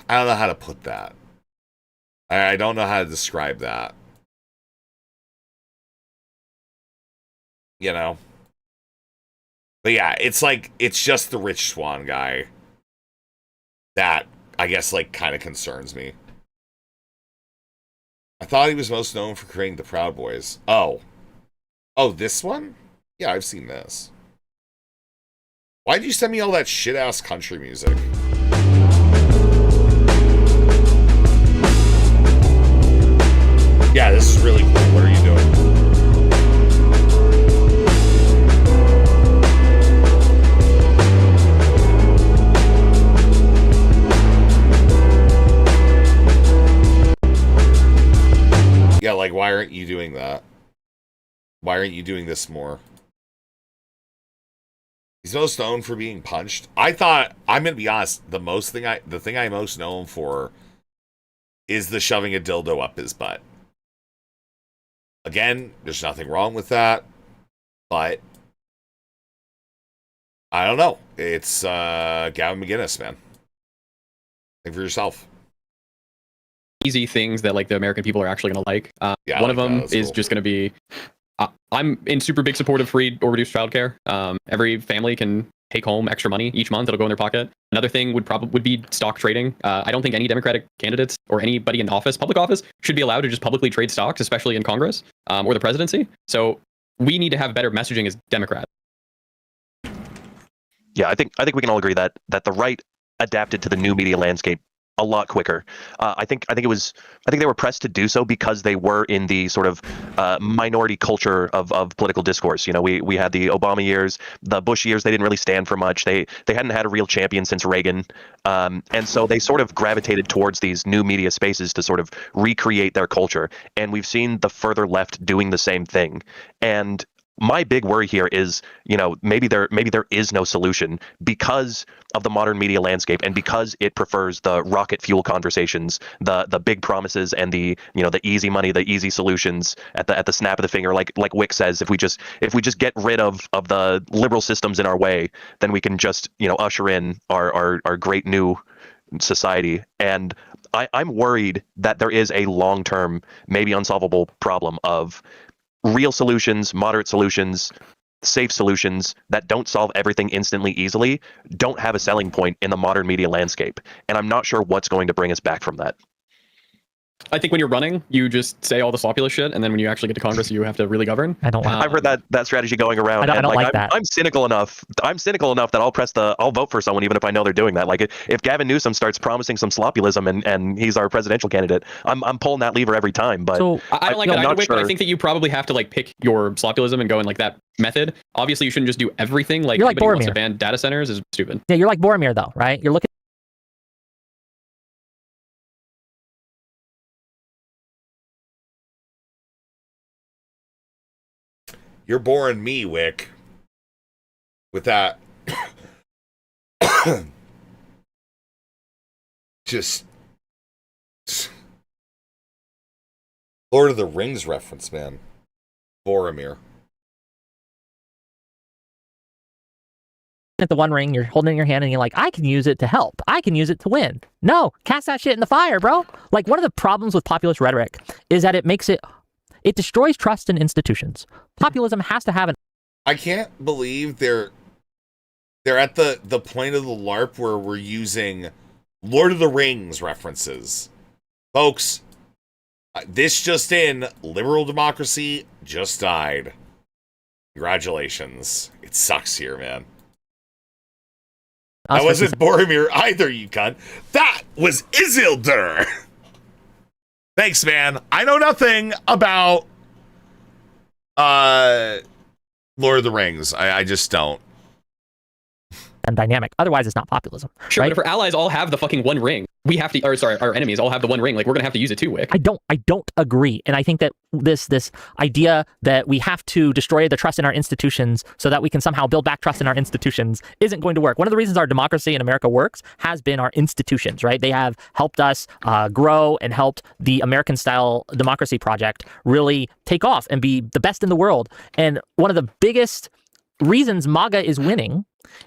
Speaker 1: I don't know how to put that. I don't know how to describe that. You know? But yeah, it's like, it's just the Rich Swan guy that, I guess, like, kind of concerns me. I thought he was most known for creating the Proud Boys. Oh. Oh, this one? Yeah, I've seen this. Why'd you send me all that shit-ass country music? Yeah, this is really cool. What are you doing? Yeah, like, why aren't you doing that? Why aren't you doing this more? He's most known for being punched. I thought, I'm gonna be honest, the thing I'm most known for is the shoving a dildo up his butt. Again, there's nothing wrong with that, but I don't know. It's Gavin McGinnis, man. Think for yourself.
Speaker 6: Easy things that like the American people are actually going to like.
Speaker 1: Yeah,
Speaker 6: one of them is
Speaker 1: cool.
Speaker 6: just going to be, I'm in super big support of free or reduced childcare. Every family can take home extra money each month. It'll go in their pocket. Another thing would be stock trading. I don't think any Democratic candidates or anybody in office, public office, should be allowed to just publicly trade stocks, especially in Congress or the presidency. So we need to have better messaging as Democrats.
Speaker 14: Yeah, I think we can all agree that the right adapted to the new media landscape a lot quicker. I think they were pressed to do so because they were in the sort of minority culture of political discourse. You know, we had the Obama years, the Bush years. They didn't really stand for much. They hadn't had a real champion since Reagan, and so they sort of gravitated towards these new media spaces to sort of recreate their culture. And we've seen the further left doing the same thing. And my big worry here is, you know, maybe there is no solution because of the modern media landscape and because it prefers the rocket fuel conversations, the big promises and the easy money, the easy solutions at the snap of the finger. Like Wick says, if we just get rid of the liberal systems in our way, then we can just, you know, usher in our great new society. And I'm worried that there is a long-term, maybe unsolvable problem of real solutions, moderate solutions, safe solutions that don't solve everything instantly, easily, don't have a selling point in the modern media landscape. And I'm not sure what's going to bring us back from that.
Speaker 6: I think when you're running, you just say all the sloppy shit, and then when you actually get to Congress, you have to really govern.
Speaker 14: I've heard that strategy going around.
Speaker 13: I don't like that.
Speaker 14: I'm cynical enough. I'm cynical enough that I'll vote for someone even if I know they're doing that. Like if Gavin Newsom starts promising some sloppyism and he's our presidential candidate, I'm pulling that lever every time. But
Speaker 6: so I don't like that either way. But I think that you probably have to like pick your sloppyism and go in like that method. Obviously, you shouldn't just do everything. Like
Speaker 13: you're like
Speaker 6: anybody who wants
Speaker 13: Boromir.
Speaker 6: to ban data centers is stupid.
Speaker 13: Yeah, you're like Boromir though, right? You're looking.
Speaker 1: You're boring me, Wick. With that. Just. Lord of the Rings reference, man. Boromir.
Speaker 13: At the One Ring, you're holding it in your hand and you're like, I can use it to help. I can use it to win. No, cast that shit in the fire, bro. Like, one of the problems with populist rhetoric is that it destroys trust in institutions. Populism has to have an.
Speaker 1: I can't believe they're at the point of the LARP where we're using Lord of the Rings references. Folks, this just in, liberal democracy just died. Congratulations. It sucks here, man. That wasn't Boromir either, you cunt. That was Isildur. Thanks, man. I know nothing about Lord of the Rings. I just don't.
Speaker 13: And dynamic. Otherwise, it's not populism.
Speaker 6: Sure,
Speaker 13: right?
Speaker 6: but if our allies all have the fucking One Ring, we have to. Or sorry, our enemies all have the One Ring. Like we're gonna have to use it too, Wick.
Speaker 13: I don't agree, and I think that this idea that we have to destroy the trust in our institutions so that we can somehow build back trust in our institutions isn't going to work. One of the reasons our democracy in America works has been our institutions, right? They have helped us grow and helped the American-style democracy project really take off and be the best in the world. And one of the biggest reasons MAGA is winning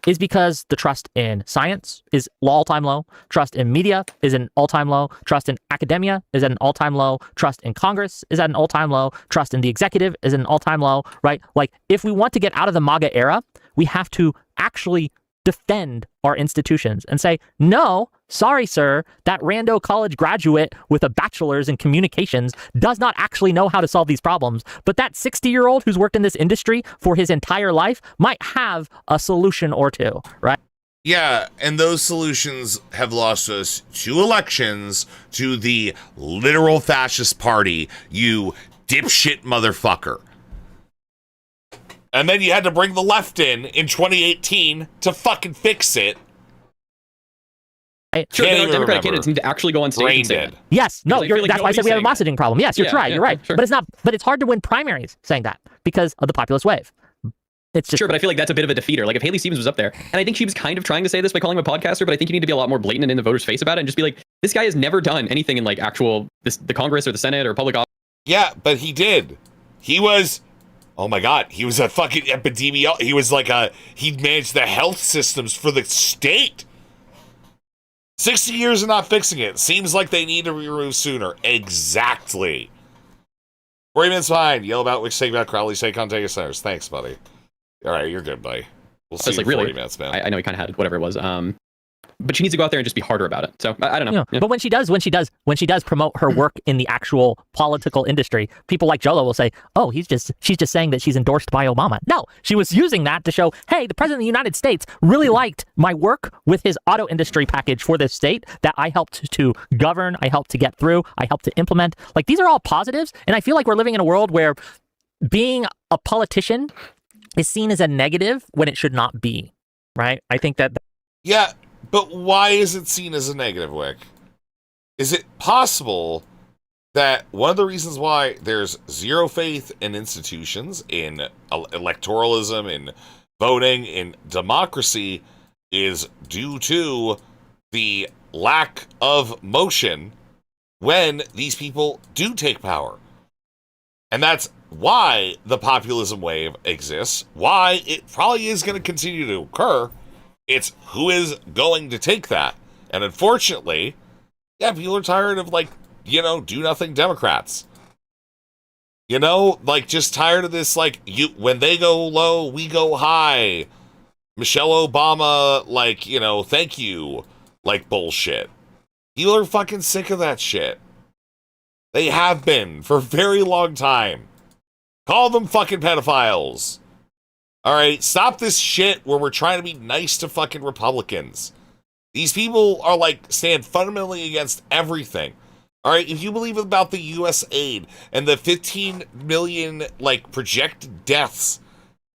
Speaker 13: is because the trust in science is all-time low, trust in media is an all-time low, trust in academia is at an all-time low, trust in Congress is at an all-time low, trust in the executive is at an all-time low, right? Like, if we want to get out of the MAGA era, we have to actually defend our institutions and say, no, sorry, sir, that rando college graduate with a bachelor's in communications does not actually know how to solve these problems. But that 60-year-old who's worked in this industry for his entire life might have a solution or two, right?
Speaker 1: Yeah, and those solutions have lost us 2 elections to the literal fascist party, you dipshit motherfucker. And then you had to bring the left in 2018 to fucking fix it.
Speaker 6: Sure, then our Democratic candidates need to actually go on stage and say that.
Speaker 13: Yes, no,
Speaker 6: Because I feel like
Speaker 13: that's why I said we have a messaging problem. Yes, you're right. You're right.
Speaker 6: Sure.
Speaker 13: But it's not. But it's hard to win primaries saying that because of the populist wave. It's just
Speaker 6: sure, but I feel like that's a bit of a defeater. Like if Haley Stevens was up there, and I think she was kind of trying to say this by calling him a podcaster, but I think you need to be a lot more blatant and in the voters' face about it, and just be like, this guy has never done anything in like actual the Congress or the Senate or public office.
Speaker 1: Yeah, but he did. He was. Oh my God, he was a fucking epidemiologist. He was like he managed the health systems for the state. 60 years of not fixing it. Seems like they need to be removed sooner. Exactly. Raymond's fine. Yell about which say about Crowley say contact centers. Thanks, buddy. All right, you're good, buddy. We'll
Speaker 6: So
Speaker 1: see
Speaker 6: it's like
Speaker 1: in 40
Speaker 6: really,
Speaker 1: minutes, man.
Speaker 6: I know he kind of had whatever it was. But she needs to go out there and just be harder about it. So I don't know. Yeah.
Speaker 13: But when she does promote her work in the actual political industry, people like Jolo will say, "Oh, she's just saying that she's endorsed by Obama." No, she was using that to show, "Hey, the president of the United States really liked my work with his auto industry package for this state that I helped to govern, I helped to get through, I helped to implement." Like, these are all positives, and I feel like we're living in a world where being a politician is seen as a negative when it should not be, right? I think that.
Speaker 1: Yeah, but why is it seen as a negative, Wick? Is it possible that one of the reasons why there's zero faith in institutions, in electoralism, in voting, in democracy, is due to the lack of motion when these people do take power? And that's why the populism wave exists, why it probably is going to continue to occur. It's who is going to take that. And unfortunately, yeah, people are tired of, like, you know, do-nothing Democrats. You know, like, just tired of this, like, when they go low, we go high. Michelle Obama, like, you know, thank you, like, bullshit. People are fucking sick of that shit. They have been for a very long time. Call them fucking pedophiles. All right, stop this shit where we're trying to be nice to fucking Republicans. These people are, like, stand fundamentally against everything. All right, if you believe about the U.S. aid and the 15 million, like, projected deaths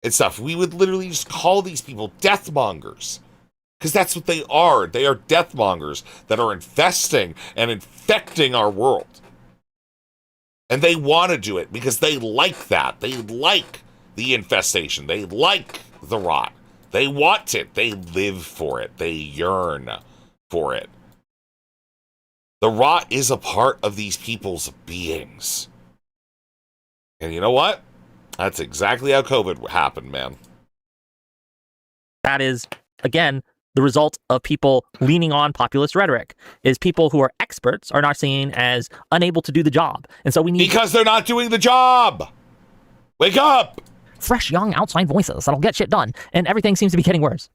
Speaker 1: and stuff, we would literally just call these people deathmongers. Because that's what they are. They are deathmongers that are infesting and infecting our world. And they want to do it because they like that. They like the infestation. They like the rot. They want it. They live for it. They yearn for it. The rot is a part of these people's beings. And you know what? That's exactly how COVID happened, man.
Speaker 13: That is, again, the result of people leaning on populist rhetoric. Is people who are experts are not seen as unable to do the job. And so we need...
Speaker 1: Because they're not doing the job! Wake up!
Speaker 13: Fresh, young, outside voices that'll get shit done. And everything seems to be getting worse.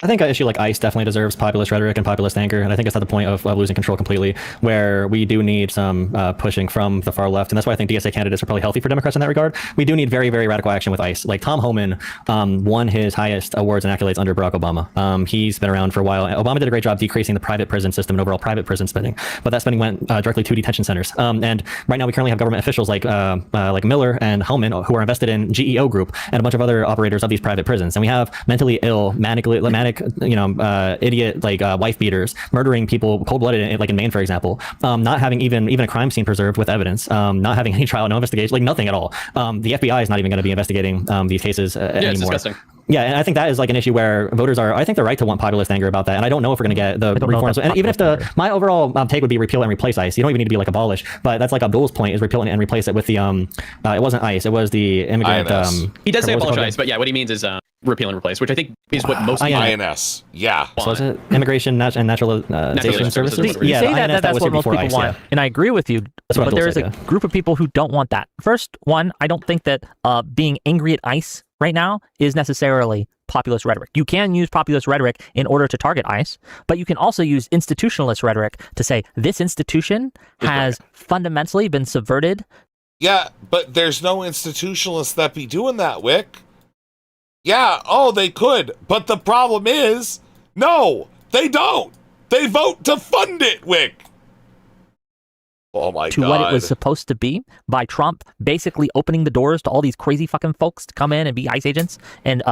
Speaker 16: I think an issue like ICE definitely deserves populist rhetoric and populist anger, and I think it's at the point of losing control completely, where we do need some pushing from the far left, and that's why I think DSA candidates are probably healthy for Democrats in that regard. We do need very, very radical action with ICE. Like, Tom Homan won his highest awards and accolades under Barack Obama. He's been around for a while. Obama did a great job decreasing the private prison system and overall private prison spending, but that spending went directly to detention centers. And right now we currently have government officials like Miller and Homan who are invested in GEO Group and a bunch of other operators of these private prisons. And we have mentally ill, manic, idiot, like, wife beaters murdering people cold-blooded, like in Maine, for example, not having even a crime scene preserved with evidence, not having any trial, no investigation, like nothing at all. The FBI is not even going to be investigating these cases anymore.
Speaker 6: It's disgusting.
Speaker 16: Yeah, and I think that is like an issue where voters are, I think they're right to want populist anger about that. And I don't know if we're going to get the reforms. And even if my overall take would be repeal and replace ICE. You don't even need to be like abolish, but that's like Abdul's point, is repeal and replace it with the, it wasn't ICE, it was the immigrant.
Speaker 6: He does say abolish ICE, but yeah, what he means is repeal and replace, which I think is what most people
Speaker 1: INS. Yeah.
Speaker 16: So is it immigration and naturalization services?
Speaker 13: You say that's what most people want, and I agree with you. But there is a group of people who don't want that. First one, I don't think that being angry at ICE right now is necessarily populist rhetoric. You can use populist rhetoric in order to target ICE, but you can also use institutionalist rhetoric to say this institution has fundamentally been subverted.
Speaker 1: Yeah, but there's no institutionalists that be doing that, Wick. Yeah, oh, they could, but the problem is, no, they don't. They vote to fund it, Wick. Oh my
Speaker 13: to
Speaker 1: God.
Speaker 13: What it was supposed to be by Trump basically opening the doors to all these crazy fucking folks to come in and be ICE agents. And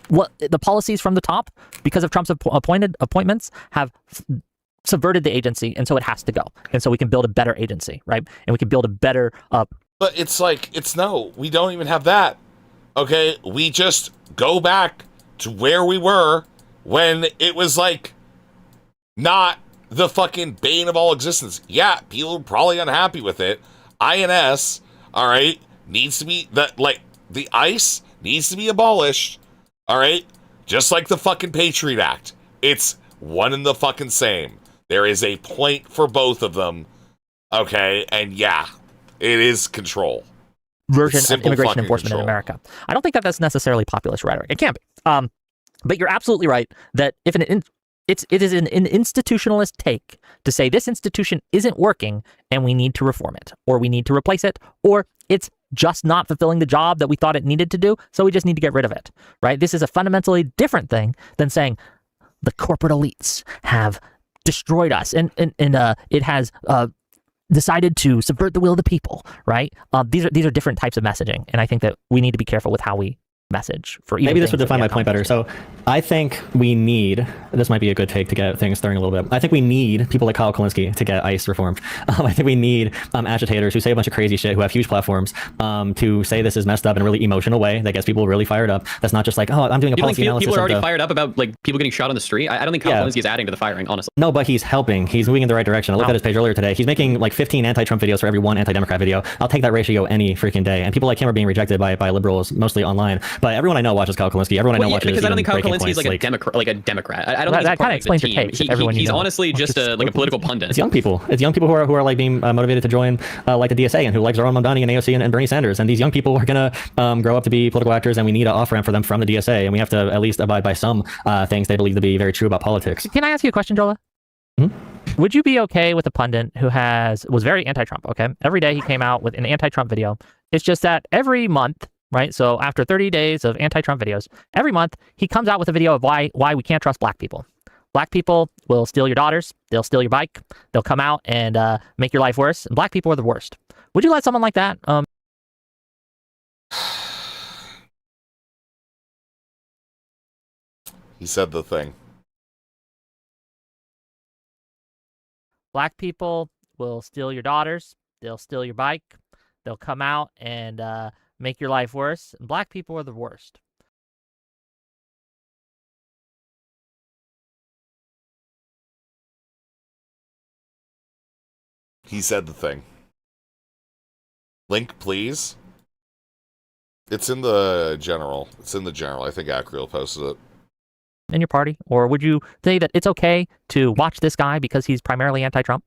Speaker 13: what the policies from the top, because of Trump's appointments, have subverted the agency, and so it has to go. And so we can build a better agency, right? And we can build a better...
Speaker 1: But it's like, no, we don't even have that. Okay, we just go back to where we were when it was like not the fucking bane of all existence. Yeah, people are probably unhappy with it. INS, all right, needs to be the ICE needs to be abolished. All right, just like the fucking Patriot Act. It's one and the fucking same. There is a point for both of them. Okay, and yeah, it is control.
Speaker 13: version of
Speaker 1: Simple
Speaker 13: immigration
Speaker 1: fucking
Speaker 13: enforcement in
Speaker 1: control.
Speaker 13: America. I don't think that that's necessarily populist rhetoric. It can be. But you're absolutely right that if it is an institutionalist take to say this institution isn't working and we need to reform it, or we need to replace it, or it's just not fulfilling the job that we thought it needed to do, so we just need to get rid of it, right? This is a fundamentally different thing than saying the corporate elites have destroyed us and it has decided to subvert the will of the people, right? These are different types of messaging, and I think that we need to be careful with how we message for either.
Speaker 16: Maybe this
Speaker 13: things
Speaker 16: would
Speaker 13: that
Speaker 16: define
Speaker 13: we
Speaker 16: my
Speaker 13: have
Speaker 16: point better. So I think we need, this might be a good take to get things stirring a little bit. I think we need people like Kyle Kalinske to get ICE reformed. I think we need agitators who say a bunch of crazy shit, who have huge platforms, to say this is messed up in a really emotional way that gets people really fired up. That's not just like, oh, I'm doing a
Speaker 6: You don't
Speaker 16: policy
Speaker 6: think
Speaker 16: analysis.
Speaker 6: people are already
Speaker 16: of the...
Speaker 6: fired up about like people getting shot on the street? I don't think Kyle Kalinske is adding to the firing, honestly.
Speaker 16: No, but he's helping. He's moving in the right direction. I looked at his page earlier today. He's making like 15 anti-Trump videos for every one anti-Democrat video. I'll take that ratio any freaking day. And people like him are being rejected by liberals, mostly online. But everyone I know watches Kyle Kalinske. Everyone I know watches.
Speaker 6: Because I don't think Kyle
Speaker 16: Breaking
Speaker 6: Kalinske is
Speaker 16: Points,
Speaker 6: like a Democrat. I don't think
Speaker 13: that kind of
Speaker 6: he's part
Speaker 13: explains
Speaker 6: of
Speaker 13: your
Speaker 6: the
Speaker 13: takes.
Speaker 6: team.
Speaker 13: Everyone
Speaker 6: He's
Speaker 13: you know.
Speaker 6: honestly just a political pundit.
Speaker 16: It's young people. It's young people who are like being motivated to join like the DSA and who like Zoran Mamdani and AOC and Bernie Sanders. And these young people are gonna grow up to be political actors, and we need an off ramp for them from the DSA, and we have to at least abide by some things they believe to be very true about politics.
Speaker 13: Can I ask you a question, Jola? Would you be okay with a pundit who was very anti-Trump? Okay, every day he came out with an anti-Trump video. It's just that every month, right? So after 30 days of anti-Trump videos, every month he comes out with a video of why we can't trust black people. Black people will steal your daughters. They'll steal your bike. They'll come out and make your life worse. And black people are the worst. Would you let someone like that?
Speaker 1: He said the thing.
Speaker 13: Black people will steal your daughters. They'll steal your bike. They'll come out and make your life worse. And black people are the worst.
Speaker 1: He said the thing. Link, please. It's in the general. It's in the general. I think Acreal posted it.
Speaker 13: In your party? Or would you say that it's okay to watch this guy because he's primarily anti-Trump?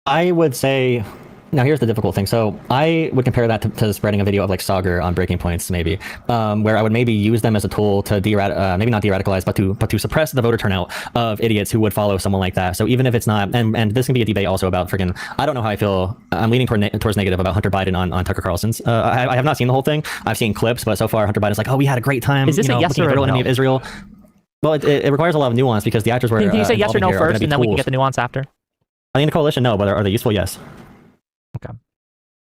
Speaker 16: I would say, now here's the difficult thing. So I would compare that to spreading a video of like Sauger on Breaking Points, maybe, where I would maybe use them as a tool to maybe not de-radicalize, but to suppress the voter turnout of idiots who would follow someone like that. So even if it's not, and this can be a debate also about freaking, I don't know how I feel. I'm leaning towards negative about Hunter Biden on Tucker Carlson's. I have not seen the whole thing. I've seen clips, but so far Hunter Biden's like, oh, we had a great time.
Speaker 13: Is this a yes or a
Speaker 16: real
Speaker 13: no?
Speaker 16: enemy of Israel. Well, it requires a lot of nuance because the actors were.
Speaker 13: Can you say yes or no first, and then we can get the nuance after?
Speaker 16: I think the coalition, no, but are they useful? Yes.
Speaker 13: Okay.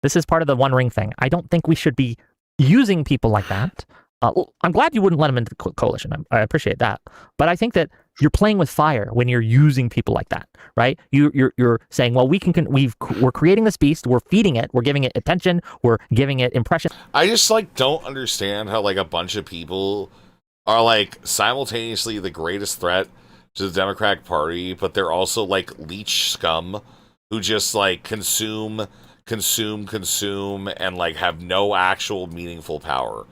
Speaker 13: This is part of the One Ring thing. I don't think we should be using people like that. I'm glad you wouldn't let them into the coalition. I appreciate that. But I think that you're playing with fire when you're using people like that, right? You're saying, well, we're creating this beast, we're feeding it, we're giving it attention, we're giving it impression.
Speaker 1: I just don't understand how a bunch of people are simultaneously the greatest threat to the Democratic Party, but they're also leech scum who just consume and have no actual meaningful power.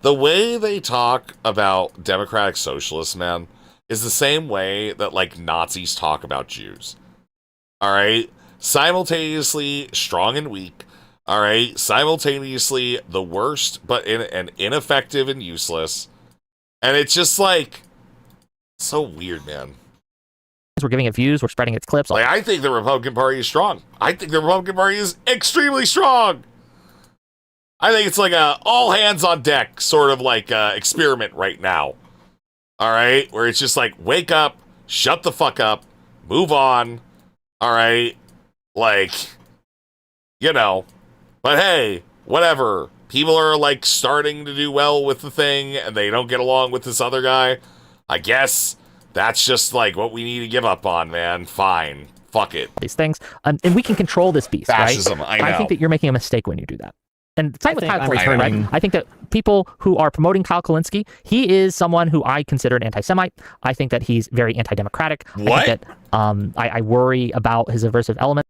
Speaker 1: The way they talk about democratic socialists, man, is the same way that Nazis talk about Jews. All right? Simultaneously strong and weak. All right? Simultaneously the worst, but ineffective and useless. And it's just so weird, man.
Speaker 13: We're giving it views, we're spreading its clips.
Speaker 1: I think the Republican Party is strong. I think the Republican Party is extremely strong. I think it's a all hands on deck sort of experiment right now. All right? Where it's just wake up, shut the fuck up, move on. All right? But hey, whatever. People are starting to do well with the thing and they don't get along with this other guy. I guess that's just what we need to give up on, man. Fine. Fuck it.
Speaker 13: These things. And we can control this beast,
Speaker 1: Fascism,
Speaker 13: right?
Speaker 1: I know.
Speaker 13: think that you're making a mistake when you do that. And same with Kyle Kalinske,
Speaker 16: returning-
Speaker 13: right? I think that people who are promoting Kyle Kalinske, he is someone who I consider an anti-Semite. I think that he's very anti-democratic.
Speaker 1: What?
Speaker 13: I think that I worry about his aversive element.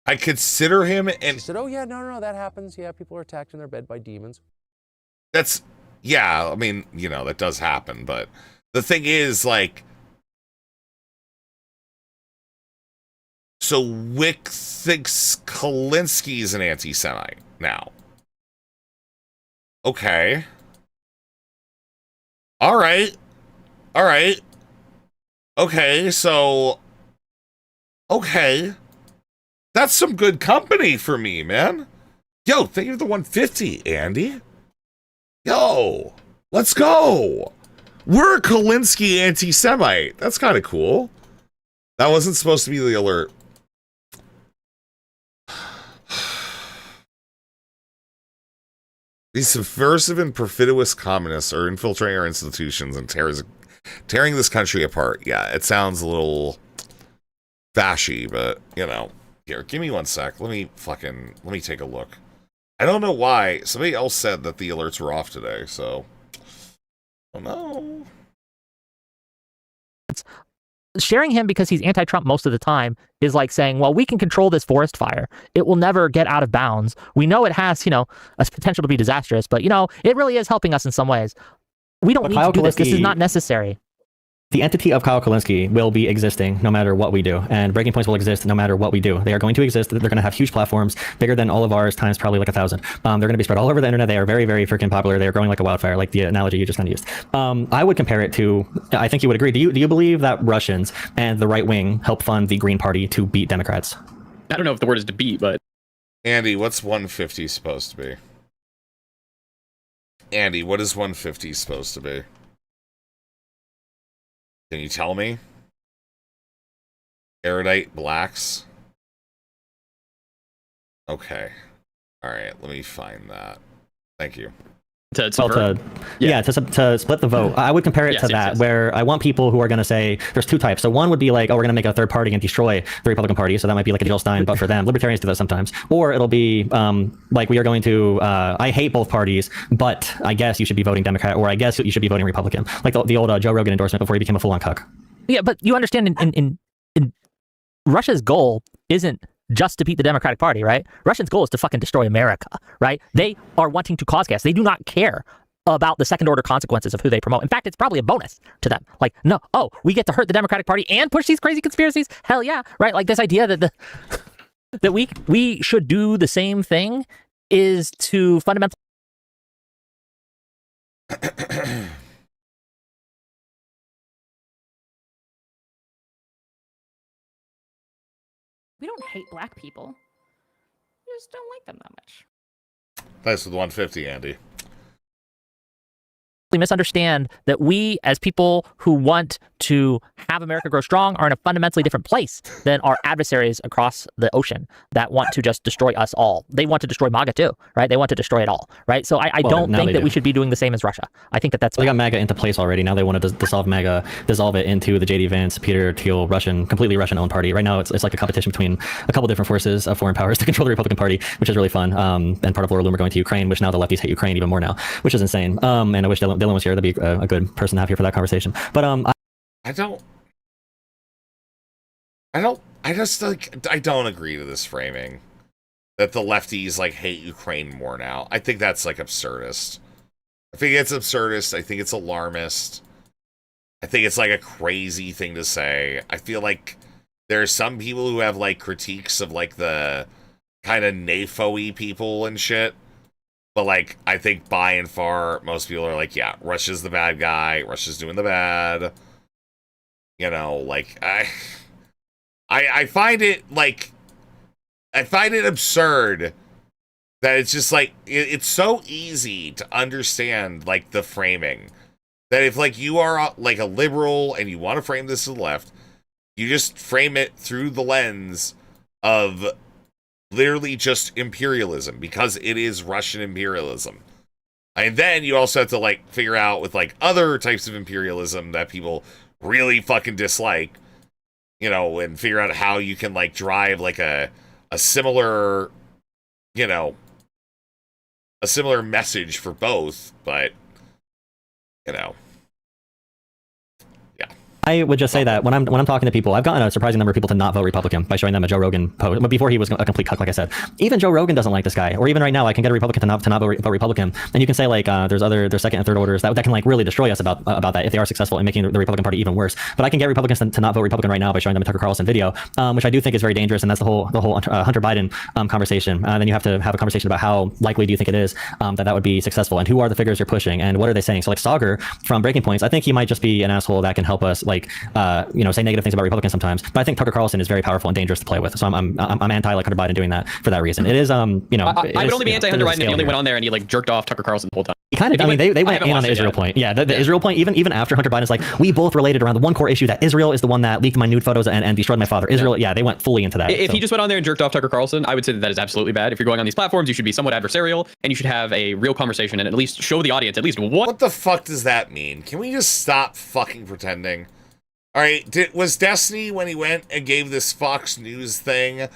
Speaker 1: I consider him and...
Speaker 4: She said, oh, yeah, no, that happens. Yeah, people are attacked in their bed by demons.
Speaker 1: That's... Yeah, I mean, that does happen, but... The thing is, So Wick thinks Kalinsky's an anti-Semite now. Okay. All right. Okay, so... Okay. That's some good company for me, man. Yo, thank you for the 150, Andy. Yo, let's go. We're a Kalinsky anti-Semite. That's kind of cool. That wasn't supposed to be the alert. These subversive and perfidious communists are infiltrating our institutions and tearing this country apart. Yeah, it sounds a little fashy, but, you know. Here, give me 1 sec. Let me take a look. I don't know why. Somebody else said that the alerts were off today, so. Oh, no.
Speaker 13: Sharing him because he's anti-Trump most of the time is like saying, well, we can control this forest fire. It will never get out of bounds. We know it has, a potential to be disastrous, but, it really is helping us in some ways. We don't need to do this. This is not necessary.
Speaker 16: The entity of Kyle Kulinski will be existing no matter what we do, and breaking points will exist no matter what we do. They are going to exist. They're going to have huge platforms, bigger than all of ours, times probably like 1,000. They're going to be spread all over the internet. They are very, very freaking popular. They are growing like a wildfire, like the analogy you just used. I would compare it to, I think you would agree. Do you believe that Russians and the right wing help fund the Green Party to beat Democrats?
Speaker 6: I don't know if the word is to beat, but...
Speaker 1: Andy, what's 150 supposed to be? Andy, what is 150 supposed to be? Can you tell me? Erudite blacks? Okay. Alright, let me find that. Thank you.
Speaker 13: To
Speaker 16: split the vote. I would compare it to that, where I want people who are going to say, there's two types. So one would be like, oh, we're going to make a third party and destroy the Republican Party. So that might be like a Jill Stein, but for them. Libertarians do that sometimes. Or it'll be like, we are going to, I hate both parties, but I guess you should be voting Democrat, or I guess you should be voting Republican. Like the old Joe Rogan endorsement before he became a full-on cuck.
Speaker 13: Yeah, but you understand in Russia's goal isn't just to beat the Democratic Party, right? Russia's goal is to fucking destroy America, right? They are wanting to cause chaos. They do not care about the second order consequences of who they promote. In fact, it's probably a bonus to them. Like, no, we get to hurt the Democratic Party and push these crazy conspiracies? Hell yeah, right? Like this idea that that we should do the same thing is to fundamentally...
Speaker 5: We don't hate black people. We just don't like them that much.
Speaker 1: Thanks for the 150, Andy.
Speaker 13: misunderstand that we, as people who want to have America grow strong, are in a fundamentally different place than our adversaries across the ocean that want to just destroy us all. They want to destroy MAGA too, right? They want to destroy it all, right? So I don't think that we should be doing the same as Russia. I think that that's...
Speaker 16: They got MAGA into place already. Now they want to dissolve MAGA, dissolve it into the J.D. Vance, Peter Thiel, completely Russian-owned party. Right now it's like a competition between a couple different forces of foreign powers to control the Republican Party, which is really fun. And part of Laura Loomer going to Ukraine, which now the lefties hate Ukraine even more now, which is insane. And I wish Dylan was here. That'd be a good person to have here for that conversation. But
Speaker 1: I don't agree to this framing that the lefties like hate Ukraine more now. I think that's like absurdist. I think it's absurdist. I think it's alarmist. I think it's like a crazy thing to say. I feel like there are some people who have like critiques of like the kind of NAFO-y people and shit. But like, I think by and far, most people are like, yeah, Russia's the bad guy. Russia's doing the bad. You know, like, I find it like, I find it absurd that it's just like, it's so easy to understand like the framing that if like you are like a liberal and you want to frame this to the left, you just frame it through the lens of literally just imperialism, because it is Russian imperialism. And then you also have to like figure out with like other types of imperialism that people really fucking dislike, you know, and figure out how you can like drive like a similar, you know, a similar message for both. But, you know, yeah.
Speaker 16: I would just say that when I'm talking to people, I've gotten a surprising number of people to not vote Republican by showing them a Joe Rogan post. But before he was a complete cuck, like I said, even Joe Rogan doesn't like this guy. Or even right now, I can get a Republican to not vote Republican, and you can say like there's second and third orders that can like really destroy us about that if they are successful in making the Republican Party even worse. But I can get Republicans to not vote Republican right now by showing them a Tucker Carlson video, which I do think is very dangerous, and that's the whole Hunter Biden conversation. Then you have to have a conversation about how likely do you think it is that would be successful, and who are the figures you're pushing, and what are they saying. So like Sauger from Breaking Points, I think he might just be an asshole that can help us like say negative things about Republicans sometimes. But I think Tucker Carlson is very powerful and dangerous to play with. So I'm anti like Hunter Biden doing that for that reason. It is
Speaker 6: I would only be anti Hunter Biden if he only went on there and he like jerked off Tucker Carlson the whole time.
Speaker 16: He kind of, I mean, they went in on the Israel point. Yeah, the Israel point, even after Hunter Biden's like, we both related around the one core issue that Israel is the one that leaked my nude photos and destroyed my father. Israel, yeah, they went fully into that.
Speaker 6: If he just went on there and jerked off Tucker Carlson, I would say that is absolutely bad. If you're going on these platforms, you should be somewhat adversarial, and you should have a real conversation and at least show the audience at least what
Speaker 1: the fuck does that mean? Can we just stop fucking pretending? All right, was Destiny when he went and gave this Fox News thing,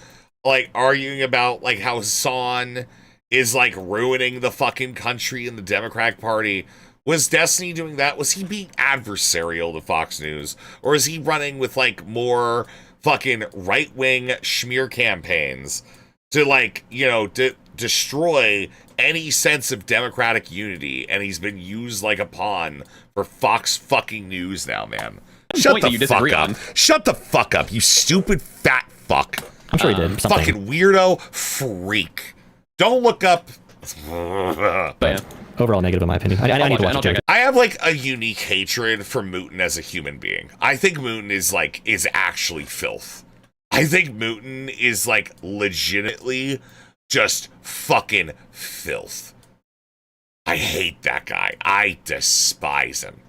Speaker 1: like arguing about like how Hassan is like ruining the fucking country and the Democratic Party? Was Destiny doing that? Was he being adversarial to Fox News? Or is he running with like more fucking right-wing schmear campaigns to like, destroy any sense of democratic unity? And he's been used like a pawn for Fox fucking News now, man. Shut the fuck up. Shut the fuck up, you stupid fat fuck.
Speaker 16: I'm sure he did something.
Speaker 1: Fucking weirdo freak. Don't look up.
Speaker 6: But yeah.
Speaker 16: Overall negative in my opinion. I need to watch it.
Speaker 1: I have like a unique hatred for Mooten as a human being. I think Mooten is actually filth. I think Mooten is like legitimately just fucking filth. I hate that guy. I despise him.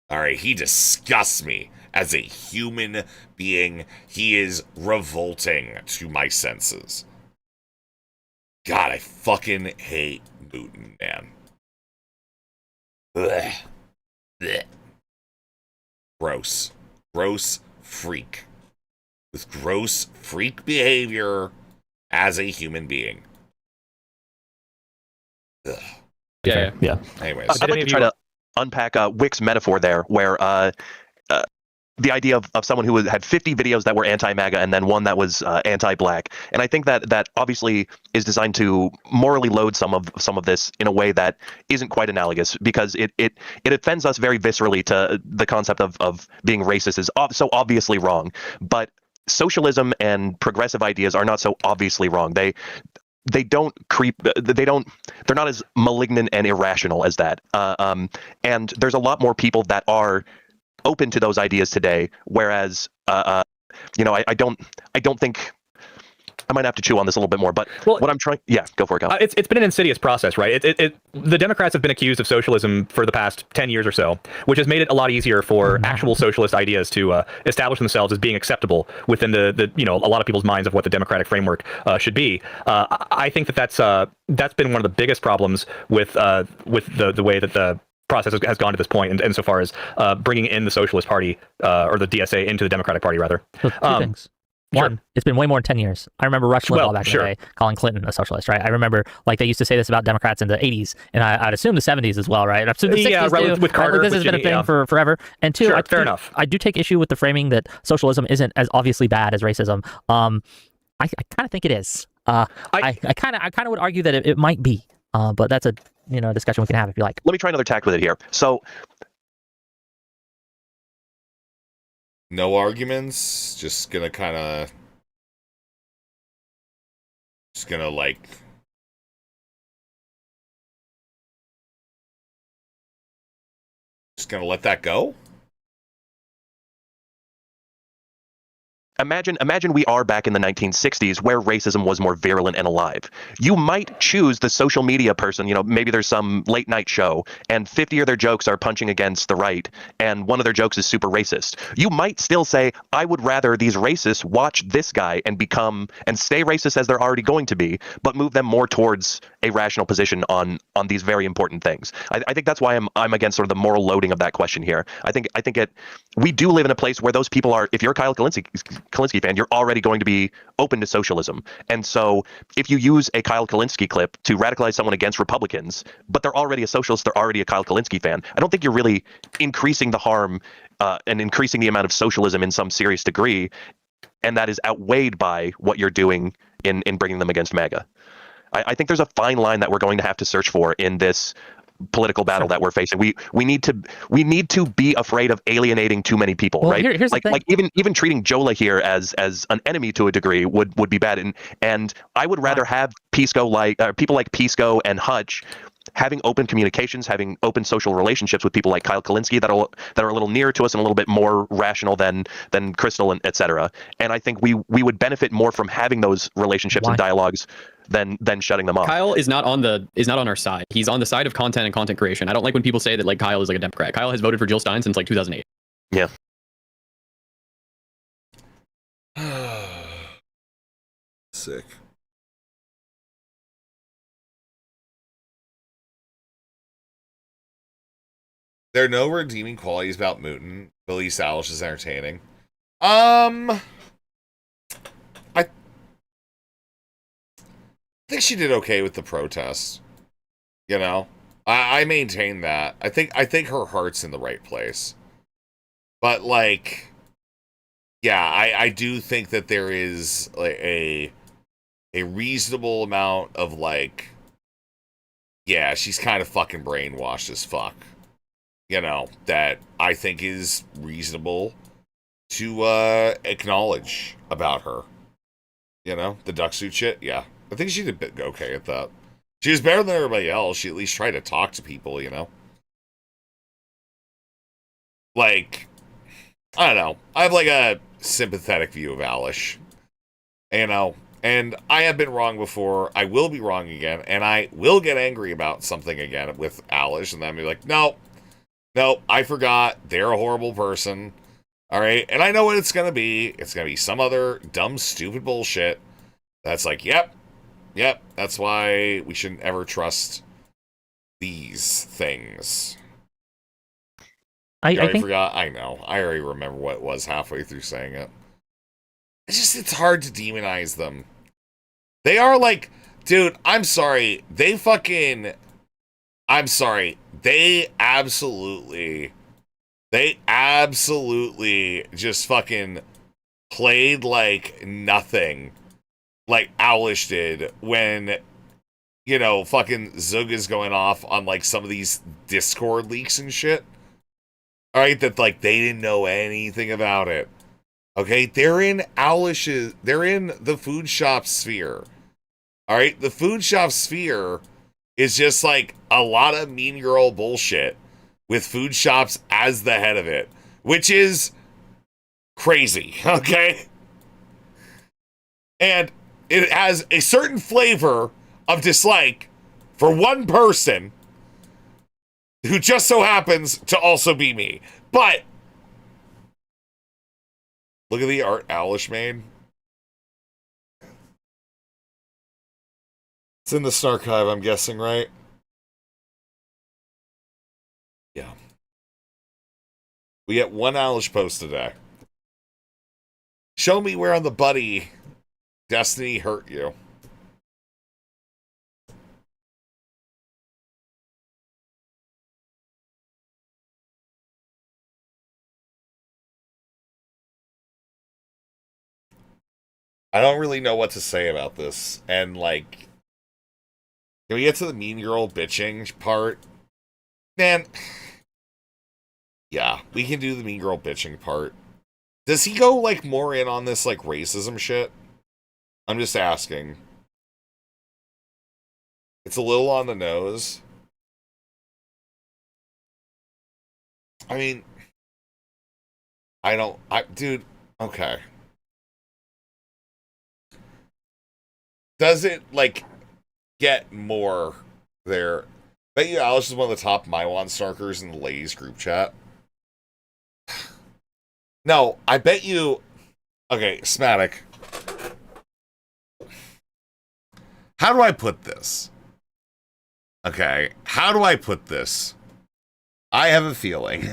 Speaker 1: All right, he disgusts me as a human being. He is revolting to my senses. God, I fucking hate Mooten, man. Ugh. Blech. Gross. Gross freak. With gross freak behavior as a human being. Ugh.
Speaker 6: Yeah.
Speaker 1: Anyways.
Speaker 14: I'd like to try to unpack Wick's metaphor there, where the idea of someone who had 50 videos that were anti-MAGA and then one that was anti-black. And I think that obviously is designed to morally load some of this in a way that isn't quite analogous, because it offends us very viscerally to the concept of being racist is so obviously wrong. But socialism and progressive ideas are not so obviously wrong. They're not as malignant and irrational as that. And there's a lot more people that are open to those ideas today, whereas I don't think I might have to chew on this a little bit more, but what I'm trying, go for it, Kyle.
Speaker 15: It's been an insidious process, right? The Democrats have been accused of socialism for the past 10 years or so, which has made it a lot easier for actual socialist ideas to establish themselves as being acceptable within the a lot of people's minds of what the democratic framework should be. I think that's been one of the biggest problems with the way that the process has gone to this point, and insofar as bringing in the Socialist Party or the DSA into the Democratic Party, rather.
Speaker 13: So two things. One, it's been way more than 10 years. I remember Rush Limbaugh back in the day calling Clinton a socialist, right? I remember like they used to say this about Democrats in the 80s, and I'd assume the 70s as well, right? I'd assume the 60s too,
Speaker 15: with Carter.
Speaker 13: Right? Like, this has been a thing for forever. And two,
Speaker 15: fair enough.
Speaker 13: I do take issue with the framing that socialism isn't as obviously bad as racism. I kind of think it is. I kind of would argue that it might be, but that's a discussion we can have if you like.
Speaker 14: Let me try another tack with it here. So.
Speaker 1: No arguments, just gonna like let that go.
Speaker 14: Imagine we are back in the 1960s where racism was more virulent and alive. You might choose the social media person, maybe there's some late night show and 50 of their jokes are punching against the right and one of their jokes is super racist. You might still say, I would rather these racists watch this guy and stay racist as they're already going to be, but move them more towards a rational position on these very important things. I think that's why I'm against sort of the moral loading of that question here. I think we do live in a place where those people are, if you're Kyle Kalinske, Kalinske fan, you're already going to be open to socialism. And so if you use a Kyle Kalinske clip to radicalize someone against Republicans, but they're already a socialist, they're already a Kyle Kalinske fan, I don't think you're really increasing the harm and increasing the amount of socialism in some serious degree. And that is outweighed by what you're doing in bringing them against MAGA. I think there's a fine line that we're going to have to search for in this political battle that we're facing. We need to be afraid of alienating too many people, right?
Speaker 13: Here's
Speaker 14: like even treating Jola here as an enemy to a degree would be bad. And I would rather have people like Pisco and Hutch having open communications, having open social relationships with people like Kyle Kalinske that are a little nearer to us and a little bit more rational than Crystal and et cetera. And I think we would benefit more from having those relationships and dialogues than shutting them off.
Speaker 6: Kyle is not on our side. He's on the side of content and content creation. I don't like when people say that like Kyle is like a Democrat. Kyle has voted for Jill Stein since like 2008.
Speaker 14: Yeah.
Speaker 1: Sick. There are no redeeming qualities about Mooten, but at least Alice is entertaining. I think she did okay with the protest. You know? I maintain that. I think her heart's in the right place. But like, yeah, I do think that there is like a reasonable amount of like, yeah, she's kind of fucking brainwashed as fuck. You know, that I think is reasonable to acknowledge about her. You know, the duck suit shit, yeah. I think she did okay at that. She was better than everybody else. She at least tried to talk to people, you know? Like, I don't know. I have like a sympathetic view of Alish. You know? And I have been wrong before. I will be wrong again. And I will get angry about something again with Alish. And then be like, no, I forgot. They're a horrible person. All right? And I know what it's going to be. It's going to be some other dumb, stupid bullshit. That's like, yep, that's why we shouldn't ever trust these things.
Speaker 13: I think...
Speaker 1: forgot. I know. I already remember what it was halfway through saying it. It's hard to demonize them. They are like, dude, I'm sorry. They absolutely just fucking played like nothing. Like Owlish did when, you know, fucking Zug is going off on like some of these Discord leaks and shit. Alright, that like they didn't know anything about it. Okay, they're in the food shop sphere. Alright, the food shop sphere is just like a lot of mean girl bullshit with food shops as the head of it, which is crazy, okay? And it has a certain flavor of dislike for one person who just so happens to also be me. But look at the art Alish made. It's in the Snarchive, I'm guessing, right? Yeah. We get one Alish post today. Show me where on the buddy Destiny hurt you. I don't really know what to say about this. And, like, can we get to the mean girl bitching part? Man. Yeah, we can do the mean girl bitching part. Does he go, like, more in on this, like, racism shit? I'm just asking. It's a little on the nose. I mean, dude, okay. Does it, like, get more there? Bet you Alice is one of the top Maiwan snarkers in the ladies group chat. No, I bet you... Okay, Smatic. How do I put this? Okay, how do I put this? I have a feeling,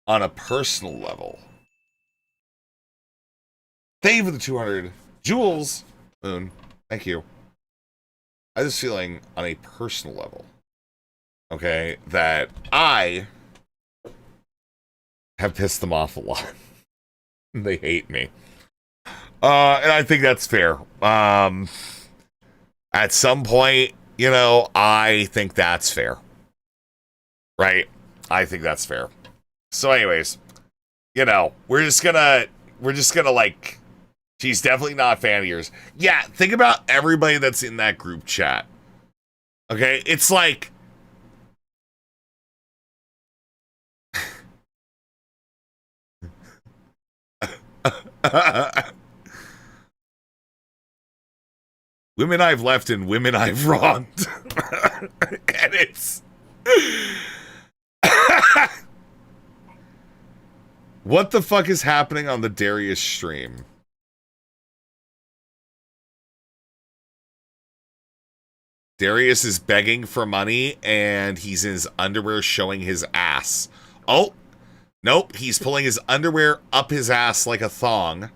Speaker 1: on a personal level, Thank you for the 200. Jules Moon, thank you. I have this feeling on a personal level, okay, that I have pissed them off a lot. They hate me. And I think that's fair. At some point, you know, I think that's fair. Right? I think that's fair. So anyways, you know, we're just gonna like, she's definitely not a fan of yours. Yeah, think about everybody that's in that group chat. Okay? It's like women I've left and women I've wronged. And it's what the fuck is happening on the Darius stream? Darius is begging for money and he's in his underwear showing his ass. Oh, nope, he's pulling his underwear up his ass like a thong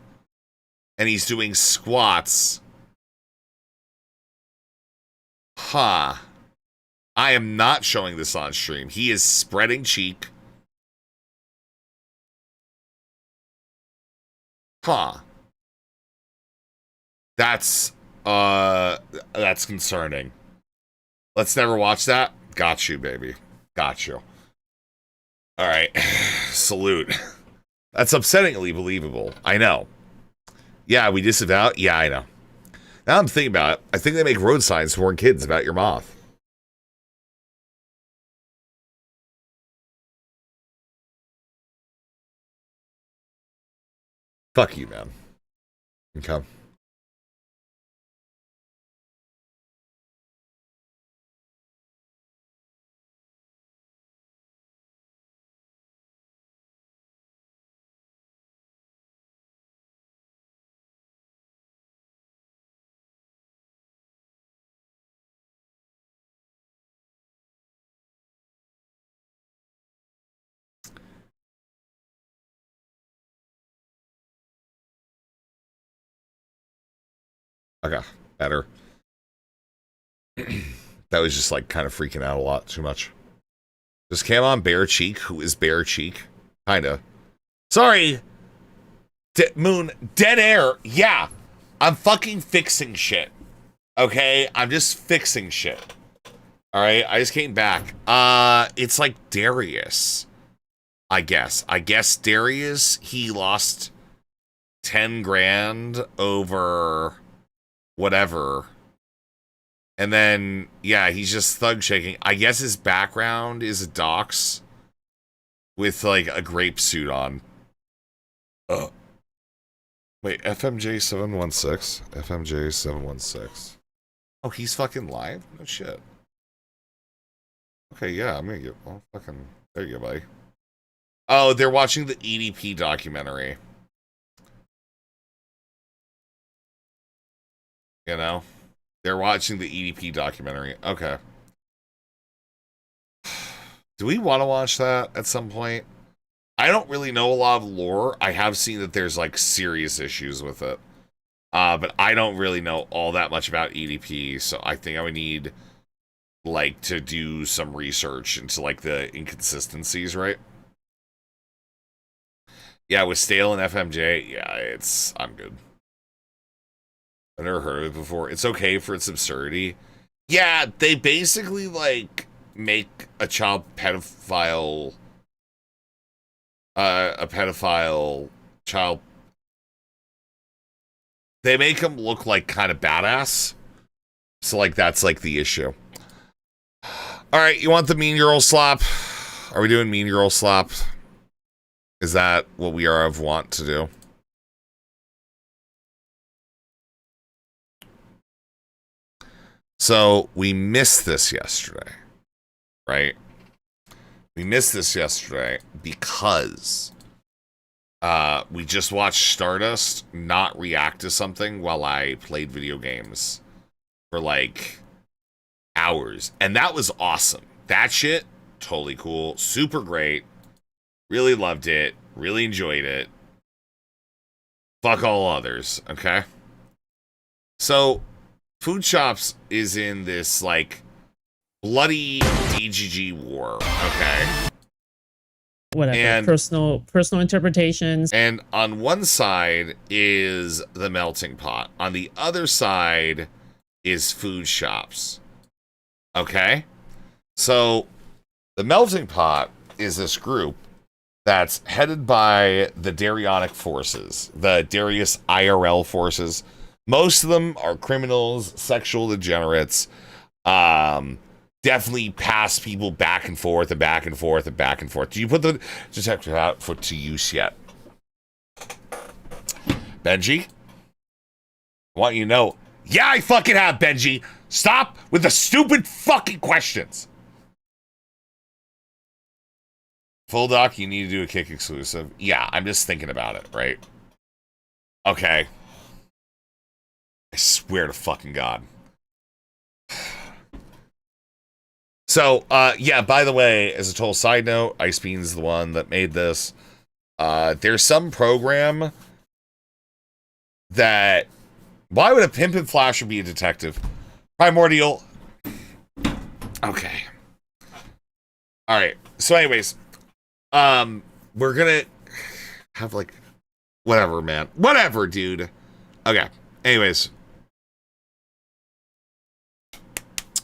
Speaker 1: and he's doing squats. Huh. I am not showing this on stream. He is spreading cheek. Huh. That's concerning. Let's never watch that. Got you, baby. Got you. All right. Salute. That's upsettingly believable. I know. Yeah, we disavow. Yeah, I know. Now I'm thinking about it. I think they make road signs to warn kids about your moth. Fuck you, man. Okay. Okay, better. That was just like kind of freaking out a lot too much. Just came on Bare Cheek. Who is Bare Cheek? Kinda. Sorry. Moon, dead air. Yeah. I'm fucking fixing shit. Okay? I'm just fixing shit. Alright, I just came back. It's like Darius. I guess. Darius, he lost 10 grand over whatever. And then, yeah, he's just thug shaking. I guess his background is a dox with like a grape suit on. Wait, FMJ716? FMJ716. Oh, he's fucking live? No shit. Okay, yeah, I'm gonna get, well, fucking, there you go, buddy. Oh, they're watching the EDP documentary. You know? They're watching the EDP documentary. Okay. Do we want to watch that at some point? I don't really know a lot of lore. I have seen that there's like serious issues with it. But I don't really know all that much about EDP, so I think I would need like to do some research into like the inconsistencies, right? Yeah, with Stale and FMJ, yeah, I'm good. I've never heard of it before. It's okay for its absurdity. Yeah, they basically like make a child pedophile, a pedophile child. They make him look like kind of badass. So like that's like the issue. All right, you want the Mean Girl slap? Are we doing Mean Girl slap? Is that what we are of want to do? So we missed this yesterday, right? We missed this yesterday because we just watched Stardust not react to something while I played video games for like hours. And that was awesome. That shit, totally cool. Super great. Really loved it. Really enjoyed it. fuck all others, okay? So, food shops is in this, like, bloody DGG war, okay?
Speaker 9: Whatever,
Speaker 1: And
Speaker 9: personal interpretations.
Speaker 1: And on one side is the melting pot. On the other side is food shops. Okay? So the melting pot is this group that's headed by the Daryonic forces, the Darius IRL forces. Most of them are criminals, sexual degenerates, definitely pass people back and forth and back and forth and back and forth. Do you put the detector out to use yet? Benji? I want you to know. Yeah, I fucking have, Benji. Stop with the stupid fucking questions. Full doc, you need to do a kick exclusive. Yeah, I'm just thinking about it, right? Okay. I swear to fucking God. So, yeah, by the way, as a total side note, Ice Bean's the one that made this. There's some program that... Why would a pimp and flasher be a detective? Primordial. Okay. Alright, so anyways, we're gonna have, like, whatever, man. Whatever, dude. Okay, anyways.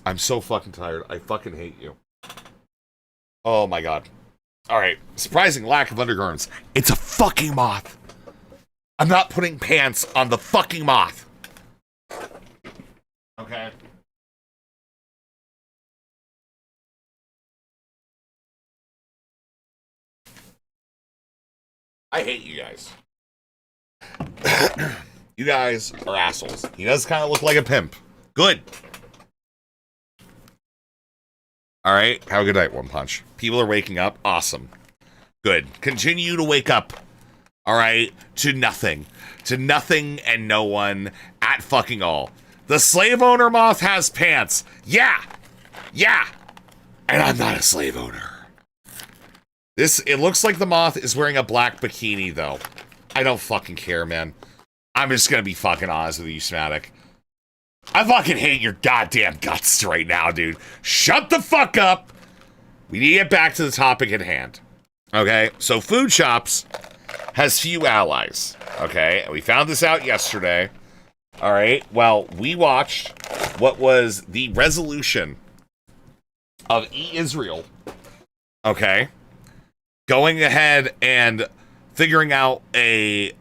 Speaker 1: I'm so fucking tired. I fucking hate you. Oh my God. Alright. Surprising lack of undergarments. It's a fucking moth. I'm not putting pants on the fucking moth. Okay. I hate you guys. You guys are assholes. He does kind of look like a pimp. Good. All right. Have a good night, One Punch. People are waking up. Awesome. Good. Continue to wake up. All right. To nothing. To nothing and no one at fucking all. The slave owner moth has pants. Yeah. Yeah. And I'm not a slave owner. It looks like the moth is wearing a black bikini, though. I don't fucking care, man. I'm just gonna be fucking honest with you, Smatic. I fucking hate your goddamn guts right now, dude. Shut the fuck up. We need to get back to the topic at hand. Okay, so food shops has few allies. Okay, and we found this out yesterday. All right, well, we watched what was the resolution of Israel. Okay, going ahead and figuring out a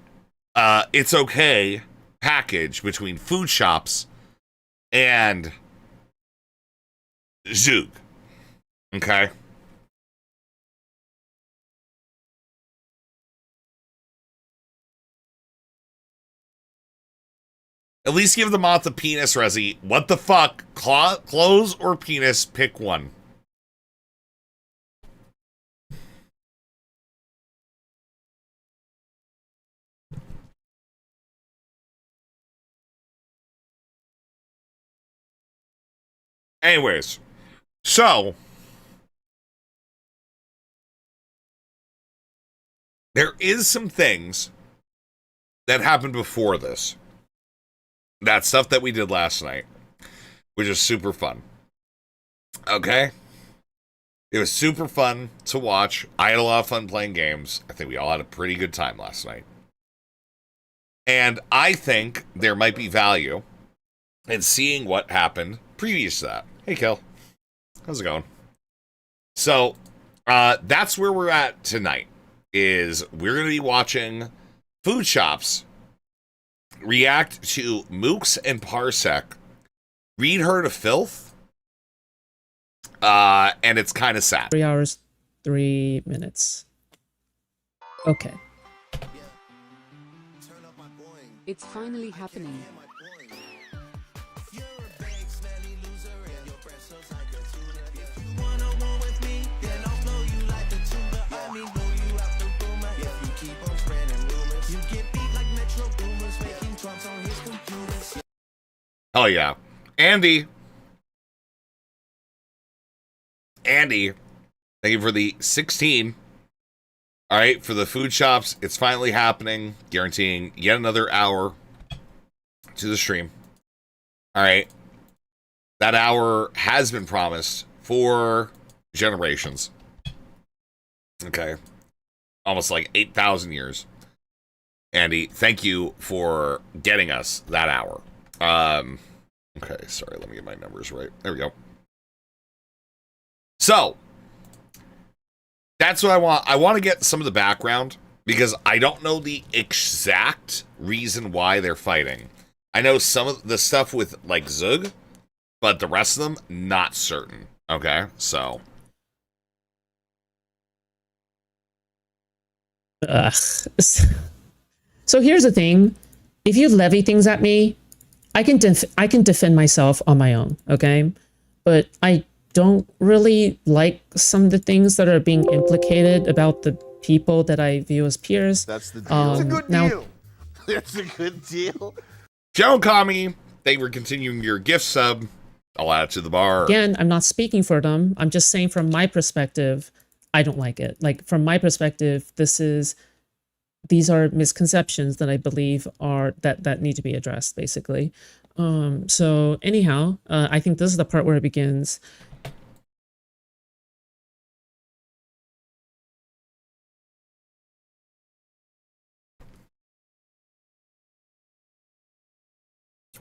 Speaker 1: it's okay package between food shops and Zug. Okay. At least give the moth a penis, Resi. What the fuck? Clothes or penis? Pick one. Anyways, so there is some things that happened before this. That stuff that we did last night, which is super fun. Okay? It was super fun to watch. I had a lot of fun playing games. I think we all had a pretty good time last night. And I think there might be value in seeing what happened previous to that. Hey, Kel. How's it going? So, that's where we're at tonight, is we're going to be watching food shops react to Mooks and Parsec read her to filth. And it's kind of sad.
Speaker 9: 3 hours, 3 minutes. Okay.
Speaker 10: It's finally happening.
Speaker 1: Oh yeah. Andy, thank you for the 16. All right, for the food shops, it's finally happening, guaranteeing yet another hour to the stream. All right. That hour has been promised for generations. Okay. Almost like 8,000 years. Andy, thank you for getting us that hour. Okay, sorry, let me get my numbers right. There we go. So, that's what I want. I want to get some of the background because I don't know the exact reason why they're fighting. I know some of the stuff with, like, Zug, but the rest of them, not certain. Okay, so.
Speaker 9: So here's the thing. If you levy things at me, I can defend myself on my own, okay? But I don't really like some of the things that are being implicated about the people that I view as peers.
Speaker 1: That's the deal.
Speaker 9: That's a good deal.
Speaker 1: That's a good deal. Joe Kami, thank you for continuing your gift sub. I'll add it to the bar.
Speaker 9: Again, I'm not speaking for them. I'm just saying from my perspective, I don't like it. Like, from my perspective, these are misconceptions that I believe are that need to be addressed, basically. So anyhow, I think this is the part where it begins.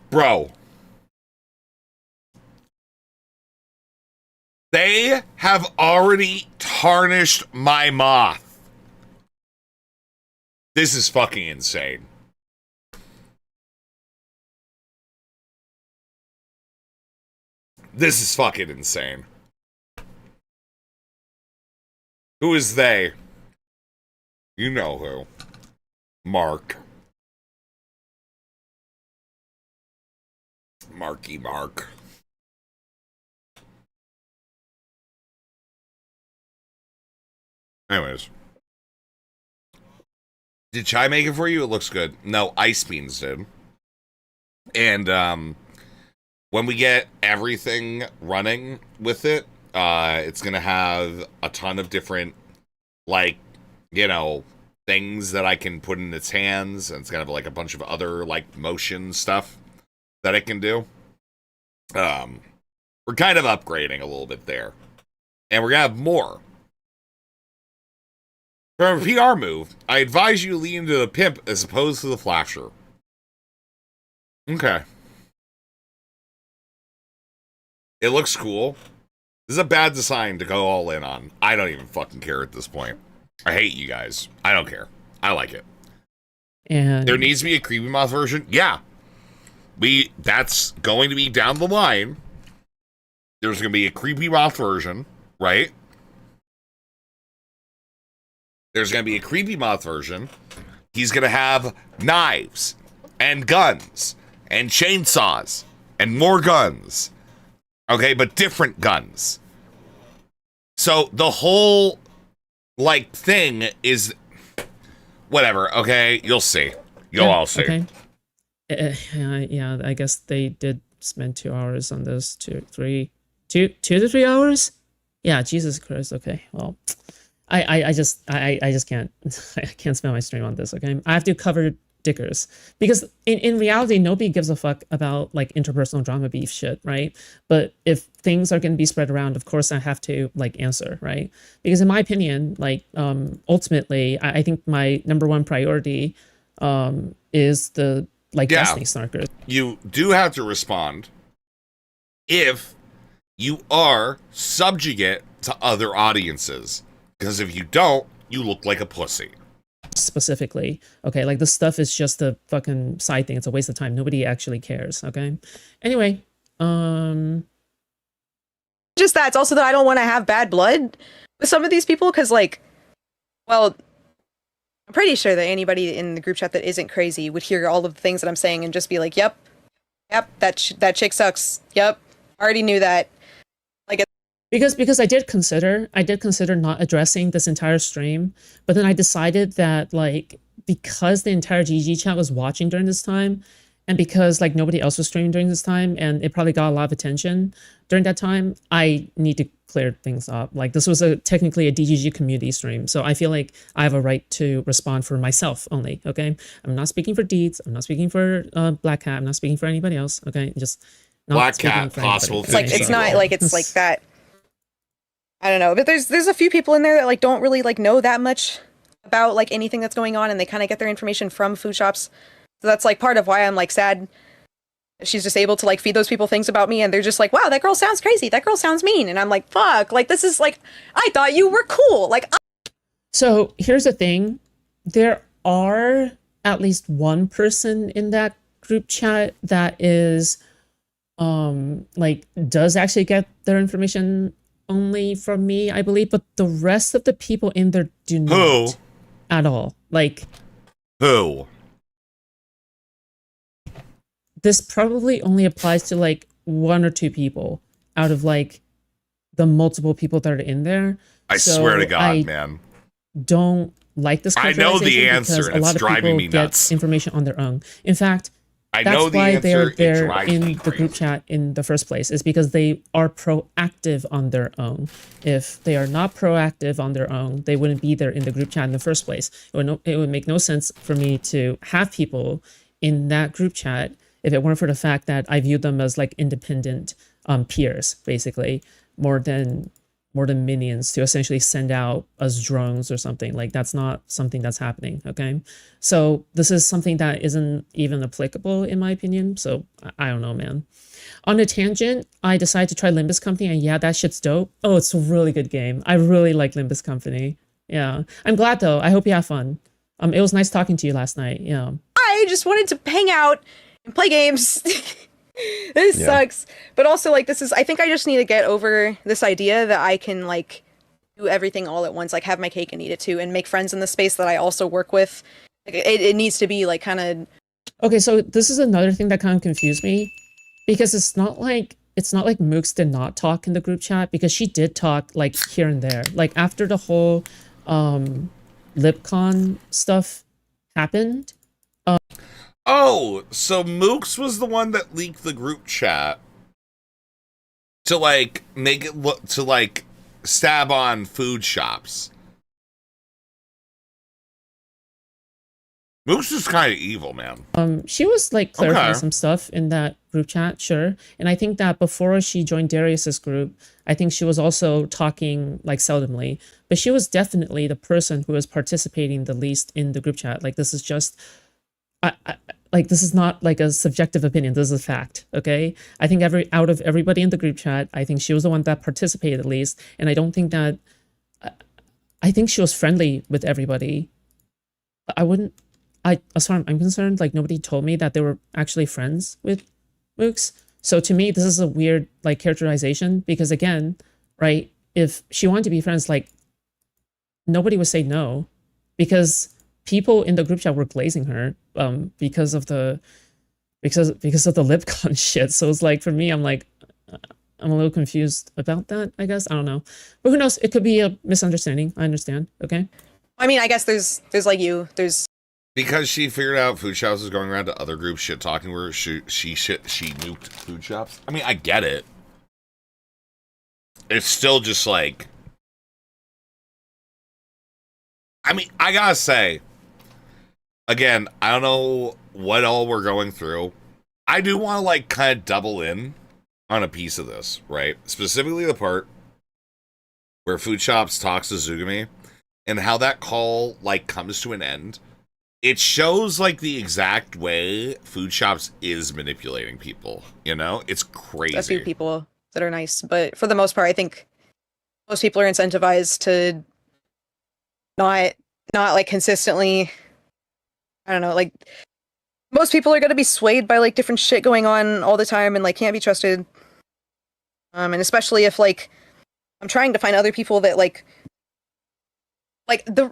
Speaker 1: Bro. They have already tarnished my Moth. This is fucking insane. This is fucking insane. Who is they? You know who. Mark. Marky Mark. Anyways. Did Chai make it for you? It looks good. No, Ice Beans did. And when we get everything running with it, it's going to have a ton of different, like, you know, things that I can put in its hands. And it's going to have, like, a bunch of other, like, motion stuff that it can do. We're kind of upgrading a little bit there. And we're going to have more. For a PR move, I advise you lean into the pimp as opposed to the flasher. Okay. It looks cool. This is a bad design to go all in on. I don't even fucking care at this point. I hate you guys. I don't care. I like it.
Speaker 9: And
Speaker 1: there needs to be a Creepy Moth version? Yeah. That's going to be down the line. There's going to be a Creepy Moth version, right? There's going to be a Creepy Moth version. He's going to have knives and guns and chainsaws and more guns. Okay, but different guns. So the whole, like, thing is whatever, okay? You'll see. You'll all see.
Speaker 9: Okay. Yeah, I guess they did spend 2 hours on this. 2 to 3 hours? Yeah, Jesus Christ. Okay, well, I just can't I can't spend my stream on this. Okay, I have to cover dickers because in reality nobody gives a fuck about like interpersonal drama beef shit, right? But if things are going to be spread around, of course I have to like answer, right? Because in my opinion, like ultimately I think my number one priority is the like Destiny snarkers.
Speaker 1: You do have to respond if you are subjugate to other audiences. Because if you don't, you look like a pussy.
Speaker 9: Specifically, okay, like this stuff is just a fucking side thing. It's a waste of time. Nobody actually cares, okay? Anyway,
Speaker 7: just that. It's also that I don't want to have bad blood with some of these people because, like, well, I'm pretty sure that anybody in the group chat that isn't crazy would hear all of the things that I'm saying and just be like, yep, that chick sucks. Yep, already knew that.
Speaker 9: Because I did consider not addressing this entire stream, but then I decided that like because the entire GG chat was watching during this time, And because like nobody else was streaming during this time and it probably got a lot of attention during that time, I need to clear things up. Like this was technically a DGG community stream. So I feel like I have a right to respond for myself only, okay? I'm not speaking for Deeds. I'm not speaking for Black Cat. I'm not speaking for anybody else, okay? Just not
Speaker 1: Black Cat,
Speaker 9: for
Speaker 1: possible.
Speaker 9: anybody.
Speaker 7: It's like, it's not like, it's like that. I don't know, but there's a few people in there that like don't really like know that much about like anything that's going on, and they kind of get their information from food shops. So that's like part of why I'm like sad she's just able to like feed those people things about me, and they're just like, wow, that girl sounds crazy, that girl sounds mean, and I'm like, fuck, like this is like, I thought you were cool, like.
Speaker 9: So here's the thing, there are at least one person in that group chat that is like does actually get their information only from me, I believe, but the rest of the people in there do not at all. Like
Speaker 1: who?
Speaker 9: This probably only applies to like one or two people out of like the multiple people that are in there.
Speaker 1: I swear to God, man.
Speaker 9: Don't like this.
Speaker 1: I know the answer,
Speaker 9: because
Speaker 1: and
Speaker 9: a lot
Speaker 1: it's
Speaker 9: of
Speaker 1: driving
Speaker 9: people
Speaker 1: me
Speaker 9: get
Speaker 1: nuts.
Speaker 9: information on their own. In fact,
Speaker 1: I
Speaker 9: that's
Speaker 1: know the
Speaker 9: why
Speaker 1: answer, it
Speaker 9: they're
Speaker 1: drives
Speaker 9: in
Speaker 1: me
Speaker 9: the group
Speaker 1: crazy.
Speaker 9: chat in the first place. Is because they are proactive on their own. If they are not proactive on their own, they wouldn't be there in the group chat in the first place. It would make no sense for me to have people in that group chat if it weren't for the fact that I view them as like independent peers, basically, more than minions to essentially send out as drones or something. Like that's not something that's happening, okay? So this is something that isn't even applicable in my opinion. So I don't know, man. On a tangent, I decided to try Limbus Company, and yeah, that shit's dope. Oh, it's a really good game. I really like Limbus Company. Yeah, I'm glad though. I hope you have fun. It was nice talking to you last night. Yeah.
Speaker 7: I just wanted to hang out and play games. This sucks. But also, like, I think I just need to get over this idea that I can, like, do everything all at once, like, have my cake and eat it too, and make friends in the space that I also work with. Like, it needs to be, like, kind of...
Speaker 9: Okay, so this is another thing that kind of confused me, because it's not like Mooks did not talk in the group chat, because she did talk, like, here and there. Like, after the whole LibCon stuff happened,
Speaker 1: Oh, so Mooks was the one that leaked the group chat to like make it look to like stab on food shops. Mooks is kind of evil, man.
Speaker 9: she was like clarifying
Speaker 1: Okay.
Speaker 9: some stuff in that group chat, sure. And I think that before she joined Darius's group, I think she was also talking like seldomly, but she was definitely the person who was participating the least in the group chat. Like this is just, like this is not like a subjective opinion. This is a fact. Okay. I think out of everybody in the group chat, I think she was the one that participated the least. And I don't think that, I think she was friendly with everybody. As far as I'm concerned, like nobody told me that they were actually friends with Mooks. So to me, this is a weird like characterization because again, right, if she wanted to be friends, like nobody would say no because people in the group chat were glazing her because of the LibCon shit. So it's like for me, I'm like I'm a little confused about that, I guess. I don't know. But who knows? It could be a misunderstanding. I understand. Okay.
Speaker 7: I mean, I guess there's like there's
Speaker 1: Because she figured out food shops was going around to other groups shit talking where she nuked food shops. I mean, I get it. It's still just like, I mean, I gotta say, again, I don't know what all we're going through. I do want to like kind of double in on a piece of this, right? Specifically the part where food shops talks to Zugami and how that call like comes to an end. It shows like the exact way food shops is manipulating people, you know? It's crazy.
Speaker 7: a few people that are nice, but for the most part, I think most people are incentivized to not like consistently. I don't know, like most people are going to be swayed by like different shit going on all the time and like can't be trusted. And especially if like I'm trying to find other people that like the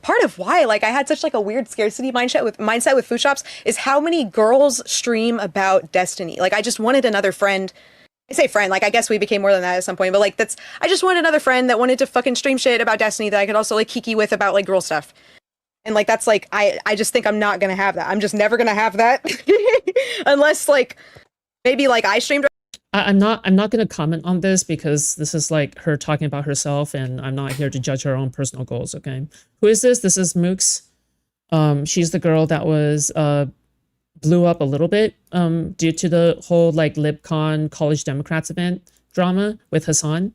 Speaker 7: part of why like I had such like a weird scarcity mindset with food shops is how many girls stream about Destiny. Like I just wanted another friend. I say friend, like I guess we became more than that at some point, but like I just wanted another friend that wanted to fucking stream shit about Destiny that I could also like kiki with about like girl stuff. And like that's like I just think I'm not gonna have that. I'm just never gonna have that unless like maybe like I streamed.
Speaker 9: I'm not going to comment on this because this is like her talking about herself, and I'm not here to judge her own personal goals. Okay, who is this? This is Mooks. She's the girl that was blew up a little bit due to the whole like LibCon College Democrats event drama with Hassan.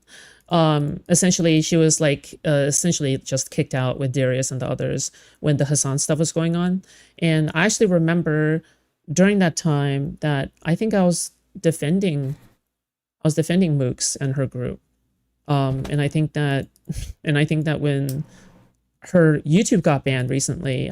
Speaker 9: Essentially, she was like essentially just kicked out with Darius and the others when the Hassan stuff was going on. And I actually remember during that time that I think I was defending Mooks and her group. And I think that when her YouTube got banned recently.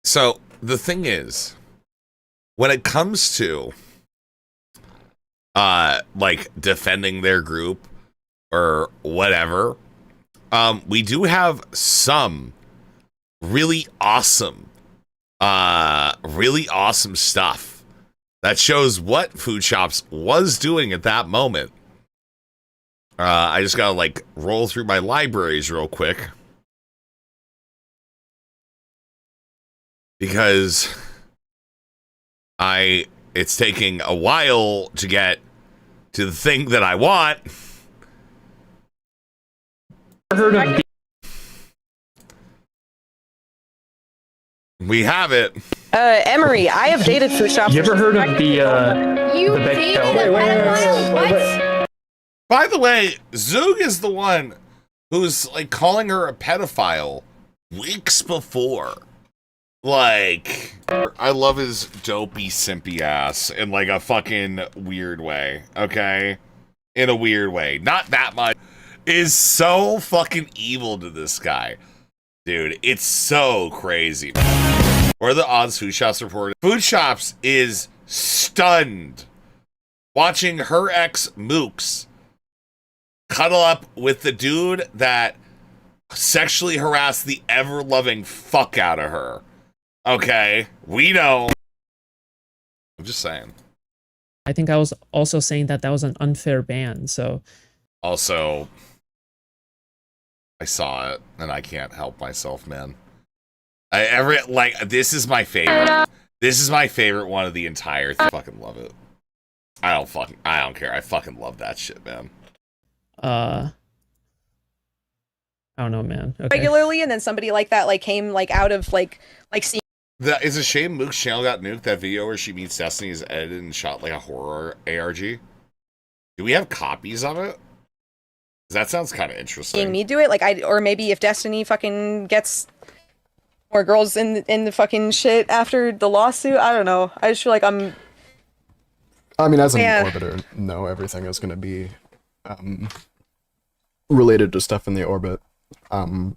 Speaker 1: So the thing is, when it comes to like defending their group or whatever, we do have some really awesome stuff that shows what Food Shops was doing at that moment. I just gotta like roll through my libraries real quick, because it's taking a while to get to the thing that I want. We have it.
Speaker 7: Emery, I have dated Food Shops.
Speaker 11: You ever heard of the
Speaker 7: dated
Speaker 11: What?
Speaker 1: By the way, Zoog is the one who's like calling her a pedophile weeks before. Like, I love his dopey, simpy ass in like a fucking weird way, okay? In a weird way. Not that much. Is so fucking evil to this guy. Dude, it's so crazy. What are the odds Food Shops reported? Food Shops is stunned watching her ex Mooks cuddle up with the dude that sexually harassed the ever-loving fuck out of her. Okay, we know. I'm just saying.
Speaker 9: I think I was also saying that was an unfair ban, so.
Speaker 1: Also, I saw it, and I can't help myself, man. This is my favorite. This is my favorite one of the entire thing. I fucking love it. I don't care. I fucking love that shit, man.
Speaker 9: I don't know, man. Okay.
Speaker 7: Regularly, and then somebody like that like came like out of like seeing.
Speaker 1: That is a shame Mook's channel got nuked. That video where she meets Destiny is edited and shot like a horror ARG. Do we have copies of it? That sounds kind of interesting.
Speaker 7: Seeing me do it, like or maybe if Destiny fucking gets more girls in the fucking shit after the lawsuit. I don't know. I just feel like I'm.
Speaker 12: I mean, as an orbiter, no, everything is going to be related to stuff in the orbit, kind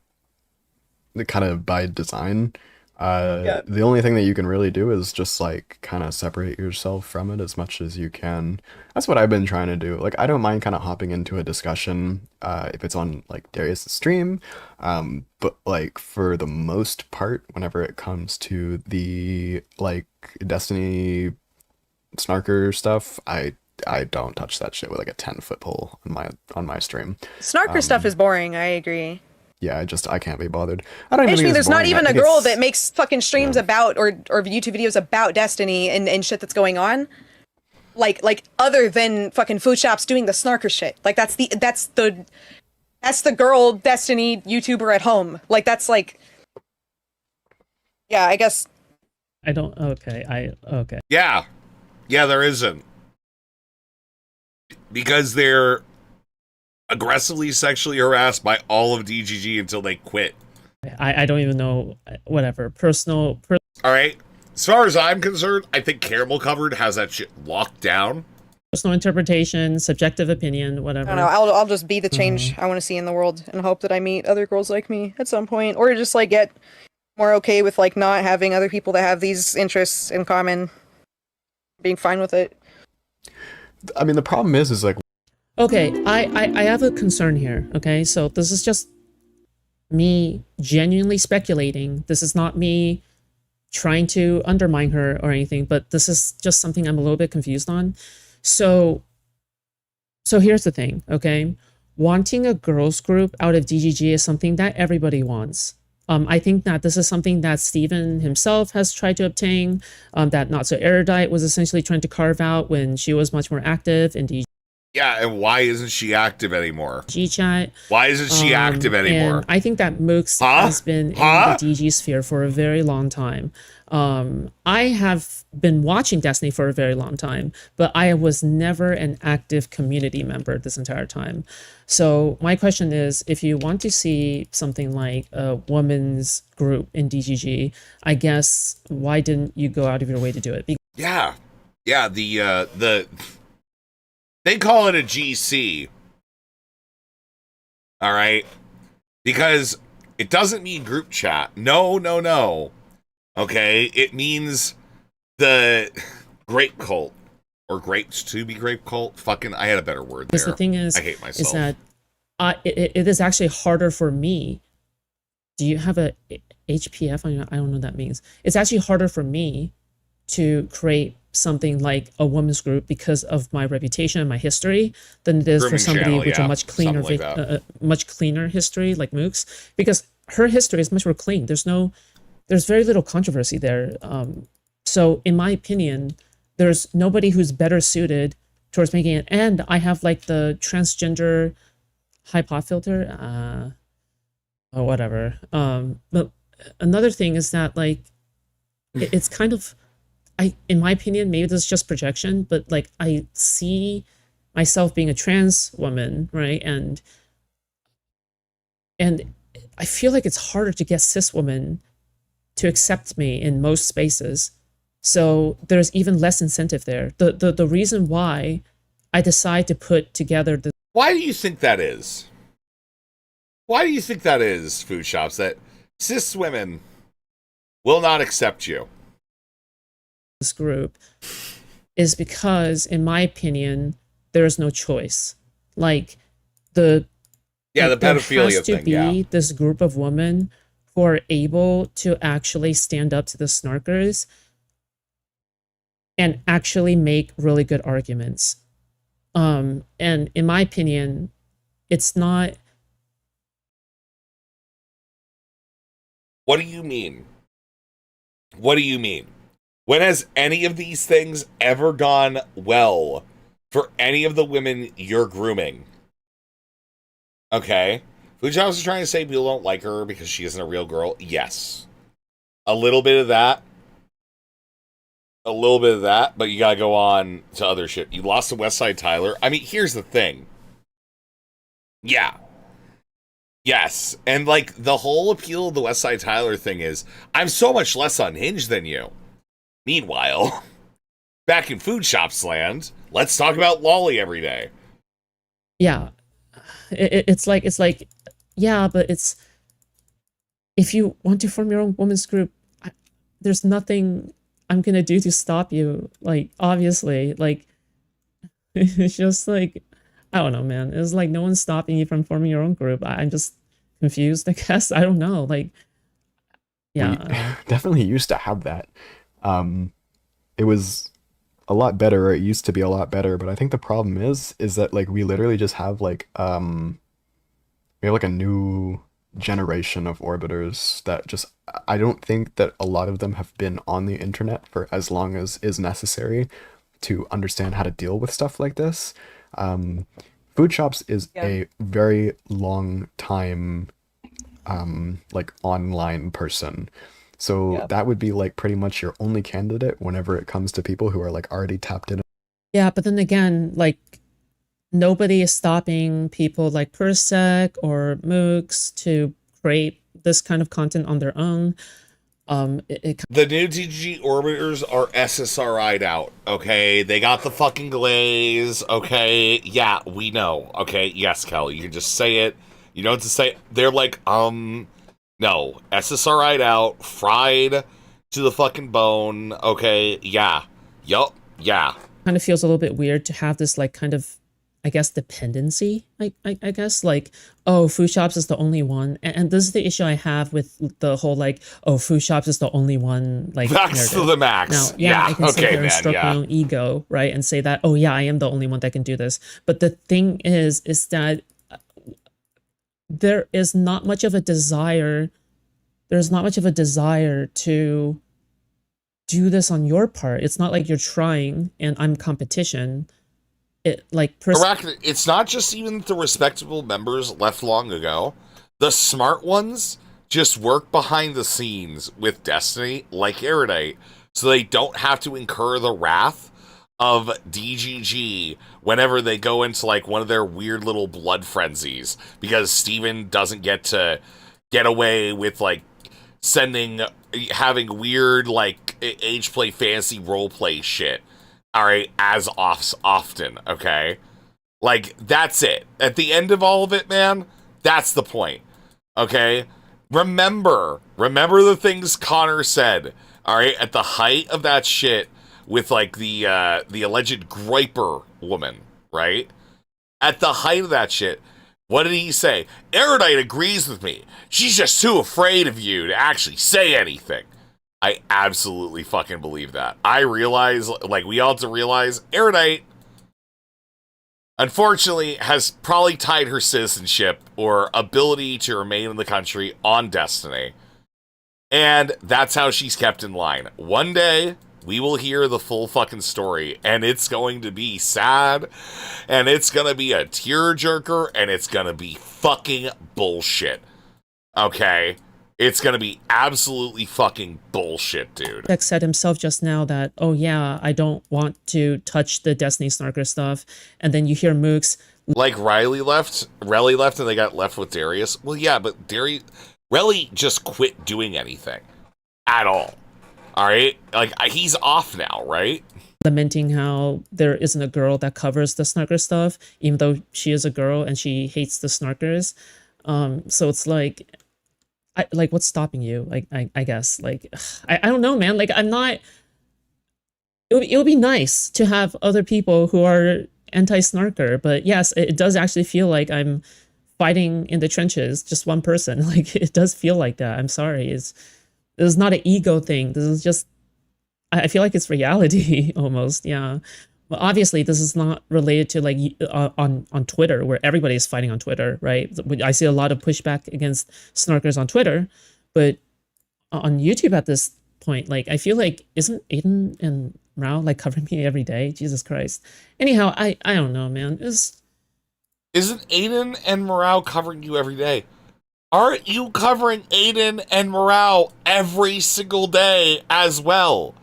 Speaker 12: of by design. The only thing that you can really do is just like kind of separate yourself from it as much as you can. That's what I've been trying to do. Like, I don't mind kind of hopping into a discussion if it's on like Darius' stream, but like for the most part, whenever it comes to the like Destiny snarker stuff, I don't touch that shit with like a 10-foot pole on my stream.
Speaker 7: Snarker stuff is boring. I agree.
Speaker 12: Yeah, I can't be bothered. I don't even think
Speaker 7: there's
Speaker 12: it's
Speaker 7: not
Speaker 12: boring.
Speaker 7: even a girl that makes fucking streams about or YouTube videos about Destiny and shit that's going on. Like other than fucking Food Shops doing the snarker shit. Like that's the girl Destiny YouTuber at home. Like that's like, yeah, I guess.
Speaker 9: Okay.
Speaker 1: Yeah, there isn't, because they're aggressively sexually harassed by all of DGG until they quit.
Speaker 9: I don't even know. Whatever. All
Speaker 1: right. As far as I'm concerned, I think Caramel Covered has that shit locked down.
Speaker 9: Personal interpretation, subjective opinion, whatever.
Speaker 7: I don't know. I'll just be the change I want to see in the world and hope that I meet other girls like me at some point, or just like get more okay with like not having other people that have these interests in common, being fine with it.
Speaker 12: I mean, the problem is like.
Speaker 9: Okay, I have a concern here, okay? So this is just me genuinely speculating. This is not me trying to undermine her or anything, but this is just something I'm a little bit confused on. So here's the thing, okay? Wanting a girls group out of DGG is something that everybody wants. I think that this is something that Steven himself has tried to obtain, that Not So Erudite was essentially trying to carve out when she was much more active in DGG.
Speaker 1: Yeah, and why isn't she active anymore?
Speaker 9: G-Chat.
Speaker 1: Why isn't she active anymore?
Speaker 9: And I think that Mooks has been in the DG sphere for a very long time. I have been watching Destiny for a very long time, but I was never an active community member this entire time. So my question is, if you want to see something like a women's group in DGG, I guess why didn't you go out of your way to do it?
Speaker 1: Yeah, the they call it a GC. All right, because it doesn't mean group chat. No. Okay, it means the grape cult or grapes to be grape cult. Fucking, I had a better word there.
Speaker 9: Because the thing is,
Speaker 1: I hate myself.
Speaker 9: Is that it is actually harder for me. Do you have a HPF on your? I don't know what that means. It's actually harder for me to create something like a women's group because of my reputation and my history than it is
Speaker 1: Grooming
Speaker 9: for somebody
Speaker 1: channel,
Speaker 9: with
Speaker 1: yeah,
Speaker 9: a much cleaner,
Speaker 1: something like that.
Speaker 9: much cleaner history like Mooks, because her history is much more clean. There's very little controversy there. So in my opinion, there's nobody who's better suited towards making it. And I have like the transgender hypot filter, or whatever. But another thing is that like, it's kind of, in my opinion, maybe this is just projection, but like I see myself being a trans woman, right? And I feel like it's harder to get cis women to accept me in most spaces. So there's even less incentive there. The reason why I decide to put together the...
Speaker 1: Why do you think that is? Why do you think that is, Food Shops, that cis women will not accept you?
Speaker 9: This group is because, in my opinion, there is no choice. Like the
Speaker 1: pedophilia
Speaker 9: has to
Speaker 1: thing,
Speaker 9: be
Speaker 1: yeah.
Speaker 9: this group of women who are able to actually stand up to the snarkers and actually make really good arguments. And in my opinion, it's not.
Speaker 1: What do you mean? What do you mean? When has any of these things ever gone well for any of the women you're grooming? Okay. Fujao is trying to say people don't like her because she isn't a real girl. Yes. A little bit of that. But you gotta go on to other shit. You lost to Westside Tyler. I mean, here's the thing. Yeah. Yes. And like the whole appeal of the Westside Tyler thing is, I'm so much less unhinged than you. Meanwhile, back in Food Shops land, let's talk about Lolly every day.
Speaker 9: Yeah. It's like, yeah, but it's, if you want to form your own women's group, there's nothing I'm going to do to stop you. Like, obviously, like, it's just like, I don't know, man. It's like no one's stopping you from forming your own group. I'm just confused, I guess. I don't know. Like, yeah.
Speaker 12: We definitely used to have that. It was a lot better, or it used to be a lot better, but I think the problem is that like we literally just have like we have like a new generation of orbiters that just, I don't think that a lot of them have been on the internet for as long as is necessary to understand how to deal with stuff like this. Food Shops is a very long time like online person. So that would be like pretty much your only candidate whenever it comes to people who are like already tapped in.
Speaker 9: Yeah, but then again, like nobody is stopping people like Persec or Mooks to create this kind of content on their own.
Speaker 1: The new DG orbiters are SSRI'd out, okay? They got the fucking glaze, okay? Yeah, we know, okay? Yes, Kel, you can just say it. You know what to say. They're like, no, SSRI'd out, fried to the fucking bone, okay? Yeah. Yup, yeah.
Speaker 9: Kind of feels a little bit weird to have this like kind of I guess, dependency. I guess, like, oh, food shops is the only one, and this is the issue I have with the whole, like, oh, food shops is the only one, like,
Speaker 1: Max to
Speaker 9: narrative.
Speaker 1: the max.
Speaker 9: Now, yeah, I can sit
Speaker 1: okay,
Speaker 9: here and
Speaker 1: man,
Speaker 9: stroke my own ego, right, and say that, oh yeah, I am the only one that can do this. But the thing is that there is not much of a desire. There's not much of a desire to do this on your part. It's not like you're trying and I'm competition. It like
Speaker 1: Arachne, it's not just even the respectable members left long ago. The smart ones just work behind the scenes with Destiny, like Erudite, so they don't have to incur the wrath of DGG whenever they go into like one of their weird little blood frenzies, because Steven doesn't get to get away with like having weird like age play fantasy role play shit. All right, as often, okay? Like, that's it. At the end of all of it, man, that's the point, okay? Remember the things Connor said, all right, at the height of that shit with, like, the alleged Griper woman, right? At the height of that shit, what did he say? Erudite agrees with me. She's just too afraid of you to actually say anything. I absolutely fucking believe that. I realize, like, we all have to realize, Erudite, unfortunately, has probably tied her citizenship or ability to remain in the country on Destiny. And that's how she's kept in line. One day, we will hear the full fucking story, and it's going to be sad, and it's going to be a tearjerker, and it's going to be fucking bullshit. Okay? It's going to be absolutely fucking bullshit, dude.
Speaker 9: Dex said himself just now that, oh yeah, I don't want to touch the Destiny Snarker stuff. And then you hear Mooks.
Speaker 1: Like Riley left and they got left with Darius. Well, yeah, but Riley just quit doing anything at all. All right? Like, he's off now, right?
Speaker 9: Lamenting how there isn't a girl that covers the Snarker stuff, even though she is a girl and she hates the Snarkers. So it's like... what's stopping you? Like, I guess, like, I don't know, man. Like, I'm not, it would be nice to have other people who are anti-snarker, but yes, it does actually feel like I'm fighting in the trenches, just one person. Like, it does feel like that. I'm sorry. This is not an ego thing. This is just, I feel like it's reality almost. Yeah. Well, obviously, this is not related to like on Twitter, where everybody is fighting on Twitter, right? I see a lot of pushback against snarkers on Twitter, but on YouTube at this point, like, I feel like, isn't Aiden and Rao like covering me every day? Jesus Christ. Anyhow, I don't know, man.
Speaker 1: Isn't Aiden and Morale covering you every day? Aren't you covering Aiden and Morale every single day as well?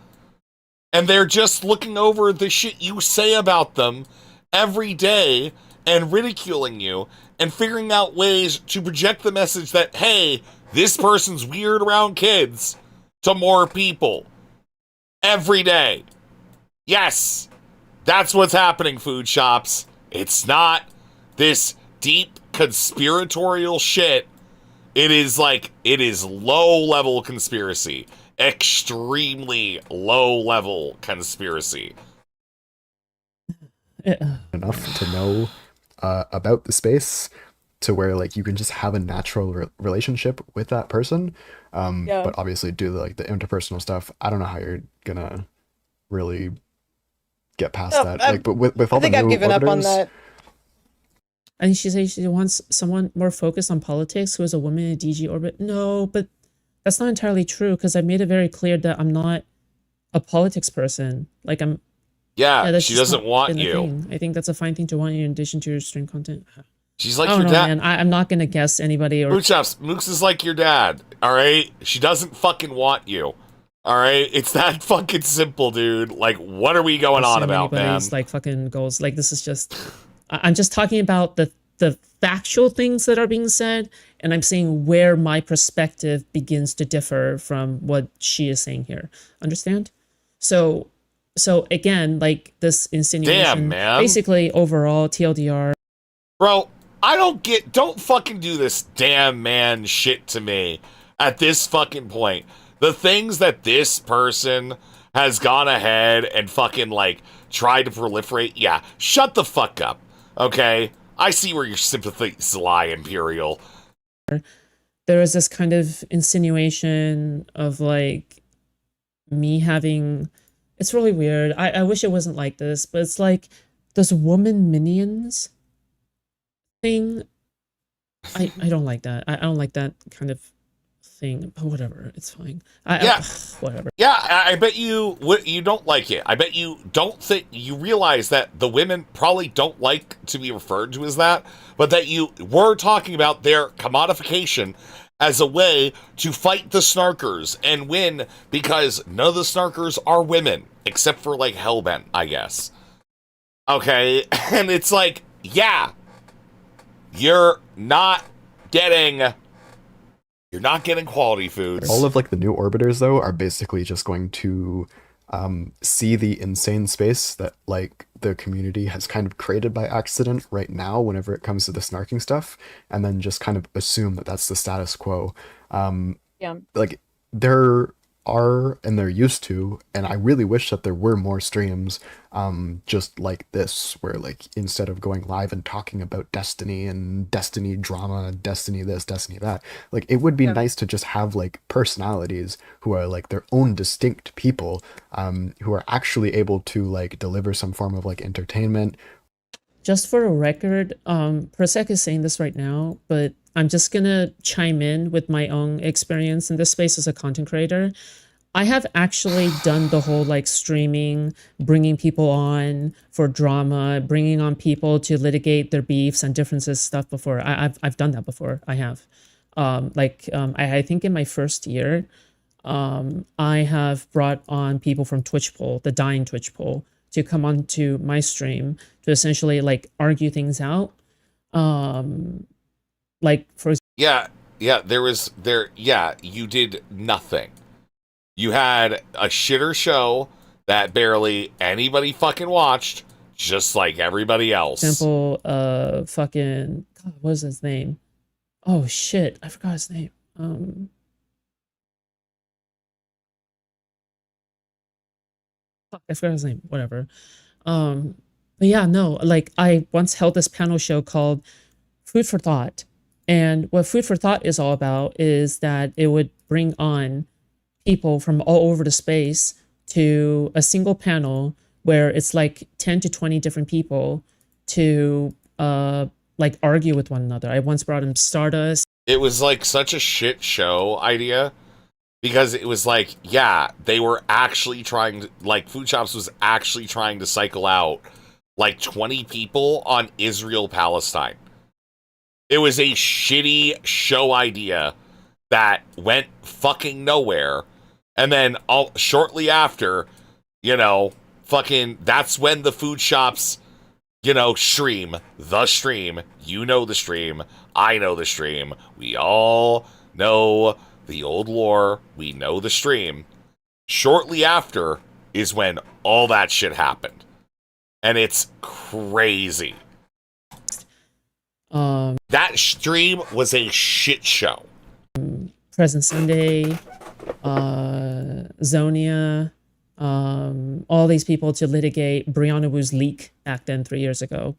Speaker 1: And they're just looking over the shit you say about them every day and ridiculing you and figuring out ways to project the message that, hey, this person's weird around kids to more people. Every day. Yes, that's what's happening, food shops. It's not this deep conspiratorial shit. It is low-level conspiracy. Extremely low-level conspiracy.
Speaker 12: Enough to know about the space to where like you can just have a natural relationship with that person. But obviously do like the interpersonal stuff. I don't know how you're gonna really get past that. Like, but with all the new
Speaker 7: I've given up on
Speaker 12: orbiters-
Speaker 7: that.
Speaker 9: And she says she wants someone more focused on politics who is a woman in a DG orbit. No, but that's not entirely true, because I made it very clear that I'm not a politics person. Like, I'm...
Speaker 1: Yeah,
Speaker 9: that's
Speaker 1: she
Speaker 9: just
Speaker 1: doesn't
Speaker 9: not
Speaker 1: want
Speaker 9: been a
Speaker 1: you.
Speaker 9: thing. I think that's a fine thing to want in addition to your stream content.
Speaker 1: She's like
Speaker 9: I don't
Speaker 1: your
Speaker 9: know,
Speaker 1: dad.
Speaker 9: man. I'm not going to guess anybody or...
Speaker 1: Food shops, Mooks is like your dad, all right? She doesn't fucking want you, all right? It's that fucking simple, dude. Like, what are we going on about, man?
Speaker 9: Anybody's, like, fucking goals. Like, this is just... I'm just talking about the factual things that are being said, and I'm saying where my perspective begins to differ from what she is saying here. Understand? So again, like, this insinuation...
Speaker 1: Damn, man.
Speaker 9: Basically, overall, TLDR...
Speaker 1: Bro, don't fucking do this damn man shit to me at this fucking point. The things that this person has gone ahead and fucking, like, tried to proliferate, yeah, shut the fuck up. Okay, I see where your sympathies lie, Imperial.
Speaker 9: There was this kind of insinuation of like me having. It's really weird. I wish it wasn't like this, but it's like this woman minions thing. I don't like that. I don't like that kind of thing. But whatever, it's fine. Whatever.
Speaker 1: Yeah, I bet you don't like it. I bet you don't think you realize that the women probably don't like to be referred to as that, but that you were talking about their commodification as a way to fight the snarkers and win, because none of the snarkers are women except for like Hellbent, I guess. Okay, and it's like, yeah, you're not getting quality foods.
Speaker 12: All of like the new orbiters though are basically just going to see the insane space that like the community has kind of created by accident right now whenever it comes to the snarking stuff, and then just kind of assume that that's the status quo. Like there are, and they're used to, and I really wish that there were more streams just like this, where like instead of going live and talking about Destiny and Destiny drama, Destiny this, Destiny that, like it would be nice to just have like personalities who are like their own distinct people, who are actually able to like deliver some form of like entertainment.
Speaker 9: Just for a record, Persec is saying this right now, but I'm just gonna chime in with my own experience in this space as a content creator. I have actually done the whole like streaming, bringing people on for drama, bringing on people to litigate their beefs and differences stuff before. I've done that before. I have, I think in my first year, I have brought on people from Twitch Poll, the dying Twitch Poll, to come on to my stream to essentially like argue things out. Like for
Speaker 1: Yeah, you did nothing. You had a shitter show that barely anybody fucking watched, just like everybody else.
Speaker 9: example, fucking, God, what was his name? Oh shit, I forgot his name. Fuck, I forgot his name. Whatever. But yeah, no, like I once held this panel show called Food for Thought. And what Food for Thought is all about is that it would bring on people from all over the space to a single panel where it's like 10 to 20 different people to like argue with one another. I once brought in Stardust.
Speaker 1: It was like such a shit show idea, because it was like, yeah, they were actually trying to, like, Food Shops was actually trying to cycle out like 20 people on Israel-Palestine. It was a shitty show idea that went fucking nowhere. And then shortly after, you know, fucking, that's when the Food Shops, you know, stream, the stream, you know the stream, I know the stream, we all know the old lore, we know the stream. Shortly after is when all that shit happened. And it's crazy. That stream was a shit show.
Speaker 9: Present Sunday, Zonia, all these people to litigate Brianna Wu's leak back then 3 years ago.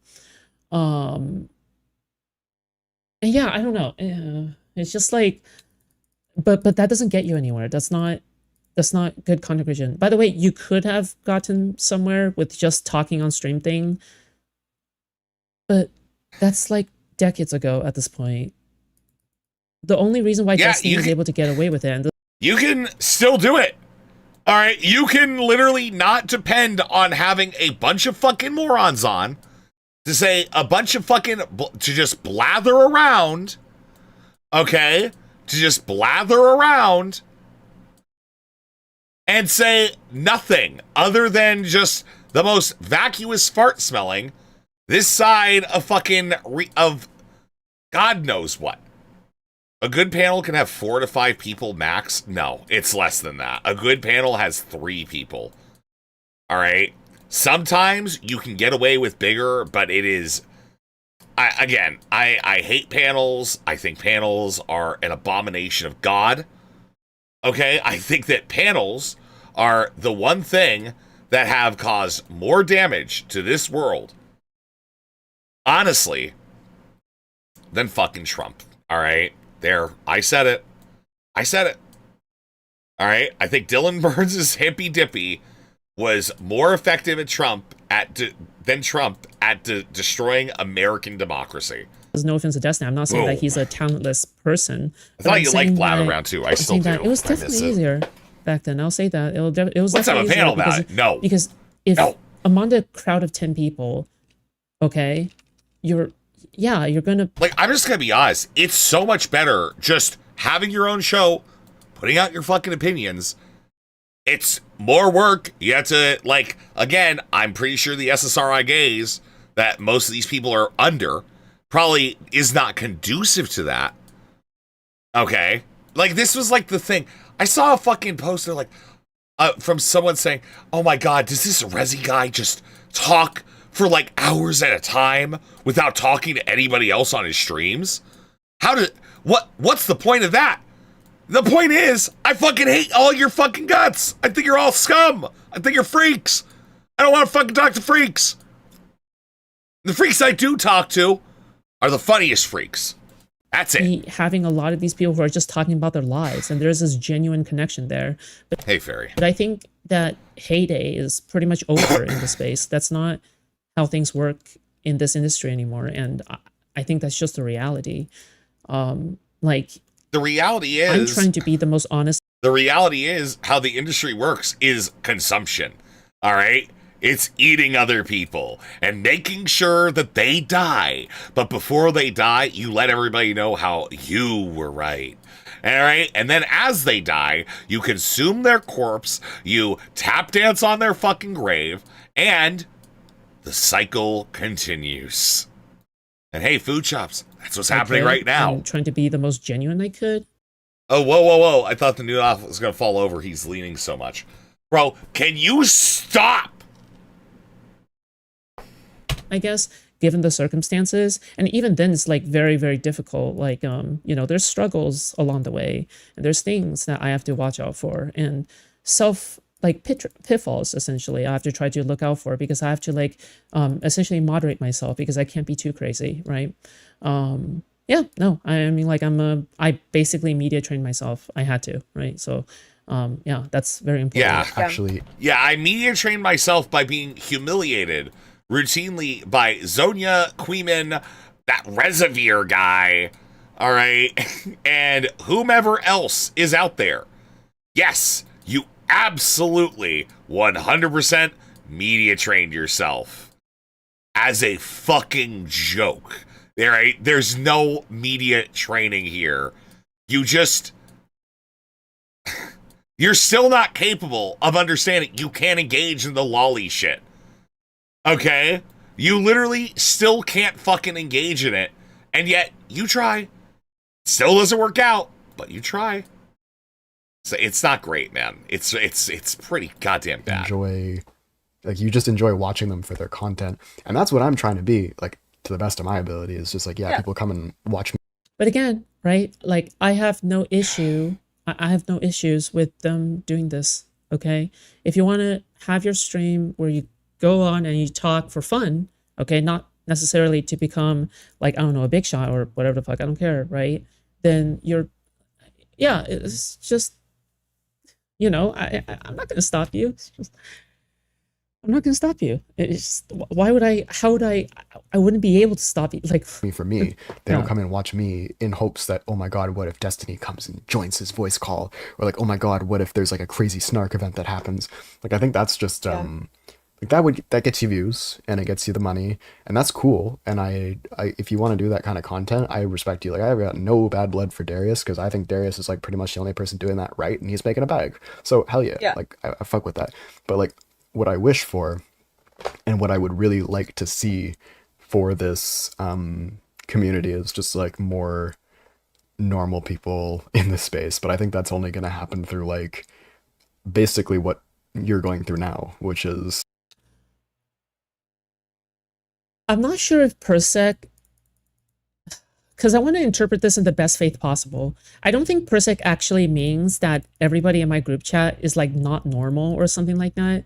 Speaker 9: And yeah, I don't know. It's just like, but that doesn't get you anywhere. That's not good content creation. By the way, you could have gotten somewhere with just talking on stream thing, but that's like decades ago at this point. The only reason why Destiny was able to get away with it. And
Speaker 1: you can still do it. All right. You can literally not depend on having a bunch of fucking morons on to say a bunch of fucking, to just blather around. Okay. To just blather around and say nothing other than just the most vacuous fart smelling this side of fucking, of God knows what. A good panel can have 4 to 5 people max. No, it's less than that. A good panel has 3 people. All right. Sometimes you can get away with bigger, but it is. I hate panels. I think panels are an abomination of God. Okay. I think that panels are the one thing that have caused more damage to this world honestly, than fucking Trump. All right, there. I said it. All right. I think Dylan Burns' hippy dippy was more effective at than Trump at destroying American democracy.
Speaker 9: There's no offense to Destiny. I'm not saying that
Speaker 1: Boom.
Speaker 9: he's a talentless person.
Speaker 1: I thought you liked Blather Round 2. I still do.
Speaker 9: It was
Speaker 1: I miss
Speaker 9: definitely
Speaker 1: it.
Speaker 9: easier back then. I'll say that. It was
Speaker 1: Let's have a
Speaker 9: definitely
Speaker 1: panel
Speaker 9: easier
Speaker 1: about it. No.
Speaker 9: Because if among the crowd of 10 people, okay, you're gonna
Speaker 1: like. I'm just gonna be honest. It's so much better just having your own show, putting out your fucking opinions. It's more work. You have to, like, again, I'm pretty sure the SSRI gaze that most of these people are under probably is not conducive to that. Okay? Like, this was like the thing. I saw a fucking poster, like, from someone saying, oh my god, does this Resi guy just talk for like hours at a time without talking to anybody else on his streams? What's the point of that? The point is, I fucking hate all your fucking guts. I think you're all scum. I think you're freaks. I don't want to fucking talk to freaks. The freaks I do talk to are the funniest freaks. That's it.
Speaker 9: having a lot of these people who are just talking about their lives, and there's this genuine connection there. But,
Speaker 1: hey, Fairy.
Speaker 9: But I think that heyday is pretty much over in the space. That's not how things work in this industry anymore, and I think that's just the reality.
Speaker 1: The reality is,
Speaker 9: I'm trying to be the most honest.
Speaker 1: The reality is how the industry works is consumption. All right? It's eating other people and making sure that they die. But before they die, you let everybody know how you were right. All right? And then as they die, you consume their corpse, you tap dance on their fucking grave, and the cycle continues. And hey, food shops, that's what's happening right now.
Speaker 9: I'm trying to be the most genuine I could.
Speaker 1: Oh, whoa. I thought the new off was going to fall over. He's leaning so much. Bro, can you stop?
Speaker 9: I guess, given the circumstances. And even then, it's like very, very difficult. Like, there's struggles along the way. And there's things that I have to watch out for. And pitfalls, essentially, I have to try to look out for, because I have to essentially moderate myself, because I can't be too crazy, right? I basically media trained myself. I had to, right? So, that's very important.
Speaker 1: I media trained myself by being humiliated routinely by Zonia, Queeman, that Reservoir guy, all right, and whomever else is out there. Yes, you absolutely 100% media trained yourself as a fucking joke. Right? There's no media training here. You're still not capable of understanding. You can't engage in the lolly shit. Okay? You literally still can't fucking engage in it. And yet, you try. Still doesn't work out, but you try. So it's not great, man. It's pretty goddamn bad.
Speaker 12: You just enjoy watching them for their content. And that's what I'm trying to be, like, to the best of my ability. Is just people come and watch me.
Speaker 9: But again, right? Like, I have no issue. I have no issues with them doing this, okay? If you want to have your stream where you go on and you talk for fun, okay, not necessarily to become, like, I don't know, a big shot or whatever the fuck, I don't care, right? Then it's just, I'm not going to stop you. I'm not going to stop you. It's just, I wouldn't be able to stop you. Like,
Speaker 12: for me, they don't come and watch me in hopes that, oh my god, what if Destiny comes and joins his voice call? Or like, oh my god, what if there's like a crazy snark event that happens? Like, I think that's just, that gets you views and it gets you the money, and that's cool. And I if you want to do that kind of content, I respect you. Like, I've got no bad blood for Darius, because I think Darius is like pretty much the only person doing that right, and he's making a bag. So hell yeah. Like, I fuck with that. But like, what I wish for, and what I would really like to see for this community, is just like more normal people in this space. But I think that's only going to happen through like basically what you're going through now, which is,
Speaker 9: I'm not sure if Persec, because I want to interpret this in the best faith possible. I don't think Persec actually means that everybody in my group chat is like not normal or something like that.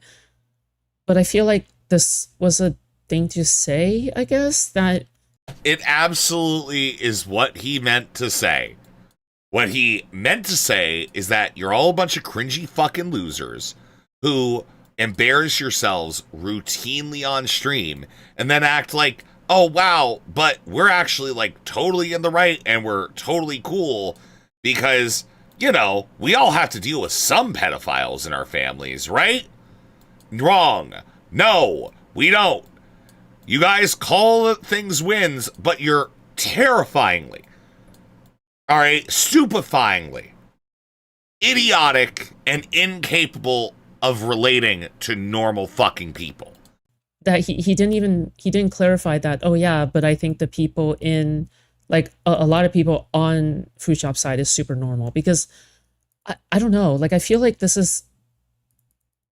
Speaker 9: But I feel like this was a thing to say, I guess. That
Speaker 1: it absolutely is what he meant to say. What he meant to say is that you're all a bunch of cringy fucking losers who embarrass yourselves routinely on stream and then act like, oh wow, but we're actually like totally in the right and we're totally cool because, you know, we all have to deal with some pedophiles in our families, right? Wrong. No, we don't. You guys call things wins, but you're terrifyingly, all right, stupefyingly idiotic and incapable of relating to normal fucking people.
Speaker 9: that he didn't clarify that, oh yeah, but I think the people in, like, a lot of people on food shop side is super normal, because I don't know, like, I feel like this is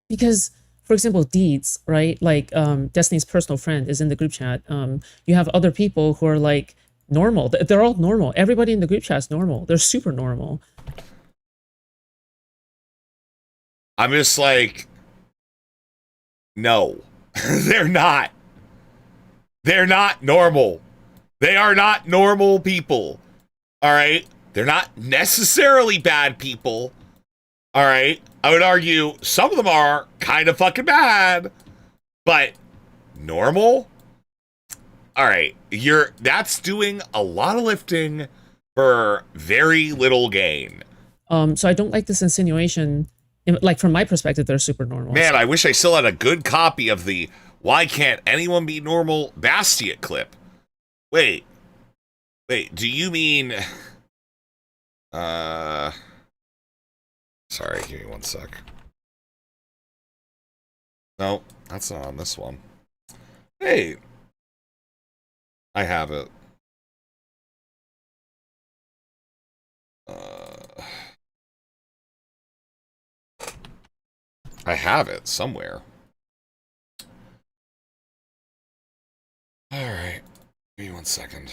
Speaker 9: because, for example, Deeds, right, like Destiny's personal friend is in the group chat. You have other people who are like normal. They're all normal. Everybody in the group chat is normal. They're super normal.
Speaker 1: I'm just like, no, they're not. They're not normal. They are not normal people. All right. They're not necessarily bad people. All right. I would argue some of them are kind of fucking bad, but normal. All right. That's doing a lot of lifting for very little gain.
Speaker 9: So I don't like this insinuation. Like, from my perspective, they're super normal.
Speaker 1: Man, I wish I still had a good copy of the "Why Can't Anyone Be Normal" Bastiat clip. Wait, do you mean... Sorry, give me 1 sec. No, that's not on this one. Hey, I have it. I have it somewhere. All right, give me 1 second.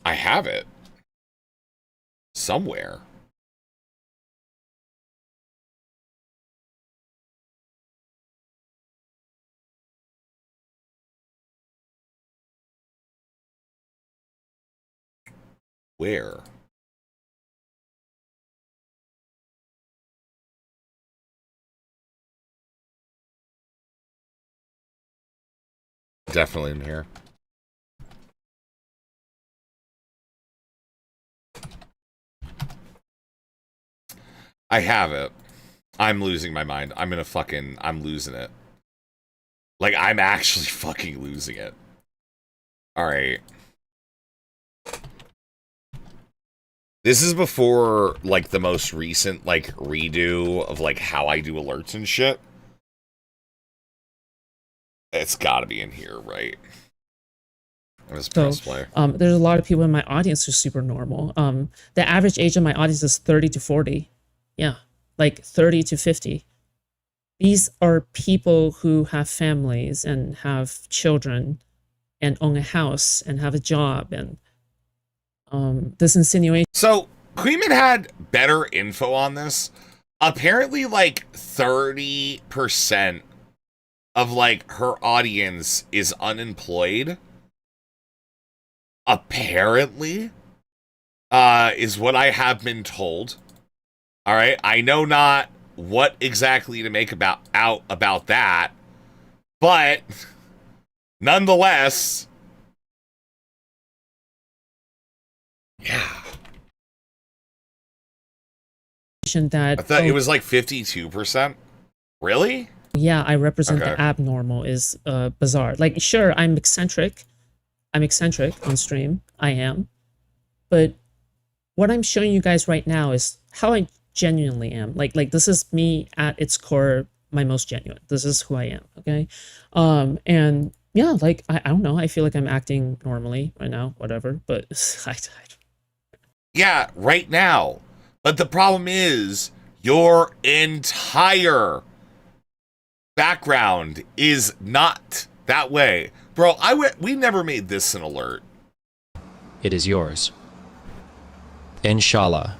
Speaker 1: I have it somewhere. Where? Definitely in here. I have it. I'm losing my mind. I'm losing it. Like, I'm actually fucking losing it. All right. This is before, like, the most recent, like, redo of, like, how I do alerts and shit. It's gotta be in here, right? Let's press play.
Speaker 9: There's a lot of people in my audience who are super normal. The average age of my audience is 30 to 40. Yeah, like 30 to 50. These are people who have families and have children and own a house and have a job, and this insinuation.
Speaker 1: So Klein had better info on this. Apparently, like 30% of like her audience is unemployed. Apparently, is what I have been told. All right, I know not what exactly to make about that, but nonetheless, yeah.
Speaker 9: That
Speaker 1: I thought it was like 52%. Really?
Speaker 9: Yeah, I represent the abnormal is bizarre. Like, sure, I'm eccentric on stream. I am. But what I'm showing you guys right now is how I genuinely am. Like this is me at its core, my most genuine. This is who I am, okay? And yeah, like, I don't know. I feel like I'm acting normally right now, whatever. But
Speaker 1: yeah, right now. But the problem is your entire background is not that way. Bro, we never made this an alert.
Speaker 17: It is yours. Inshallah.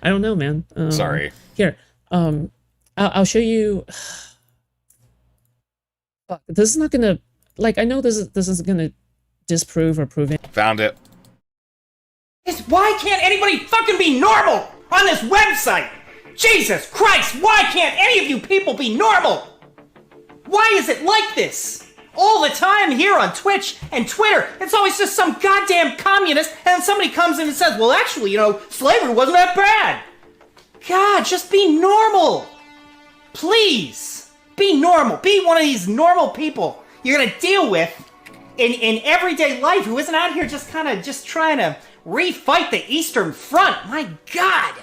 Speaker 9: I don't know, man.
Speaker 1: Sorry.
Speaker 9: Here, I'll show you. Fuck, this is not gonna, like, I know this is gonna disprove or prove it.
Speaker 1: Found it.
Speaker 17: Why can't anybody fucking be normal on this website? Jesus Christ, why can't any of you people be normal? Why is it like this? All the time here on Twitch and Twitter, it's always just some goddamn communist, and then somebody comes in and says, well, actually, slavery wasn't that bad. God, just be normal. Please, be normal. Be one of these normal people you're gonna deal with in everyday life who isn't out here just kind of just trying to refight the Eastern Front. My God.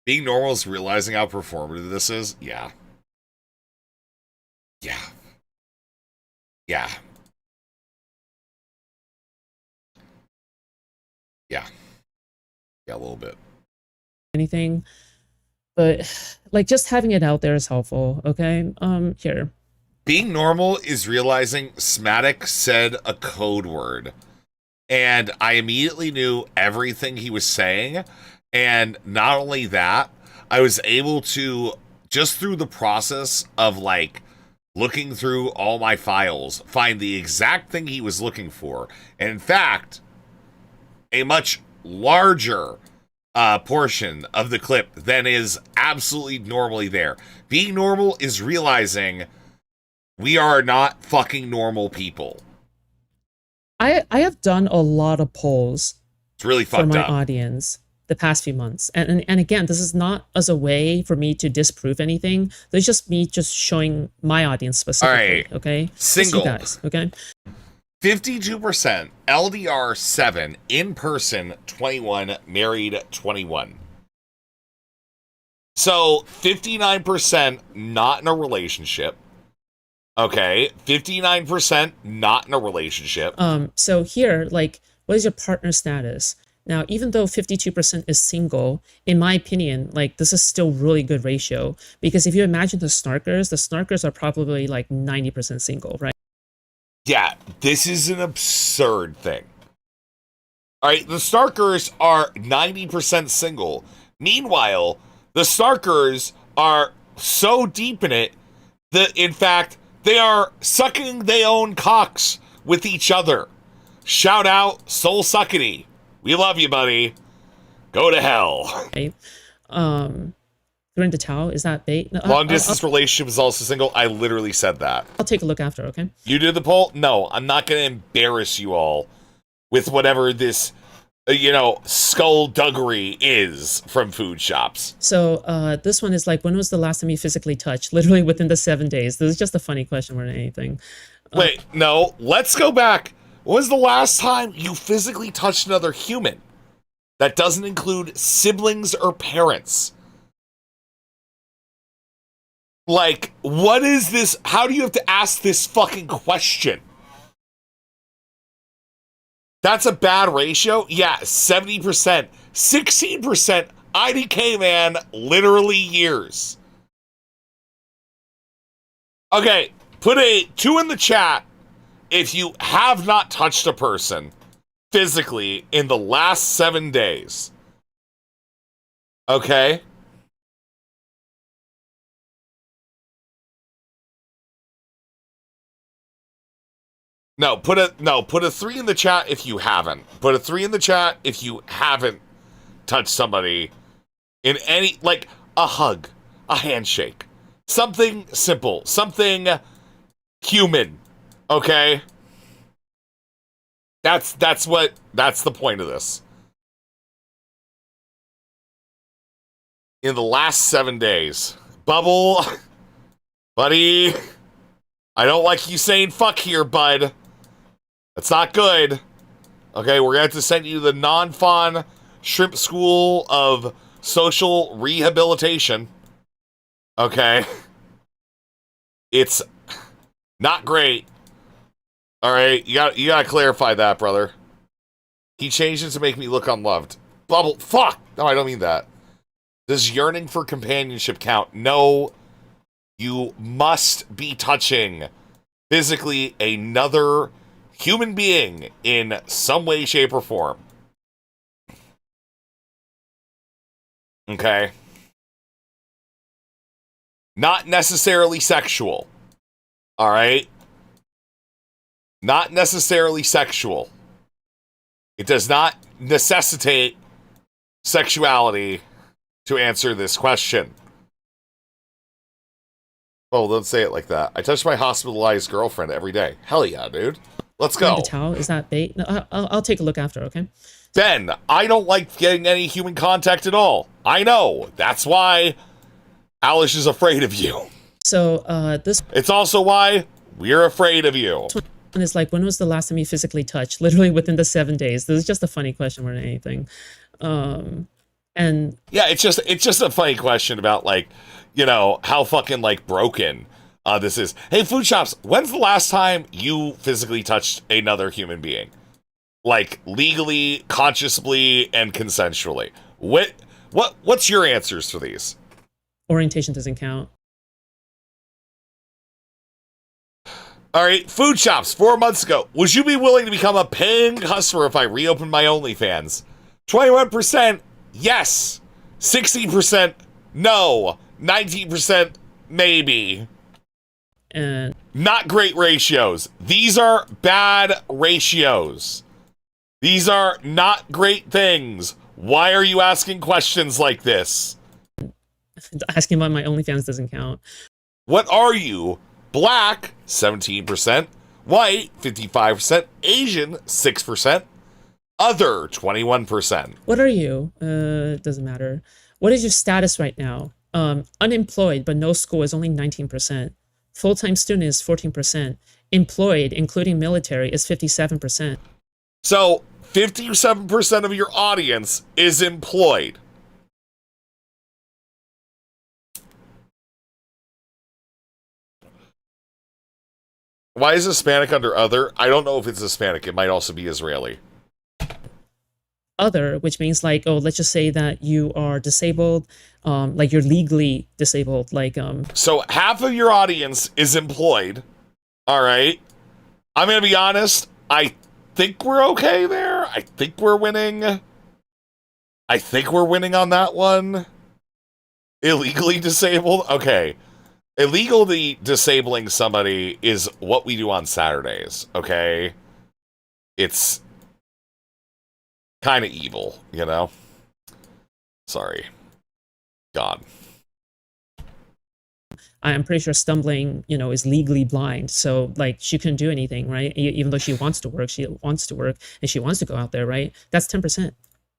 Speaker 1: Being normal is realizing how performative this is. Yeah. Yeah. Yeah. Yeah. Yeah, a little bit.
Speaker 9: Anything, but like just having it out there is helpful. Okay. Here.
Speaker 1: Being normal is realizing Smatic said a code word, and I immediately knew everything he was saying. And not only that, I was able to, just through the process of like looking through all my files, find the exact thing he was looking for. And in fact, a much larger portion of the clip than is absolutely normally there. Being normal is realizing we are not fucking normal people.
Speaker 9: I have done a lot of polls.
Speaker 1: It's really
Speaker 9: for
Speaker 1: fucked
Speaker 9: my
Speaker 1: up.
Speaker 9: audience the past few months, and again, this is not as a way for me to disprove anything. This is just me just showing my audience specifically.
Speaker 1: All right.
Speaker 9: Okay,
Speaker 1: Single.
Speaker 9: Just you guys. Okay.
Speaker 1: 52%, LDR 7, in person 21, married 21. So 59% not in a relationship. Okay, 59% not in a relationship.
Speaker 9: So here, like, what is your partner status? Now, even though 52% is single, in my opinion, like, this is still really good ratio, because if you imagine the snarkers are probably like 90% single, right?
Speaker 1: Yeah, this is an absurd thing. All right, the Starkers are 90% single. Meanwhile, the Starkers are so deep in it that, in fact, they are sucking their own cocks with each other. Shout out, Soul Suckity. We love you, buddy. Go to hell.
Speaker 9: Okay. During the Tao, is that bait? No,
Speaker 1: Long distance relationship is also single. I literally said that.
Speaker 9: I'll take a look after, okay?
Speaker 1: You did the poll? No, I'm not going to embarrass you all with whatever this, skullduggery is from food shops.
Speaker 9: So this one is like, when was the last time you physically touched? Literally within the 7 days. This is just a funny question more than anything.
Speaker 1: Wait, no, let's go back. When was the last time you physically touched another human? That doesn't include siblings or parents. Like, what is this? How do you have to ask this fucking question? That's a bad ratio? Yeah, 70%. 16% IDK, man, literally years. Okay, put a 2 in the chat if you have not touched a person physically in the last 7 days. Okay? Put a 3 in the chat if you haven't. Put a 3 in the chat if you haven't touched somebody in any, like, a hug, a handshake, something simple, something human. Okay? That's the point of this. In the last 7 days. Bubble, buddy, I don't like you saying fuck here, bud. That's not good. Okay, we're going to have to send you to the non-fawn shrimp school of social rehabilitation. Okay? It's not great. All right, you got to clarify that, brother. He changed it to make me look unloved. Bubble, fuck! No, I don't mean that. Does yearning for companionship count? No. You must be touching physically another human being in some way, shape, or form. Okay? Not necessarily sexual. All right? Not necessarily sexual. It does not necessitate sexuality to answer this question. Oh, don't say it like that. I touch my hospitalized girlfriend every day. Hell yeah, dude. Let's go.
Speaker 9: The towel, is that bait? No, I'll take a look after, okay?
Speaker 1: Ben, I don't like getting any human contact at all. I know. That's why Alice is afraid of you.
Speaker 9: So, this...
Speaker 1: It's also why we're afraid of you.
Speaker 9: And it's like, when was the last time you physically touched? Literally within the 7 days. This is just a funny question more than anything. And...
Speaker 1: Yeah, it's just a funny question about, like, you know, how fucking, like, broken this is. Hey, Food Shops, when's the last time you physically touched another human being? Like, legally, consciously, and consensually. What's your answers for these?
Speaker 9: Orientation doesn't count.
Speaker 1: All right, Food Shops, 4 months ago. Would you be willing to become a paying customer if I reopened my OnlyFans? 21% yes. 60% no. 19% maybe.
Speaker 9: And
Speaker 1: not great ratios. These are bad ratios. These are not great things. Why are you asking questions like this?
Speaker 9: Asking about my OnlyFans doesn't count.
Speaker 1: What are you? Black, 17%. White, 55%. Asian, 6%. Other, 21%.
Speaker 9: What are you? Doesn't matter. What is your status right now? Unemployed, but no school is only 19%. Full-time student is 14%. Employed, including military, is 57%.
Speaker 1: So, 57% of your audience is employed. Why is Hispanic under other? I don't know if it's Hispanic. It might also be Israeli.
Speaker 9: Other, which means like, oh, let's just say that you are disabled, like you're legally disabled, like
Speaker 1: So half of your audience is employed. All right. I'm gonna be honest. I think we're okay there. I think we're winning. I think we're winning on that one. Illegally disabled. Okay. Illegally disabling somebody is what we do on Saturdays. Okay. It's kind of evil, you know? Sorry. God.
Speaker 9: I'm pretty sure stumbling, you know, is legally blind. So like she couldn't do anything, right? Even though she wants to work and she wants to go out there, right? That's 10%.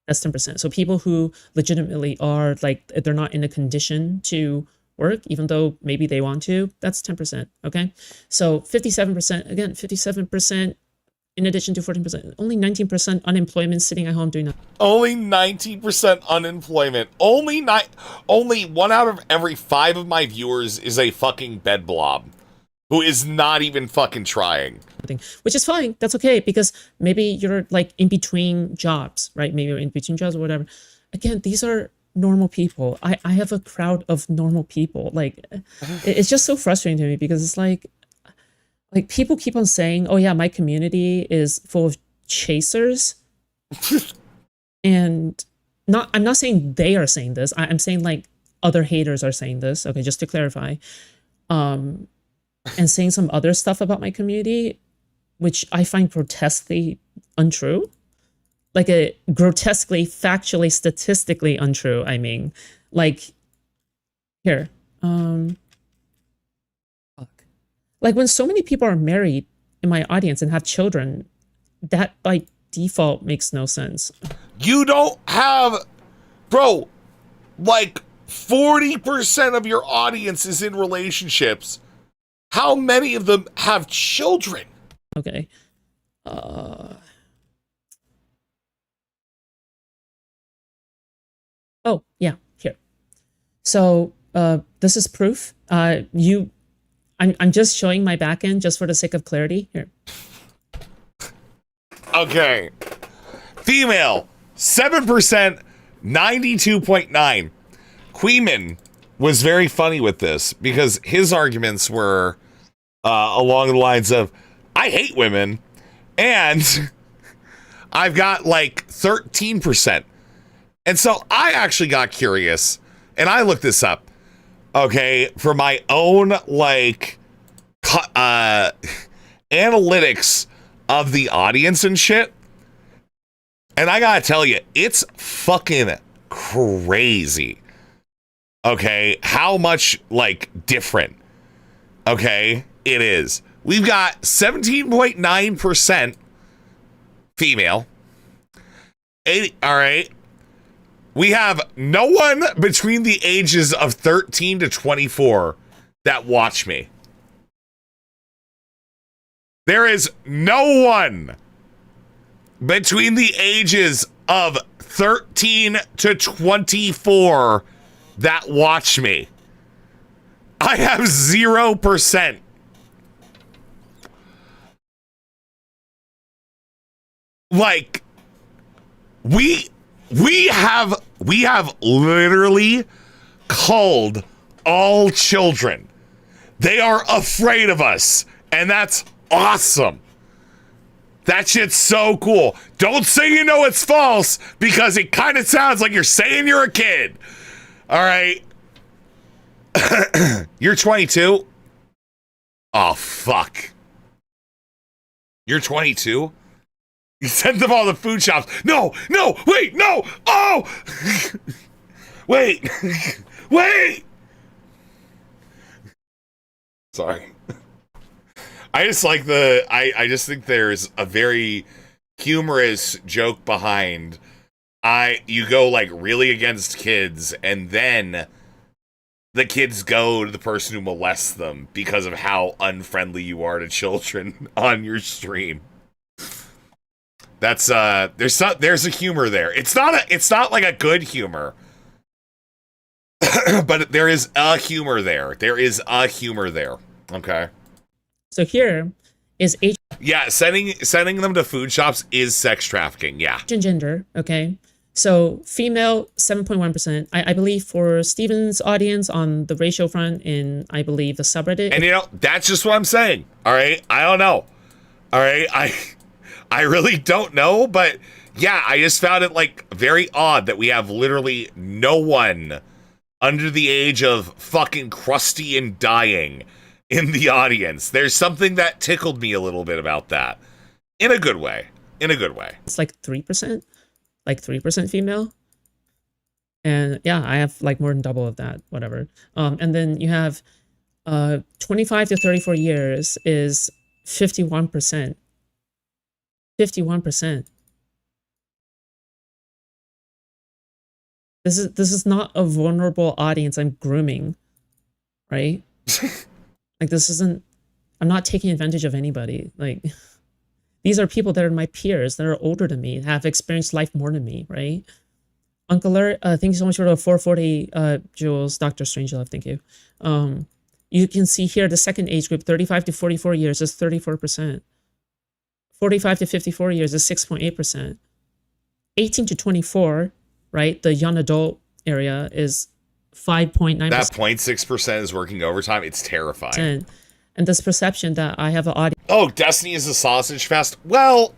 Speaker 9: That's 10%. So people who legitimately are like, they're not in a condition to work, even though maybe they want to, that's 10%. Okay. So 57%, again, 57%. In addition to 14%, only 19% unemployment, sitting at home doing nothing.
Speaker 1: Only 19% unemployment. Only 1 out of every 5 of my viewers is a fucking bed blob who is not even fucking trying.
Speaker 9: Which is fine. That's okay, because maybe you're like in between jobs, right? Maybe you're in between jobs or whatever. Again, these are normal people. I have a crowd of normal people. Like, it's just so frustrating to me because it's like people keep on saying, oh yeah, my community is full of chasers. And I'm not saying they are saying this. I'm saying like other haters are saying this. Okay, just to clarify. And saying some other stuff about my community, which I find grotesquely untrue. Like a grotesquely, factually, statistically untrue, I mean. Like, here. Like when so many people are married in my audience and have children, that by default makes no sense.
Speaker 1: You don't have, bro, like 40% of your audience is in relationships. How many of them have children?
Speaker 9: Okay. Oh, yeah, here. So this is proof. I'm just showing my back end just for the sake of clarity here.
Speaker 1: Okay. Female, 7%, 92.9. Queeman was very funny with this because his arguments were along the lines of, I hate women, and I've got like 13%. And so I actually got curious and I looked this up, okay, for my own like analytics of the audience and shit. And I gotta tell you, it's fucking crazy. Okay, how much like different, okay, it is. We've got 17.9% female. All right. We have no one between the ages of 13 to 24 that watch me. There is no one between the ages of 13 to 24 that watch me. I have 0%. Like, we have literally culled all children. They are afraid of us, and that's awesome. That shit's so cool. Don't say you know it's false, because it kind of sounds like you're saying you're a kid. All right. You're 22? Oh, fuck. You're 22? You sent them all to food shops. No, wait, no. Oh, wait, wait. Sorry. I just like I just think there's a very humorous joke behind you go like really against kids and then the kids go to the person who molests them because of how unfriendly you are to children on your stream. That's there's a humor there. It's not like a good humor. But there is a humor there. There is a humor there. Okay.
Speaker 9: So here is Asian
Speaker 1: Yeah, sending them to food shops is sex trafficking. Yeah.
Speaker 9: gender. Okay. So female 7.1%. I believe for Steven's audience on the ratio front in I believe the subreddit.
Speaker 1: And you know, that's just what I'm saying. All right. I don't know. All right. I really don't know, but yeah, I just found it like very odd that we have literally no one under the age of fucking crusty and dying in the audience. There's something that tickled me a little bit about that. In a good way. In a good way.
Speaker 9: It's like 3%. Like 3% female. And yeah, I have like more than double of that, whatever. And then you have 25 to 34 years is 51%. 51%. This is not a vulnerable audience I'm grooming, right? Like this isn't, I'm not taking advantage of anybody. Like these are people that are my peers, that are older than me, have experienced life more than me, right? Uncle Alert, thank you so much for the 440 Jules, Dr. Strangelove, thank you. You can see here the second age group, 35 to 44 years is 34%. 45 to 54 years is 6.8%. 18 to 24, right? The young adult area is 5.9%.
Speaker 1: That 0.6% is working overtime. It's terrifying.
Speaker 9: And this perception that I have an audience.
Speaker 1: Oh, Destiny is a sausage fest? Well,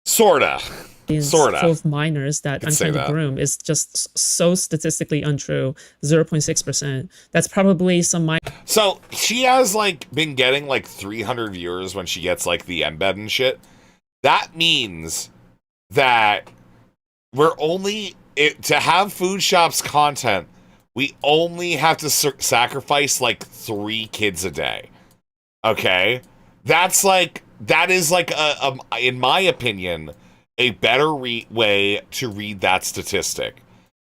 Speaker 1: sorta.
Speaker 9: Full of minors that I'm trying to groom is just so statistically untrue. 0.6%. That's probably some
Speaker 1: So she has like been getting like 300 viewers when she gets like the embed and shit. That means that we're only to have food shops content. We only have to sacrifice like 3 kids a day. Okay, that is like a in my opinion a better way to read that statistic.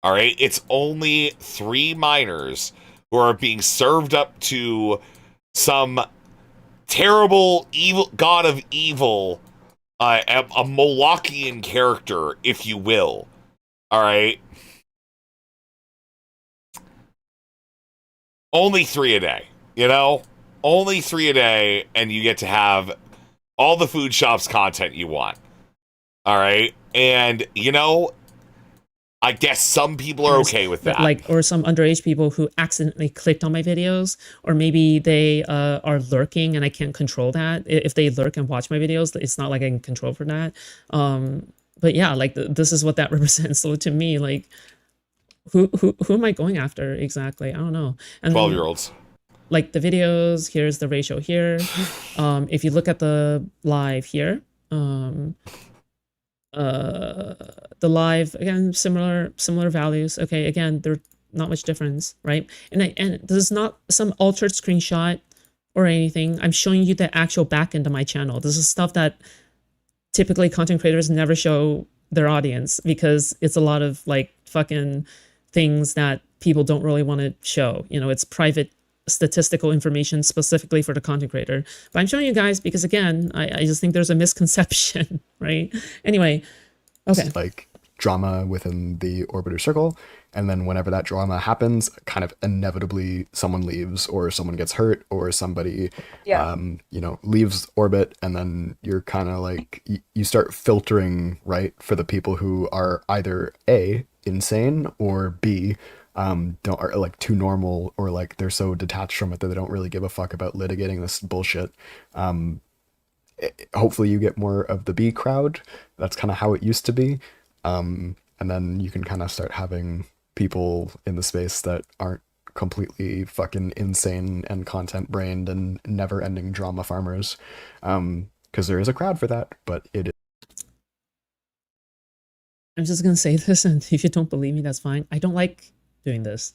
Speaker 1: All right, it's only 3 minors who are being served up to some terrible evil god of evil, a Molochian character, if you will. All right, only 3 a day. You know, only 3 a day, and you get to have all the food shops content you want. All right, and you know, I guess some people are okay with that.
Speaker 9: Like, or some underage people who accidentally clicked on my videos, or maybe they are lurking and I can't control that. If they lurk and watch my videos, it's not like I can control for that. yeah, like this is what that represents. So to me, like, who am I going after exactly? I don't know. And
Speaker 1: 12-year-olds.
Speaker 9: Like the videos, here's the ratio here. If you look at the live here, the live again, similar values. Okay, again, there's not much difference, right? And this is not some altered screenshot or anything. I'm showing you the actual back end of my channel. This is stuff that typically content creators never show their audience because it's a lot of like fucking things that people don't really want to show. You know, it's private statistical information specifically for the content creator. But I'm showing you guys because again, I just think there's a misconception, right? Anyway, okay.
Speaker 12: Like drama within the orbiter circle, and then whenever that drama happens, kind of inevitably someone leaves or someone gets hurt or somebody leaves orbit, and then you're kind of like you start filtering right for the people who are either A, insane, or B, are like too normal, or like they're so detached from it that they don't really give a fuck about litigating this bullshit. Hopefully you get more of the B crowd. That's kind of how it used to be. And then you can kind of start having people in the space that aren't completely fucking insane and content brained and never ending drama farmers. Because there is a crowd for that, but it is.
Speaker 9: I'm just gonna say this, and if you don't believe me, that's fine. I don't like doing this.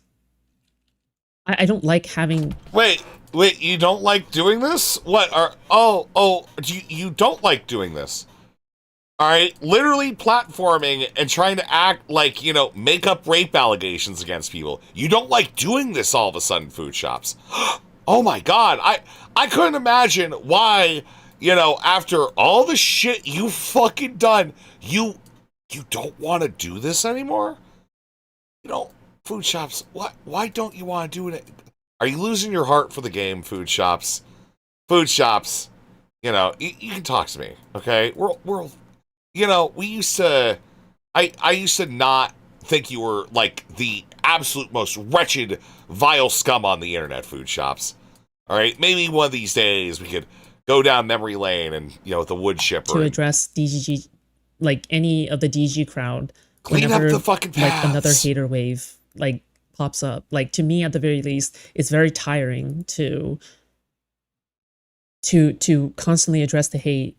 Speaker 9: I don't like having.
Speaker 1: Wait, you don't like doing this? What are? You don't like doing this? All right, literally platforming and trying to act like, make up rape allegations against people. You don't like doing this all of a sudden, food shops. Oh my God, I couldn't imagine why, after all the shit you fucking done, you don't want to do this anymore? Food shops, why don't you want to do it? Are you losing your heart for the game, food shops? Food shops, you can talk to me, okay? We're we used to, I used to not think you were like the absolute most wretched, vile scum on the internet, food shops. All right, maybe one of these days we could go down memory lane and, with the wood chipper.
Speaker 9: To address DGG, like any of the DG crowd.
Speaker 1: Clean
Speaker 9: whenever,
Speaker 1: up the fucking paths.
Speaker 9: Like another hater wave, like pops up. Like to me, at the very least, it's very tiring to constantly address the hate.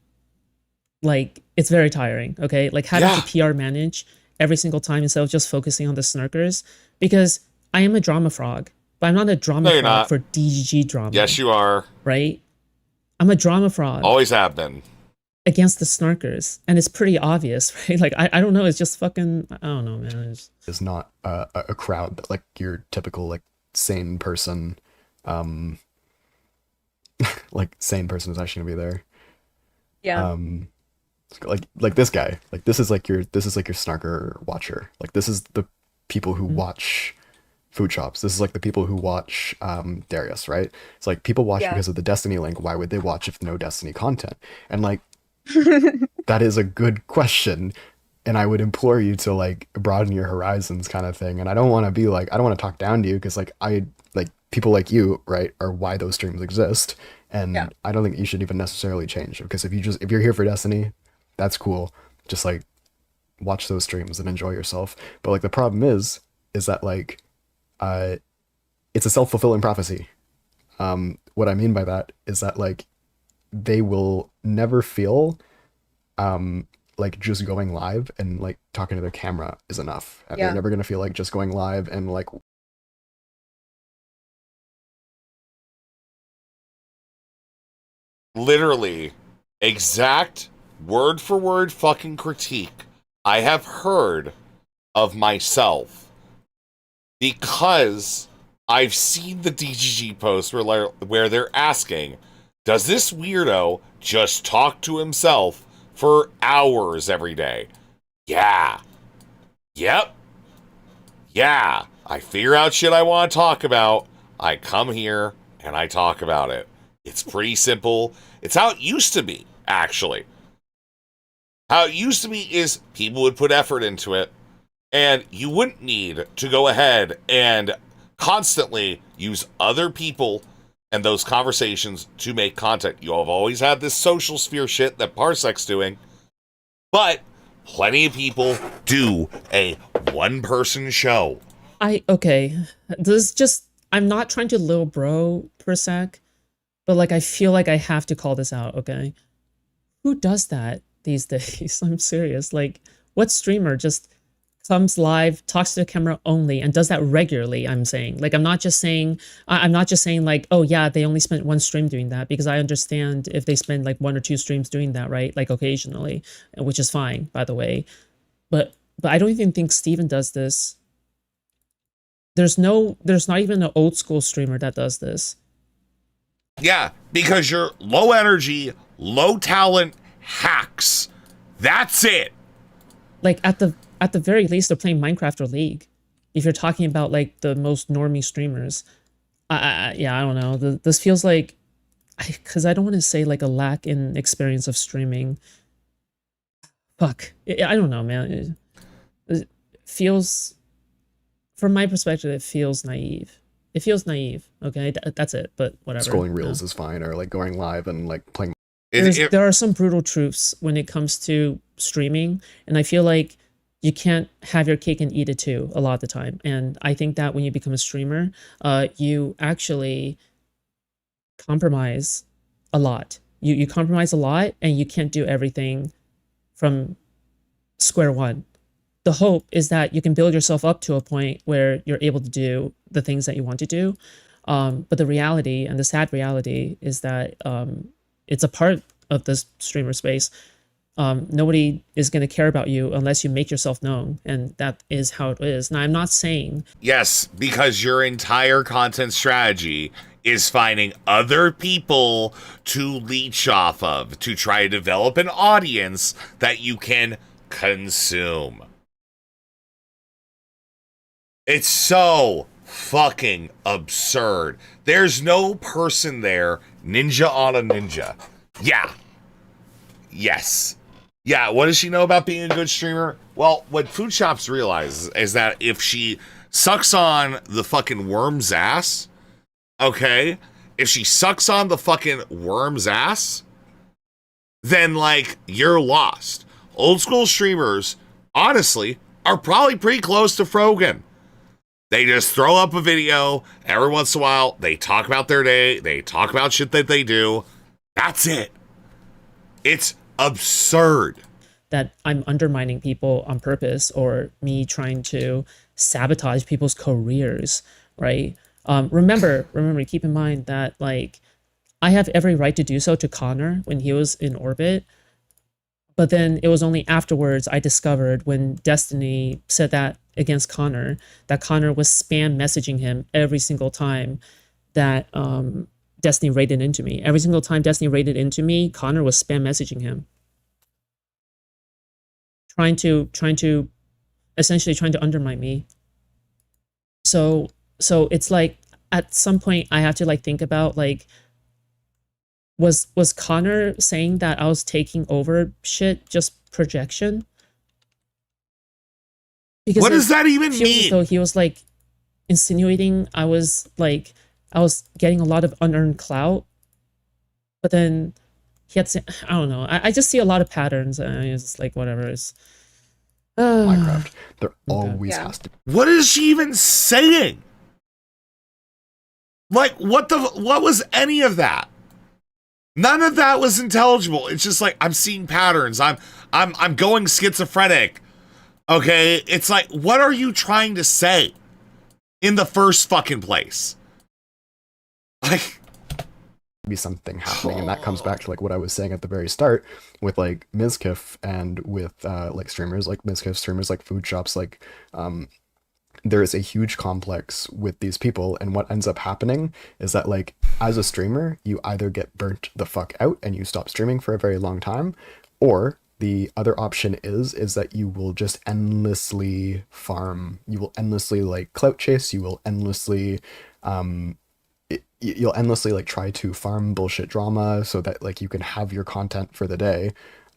Speaker 9: Like it's very tiring, okay? Like having to PR manage every single time instead of just focusing on the snarkers. Because I am a drama frog, but I'm not a drama frog for DGG drama.
Speaker 1: Yes, you are.
Speaker 9: Right? I'm a drama frog.
Speaker 1: Always have been.
Speaker 9: Against the snarkers, and it's pretty obvious, right? Like I don't know, it's just fucking, I don't know, man.
Speaker 12: It's not a crowd that like your typical like sane person, like sane person is actually gonna be there.
Speaker 7: Yeah.
Speaker 12: Like this guy, like this is like your snarker watcher. Like this is the people who watch food shops. This is like the people who watch Darius, right? It's like people watch because of the Destiny link. Why would they watch if no Destiny content? And like that is a good question, and I would implore you to like broaden your horizons, kind of thing. And I don't want to be like, I don't want to talk down to you, because like people like you, right, are why those streams exist. And I don't think you should even necessarily change, because if you're here for Destiny, that's cool. Just like watch those streams and enjoy yourself. But like the problem is that like it's a self-fulfilling prophecy. What I mean by that is that like they will never feel like just going live and like talking to their camera is enough. And they're never going to feel like just going live and like
Speaker 1: literally exact word for word fucking critique I have heard of myself, because I've seen the DGG post where they're asking, does this weirdo just talk to himself for hours every day? Yeah. Yep. Yeah. I figure out shit I want to talk about. I come here and I talk about it. It's pretty simple. It's how it used to be, actually. How it used to be is people would put effort into it, and you wouldn't need to go ahead and constantly use other people and those conversations to make content. You have always had this social sphere shit that Parsec's doing, but plenty of people do a one-person show.
Speaker 9: Okay. This is just, I'm not trying to little bro per sec, but like I feel like I have to call this out, okay? Who does that these days? I'm serious. Like, what streamer just comes live, talks to the camera only, and does that regularly? I'm saying, like, I'm not just saying like, oh yeah, they only spent one stream doing that, because I understand if they spend like 1 or 2 streams doing that, right? Like occasionally, which is fine, by the way. But I don't even think Steven does this. There's not even an old school streamer that does this.
Speaker 1: Yeah, because you're low energy, low talent hacks. That's it.
Speaker 9: Like at the very least, they're playing Minecraft or League. If you're talking about like the most normie streamers, yeah, I don't know. This feels like, because I don't want to say like a lack in experience of streaming. Fuck, I don't know, man. It feels, from my perspective, it feels naive. It feels naive. Okay, that's it. But whatever.
Speaker 12: Scrolling reels is fine, or like going live and like playing.
Speaker 9: There are some brutal truths when it comes to streaming, and I feel like you can't have your cake and eat it too a lot of the time. And I think that when you become a streamer, you actually compromise a lot. You compromise a lot, and you can't do everything from square one. The hope is that you can build yourself up to a point where you're able to do the things that you want to do. But the reality, and the sad reality, is that it's a part of this streamer space. Nobody is going to care about you unless you make yourself known, and that is how it is. Now, I'm not saying...
Speaker 1: Yes, because your entire content strategy is finding other people to leech off of, to try to develop an audience that you can consume. It's so fucking absurd. There's no person there, ninja on a ninja. Yeah. Yes. Yeah, what does she know about being a good streamer? Well, what Food Shops realizes is that if she sucks on the fucking worm's ass, okay? If she sucks on the fucking worm's ass, then, like, you're lost. Old school streamers, honestly, are probably pretty close to Frogan. They just throw up a video every once in a while. They talk about their day. They talk about shit that they do. That's it. It's absurd.
Speaker 9: That I'm undermining people on purpose, or me trying to sabotage people's careers, right? Remember, keep in mind that, like, I have every right to do so to Connor when he was in orbit. But then it was only afterwards I discovered, when Destiny said that against Connor, that Connor was spam messaging him every single time that Destiny raided into me. Every single time Destiny raided into me, Connor was spam messaging him. Essentially trying to undermine me. So it's like, at some point I have to like think about, like, was Connor saying that I was taking over shit just projection? Because
Speaker 1: what does that even mean?
Speaker 9: So he was like insinuating I was getting a lot of unearned clout, but then he had to, I don't know. I just see a lot of patterns, and it's just like, whatever. It's
Speaker 12: Minecraft. There always has to.
Speaker 1: What is she even saying? Like, what was any of that? None of that was intelligible. It's just like, I'm seeing patterns. I'm going schizophrenic. Okay, it's like, what are you trying to say in the first fucking place? Like,
Speaker 12: be something happening, and that comes back to like what I was saying at the very start with like Mizkif and with like streamers like Mizkif, streamers like Food Shops, like there is a huge complex with these people, and what ends up happening is that, like, as a streamer, you either get burnt the fuck out and you stop streaming for a very long time, or the other option is that you will just endlessly farm. You will endlessly like clout chase. You will endlessly you'll endlessly like try to farm bullshit drama so that like you can have your content for the day.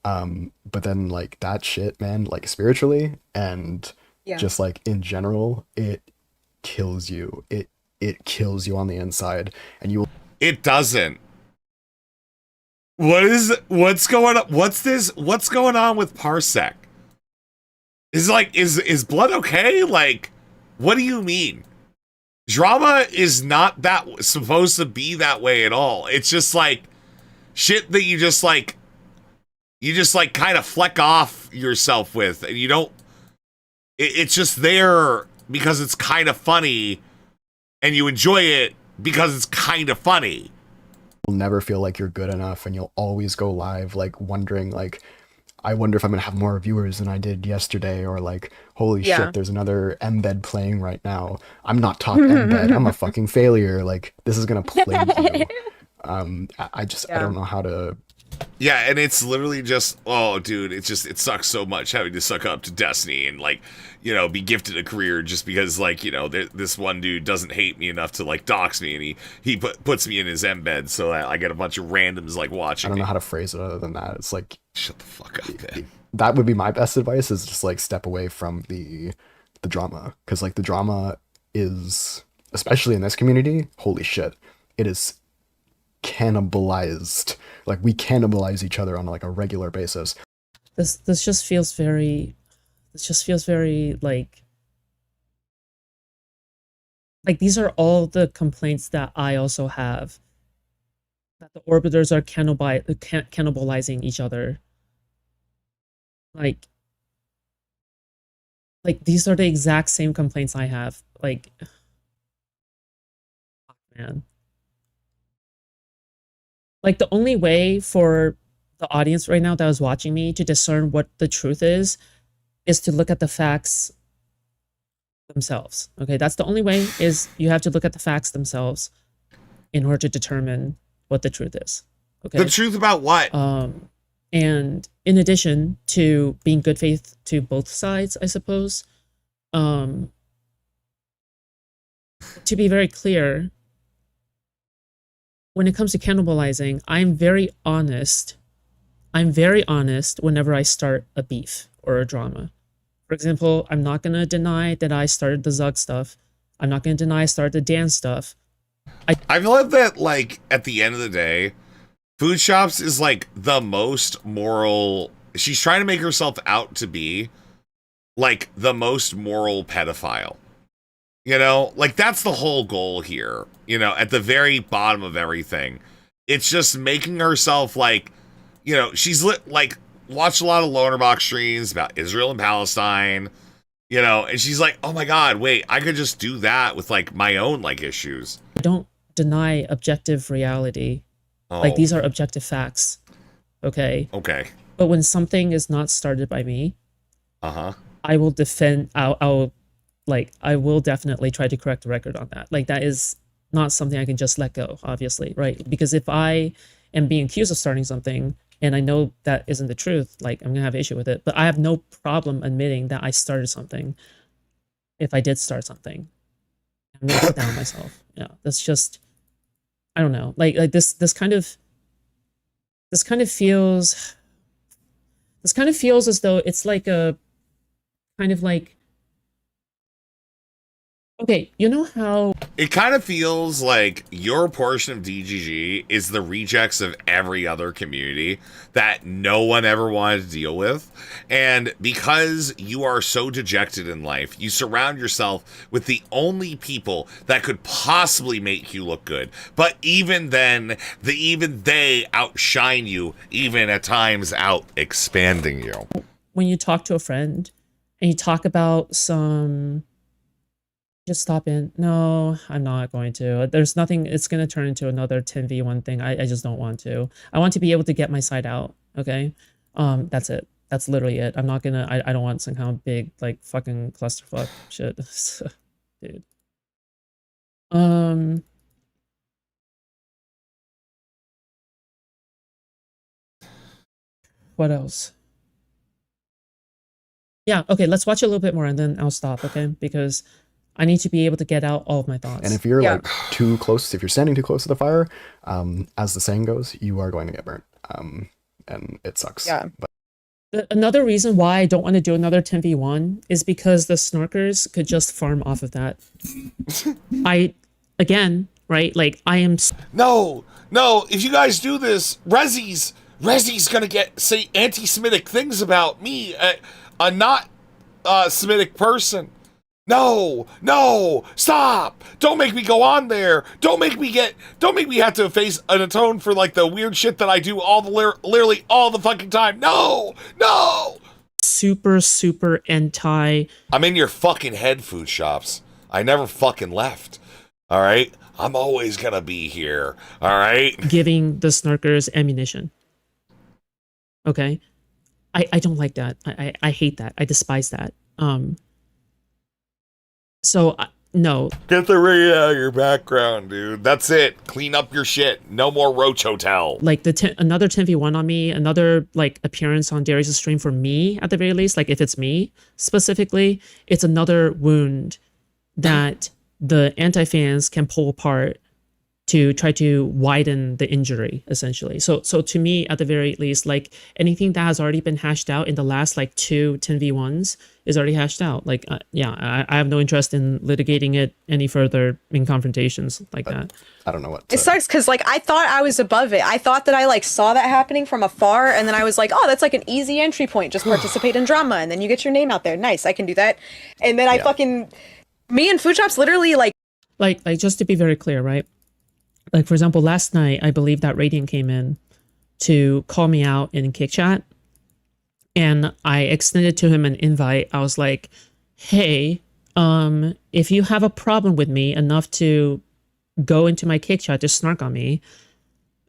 Speaker 12: But then like that shit, man, like spiritually and just like in general, it kills you. It kills you on the inside, and you will.
Speaker 1: It doesn't. What's going on? What's going on with Parsec? Is blood okay? Like, what do you mean? Drama is not that supposed to be that way at all. It's just like shit that you just like kind of fleck off yourself with, and you don't. It's just there because it's kind of funny, and you enjoy it because it's kind of funny.
Speaker 12: You'll never feel like you're good enough, and you'll always go live like wondering like, I wonder if I'm gonna have more viewers than I did yesterday, or like, holy shit, there's another embed playing right now. I'm not top embed. I'm a fucking failure. Like, this is gonna plague you. I don't know how to.
Speaker 1: Yeah, and it's literally just, oh, dude, it sucks so much having to suck up to Destiny and, like, you know, be gifted a career just because, like, you know, this one dude doesn't hate me enough to, like, dox me, and he puts me in his embed so that I get a bunch of randoms, like, watching
Speaker 12: I don't
Speaker 1: me.
Speaker 12: know how to phrase it other than that. It's like,
Speaker 1: shut the fuck up, man.
Speaker 12: That would be my best advice, is just, like, step away from the drama. Because, like, the drama is, especially in this community, holy shit, it is cannibalized. Like, we cannibalize each other on like a regular basis.
Speaker 9: This just feels very like these are all the complaints that I also have, that the orbiters are cannibalizing each other. Like these are the exact same complaints I have. Like, man. Like, the only way for the audience right now that was watching me to discern what the truth is to look at the facts themselves. Okay, that's the only way, is you have to look at the facts themselves in order to determine what the truth is. Okay.
Speaker 1: The truth about what?
Speaker 9: And in addition to being good faith to both sides, I suppose, to be very clear, when it comes to cannibalizing, I'm very honest whenever I start a beef or a drama. For example, I'm not going to deny that I started the Zug stuff. I'm not going to deny I started the Dan stuff.
Speaker 1: I love that, like, at the end of the day, Food Shops is, like, the most moral. She's trying to make herself out to be, like, the most moral pedophile. You know, like, that's the whole goal here. You know, at the very bottom of everything, it's just making herself, like, you know, she's like, watched a lot of Lonerbox streams about Israel and Palestine, you know, and she's like, oh my God, wait, I could just do that with, like, my own, like, issues.
Speaker 9: I don't deny objective reality.
Speaker 1: Oh.
Speaker 9: Like, these are objective facts. Okay?
Speaker 1: Okay.
Speaker 9: But when something is not started by me, I will defend, I will definitely try to correct the record on that. Like, that is not something I can just let go, obviously, right? Because if I am being accused of starting something and I know that isn't the truth, like, I'm gonna have an issue with it. But I have no problem admitting that I started something if I did start something. I'm gonna put down myself. Yeah, that's just, I don't know. Like this kind of feels as though it's like a kind of like, okay, you know how
Speaker 1: it kind of feels like your portion of DGG is the rejects of every other community that no one ever wanted to deal with. And because you are so dejected in life, you surround yourself with the only people that could possibly make you look good. But even then, even they outshine you, even at times out expanding you.
Speaker 9: when you talk to a friend and you talk about some, just stop in. No, I'm not going to. There's nothing. It's going to turn into another 10v1 thing. I just don't want to. I want to be able to get my side out. Okay. That's it. That's literally it. I'm not going to, I don't want some kind of big, like, fucking clusterfuck shit. Dude. What else? Yeah, okay, let's watch a little bit more and then I'll stop, okay? Because I need to be able to get out all of my thoughts.
Speaker 12: And if you're like too close, if you're standing too close to the fire, as the saying goes, you are going to get burnt. And it sucks.
Speaker 7: Yeah.
Speaker 12: But
Speaker 9: another reason why I don't want to do another 10v1 is because the snorkers could just farm off of that. Again, right? Like, I am...
Speaker 1: No, if you guys do this, Rezzy's gonna say anti-Semitic things about me. Not Semitic person. No, stop! Don't make me go on there. Don't make me have to face and atone for like the weird shit that I do literally all the fucking time. No.
Speaker 9: Super anti.
Speaker 1: I'm in your fucking head, food shops. I never fucking left. All right? I'm always gonna be here. All right?
Speaker 9: Giving the snarkers ammunition. Okay? I don't like that. I hate that. I despise that. So, no.
Speaker 1: Get the ring out of your background, dude. That's it. Clean up your shit. No more Roach Hotel.
Speaker 9: Like, another 10v1 on me, another, like, appearance on Darius' stream for me, at the very least. Like, if it's me, specifically, it's another wound that the anti-fans can pull apart to try to widen the injury, essentially. So to me, at the very least, like, anything that has already been hashed out in the last, like, 2 10v1s is already hashed out. Like, I have no interest in litigating it any further in confrontations like that.
Speaker 12: I don't know what
Speaker 7: It sucks because, like, I thought I was above it. I thought that I, like, saw that happening from afar, and then I was like, oh, that's, like, an easy entry point. Just participate in drama, and then you get your name out there. Nice, I can do that. And then me and Food Shops literally, like,
Speaker 9: just to be very clear, right? Like, for example, last night, I believe that Radiant came in to call me out in Kick Chat, and I extended to him an invite. I was like, hey, if you have a problem with me enough to go into my Kick Chat to snark on me,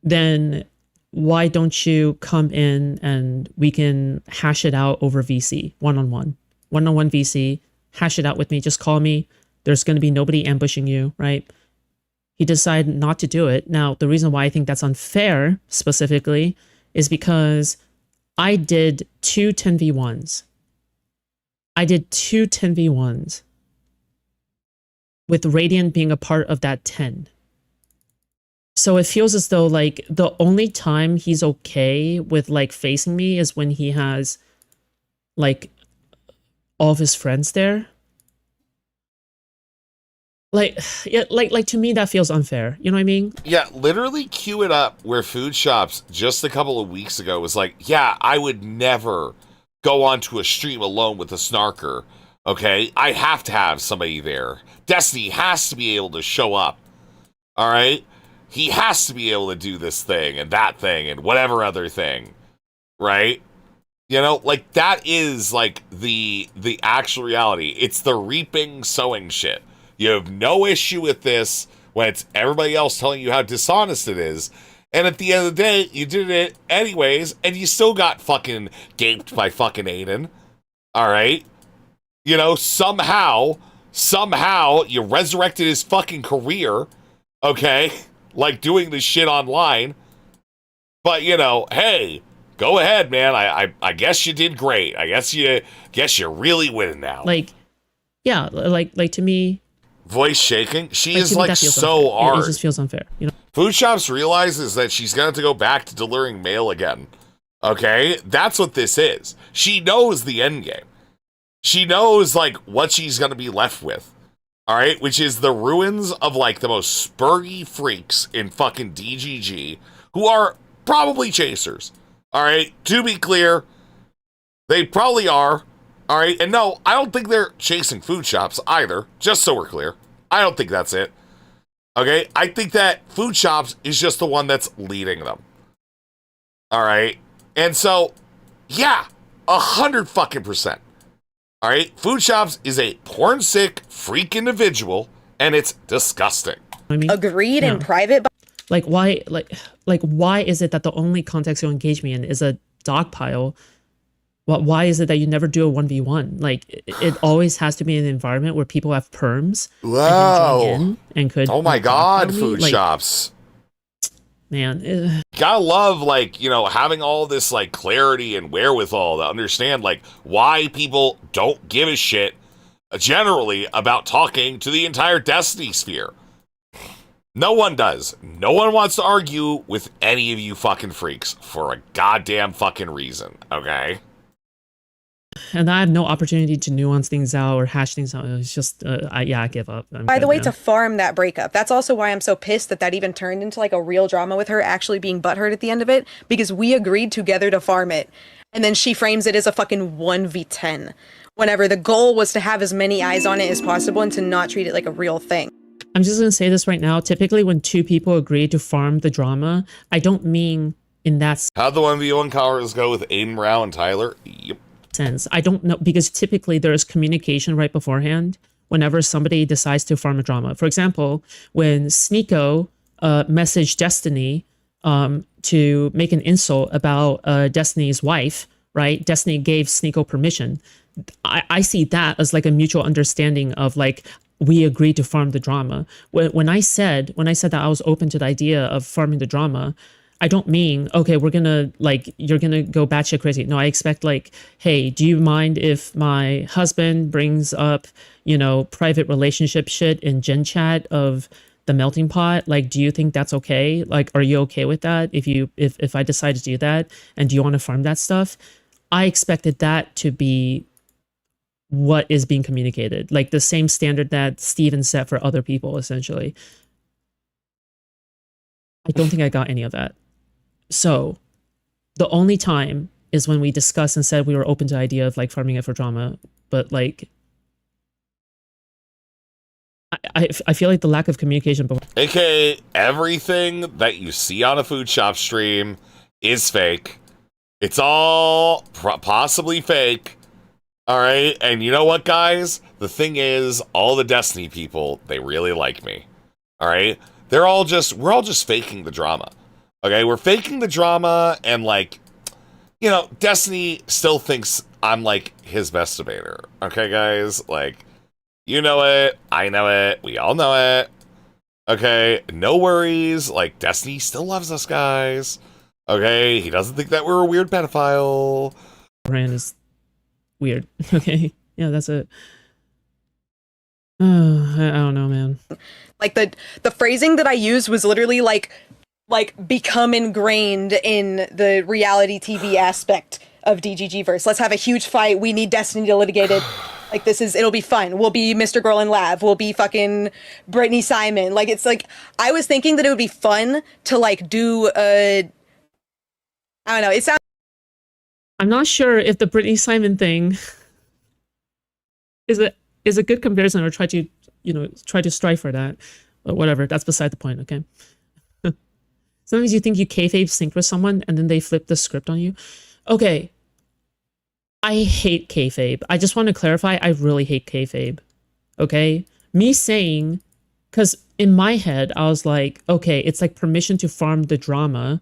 Speaker 9: then why don't you come in and we can hash it out over VC, one-on-one VC, hash it out with me, just call me. There's going to be nobody ambushing you, right? He decided not to do it. Now, the reason why I think that's unfair, specifically, is because I did 2 10v1s. With Radiant being a part of that 10. So it feels as though, like, the only time he's okay with, like, facing me is when he has, like, all of his friends there. Like to me, that feels unfair. You know what I mean?
Speaker 1: Yeah, literally cue it up where Food Shops just a couple of weeks ago was like, yeah, I would never go onto a stream alone with a snarker. Okay? I have to have somebody there. Destiny has to be able to show up. All right? He has to be able to do this thing and that thing and whatever other thing. Right? You know, like, that is, like, the actual reality. It's the reaping, sowing shit. You have no issue with this when it's everybody else telling you how dishonest it is. And at the end of the day, you did it anyways, and you still got fucking gaped by fucking Aiden. All right? You know, somehow, you resurrected his fucking career, okay? Like, doing this shit online. But, you know, hey, go ahead, man. I guess you did great. I guess you're really winning now.
Speaker 9: Like, yeah, like to me...
Speaker 1: Voice shaking. She
Speaker 9: like,
Speaker 1: is like so hard.
Speaker 9: It just feels unfair. You know?
Speaker 1: Food Shops realizes that she's going to have to go back to delivering mail again. Okay? That's what this is. She knows the end game. She knows, like, what she's going to be left with. All right? Which is the ruins of, like, the most spurgy freaks in fucking DGG who are probably chasers. All right? To be clear, they probably are. All right, and no, I don't think they're chasing Food Shops either, just so we're clear. I don't think that's it. Okay, I think that Food Shops is just the one that's leading them. All right, and so, yeah, 100%. All right, Food Shops is a porn-sick freak individual, and it's disgusting.
Speaker 9: I mean,
Speaker 7: agreed in private.
Speaker 9: Like, why is it that the only context you'll engage me in is a dog pile? Why is it that you never do a 1v1? Like, it always has to be an environment where people have perms.
Speaker 1: Wow.
Speaker 9: And could.
Speaker 1: Oh my God, Food Shops.
Speaker 9: Man.
Speaker 1: Gotta love, like, you know, having all this, like, clarity and wherewithal to understand, like, why people don't give a shit generally about talking to the entire Destiny sphere. No one does. No one wants to argue with any of you fucking freaks for a goddamn fucking reason, okay?
Speaker 9: And I have no opportunity to nuance things out or hash things out. It's just, I give up.
Speaker 7: By the way, to farm that breakup. That's also why I'm so pissed that even turned into, like, a real drama with her actually being butthurt at the end of it, because we agreed together to farm it. and then she frames it as a fucking 1v10, whenever the goal was to have as many eyes on it as possible and to not treat it like a real thing.
Speaker 9: I'm just going to say this right now. Typically, when two people agree to farm the drama, I don't mean in that
Speaker 1: How'd the 1v1 callers go with Aiden Rao and Tyler? Yep.
Speaker 9: sense. I don't know, because typically there is communication right beforehand whenever somebody decides to farm a drama. For example, when Sneeko messaged Destiny to make an insult about Destiny's wife, right? Destiny gave Sneeko permission. I see that as like a mutual understanding of like, we agreed to farm the drama. When I said that I was open to the idea of farming the drama, I don't mean, okay, we're gonna like, you're gonna go batshit crazy. No, I expect like, hey, do you mind if my husband brings up, you know, private relationship shit in Gen Chat of the melting pot? Like, do you think that's okay? Like, are you okay with that? If I decide to do that, and do you want to farm that stuff? I expected that to be what is being communicated, like the same standard that Steven set for other people, essentially. I don't think I got any of that. So the only time is when we discussed and said we were open to the idea of like farming it for drama, but like I feel like the lack of communication.
Speaker 1: AKA everything that you see on a food shop stream is fake. It's all possibly fake. All right, and you know what, guys? The thing is, all the Destiny people, they really like me. All right, we're all just faking the drama. Okay, we're faking the drama, and like, you know, Destiny still thinks I'm like his best debater. Okay, guys, like, you know it, I know it, we all know it. Okay, no worries. Like, Destiny still loves us, guys. Okay, he doesn't think that we're a weird pedophile.
Speaker 9: Brand is weird. Okay, yeah, that's it. I don't know, man.
Speaker 7: Like the phrasing that I used was literally like become ingrained in the reality TV aspect of DGG verse. Let's have a huge fight. We need Destiny to litigate it. Like, it'll be fun. We'll be Mr. Girl in Lab. We'll be fucking Brittany Simon. Like, it's like, I was thinking that it would be fun to like do I don't know. It sounds.
Speaker 9: I'm not sure if the Brittany Simon thing is a good comparison, or try to strive for that. But whatever, that's beside the point, okay? Sometimes you think you kayfabe sync with someone and then they flip the script on you. Okay. I hate kayfabe. I just want to clarify, I really hate kayfabe. Okay? Me saying, because in my head, I was like, okay, it's like permission to farm the drama,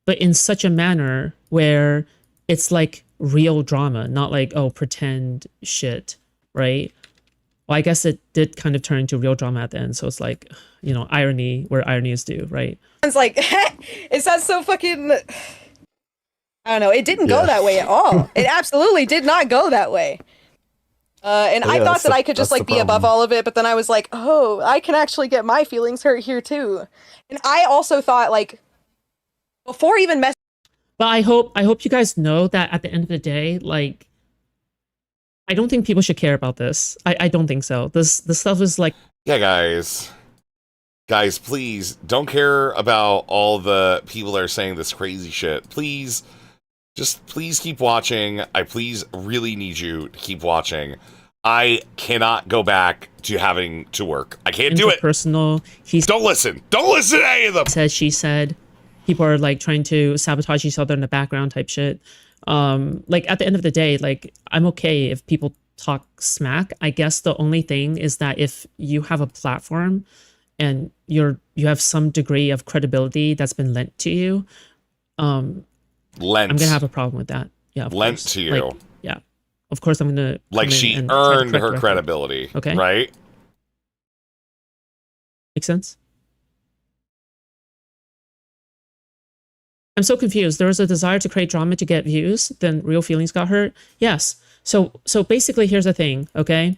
Speaker 9: but in such a manner where it's like real drama, not like, oh, pretend shit, right? Well, I guess it did kind of turn into real drama at the end, so it's like, you know, irony where irony is due, right?
Speaker 7: It's like, it sounds so fucking. I don't know. It didn't go that way at all. It absolutely did not go that way. And I thought that I could just like be above all of it, but then I was like, oh, I can actually get my feelings hurt here too. And I also thought like before even mess.
Speaker 9: But I hope you guys know that at the end of the day, like, I don't think people should care about this. I don't think so. This stuff is like,
Speaker 1: yeah, guys, please don't care about all the people that are saying this crazy shit. Please keep watching. I please really need you to keep watching. I cannot go back to having to work. I can't do it.
Speaker 9: Personal. Don't
Speaker 1: listen to any of them.
Speaker 9: Said, she said. People are like trying to sabotage each other in the background type shit. Like at the end of the day, like I'm okay if people talk smack. I guess the only thing is that if you have a platform and you have some degree of credibility that's been lent to you, I'm gonna have a problem with that. Yeah,
Speaker 1: lent to you.
Speaker 9: Like, yeah, of course I'm gonna.
Speaker 1: Like she earned her credibility.
Speaker 9: Okay.
Speaker 1: Right.
Speaker 9: Makes sense. I'm so confused. There was a desire to create drama to get views, then real feelings got hurt. Yes. So basically, here's the thing, okay?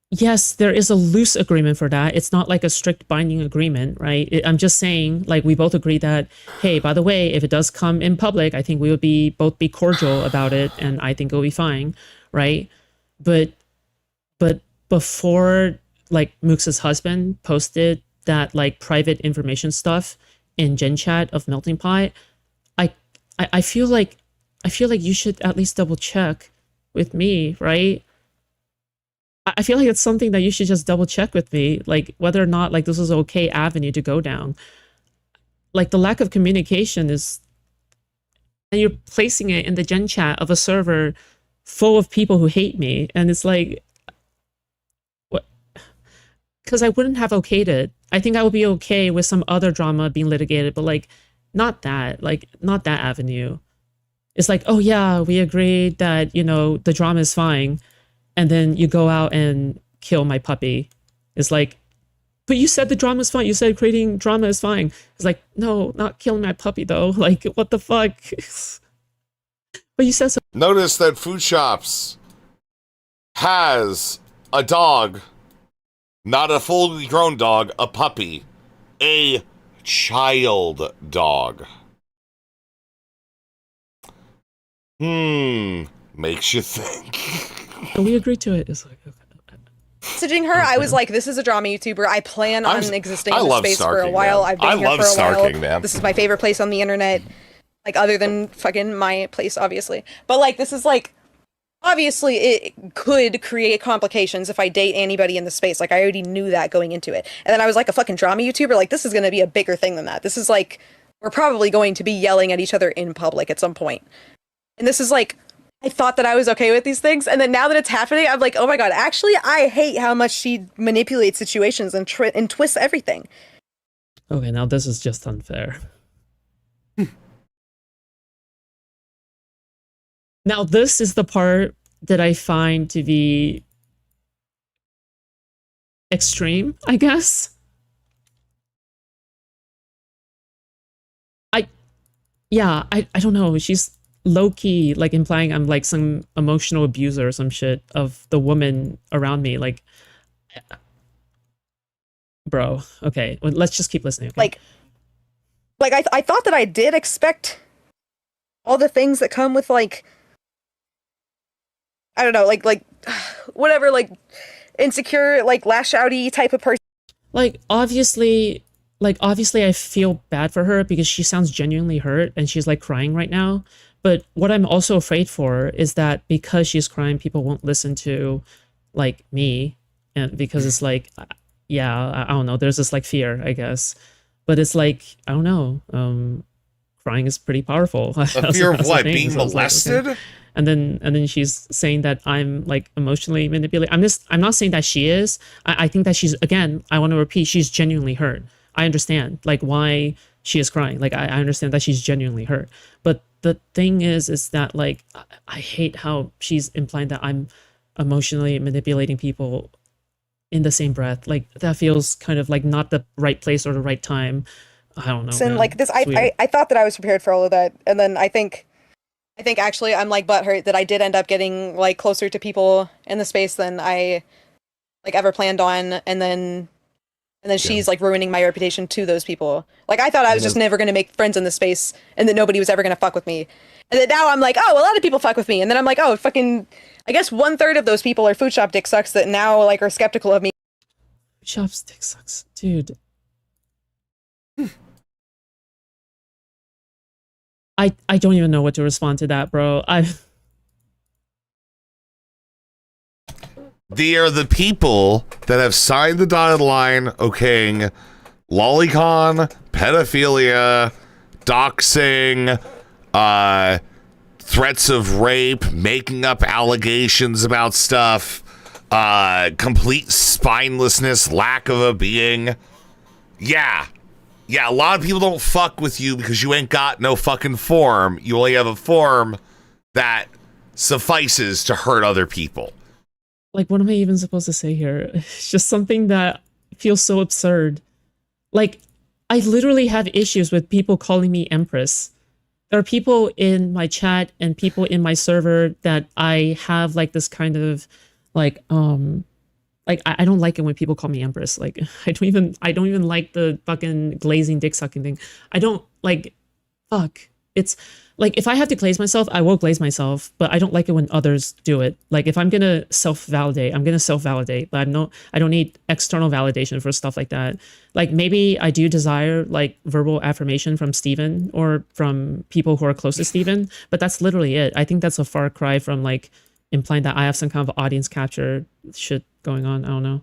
Speaker 9: Yes, there is a loose agreement for that. It's not like a strict binding agreement, right? I'm just saying, like, we both agree that, hey, by the way, if it does come in public, I think we would both be cordial about it, and I think it'll be fine, right? But before, like, Mooks's husband posted that, like, private information stuff in Gen Chat of Melting Pot, I feel like I feel like you should at least double check with me, right? I feel like it's something that you should just double check with me, like whether or not like this is an okay avenue to go down. Like the lack of communication is, and you're placing it in the gen chat of a server full of people who hate me, and it's like, what? Because I wouldn't have okayed it. I think I would be okay with some other drama being litigated, but like, not that avenue. It's like, oh yeah, we agreed that, you know, the drama is fine. And then you go out and kill my puppy. It's like, but you said the drama is fine. You said creating drama is fine. It's like, no, not killing my puppy though. Like, what the fuck? But you said so.
Speaker 1: Notice that Food Shops has a dog, not a fully grown dog, a puppy, a child dog. Makes you think.
Speaker 9: And we agreed to it. It's like, okay.
Speaker 7: Messaging her, I was like, this is a drama YouTuber. I plan on existing in this space for a
Speaker 1: Starking,
Speaker 7: while.
Speaker 1: man.
Speaker 7: I've been
Speaker 1: I
Speaker 7: here
Speaker 1: love
Speaker 7: for a
Speaker 1: Starking,
Speaker 7: while.
Speaker 1: man.
Speaker 7: This is my favorite place on the internet. Like, other than fucking my place, obviously. But, like, this is, like, obviously it could create complications if I date anybody in the space. Like, I already knew that going into it. And then I was like, a fucking drama YouTuber? Like, this is going to be a bigger thing than that. This is, like, we're probably going to be yelling at each other in public at some point. And this is, like, I thought that I was okay with these things, and then now that it's happening, I'm like, oh my god, actually, I hate how much she manipulates situations and twists everything.
Speaker 9: Okay, now this is just unfair. Now this is the part that I find to be extreme, I guess. I don't know, she's low-key like implying I'm like some emotional abuser or some shit of the woman around me. Like, bro, okay, well, let's just keep listening. Okay?
Speaker 7: Like I thought that I did expect all the things that come with, like, I don't know, like whatever, like insecure, like lash outy type of person.
Speaker 9: Like obviously I feel bad for her because she sounds genuinely hurt and she's like crying right now. But what I'm also afraid for is that because she's crying, people won't listen to like me, and because it's like, yeah, I don't know. There's this like fear, I guess, but it's like, I don't know. Crying is pretty powerful.
Speaker 1: A fear of what? Being molested?
Speaker 9: Like, okay. And then she's saying that I'm like emotionally manipulated. I'm not saying that she is. I think that she's, again, I want to repeat, she's genuinely hurt. I understand like why she is crying. Like I understand that she's genuinely hurt. But the thing is that like I hate how she's implying that I'm emotionally manipulating people in the same breath. Like that feels kind of like not the right place or the right time. I don't know.
Speaker 7: And like this, I thought that I was prepared for all of that, and then I think actually I'm like butthurt that I did end up getting like closer to people in the space than I like ever planned on, and then she's like ruining my reputation to those people. Like I thought I was just never going to make friends in the space, and that nobody was ever going to fuck with me. And then now I'm like, oh, a lot of people fuck with me, and then I'm like, oh, fucking, I guess 1/3 of those people are food shop dick sucks that now like are skeptical of me.
Speaker 9: Food shop's dick sucks, dude. I don't even know what to respond to that, bro.
Speaker 1: They are the people that have signed the dotted line okaying lolicon, pedophilia, doxing, threats of rape, making up allegations about stuff, complete spinelessness, lack of a being. Yeah, a lot of people don't fuck with you because you ain't got no fucking form. You only have a form that suffices to hurt other people.
Speaker 9: Like, what am I even supposed to say here? It's just something that feels so absurd. Like, I literally have issues with people calling me Empress. There are people in my chat and people in my server that I have like this kind of like I don't like it when people call me Empress. Like I don't even like the fucking glazing dick sucking thing. I don't like, fuck. it's like if I have to glaze myself, I will glaze myself, but I don't like it when others do it. Like if I'm gonna self-validate, I'm gonna self-validate, but I don't need external validation for stuff like that. Like maybe I do desire like verbal affirmation from Steven or from people who are close to Steven, but that's literally it. I think that's a far cry from like implying that I have some kind of audience capture shit going on. I don't know.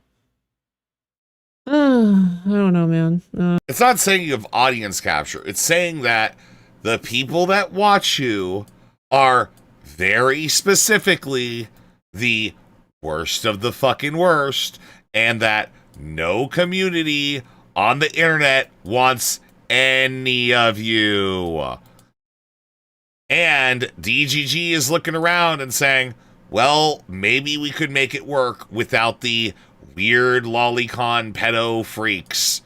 Speaker 9: I don't know, man.
Speaker 1: It's not saying you have audience capture. It's saying that the people that watch you are very specifically the worst of the fucking worst, and that no community on the internet wants any of you. And DGG is looking around and saying, well, maybe we could make it work without the weird lolicon pedo freaks.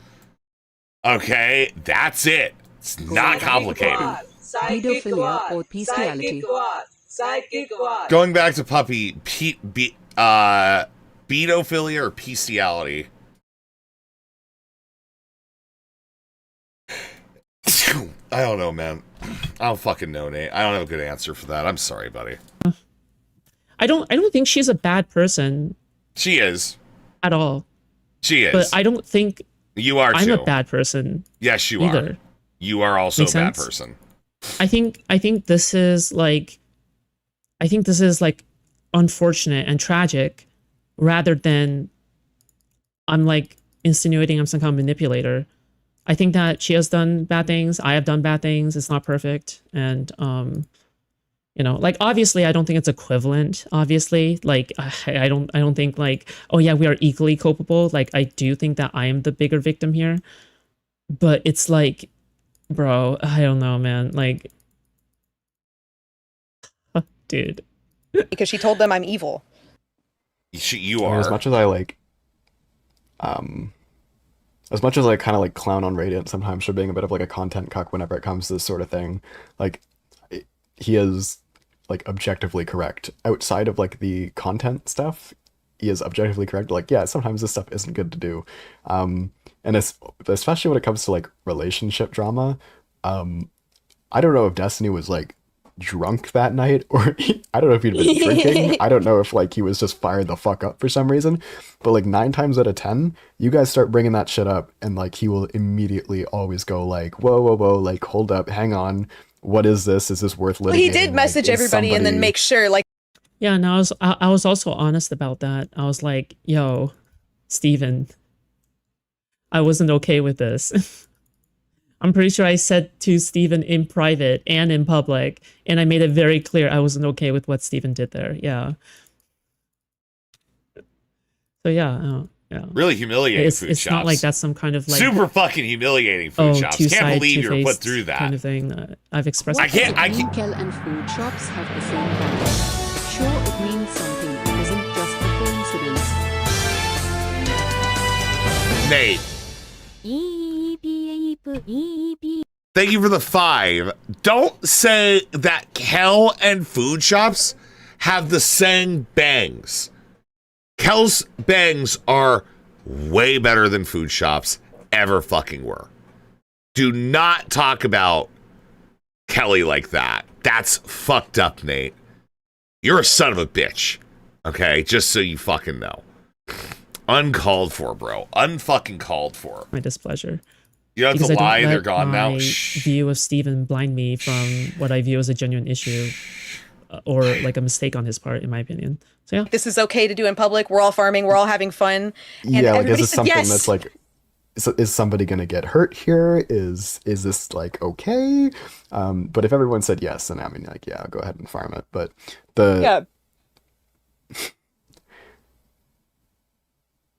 Speaker 1: Okay, that's it. It's not complicated.
Speaker 10: Pedophilia or bestiality.
Speaker 1: Going back to puppy, pedophilia or bestiality. I don't know, man. I don't fucking know, Nate. I don't have a good answer for that. I'm sorry, buddy.
Speaker 9: I don't think she's a bad person.
Speaker 1: She is.
Speaker 9: At all.
Speaker 1: She is.
Speaker 9: But I don't think
Speaker 1: you are
Speaker 9: I'm
Speaker 1: too.
Speaker 9: a bad person.
Speaker 1: Yes, you
Speaker 9: either.
Speaker 1: are. You are also
Speaker 9: Make
Speaker 1: a bad
Speaker 9: sense?
Speaker 1: person.
Speaker 9: I think this is like unfortunate and tragic rather than I'm like insinuating I'm some kind of manipulator. I think that she has done bad things. I have done bad things. It's not perfect. And, you know, like, obviously, I don't think it's equivalent. Obviously, like, I don't think like, oh yeah, we are equally culpable. Like, I do think that I am the bigger victim here, but it's like, bro, I don't know, man. Like, dude.
Speaker 7: Because she told them I'm evil.
Speaker 1: You are.
Speaker 12: As much as I like, as much as I kind of like clown on Radiant sometimes for being a bit of like a content cuck whenever it comes to this sort of thing, like he is like objectively correct. Outside of like the content stuff, he is objectively correct. Like, yeah, sometimes this stuff isn't good to do. And it's, especially when it comes to like relationship drama, I don't know if Destiny was like drunk that night or I don't know if he'd been drinking. I don't know if like he was just fired the fuck up for some reason, but like 9 times out of 10 you guys start bringing that shit up and like he will immediately always go like, whoa, like, hold up, hang on, what is this worth litigating?
Speaker 7: Well, he did message
Speaker 12: Like, is
Speaker 7: everybody and then
Speaker 12: somebody-
Speaker 7: make sure like
Speaker 9: Yeah, and I was also honest about that. I was like, yo, Steven, I wasn't okay with this. I'm pretty sure I said to Steven in private and in public, and I made it very clear I wasn't okay with what Steven did there. Yeah. So yeah, yeah.
Speaker 1: Really humiliating food
Speaker 9: It's
Speaker 1: shops.
Speaker 9: not like that's some kind of like
Speaker 1: super fucking humiliating food shops. Can't believe you were put through that
Speaker 9: kind of thing. I've expressed.
Speaker 1: I can't.
Speaker 10: Nickel and food shops have the same brand. Sure, it means something. It isn't just a coincidence.
Speaker 1: Nate, thank you for the 5. Don't say that Kel and food shops have the same bangs. Kel's bangs are way better than food shops ever fucking were. Do not talk about Kelly like that. That's fucked up, Nate. You're a son of a bitch. Okay, just so you fucking know. Uncalled for, bro. Unfucking called for.
Speaker 9: My displeasure.
Speaker 1: You don't have
Speaker 9: Because
Speaker 1: to
Speaker 9: I don't
Speaker 1: lie, they're
Speaker 9: let
Speaker 1: gone now.
Speaker 9: my
Speaker 1: Shh.
Speaker 9: view of Steven blind me from what I view as a genuine issue or like a mistake on his part, in my opinion. So yeah.
Speaker 7: this is okay to do in public. We're all farming. We're all having fun. And
Speaker 12: Yeah, like,
Speaker 7: everybody
Speaker 12: is this
Speaker 7: said
Speaker 12: something
Speaker 7: yes.
Speaker 12: that's like, is somebody gonna get hurt here? Is this like okay? But if everyone said yes, then I mean, like, yeah, I'll go ahead and farm it. But
Speaker 7: Yeah.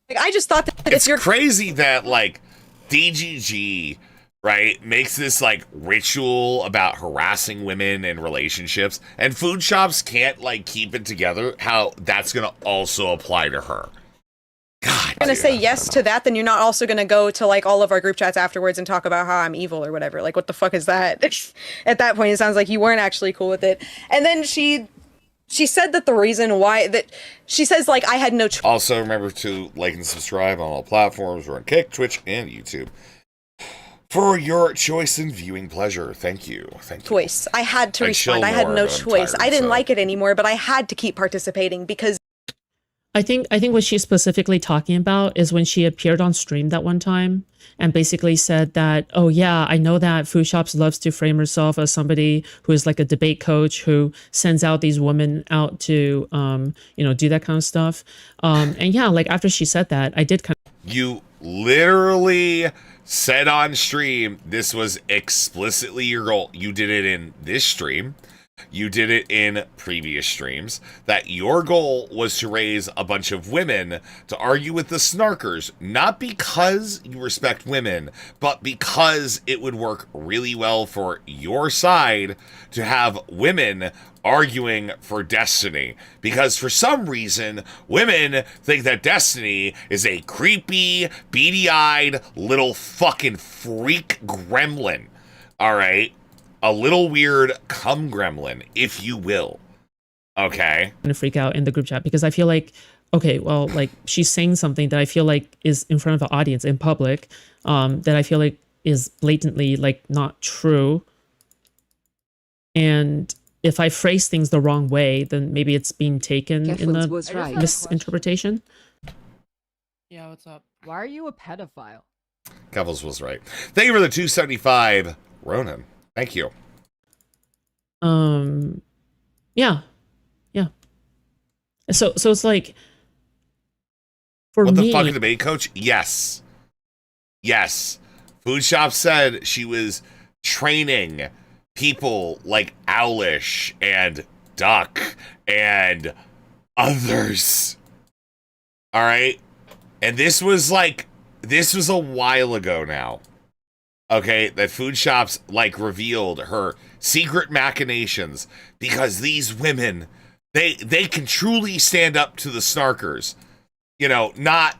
Speaker 7: Like, I just thought that
Speaker 1: It's
Speaker 7: if you're
Speaker 1: crazy that like DGG, right, makes this like ritual about harassing women and relationships, and food shops can't like keep it together. How that's gonna also apply to her.
Speaker 7: going to say yes to that, then you're not also going to go to like all of our group chats afterwards and talk about how I'm evil or whatever. Like, what the fuck is that? At that point, it sounds like you weren't actually cool with it. And then she said that the reason why that she says like I had no choice.
Speaker 1: Also, remember to like and subscribe on all platforms. We're on Kick, Twitch, and YouTube. for your choice and viewing pleasure. Thank you. Thank you.
Speaker 7: Choice. I had to
Speaker 1: I
Speaker 7: respond.
Speaker 1: chill
Speaker 7: I had
Speaker 1: more,
Speaker 7: no
Speaker 1: but I'm
Speaker 7: choice.
Speaker 1: tired,
Speaker 7: I didn't
Speaker 1: so-
Speaker 7: like it anymore, but I had to keep participating because
Speaker 9: I think what she's specifically talking about is when she appeared on stream that one time and basically said that, oh yeah, I know that Food Shops loves to frame herself as somebody who is like a debate coach who sends out these women out to do that kind of stuff. And yeah, like after she said that, I did kind of
Speaker 1: You literally said on stream this was explicitly your goal. You did it in this stream. You did it in previous streams, that your goal was to raise a bunch of women to argue with the snarkers, not because you respect women, but because it would work really well for your side to have women arguing for Destiny. Because for some reason, women think that Destiny is a creepy, beady-eyed little fucking freak gremlin. All right? A little weird cum gremlin, if you will. Okay.
Speaker 9: to freak out in the group chat because I feel like, okay, well, like she's saying something that I feel like is in front of an audience in public, that I feel like is blatantly like not true. And if I phrase things the wrong way, then maybe it's being taken in
Speaker 10: Keffels
Speaker 9: the
Speaker 10: was right.
Speaker 9: misinterpretation.
Speaker 2: Yeah, what's up?
Speaker 10: Why are you a pedophile?
Speaker 1: Kevels was right. Thank you for the 275, Ronan. Thank you.
Speaker 9: Yeah. So it's like for
Speaker 1: What
Speaker 9: me,
Speaker 1: the fuck, debate coach? Yes. Food Shop said she was training people like Owlish and Duck and others. All right. And this was a while ago now. Okay, that Food Shops like revealed her secret machinations because these women, they can truly stand up to the snarkers. You know, not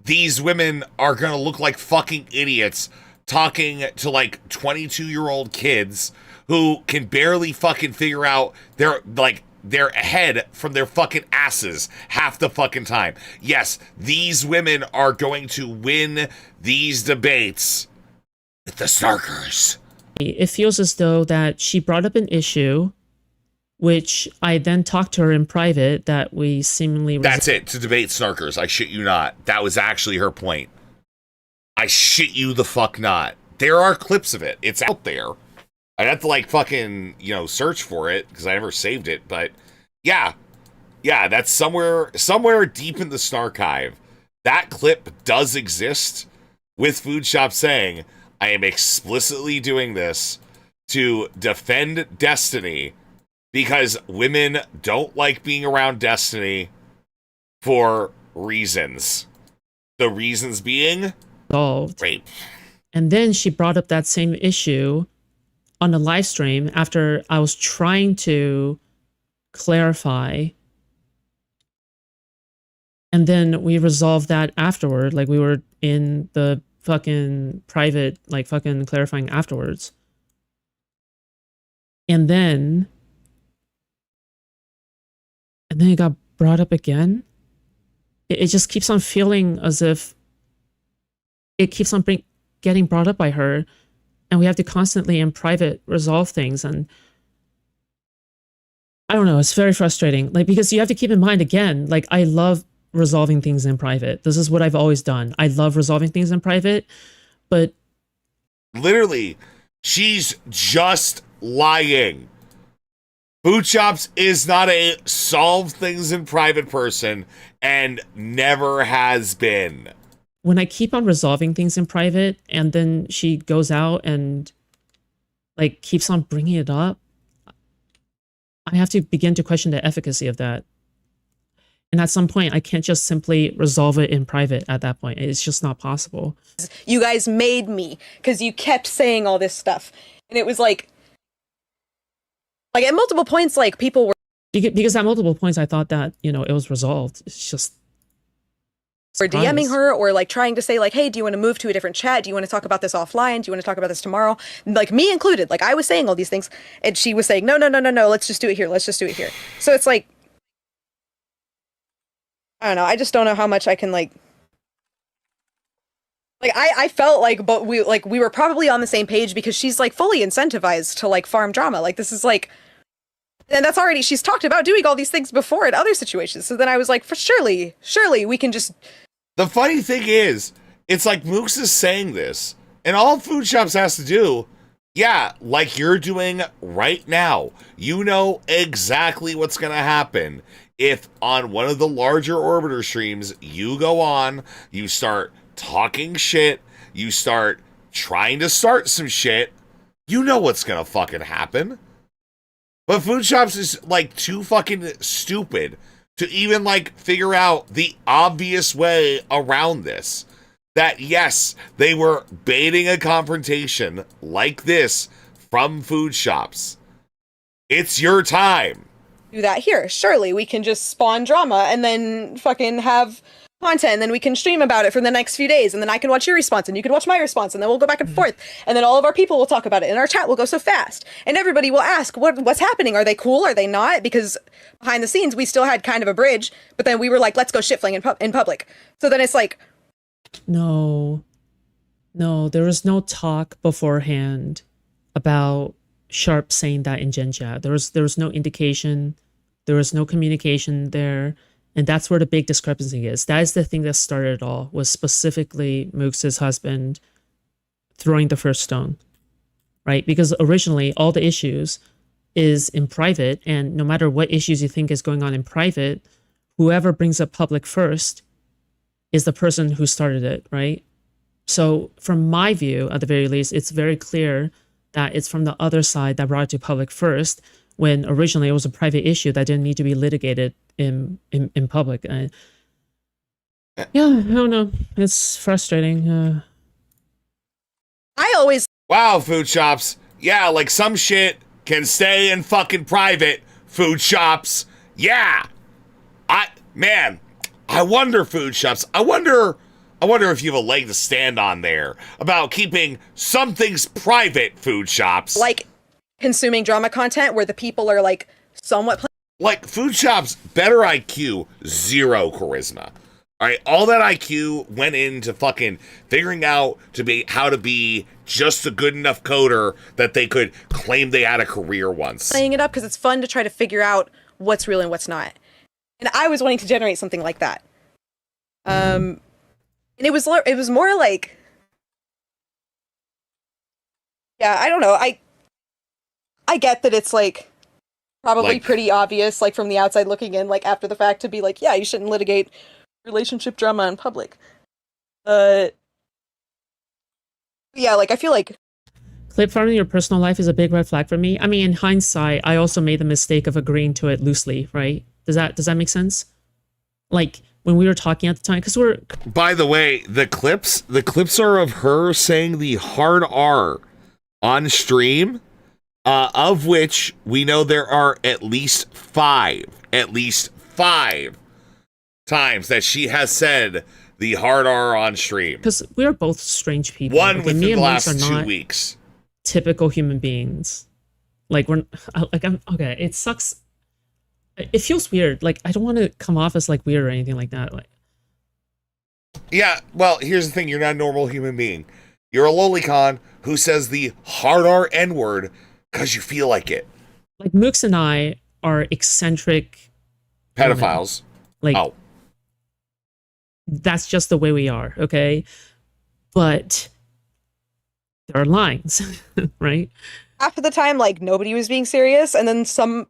Speaker 1: these women are gonna look like fucking idiots talking to like 22-year-old kids who can barely fucking figure out their head from their fucking asses half the fucking time. Yes, these women are going to win these debates with the snarkers.
Speaker 9: it feels as though that she brought up an issue, which I then talked to her in private that we seemingly...
Speaker 1: That's it, to debate snarkers. I shit you not. That was actually her point. I shit you the fuck not. There are clips of it. It's out there. I'd have to like fucking, search for it because I never saved it. But yeah, that's somewhere deep in the Snarchive. That clip does exist with Food Shop saying, I am explicitly doing this to defend Destiny because women don't like being around Destiny for reasons. The reasons being rape.
Speaker 9: And then she brought up that same issue on a live stream after I was trying to clarify. And then we resolved that afterward. Like we were in the fucking private, like fucking clarifying afterwards. And then it got brought up again. It just keeps on feeling as if it keeps on getting brought up by her, and we have to constantly in private resolve things. And I don't know, it's very frustrating. Like, because you have to keep in mind again, like I love resolving things in private. This is what I've always done. I love resolving things in private, but
Speaker 1: literally, she's just lying. Food Shops is not a solve things in private person and never has been.
Speaker 9: When I keep on resolving things in private and then she goes out and like keeps on bringing it up, I have to begin to question the efficacy of that. And at some point, I can't just simply resolve it in private at that point. It's just not possible.
Speaker 7: You guys made me because you kept saying all this stuff. And it was like at multiple points, like people were...
Speaker 9: Because at multiple points, I thought that, it was resolved. It's just...
Speaker 7: Or DMing her or like trying to say like, hey, do you want to move to a different chat? Do you want to talk about this offline? Do you want to talk about this tomorrow? Like me included. Like I was saying all these things and she was saying, no, let's just do it here. Let's just do it here. So it's like, I don't know. I just don't know how much I can like Like I felt like, but we were probably on the same page because she's like fully incentivized to like farm drama. Like this is like, and that's already, she's talked about doing all these things before in other situations. So then I was like, for surely we can just.
Speaker 1: The funny thing is, it's like Mooks is saying this, and all Food Shops has to do, yeah, like you're doing right now. You know exactly what's going to happen if on one of the larger orbiter streams, you go on, you start talking shit, you start trying to start some shit, you know what's going to fucking happen. But Food Shops is like too fucking stupid to even like figure out the obvious way around this. That yes, they were baiting a confrontation like this from Food Shops. It's your time.
Speaker 7: Do that here. Surely we can just spawn drama and then fucking have content, and then we can stream about it for the next few days, and then I can watch your response and you can watch my response, and then we'll go back and forth, and then all of our people will talk about it and our chat will go so fast, and everybody will ask what's happening. Are they cool? Are they not? Because behind the scenes we still had kind of a bridge, but then we were like, let's go shit fling in public. So then it's like,
Speaker 9: no, there was no talk beforehand about Sharp saying that in Gen Chat. There was no indication, there was no communication there. And that's where the big discrepancy is. That is the thing that started it all, was specifically Mooks' husband throwing the first stone, right? Because originally all the issues is in private, and no matter what issues you think is going on in private, whoever brings up public first is the person who started it, right? So from my view, at the very least, it's very clear that it's from the other side that brought it to public first, when originally it was a private issue that didn't need to be litigated in public. Yeah, I don't know. It's frustrating.
Speaker 7: I always...
Speaker 1: Wow, Food Shops. Yeah, like some shit can stay in fucking private, Food Shops. Yeah. I wonder, Food Shops. I wonder if you have a leg to stand on there about keeping some things private, Food Shops.
Speaker 7: Like consuming drama content where the people are like somewhat...
Speaker 1: Like Food Shops, better IQ, zero charisma. All right, all that IQ went into fucking figuring out how to be just a good enough coder that they could claim they had a career once.
Speaker 7: Playing it up because it's fun to try to figure out what's real and what's not. And I was wanting to generate something like that. And it was more like, yeah, I don't know. I get that it's like probably pretty obvious, like from the outside looking in, like after the fact, to be like, yeah, you shouldn't litigate relationship drama in public. Yeah, like I feel like
Speaker 9: clip farming your personal life is a big red flag for me. I mean, in hindsight, I also made the mistake of agreeing to it loosely, right? Does that make sense? Like when we were talking at the time, because we're...
Speaker 1: By the way, the clips are of her saying the hard R on stream, of which we know there are at least five times that she has said the hard R on stream.
Speaker 9: Because we are both strange people.
Speaker 1: One within the last 2 weeks.
Speaker 9: Typical human beings. Like okay, it sucks. It feels weird. Like I don't want to come off as like weird or anything like that. Like,
Speaker 1: yeah, well, here's the thing: you're not a normal human being. You're a lolicon who says the hard R N-word because you feel like it.
Speaker 9: Like Mooks and I are eccentric
Speaker 1: pedophiles.
Speaker 9: Like, that's just the way we are, okay? But there are lines, right?
Speaker 7: Half of the time, like nobody was being serious, and then some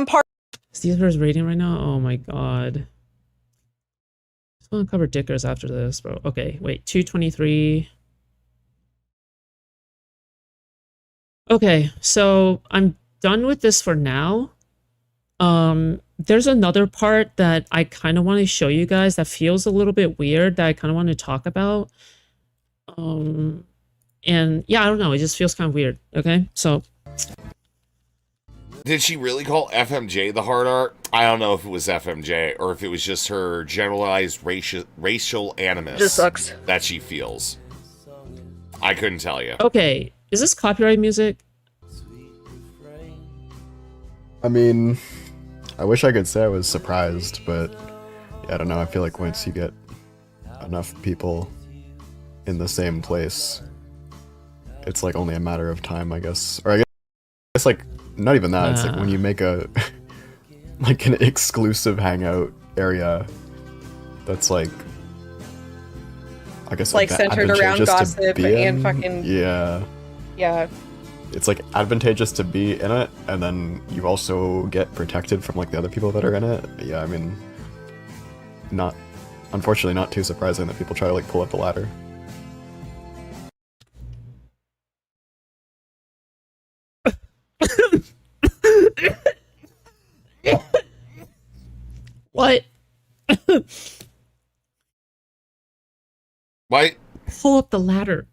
Speaker 7: part.
Speaker 9: Is Theater's rating right now? Oh my god. Just want to cover Dickers after this, bro. Okay, wait, 223. Okay, so I'm done with this for now. There's another part that I kind of want to show you guys that feels a little bit weird that I kind of want to talk about. And yeah, I don't know. It just feels kind of weird. Okay, so.
Speaker 1: Did she really call FMJ the hard R? I don't know if it was FMJ or if it was just her generalized racial animus.
Speaker 7: Just sucks.
Speaker 1: That she feels. I couldn't tell you.
Speaker 9: Okay, is this copyright music?
Speaker 12: I mean, I wish I could say I was surprised, but yeah, I don't know. I feel like once you get enough people in the same place, it's like only a matter of time, I guess. Or I guess like not even that. It's like when you make a like an exclusive hangout area that's like, I guess
Speaker 7: like centered around gossip and fucking
Speaker 12: yeah. It's like advantageous to be in it, and then you also get protected from like the other people that are in it. Yeah, I mean, unfortunately not too surprising that people try to like pull up the ladder.
Speaker 9: What?
Speaker 1: What?
Speaker 9: Pull up the ladder.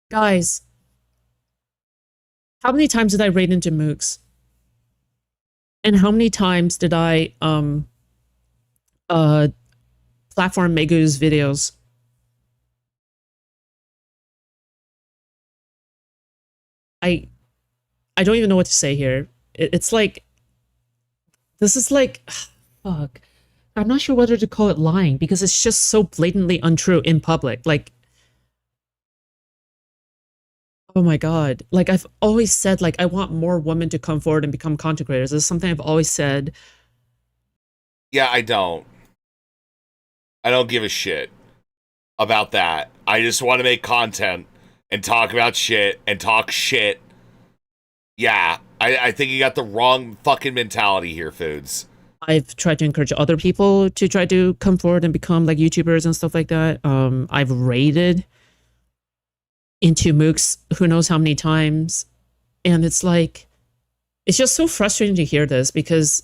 Speaker 9: Guys, how many times did I raid into mooks? And how many times did I platform Megu's videos? I don't even know what to say here. It's like, this is like, fuck. I'm not sure whether to call it lying because it's just so blatantly untrue in public. Like, oh my god. Like, I've always said, like, I want more women to come forward and become content creators. This is something I've always said.
Speaker 1: Yeah, I don't give a shit about that. I just want to make content and talk about shit and talk shit. Yeah, I think you got the wrong fucking mentality here, Foods.
Speaker 9: I've tried to encourage other people to try to come forward and become like YouTubers and stuff like that. I've raided into mooks who knows how many times. And it's like, it's just so frustrating to hear this because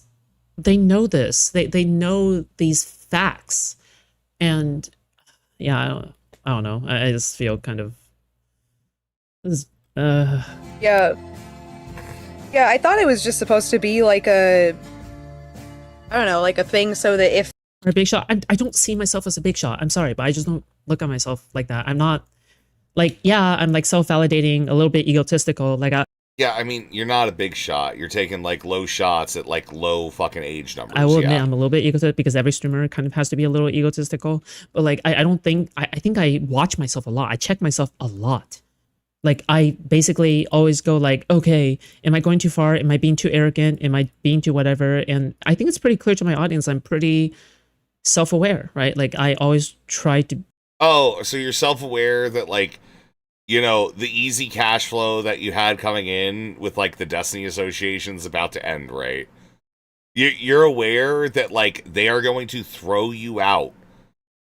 Speaker 9: they know this. They know these facts. And yeah, I don't know. I just feel kind of...
Speaker 7: Yeah, I thought it was just supposed to be like a, I don't know, like a thing so that if...
Speaker 9: A big shot. I don't see myself as a big shot. I'm sorry, but I just don't look at myself like that. I'm not, like, yeah, I'm like self-validating, a little bit egotistical. Like,
Speaker 1: yeah, I mean, you're not a big shot. You're taking like low shots at like low fucking age numbers.
Speaker 9: I will admit I'm a little bit egotistical because every streamer kind of has to be a little egotistical. But like, I don't think, I think I watch myself a lot. I check myself a lot. Like, I basically always go like, okay, am I going too far? Am I being too arrogant? Am I being too whatever? And I think it's pretty clear to my audience, I'm pretty self-aware, right? Like, I always try to...
Speaker 1: Oh, so you're self-aware that, like, you know, the easy cash flow that you had coming in with, like, the Destiny Association's about to end, right? You're aware that, like, they are going to throw you out.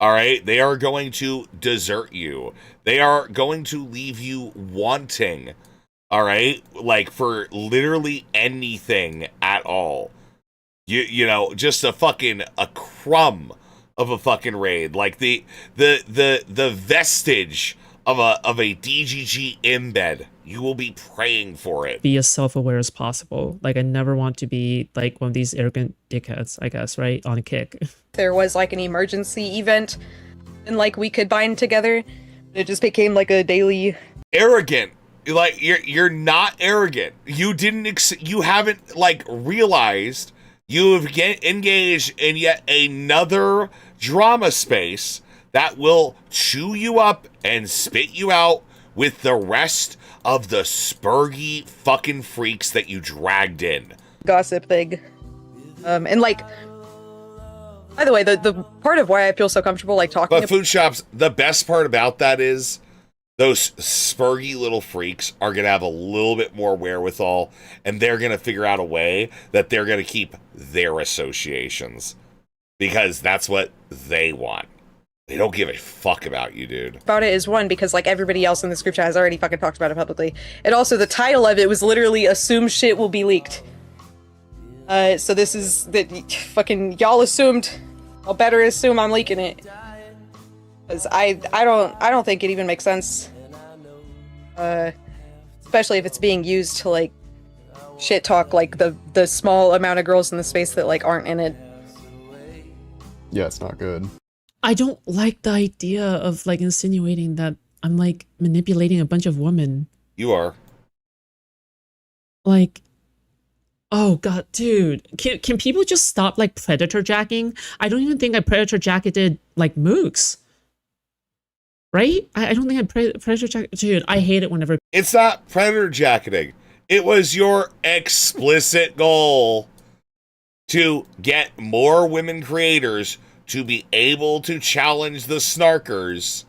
Speaker 1: All right, they are going to desert you. They are going to leave you wanting. All right, like for literally anything at all. You know, just a crumb of a fucking raid, like the vestige of a DGG embed. You will be praying for it.
Speaker 9: Be as self-aware as possible. Like, I never want to be like one of these arrogant dickheads, I guess, right? On a kick.
Speaker 7: There was like an emergency event and like we could bind together. It just became like a daily...
Speaker 1: Arrogant. Like, you're not arrogant. You you haven't like realized you have engaged in yet another drama space that will chew you up and spit you out with the rest of the spurgy fucking freaks that you dragged in.
Speaker 7: Gossip thing. And like, by the way, the part of why I feel so comfortable like talking
Speaker 1: about food shops, the best part about that is those spurgy little freaks are going to have a little bit more wherewithal, and they're going to figure out a way that they're going to keep their associations because that's what they want. They don't give a fuck about you, dude.
Speaker 7: About it is one, because like everybody else in this group chat has already fucking talked about it publicly. And also the title of it was literally assume shit will be leaked. So this is that fucking y'all assumed. I'll better assume I'm leaking it. Cause I don't think it even makes sense. Especially if it's being used to like shit talk like the small amount of girls in the space that like aren't in it.
Speaker 12: Yeah, it's not good.
Speaker 9: I don't like the idea of like insinuating that I'm like manipulating a bunch of women.
Speaker 1: You are.
Speaker 9: Like, Oh god, dude. Can people just stop like predator jacking? I don't even think I predator jacketed like mooks. Right? I don't think I predator jack. Dude, I hate it whenever
Speaker 1: It's not predator jacketing. It was your explicit goal to get more women creators to be able to challenge the snarkers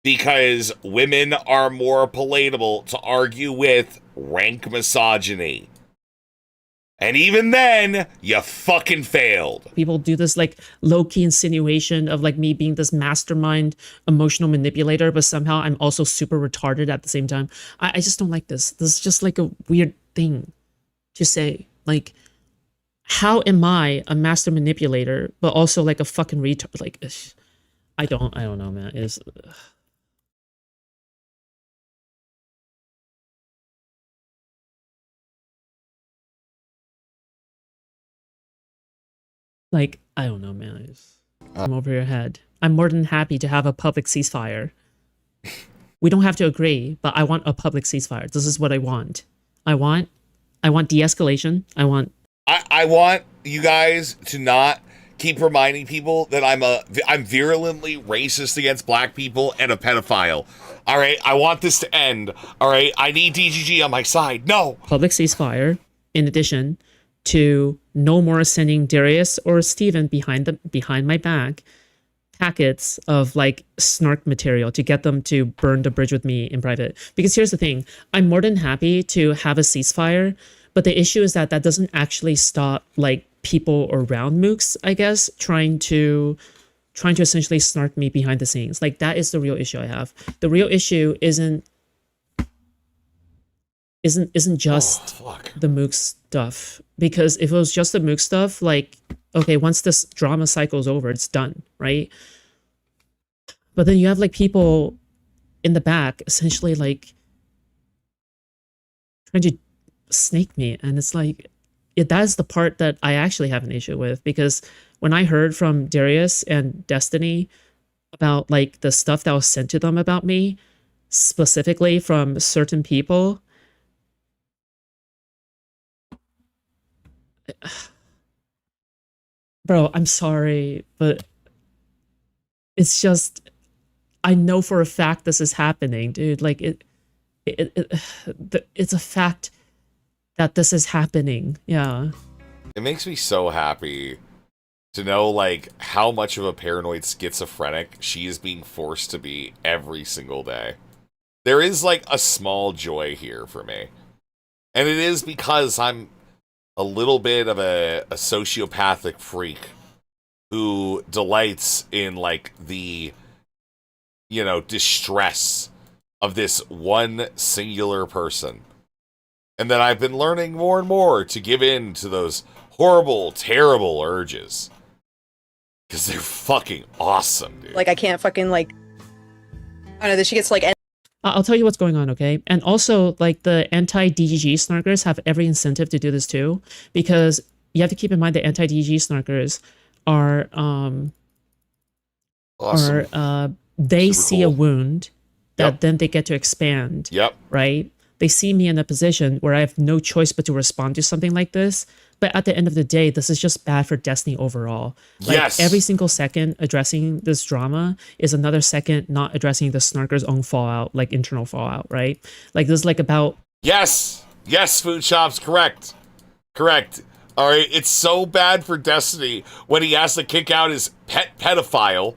Speaker 1: because women are more palatable to argue with rank misogyny. And even then, you fucking failed.
Speaker 9: people do this like low-key insinuation of like me being this mastermind emotional manipulator, but somehow I'm also super retarded at the same time. I just don't like this. This is just like a weird thing to say. Like, how am I a master manipulator, but also like a fucking retard? Like, I don't know, man. It's like, I don't know, man. I'm over your head. I'm more than happy to have a public ceasefire. We don't have to agree, but I want a public ceasefire. This is what I want. I want de-escalation. I want
Speaker 1: you guys to not keep reminding people that I'm virulently racist against black people and a pedophile. All right, I want this to end. All right, I need DGG on my side. No.
Speaker 9: Public ceasefire. In addition to no more sending Darius or Steven behind my back packets of like snark material to get them to burn the bridge with me in private. Because here's the thing, I'm more than happy to have a ceasefire, but the issue is that doesn't actually stop like people around mooks, I guess, trying to essentially snark me behind the scenes. Like, that is the real issue I have. The real issue isn't just the mook stuff, because if it was just the mook stuff, like, okay, once this drama cycle's over, it's done, right? But then you have like people in the back essentially like trying to snake me, and it's like, that is the part that I actually have an issue with, because when I heard from Darius and Destiny about like the stuff that was sent to them about me, specifically from certain people, bro, I'm sorry, but it's just, I know for a fact this is happening, dude. Like, it's a fact that this is happening. Yeah.
Speaker 1: It makes me so happy to know like how much of a paranoid schizophrenic she is being forced to be every single day. There is like a small joy here for me. And it is because I'm a little bit of a sociopathic freak who delights in like the, you know, distress of this one singular person. And then I've been learning more and more to give in to those horrible, terrible urges. Because they're fucking awesome, dude.
Speaker 7: Like, I can't fucking, like, I don't know, that she gets, like,
Speaker 9: I'll tell you what's going on, okay? And also, like, the anti-DGG snarkers have every incentive to do this too, because you have to keep in mind the anti-DGG snarkers are,
Speaker 1: awesome.
Speaker 9: They
Speaker 1: Super
Speaker 9: see
Speaker 1: cool.
Speaker 9: a wound that then they get to expand.
Speaker 1: Yep.
Speaker 9: Right? They see me in a position where I have no choice but to respond to something like this. But at the end of the day, this is just bad for Destiny overall. Like,
Speaker 1: Yes.
Speaker 9: every single second addressing this drama is another second not addressing the snarker's own fallout, like internal fallout, right? Like, this is like about...
Speaker 1: Yes! Yes, Food Shop's correct. Correct. All right, it's so bad for Destiny when he has to kick out his pet pedophile,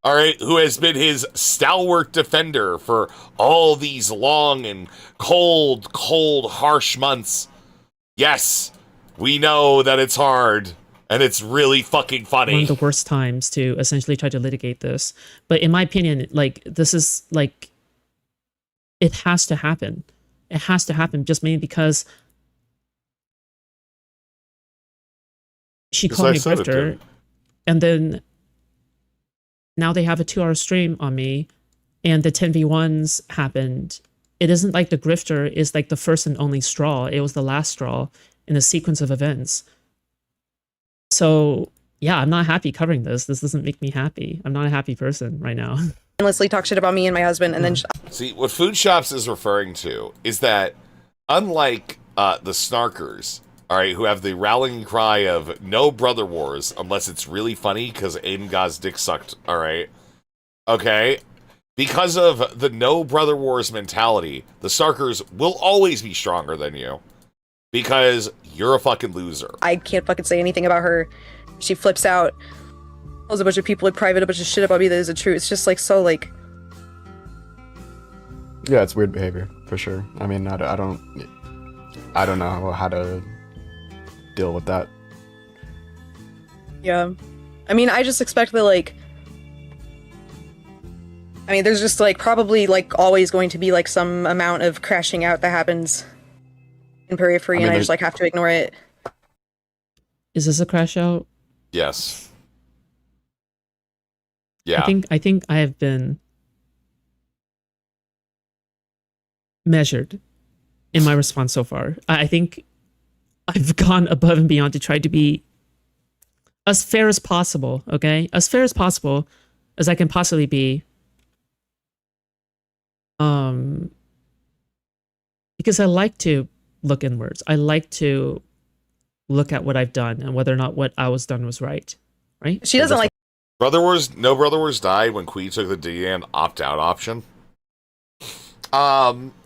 Speaker 1: all right, who has been his stalwart defender for all these long and cold, harsh months. Yes, we know that it's hard, and it's really fucking funny.
Speaker 9: One of the worst times to essentially try to litigate this. But in my opinion, like, this is, like, it has to happen. It has to happen just mainly because she called me a grifter, and then now they have a 2-hour stream on me, and the 10v1s happened. It isn't like the grifter is like the first and only straw. It was the last straw in a sequence of events. So yeah, I'm not happy covering this. This doesn't make me happy. I'm not a happy person right now.
Speaker 7: endlessly talk shit about me and my husband, and then
Speaker 1: See, what Food Shops is referring to is that, unlike the snarkers, all right, who have the rallying cry of no brother wars unless it's really funny because Aiden God's dick sucked, all right? Okay? Because of the no brother wars mentality, the Starkers will always be stronger than you because you're a fucking loser.
Speaker 7: I can't fucking say anything about her. She flips out, tells a bunch of people in private a bunch of shit about me that isn't true. It's just like so like...
Speaker 12: Yeah, it's weird behavior, for sure. I mean, I don't know how to deal with that.
Speaker 7: Yeah. I mean, I just expect that, like... I mean, there's just, like, probably, like, always going to be, like, some amount of crashing out that happens in periphery, and I just, like, have to ignore it.
Speaker 9: Is this a crash out?
Speaker 1: Yes. Yeah.
Speaker 9: I think I have been measured in my response so far. I think I've gone above and beyond to try to be as fair as possible, okay? As fair as possible as I can possibly be. Because I like to look inwards. I like to look at what I've done and whether or not what I was done was right. Right?
Speaker 7: She doesn't like...
Speaker 1: No Brother Wars died when Quee took the DN opt-out option.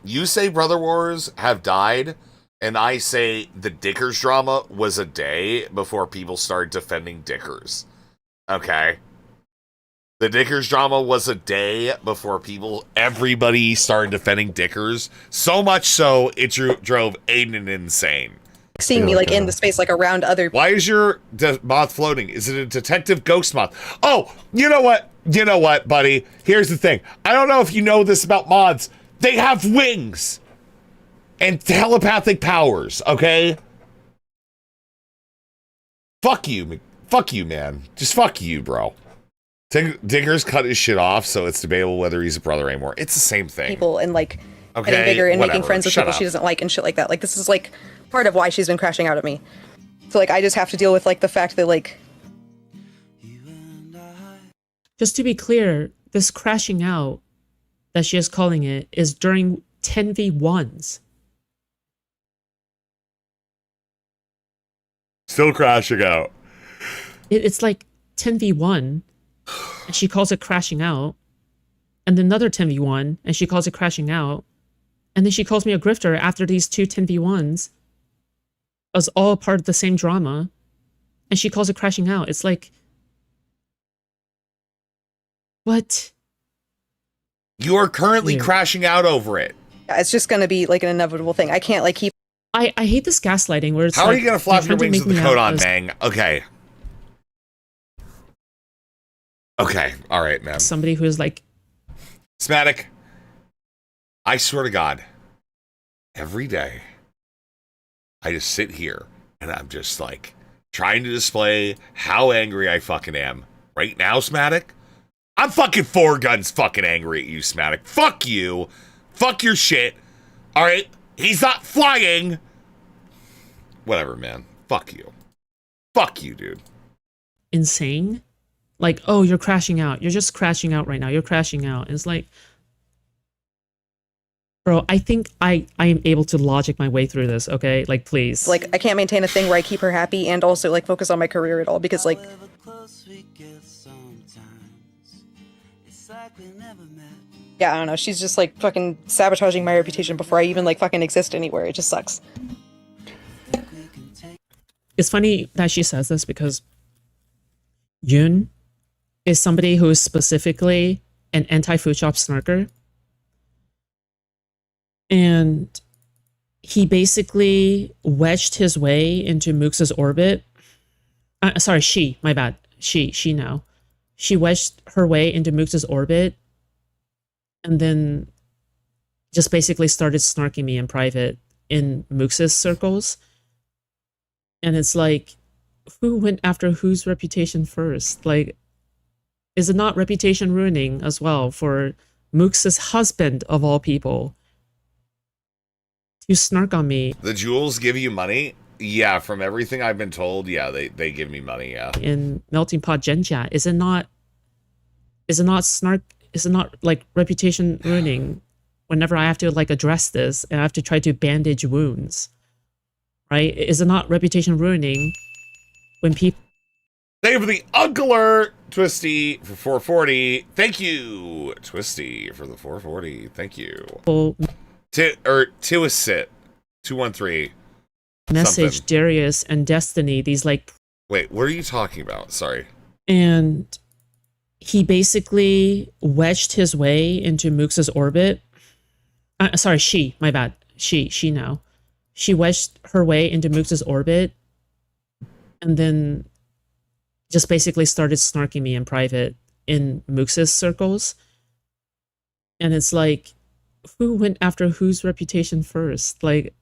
Speaker 1: You say Brother Wars have died, and I say the Dickers drama was a day before people started defending Dickers. Okay? The Dickers drama was a day before everybody started defending Dickers. So much so, it drove Aiden insane.
Speaker 7: Seeing me, like, in the space, like, around other...
Speaker 1: Why is your moth floating? Is it a detective ghost moth? Oh, you know what? You know what, buddy? Here's the thing. I don't know if you know this about moths. They have wings and telepathic powers, okay? Fuck you. Fuck you, man. Just fuck you, bro. Diggers cut his shit off, so it's debatable whether he's a brother anymore. It's the same thing.
Speaker 7: People and, like,
Speaker 1: okay,
Speaker 7: getting bigger and
Speaker 1: whatever.
Speaker 7: making friends with
Speaker 1: Shut
Speaker 7: people
Speaker 1: up.
Speaker 7: she doesn't like and shit like that. Like, this is, like, part of why she's been crashing out at me. So, like, I just have to deal with, like, the fact that, like...
Speaker 9: Just to be clear, this crashing out that she is calling it is during 10v1s.
Speaker 1: Still crashing out.
Speaker 9: It's like 10v1, and she calls it crashing out, and then another 10v1, and she calls it crashing out, and then she calls me a grifter after these two 10v1s as all part of the same drama, and she calls it crashing out. It's like, what?
Speaker 1: You are currently crashing out over it.
Speaker 7: Yeah, it's just gonna be, like, an inevitable thing. I can't, like, keep...
Speaker 9: I hate this gaslighting where it's
Speaker 1: How
Speaker 9: like,
Speaker 1: are you gonna flap your
Speaker 9: trying to
Speaker 1: wings
Speaker 9: make
Speaker 1: with the
Speaker 9: me
Speaker 1: coat
Speaker 9: out
Speaker 1: on,
Speaker 9: as
Speaker 1: Bang? Okay. Alright, man.
Speaker 9: somebody who is like...
Speaker 1: Smatic, I swear to God, every day, I just sit here and I'm just like trying to display how angry I fucking am. Right now, Smatic, I'm fucking 4 guns fucking angry at you, Smatic. Fuck you. Fuck your shit. Alright? He's not flying. Whatever, man. Fuck you. Fuck you, dude.
Speaker 9: insane. Like, oh, you're crashing out. You're just crashing out right now. You're crashing out. And it's like, bro, I think I am able to logic my way through this, okay? Like, please.
Speaker 7: Like, I can't maintain a thing where I keep her happy and also, like, focus on my career at all because, like... Yeah, I don't know. She's just, like, fucking sabotaging my reputation before I even, like, fucking exist anywhere. It just sucks.
Speaker 9: It's funny that she says this because Yoon is somebody who is specifically an anti-food shop snarker. And he basically wedged his way into Mooks's orbit. Sorry, she, my bad. She now. She wedged her way into Mooks's orbit and then just basically started snarking me in private in Mooks's circles. And it's like, who went after whose reputation first? Like, is it not reputation ruining as well for Mooks's husband of all people to snark on me?
Speaker 1: The jewels give you money? Yeah, from everything I've been told, yeah, they give me money, yeah.
Speaker 9: In Melting Pot Gen Chat, is it not like reputation ruining whenever I have to like address this and I have to try to bandage wounds? right? Is it not reputation ruining when people?
Speaker 1: Thank you for the Uncler Twisty for 440. Thank you, Twisty, for the 440. Thank you. Tiwasit 213.
Speaker 9: Message
Speaker 1: Something.
Speaker 9: Darius and Destiny, these like.
Speaker 1: Wait, what are you talking about? Sorry.
Speaker 9: And he basically wedged his way into Mooks's orbit. Sorry, she, my bad. She now. She wedged her way into Mooks's orbit and then just basically started snarking me in private in Mooks's circles. And it's like, who went after whose reputation first? Like,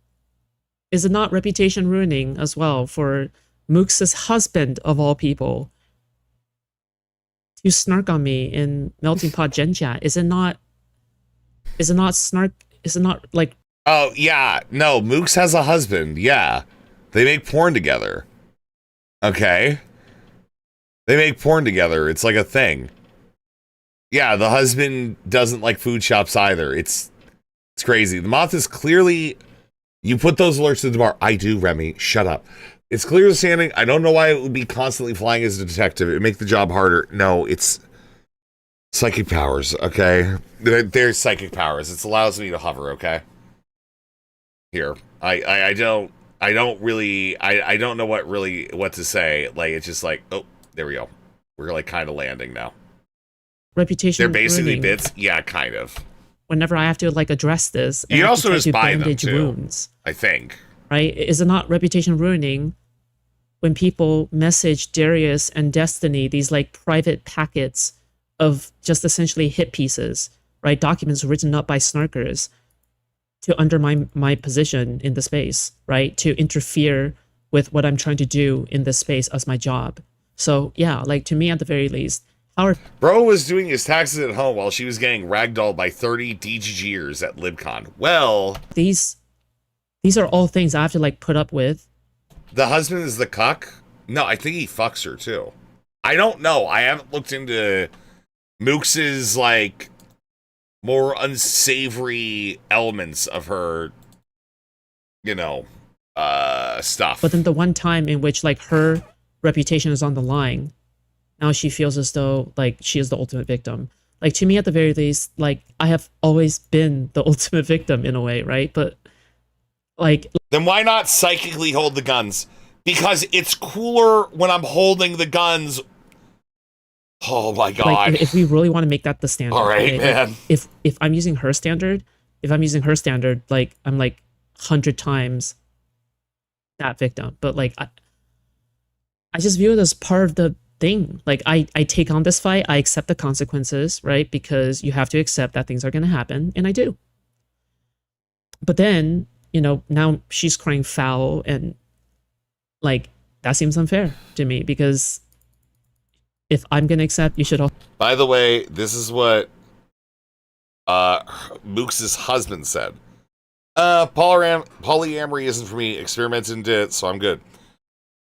Speaker 9: is it not reputation ruining as well for Mooks's husband of all people to snark on me in Melting Pot Gen Chat? Is it not snark? Is it not like?
Speaker 1: Oh yeah, no. Mooks has a husband. Yeah, they make porn together. Okay, they make porn together. It's like a thing. Yeah, the husband doesn't like food shops either. It's crazy. The Moth is clearly. You put those alerts to the bar. I do, Remy. Shut up. It's clear standing. I don't know why it would be constantly flying as a detective. It would make the job harder. No, it's psychic powers, okay? There's psychic powers. It allows me to hover, okay? Here. I don't know what to say. Like, it's just like, oh, there we go. We're like kind of landing now.
Speaker 9: Reputation.
Speaker 1: They're basically
Speaker 9: ruining.
Speaker 1: bits. Yeah, kind of.
Speaker 9: Whenever I have to like address this,
Speaker 1: You
Speaker 9: and
Speaker 1: also
Speaker 9: I have
Speaker 1: just
Speaker 9: to
Speaker 1: buy them
Speaker 9: bandage
Speaker 1: too.
Speaker 9: wounds,
Speaker 1: I think.
Speaker 9: right? Is it not reputation ruining when people message Darius and Destiny these like private packets of just essentially hit pieces, right? Documents written up by snarkers to undermine my position in the space, right? To interfere with what I'm trying to do in this space as my job. So yeah, like to me at the very least,
Speaker 1: Bro was doing his taxes at home while she was getting ragdolled by 30 DGGers at LibCon. Well,
Speaker 9: these are all things I have to like put up with.
Speaker 1: The husband is the cuck? No, I think he fucks her too. I don't know. I haven't looked into Mooks's like more unsavory elements of her, stuff.
Speaker 9: But then the one time in which like her reputation is on the line, now she feels as though like she is the ultimate victim. Like to me at the very least, like I have always been the ultimate victim in a way, right? But like
Speaker 1: then why not psychically hold the guns? Because it's cooler when I'm holding the guns. Oh my god.
Speaker 9: Like if we really want to make that the standard.
Speaker 1: All right,
Speaker 9: okay?
Speaker 1: man.
Speaker 9: If I'm using her standard, like I'm like 100 times that victim. But like I just view it as part of the thing. Like I take on this fight, I accept the consequences, right? Because you have to accept that things are going to happen, and I do. But then, now she's crying foul, and like that seems unfair to me because if I'm going to accept, you should all.
Speaker 1: By the way, this is what Mooks' husband said. Polyamory isn't for me. Experimented and did it, so I'm good.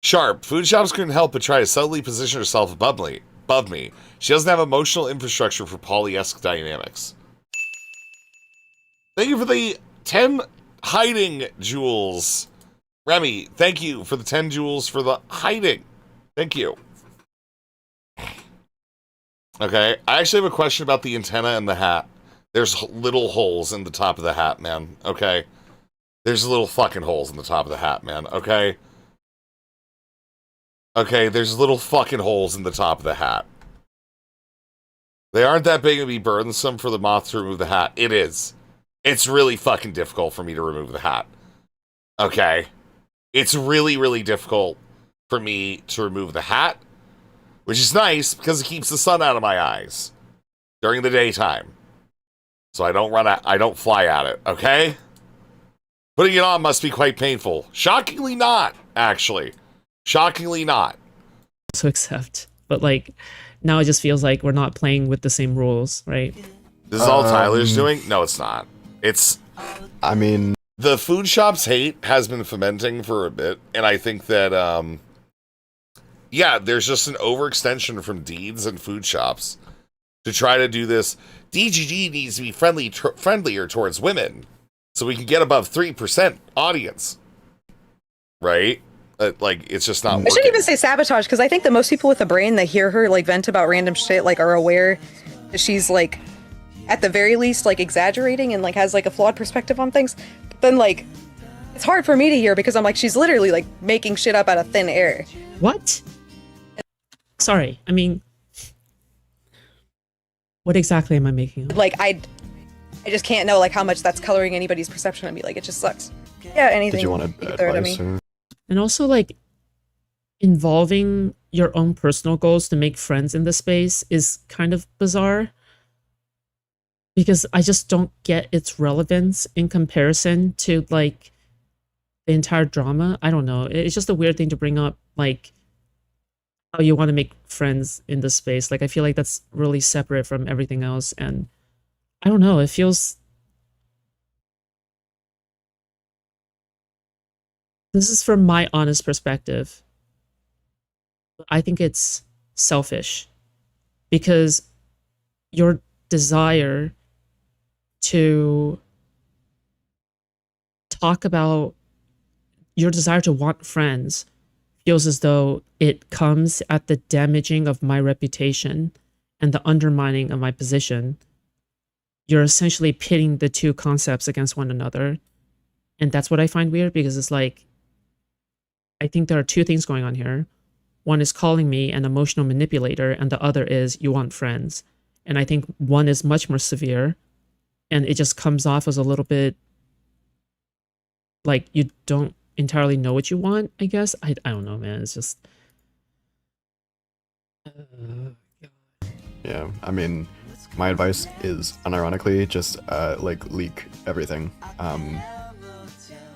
Speaker 1: Sharp, food shops couldn't help but try to subtly position herself above me. She doesn't have emotional infrastructure for poly-esque dynamics. Thank you for the 10 hiding jewels. Remy, thank you for the 10 jewels for the hiding. Thank you. Okay, I actually have a question about the antenna and the hat. There's little holes in the top of the hat, man. Okay? There's little fucking holes in the top of the hat, man. Okay? Okay, there's little fucking holes in the top of the hat. They aren't that big to be burdensome for the Moth to remove the hat. It is. It's really fucking difficult for me to remove the hat. Okay? It's really, really difficult for me to remove the hat, which is nice because it keeps the sun out of my eyes during the daytime. So I don't fly at it, okay? Putting it on must be quite painful. Shockingly not, actually. Shockingly not.
Speaker 9: To accept. But like now it just feels like we're not playing with the same rules, right?
Speaker 1: This is all Tyler's doing? No, it's not. It's the food shop's hate has been fomenting for a bit, and I think that there's just an overextension from deeds and food shops to try to do this. DGG needs to be friendlier towards women so we can get above 3% audience. right? Like, it's just not
Speaker 7: I
Speaker 1: working.
Speaker 7: shouldn't even say sabotage, because I think that most people with a brain that hear her like vent about random shit like are aware that she's like, at the very least, like exaggerating and like has like a flawed perspective on things. But then like, it's hard for me to hear because I'm like, she's literally like making shit up out of thin air.
Speaker 9: What? Sorry, I mean, what exactly am I making up?
Speaker 7: Like I just can't know like how much that's coloring anybody's perception of me. Like it just sucks. Yeah, anything.
Speaker 12: Did you want
Speaker 7: you can
Speaker 12: to
Speaker 7: throw it at
Speaker 12: advice?
Speaker 7: me.
Speaker 12: Or?
Speaker 9: And also, like, involving your own personal goals to make friends in the space is kind of bizarre. Because I just don't get its relevance in comparison to, like, the entire drama. I don't know. It's just a weird thing to bring up, like, how you want to make friends in this space. Like, I feel like that's really separate from everything else. And I don't know. It feels... This is from my honest perspective. I think it's selfish. Because your desire to talk about your desire to want friends feels as though it comes at the damaging of my reputation and the undermining of my position. You're essentially pitting the two concepts against one another. And that's what I find weird, because it's like, I think there are two things going on here. One is calling me an emotional manipulator, and the other is you want friends. And I think one is much more severe, and it just comes off as a little bit like you don't entirely know what you want, I guess. I don't know, man. It's just...
Speaker 12: Yeah, I mean, my advice is, unironically, just, like, leak everything. If
Speaker 7: I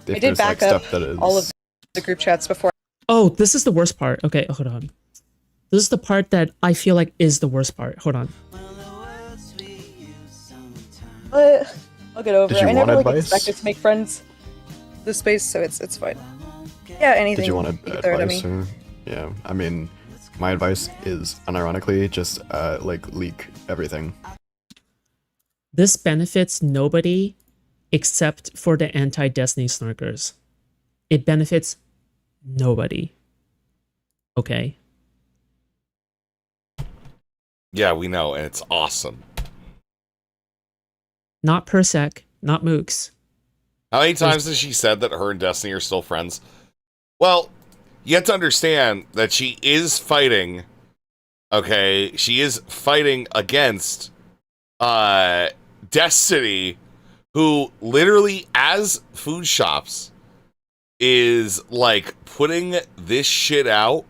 Speaker 7: did
Speaker 12: there's,
Speaker 7: back
Speaker 12: like,
Speaker 7: up
Speaker 12: stuff that is...
Speaker 7: all of the group chats before.
Speaker 9: Oh, this is the worst part. Okay, hold on. This is the part that I feel like is the worst part. Hold on.
Speaker 7: But I'll get over
Speaker 12: Did
Speaker 7: it.
Speaker 12: you
Speaker 7: I
Speaker 12: want
Speaker 7: never like
Speaker 12: advice?
Speaker 7: expected to make friends this space, so it's fine. Yeah, anything.
Speaker 12: Did you want
Speaker 7: you can throw it at
Speaker 12: advice?
Speaker 7: me.
Speaker 12: Or... Yeah, I mean, my advice is, unironically, just, like, leak everything.
Speaker 9: This benefits nobody except for the anti-Destiny snarkers. It benefits nobody. Okay?
Speaker 1: Yeah, we know, and it's awesome.
Speaker 9: Not Persec, not Mooks.
Speaker 1: How many times has she said that her and Destiny are still friends? Well, you have to understand that she is fighting, okay? She is fighting against Destiny, who literally, as food shops, is like putting this shit out.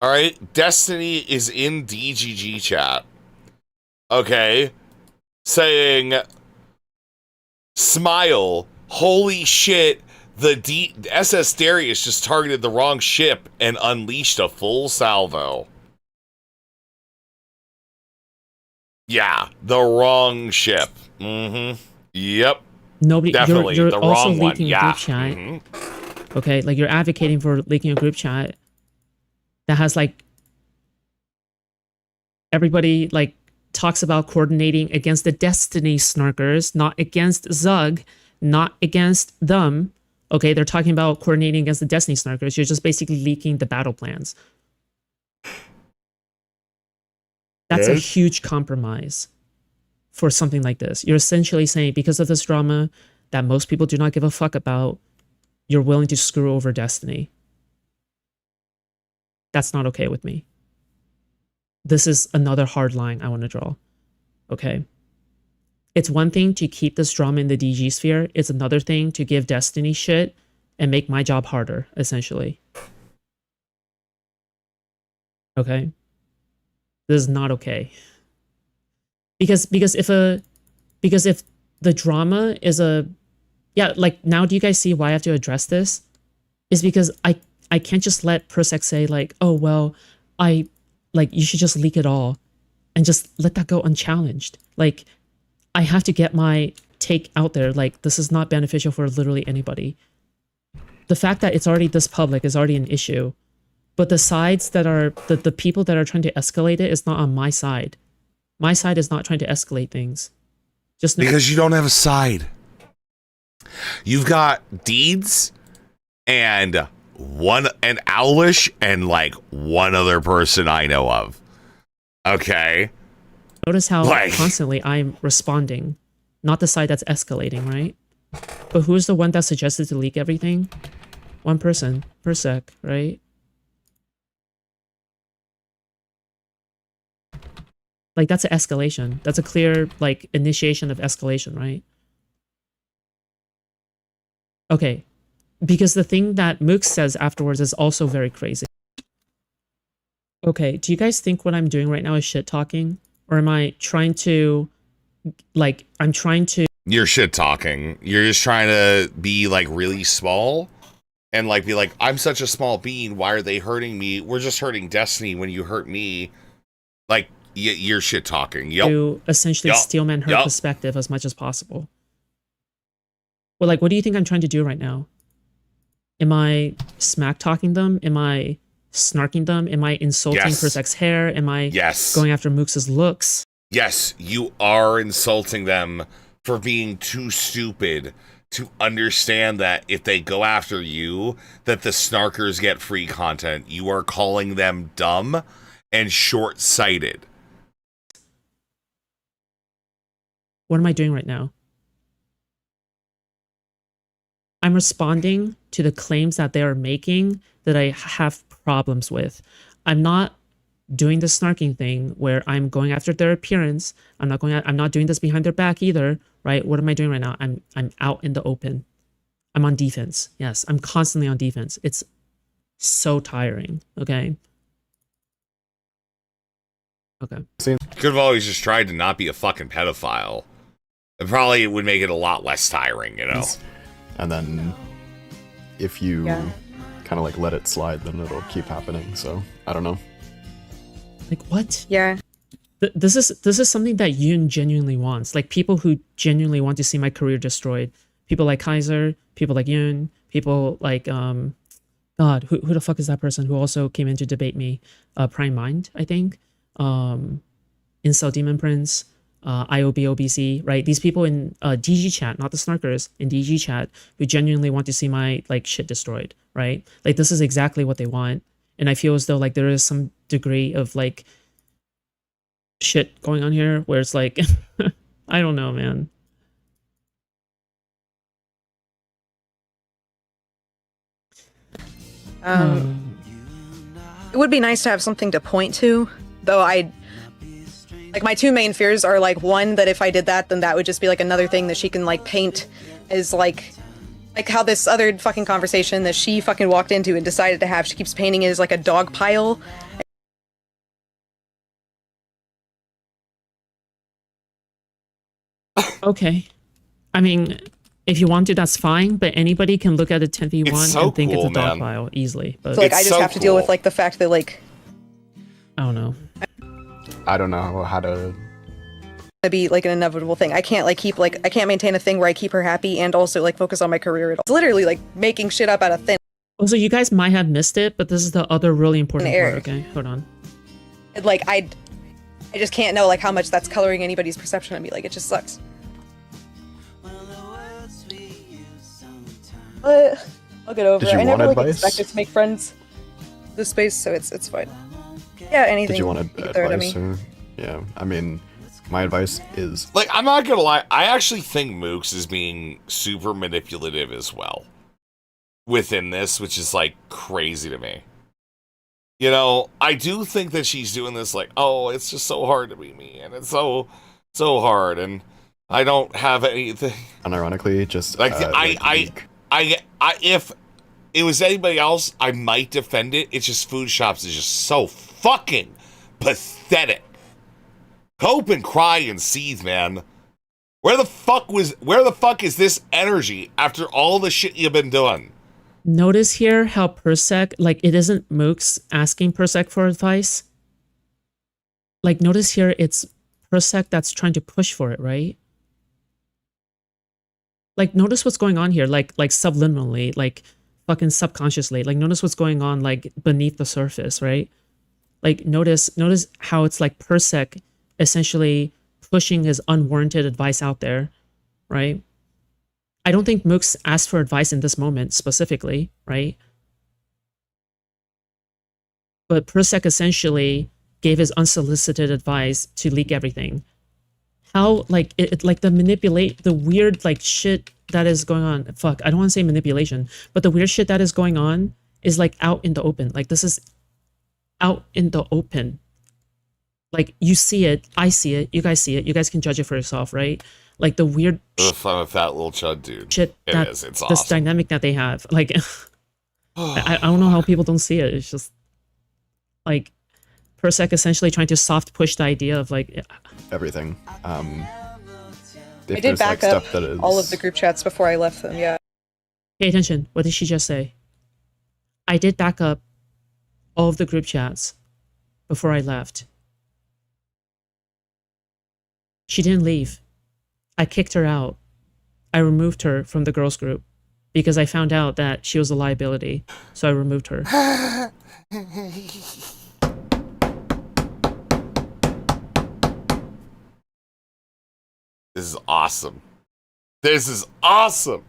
Speaker 1: All right, Destiny is in DGG chat, okay, saying, "Smile, holy shit, the SS Darius just targeted the wrong ship and unleashed a full salvo." Yeah, the wrong ship. Mm-hmm. Yep.
Speaker 9: Nobody.
Speaker 1: Definitely
Speaker 9: You're
Speaker 1: the
Speaker 9: also
Speaker 1: wrong one.
Speaker 9: leaking
Speaker 1: Yeah.
Speaker 9: group chat.
Speaker 1: Mhm.
Speaker 9: Okay, like you're advocating for leaking a group chat that has like everybody like talks about coordinating against the Destiny snarkers, not against Zug, not against them. Okay, they're talking about coordinating against the Destiny snarkers. You're just basically leaking the battle plans. That's a
Speaker 1: Yes.
Speaker 9: huge compromise for something like this. You're essentially saying, because of this drama that most people do not give a fuck about, you're willing to screw over Destiny. That's not okay with me. This is another hard line I want to draw. Okay? It's one thing to keep this drama in the DG sphere. It's another thing to give Destiny shit and make my job harder, essentially. Okay? This is not okay. Because if the drama is a... Yeah, like, now do you guys see why I have to address this? Is because I can't just let Persec say, like, oh, well, you should just leak it all and just let that go unchallenged. Like, I have to get my take out there. Like, this is not beneficial for literally anybody. The fact that it's already this public is already an issue. But the sides that are, the people that are trying to escalate it is not on my side. My side is not trying to escalate things. Just know-
Speaker 1: Because you don't have a side. You've got deeds and Owlish and like one other person I know of. Okay.
Speaker 9: Notice how constantly I'm responding, not the side that's escalating, right? But who's the one that suggested to leak everything? One person per sec, right? Like, that's an escalation. That's a clear, like, initiation of escalation, right? Okay. Because the thing that Mook says afterwards is also very crazy. Okay, do you guys think what I'm doing right now is shit talking? Or am I trying to, like, I'm trying to...
Speaker 1: You're shit talking. You're just trying to be like really small and like be like, I'm such a small being. Why are they hurting me? We're just hurting Destiny when you hurt me. Like, you're shit talking.
Speaker 9: To essentially steelman her perspective as much as possible. Well, like, what do you think I'm trying to do right now? Am I smack talking them? Am I snarking them? Am I insulting Persec's hair? Am I going after Mooks' looks?
Speaker 1: Yes, you are insulting them for being too stupid to understand that if they go after you, that the snarkers get free content. You are calling them dumb and short-sighted.
Speaker 9: What am I doing right now? I'm responding to the claims that they are making that I have problems with. I'm not doing the snarking thing where I'm going after their appearance. I'm not doing this behind their back either, right? What am I doing right now? I'm out in the open. I'm on defense. Yes, I'm constantly on defense. It's so tiring, okay? Okay.
Speaker 1: Could have always just tried to not be a fucking pedophile. It probably would make it a lot less tiring, you know?
Speaker 12: And then if you kind of like let it slide, then it'll keep happening. So I don't know.
Speaker 9: Like, what?
Speaker 7: Yeah.
Speaker 9: This is something that Yoon genuinely wants. Like, people who genuinely want to see my career destroyed. People like Kaiser, people like Yoon, people like God, who the fuck is that person who also came in to debate me? Prime Mind, I think. Incel Demon Prince, IOBOBC, right? These people in DG chat, not the snarkers, in DG chat, who genuinely want to see my like shit destroyed, right? Like, this is exactly what they want. And I feel as though like there is some degree of like shit going on here where it's like, I don't know, man.
Speaker 7: It would be nice to have something to point to, though. Like, my two main fears are like, one, that if I did that, then that would just be like another thing that she can like paint as like how this other fucking conversation that she fucking walked into and decided to have, she keeps painting it as like a dog pile.
Speaker 9: Okay. I mean, if you want to, that's fine, but anybody can look at a 10v1 and think it's a dog pile easily. But
Speaker 7: So like, I just have to deal with like the fact that like,
Speaker 9: I don't know.
Speaker 12: I don't know how to
Speaker 7: be like an inevitable thing. I can't like keep like, I can't maintain a thing where I keep her happy and also like focus on my career at all. It's literally like making shit up out of thin.
Speaker 9: Also, you guys might have missed it, but this is the other really important part. Okay, hold on.
Speaker 7: Like, I just can't know like how much that's coloring anybody's perception of me. Like, it just sucks. But I'll get over it. I never like expected to make friends this space, so it's fine. Yeah, anything.
Speaker 12: Did you want advice? Or, yeah, I mean, my advice is
Speaker 1: like, I'm not gonna lie, I actually think Mooks is being super manipulative as well within this, which is like crazy to me. You know, I do think that she's doing this like, oh, it's just so hard to be me, and it's so hard, and I don't have anything.
Speaker 12: Unironically, just
Speaker 1: like if it was anybody else, I might defend it. It's just Food Shops is just so fucking pathetic. Hope and cry and seethe, man. Where the fuck is this energy after all the shit you've been doing?
Speaker 9: Notice here how Persec, like, it isn't Mooks asking Persec for advice. Like, notice here it's Persec that's trying to push for it, right? Like, notice what's going on here, like subliminally, like fucking subconsciously. Like, notice what's going on, like, beneath the surface, right? Like, notice how it's like Persec essentially pushing his unwarranted advice out there, right? I don't think Mooks asked for advice in this moment specifically, right? but Persec essentially gave his unsolicited advice to leak everything. How like like the weird like shit that is going on. Fuck, I don't want to say manipulation, but the weird shit that is going on is like out in the open. Like this is out in the open. Like you see it, I see it, you guys see it, you guys can judge it for yourself, right? Like the weird
Speaker 1: fun with that little chud dude.
Speaker 9: shit that
Speaker 1: It's
Speaker 9: this
Speaker 1: awesome.
Speaker 9: dynamic that they have. Like I don't know how people don't see it. It's just like Persec essentially trying to soft push the idea of like
Speaker 12: everything.
Speaker 7: I
Speaker 12: If
Speaker 7: did
Speaker 12: there's,
Speaker 7: back
Speaker 12: like,
Speaker 7: up
Speaker 12: stuff that is
Speaker 7: all of the group chats before I left them, yeah.
Speaker 9: Pay attention. What did she just say? I did back up all of the group chats before I left. She didn't leave. I kicked her out. I removed her from the girls group because I found out that she was a liability. So I removed her.
Speaker 1: This is awesome. This is awesome.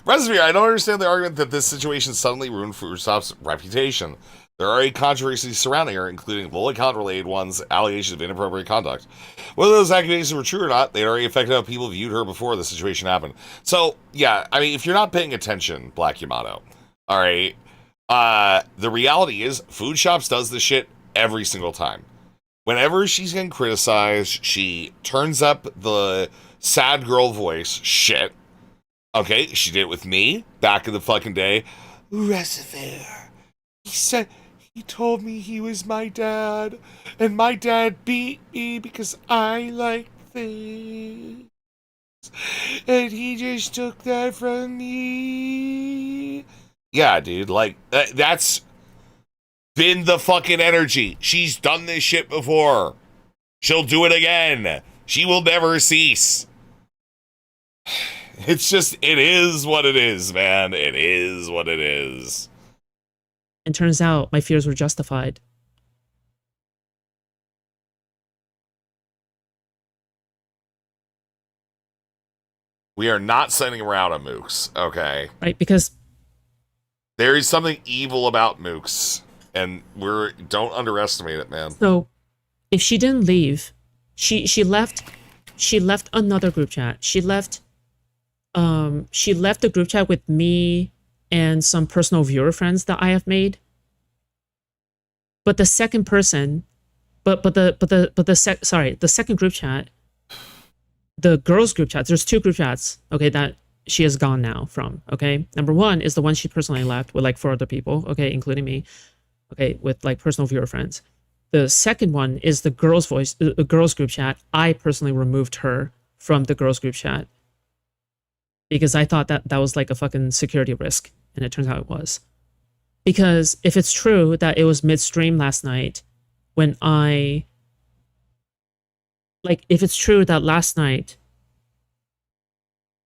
Speaker 1: Resume, I don't understand the argument that this situation suddenly ruined Fruitstop's reputation. There are already controversies surrounding her, including low account-related ones, allegations of inappropriate conduct. Whether those accusations were true or not, they already affected how people viewed her before the situation happened. So, yeah, I mean, if you're not paying attention, Black Yamato, all right, the reality is Food Shops does this shit every single time. Whenever she's getting criticized, she turns up the sad girl voice shit. Okay, she did it with me back in the fucking day. Reservoir. He told me he was my dad, and my dad beat me because I like things. And he just took that from me. Yeah, dude, like, that's been the fucking energy. She's done this shit before. She'll do it again. She will never cease. It's just, it is what it is, man. It is what it is.
Speaker 9: And turns out my fears were justified.
Speaker 1: We are not sending around a Mooks, okay?
Speaker 9: Right, because
Speaker 1: there is something evil about Mooks, and don't underestimate it, man.
Speaker 9: so if she didn't leave, she left another group chat. She left the group chat with me and some personal viewer friends that I have made. But the second person, the second group chat, the girls group chat, there's two group chats, okay, that she has gone now from, okay? Number one is the one she personally left with like 4 other people, okay, including me, okay, with like personal viewer friends. The second one is the girls group chat. I personally removed her from the girls group chat because I thought that was like a fucking security risk. And it turns out it was. Because if it's true that it was midstream last night when if it's true that last night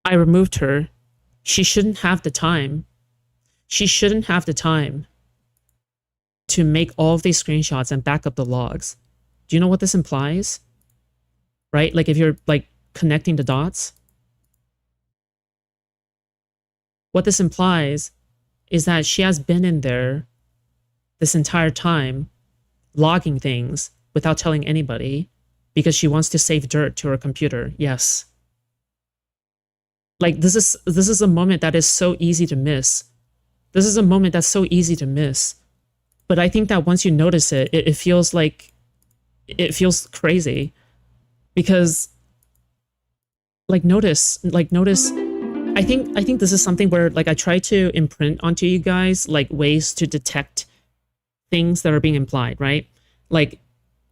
Speaker 9: I removed her, she shouldn't have the time. She shouldn't have the time to make all of these screenshots and back up the logs. Do you know what this implies? Right? Like if you're like connecting the dots. What this implies is that she has been in there this entire time logging things without telling anybody because she wants to save dirt to her computer. Yes. Like this is a moment that is so easy to miss. This is a moment that's so easy to miss. But I think that once you notice it, it feels feels crazy because notice I think this is something where like I try to imprint onto you guys like ways to detect things that are being implied, right? Like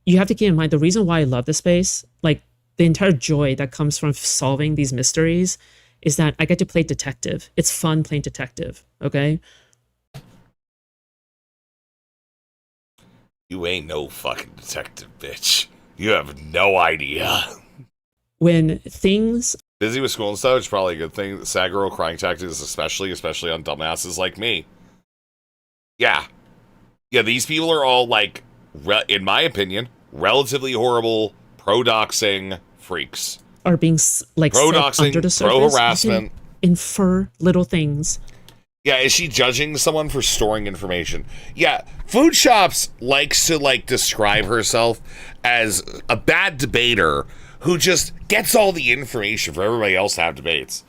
Speaker 9: you have to keep in mind the reason why I love this space, like the entire joy that comes from solving these mysteries is that I get to play detective. It's fun playing detective, okay?
Speaker 1: You ain't no fucking detective, bitch. You have no idea.
Speaker 9: When things
Speaker 1: busy with school and stuff, it's probably a good thing. Sad girl crying tactics, especially on dumbasses like me. Yeah. Yeah, these people are all, like, in my opinion, relatively horrible pro-doxing freaks.
Speaker 9: Are being, like, said under the surface.
Speaker 1: Pro-harassment.
Speaker 9: Infer little things.
Speaker 1: Yeah, is she judging someone for storing information? Yeah, Food Shops likes to like describe herself as a bad debater who just gets all the information for everybody else to have debates.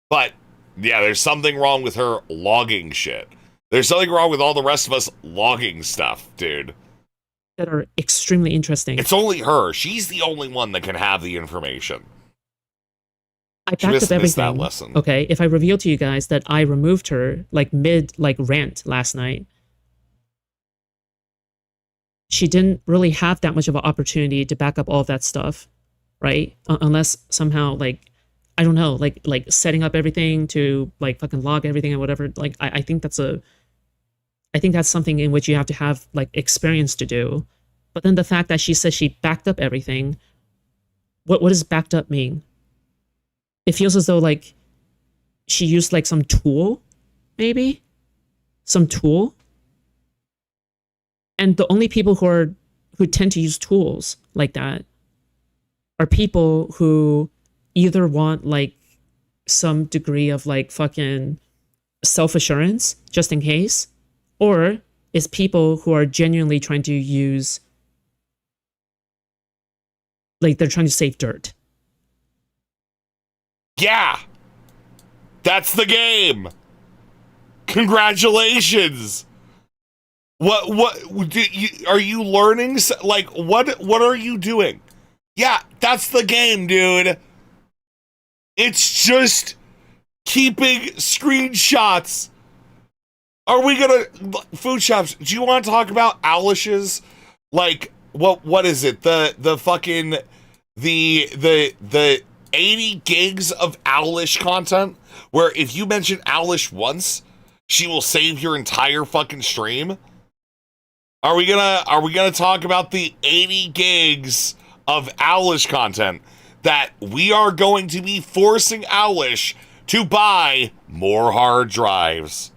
Speaker 1: But yeah, there's something wrong with her logging shit. There's something wrong with all the rest of us logging stuff, dude.
Speaker 9: That are extremely interesting.
Speaker 1: It's only her. She's the only one that can have the information.
Speaker 9: I backed up everything.
Speaker 1: That lesson.
Speaker 9: Okay, if I reveal to you guys that I removed her like mid rant last night, she didn't really have that much of an opportunity to back up all of that stuff, right? Unless somehow I don't know, like setting up everything to like fucking log everything and whatever. Like I think that's something in which you have to have like experience to do. But then the fact that she says she backed up everything, what does backed up mean? It feels as though like she used like some tool, maybe? Some tool? And the only people who tend to use tools like that are people who either want like some degree of like fucking self-assurance just in case, or is people who are genuinely trying to use, like they're trying to save dirt.
Speaker 1: Yeah, that's the game. Congratulations. What are you learning? Like, what are you doing? Yeah, that's the game, dude. It's just keeping screenshots. Are we gonna Food Shops? Do you want to talk about Owlish's? Like, what is it? The fucking the 80 gigs of Owlish content, where if you mention Owlish once, she will save your entire fucking stream. Are we gonna talk about the 80 gigs of Owlish content that we are going to be forcing Owlish to buy more hard drives?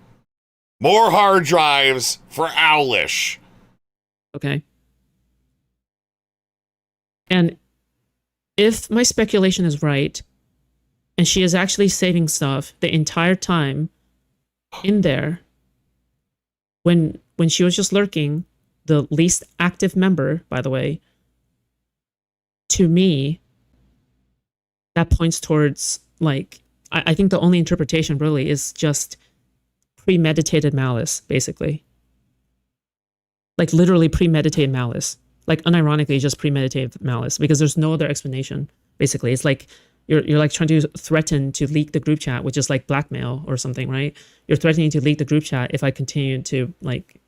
Speaker 1: More hard drives for Owlish.
Speaker 9: Okay. And if my speculation is right, and she is actually saving stuff the entire time in there, when she was just lurking, the least active member, by the way, to me, that points towards, like, I think the only interpretation really is just premeditated malice, basically. Like, literally premeditated malice. Like, unironically, just premeditated malice, because there's no other explanation, basically. It's like, you're like trying to threaten to leak the group chat, which is like blackmail or something, right? You're threatening to leak the group chat if I continue to, like,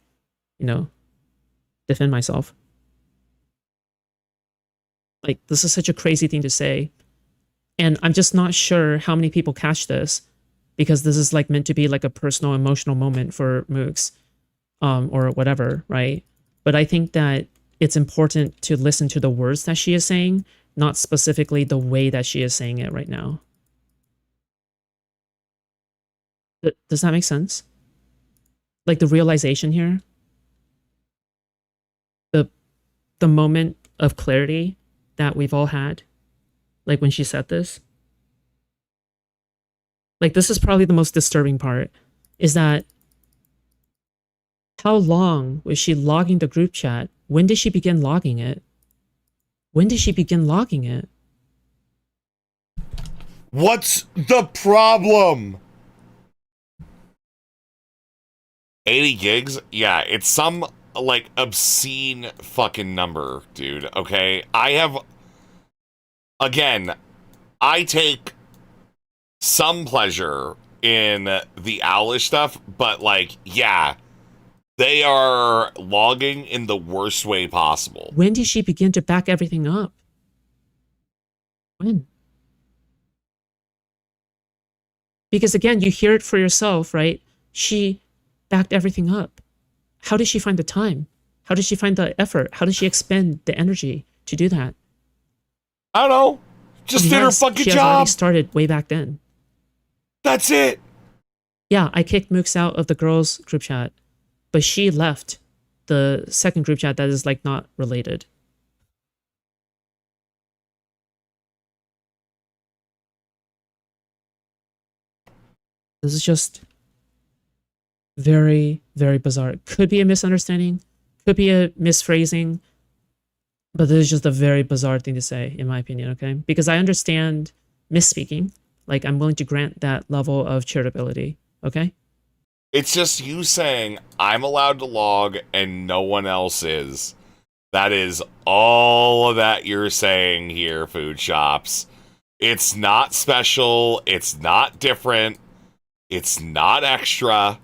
Speaker 9: you know, defend myself. Like, this is such a crazy thing to say. And I'm just not sure how many people catch this, because this is like meant to be like a personal, emotional moment for Mooks, or whatever, right? But I think that it's important to listen to the words that she is saying, not specifically the way that she is saying it right now. Does that make sense? Like, the realization here, the moment of clarity that we've all had, like when she said this. Like, this is probably the most disturbing part, is that how long was she logging the group chat? When did she begin logging it? When did she begin logging it?
Speaker 1: What's the problem? 80 gigs? Yeah, it's some, like, obscene fucking number, dude, okay? Again, I take some pleasure in the Owlish stuff, but, like, yeah, they are logging in the worst way possible.
Speaker 9: When did she begin to back everything up? When? Because again, you hear it for yourself, right? She backed everything up. How did she find the time? How did she find the effort? How did she expend the energy to do that?
Speaker 1: I don't know. Just did her fucking
Speaker 9: she has
Speaker 1: job.
Speaker 9: already started way back then.
Speaker 1: That's it.
Speaker 9: Yeah, I kicked Mooks out of the girls' group chat, but she left the second group chat that is, like, not related. This is just Very, very bizarre. Could be a misunderstanding, could be a misphrasing, but this is just a very bizarre thing to say, in my opinion, okay? Because I understand misspeaking. Like, I'm willing to grant that level of charitability, okay?
Speaker 1: It's just you saying, I'm allowed to log and no one else is. That is all that you're saying here, food shops. It's not special. It's not different. It's not extra.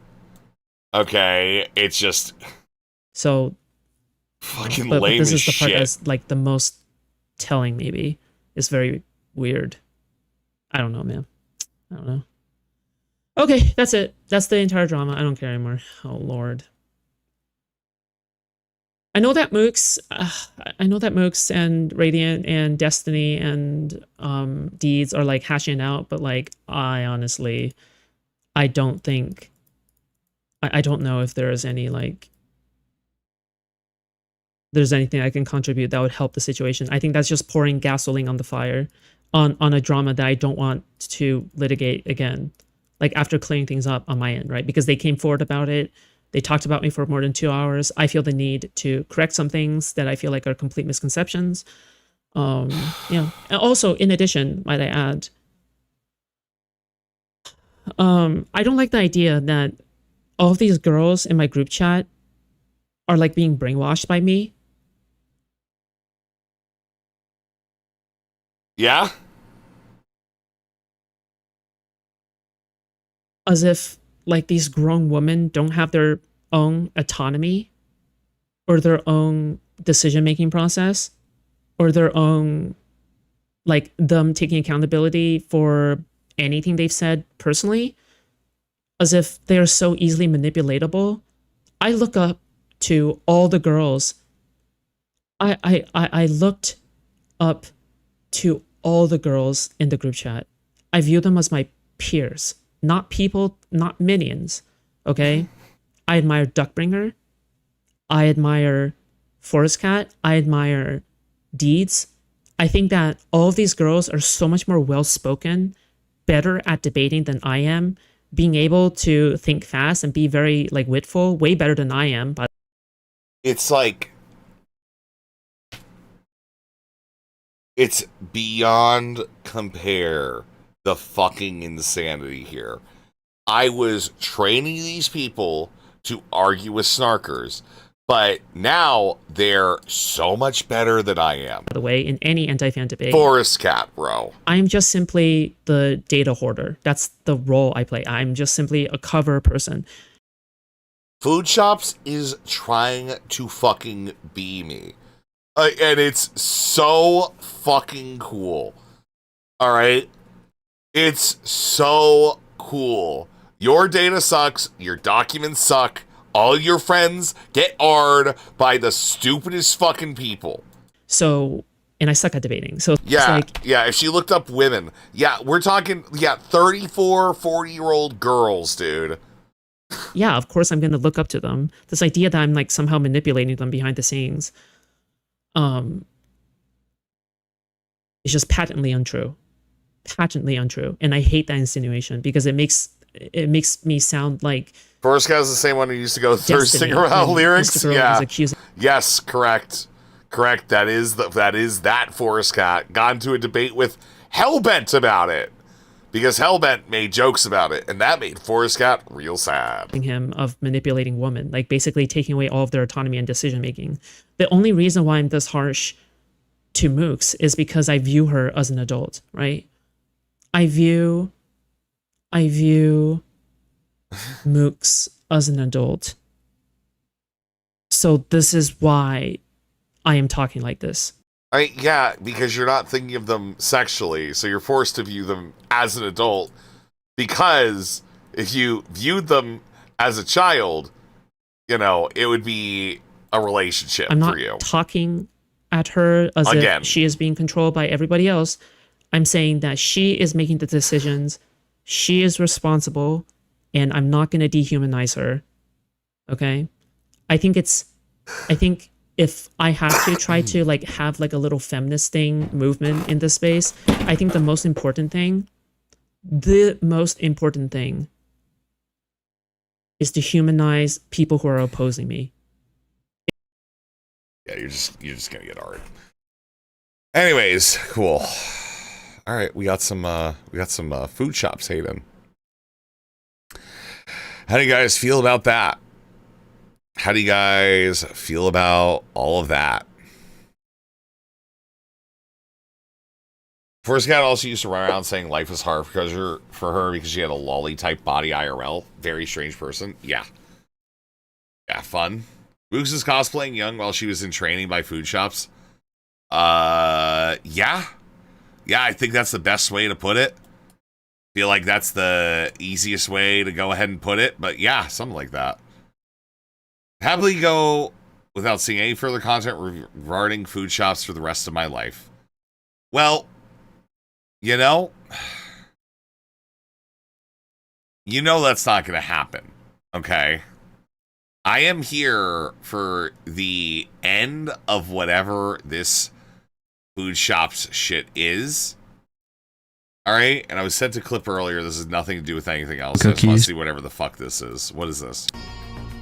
Speaker 1: Okay? It's just...
Speaker 9: So...
Speaker 1: fucking
Speaker 9: but
Speaker 1: lame
Speaker 9: this
Speaker 1: as
Speaker 9: is the part
Speaker 1: shit.
Speaker 9: that's, like, the most telling, maybe. It's very weird. I don't know, man. I don't know. Okay, that's it. That's the entire drama. I don't care anymore. Oh, Lord. I know that Mooks and Radiant and Destiny and Deeds are like hashing it out, but like I honestly, I don't think, I don't know if there is any like, there's anything I can contribute that would help the situation. I think that's just pouring gasoline on the fire on a drama that I don't want to litigate again. Like after clearing things up on my end, right? Because they came forward about it. They talked about me for more than 2 hours. I feel the need to correct some things that I feel like are complete misconceptions. Yeah. And also, in addition, might I add, I don't like the idea that all of these girls in my group chat are like being brainwashed by me.
Speaker 1: Yeah?
Speaker 9: As if like these grown women don't have their own autonomy or their own decision-making process or their own, like them taking accountability for anything they've said personally, as if they are so easily manipulatable. I look up to all the girls. I looked up to all the girls in the group chat. I view them as my peers. Not people, not minions, okay? I admire Duckbringer. I admire Forest Cat. I admire Deeds. I think that all of these girls are so much more well-spoken, better at debating than I am, being able to think fast and be very, like, witful, way better than I am. But
Speaker 1: It's like... it's beyond compare the fucking insanity here. I was training these people to argue with snarkers, but now they're so much better than I am.
Speaker 9: by the way, in any anti-fan debate,
Speaker 1: Forest Cat, bro.
Speaker 9: I'm just simply the data hoarder. That's the role I play. I'm just simply a cover person.
Speaker 1: Food Shops is trying to fucking be me. And it's so fucking cool. All right? It's so cool. Your data sucks. Your documents suck. All your friends get R'd by the stupidest fucking people.
Speaker 9: So, and I suck at debating. So,
Speaker 1: Yeah,
Speaker 9: it's like,
Speaker 1: yeah, if she looked up women. Yeah, we're talking, 34, 40-year-old girls, dude.
Speaker 9: yeah, of course I'm going to look up to them. This idea that I'm like somehow manipulating them behind the scenes, is just patently untrue. Patently untrue. And I hate that insinuation because it makes me sound like
Speaker 1: First guy's the same one who used to go thirsting
Speaker 9: Destiny
Speaker 1: around
Speaker 9: when
Speaker 1: lyrics.
Speaker 9: Mr. Girl
Speaker 1: Yeah.
Speaker 9: was accusing-
Speaker 1: Yes, correct. Correct. That is that Forest Cat got into a debate with Hellbent about it. Because Hellbent made jokes about it, and that made Forest Cat real sad.
Speaker 9: him of manipulating women, like basically taking away all of their autonomy and decision making. The only reason why I'm this harsh to Mooks is because I view her as an adult, right? I view Mooks as an adult. So this is why I am talking like this.
Speaker 1: Yeah, because you're not thinking of them sexually, so you're forced to view them as an adult. Because if you viewed them as a child, it would be a relationship
Speaker 9: I'm
Speaker 1: for
Speaker 9: not
Speaker 1: you.
Speaker 9: talking at her as
Speaker 1: Again.
Speaker 9: if she is being controlled by everybody else. I'm saying that she is making the decisions. She is responsible, and I'm not going to dehumanize her. Okay? I think if I have to try to like have like a little feminist thing movement in this space, I think the most important thing is to humanize people who are opposing me.
Speaker 1: Yeah, you're just gonna get art. Anyways, cool. All right, we got some food shops, Hayden. How do you guys feel about that? How do you guys feel about all of that? Forrest Cat also used to run around saying life was hard for her because she had a lolly type body IRL. Very strange person. Yeah. Yeah, fun. Mooks is cosplaying young while she was in training by food shops. Yeah. Yeah, I think that's the best way to put it. Feel like that's the easiest way to go ahead and put it, but yeah, something like that. Happily go without seeing any further content regarding food shops for the rest of my life. Well, you know that's not going to happen, okay? I am here for the end of whatever this food shops shit is. All right, and I was sent a clip earlier. This has nothing to do with anything else. I just want to see whatever the fuck this is. What is this?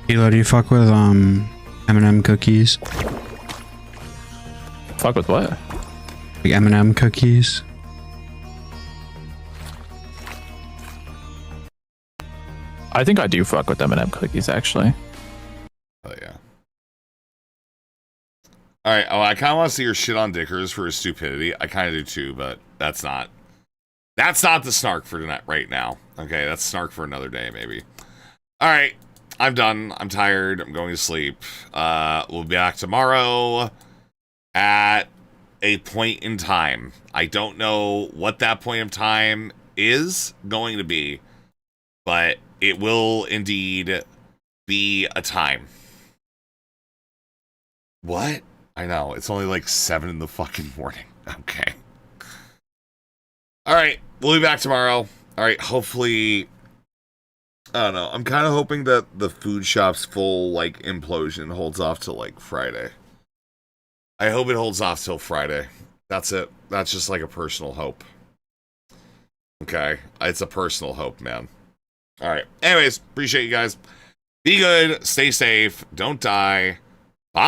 Speaker 8: Elo, do you fuck with M&M cookies?
Speaker 18: Fuck with what?
Speaker 8: Like M&M cookies.
Speaker 18: I think I do fuck with M&M cookies, actually.
Speaker 1: Oh yeah. All right. Oh, I kind of want to see her shit on Dickers for his stupidity. I kind of do too, but that's not the snark for tonight, right now. Okay, that's snark for another day, maybe. All right, I'm done. I'm tired. I'm going to sleep. We'll be back tomorrow at a point in time. I don't know what that point of time is going to be, but it will indeed be a time. What? I know. It's only like 7 in the fucking morning. Okay. All right. We'll be back tomorrow. All right. Hopefully, I don't know. I'm kind of hoping that the food shop's full, like, implosion holds off till, like, Friday. I hope it holds off till Friday. That's it. That's just, like, a personal hope. Okay? It's a personal hope, man. All right. Anyways, appreciate you guys. Be good. Stay safe. Don't die. Bye.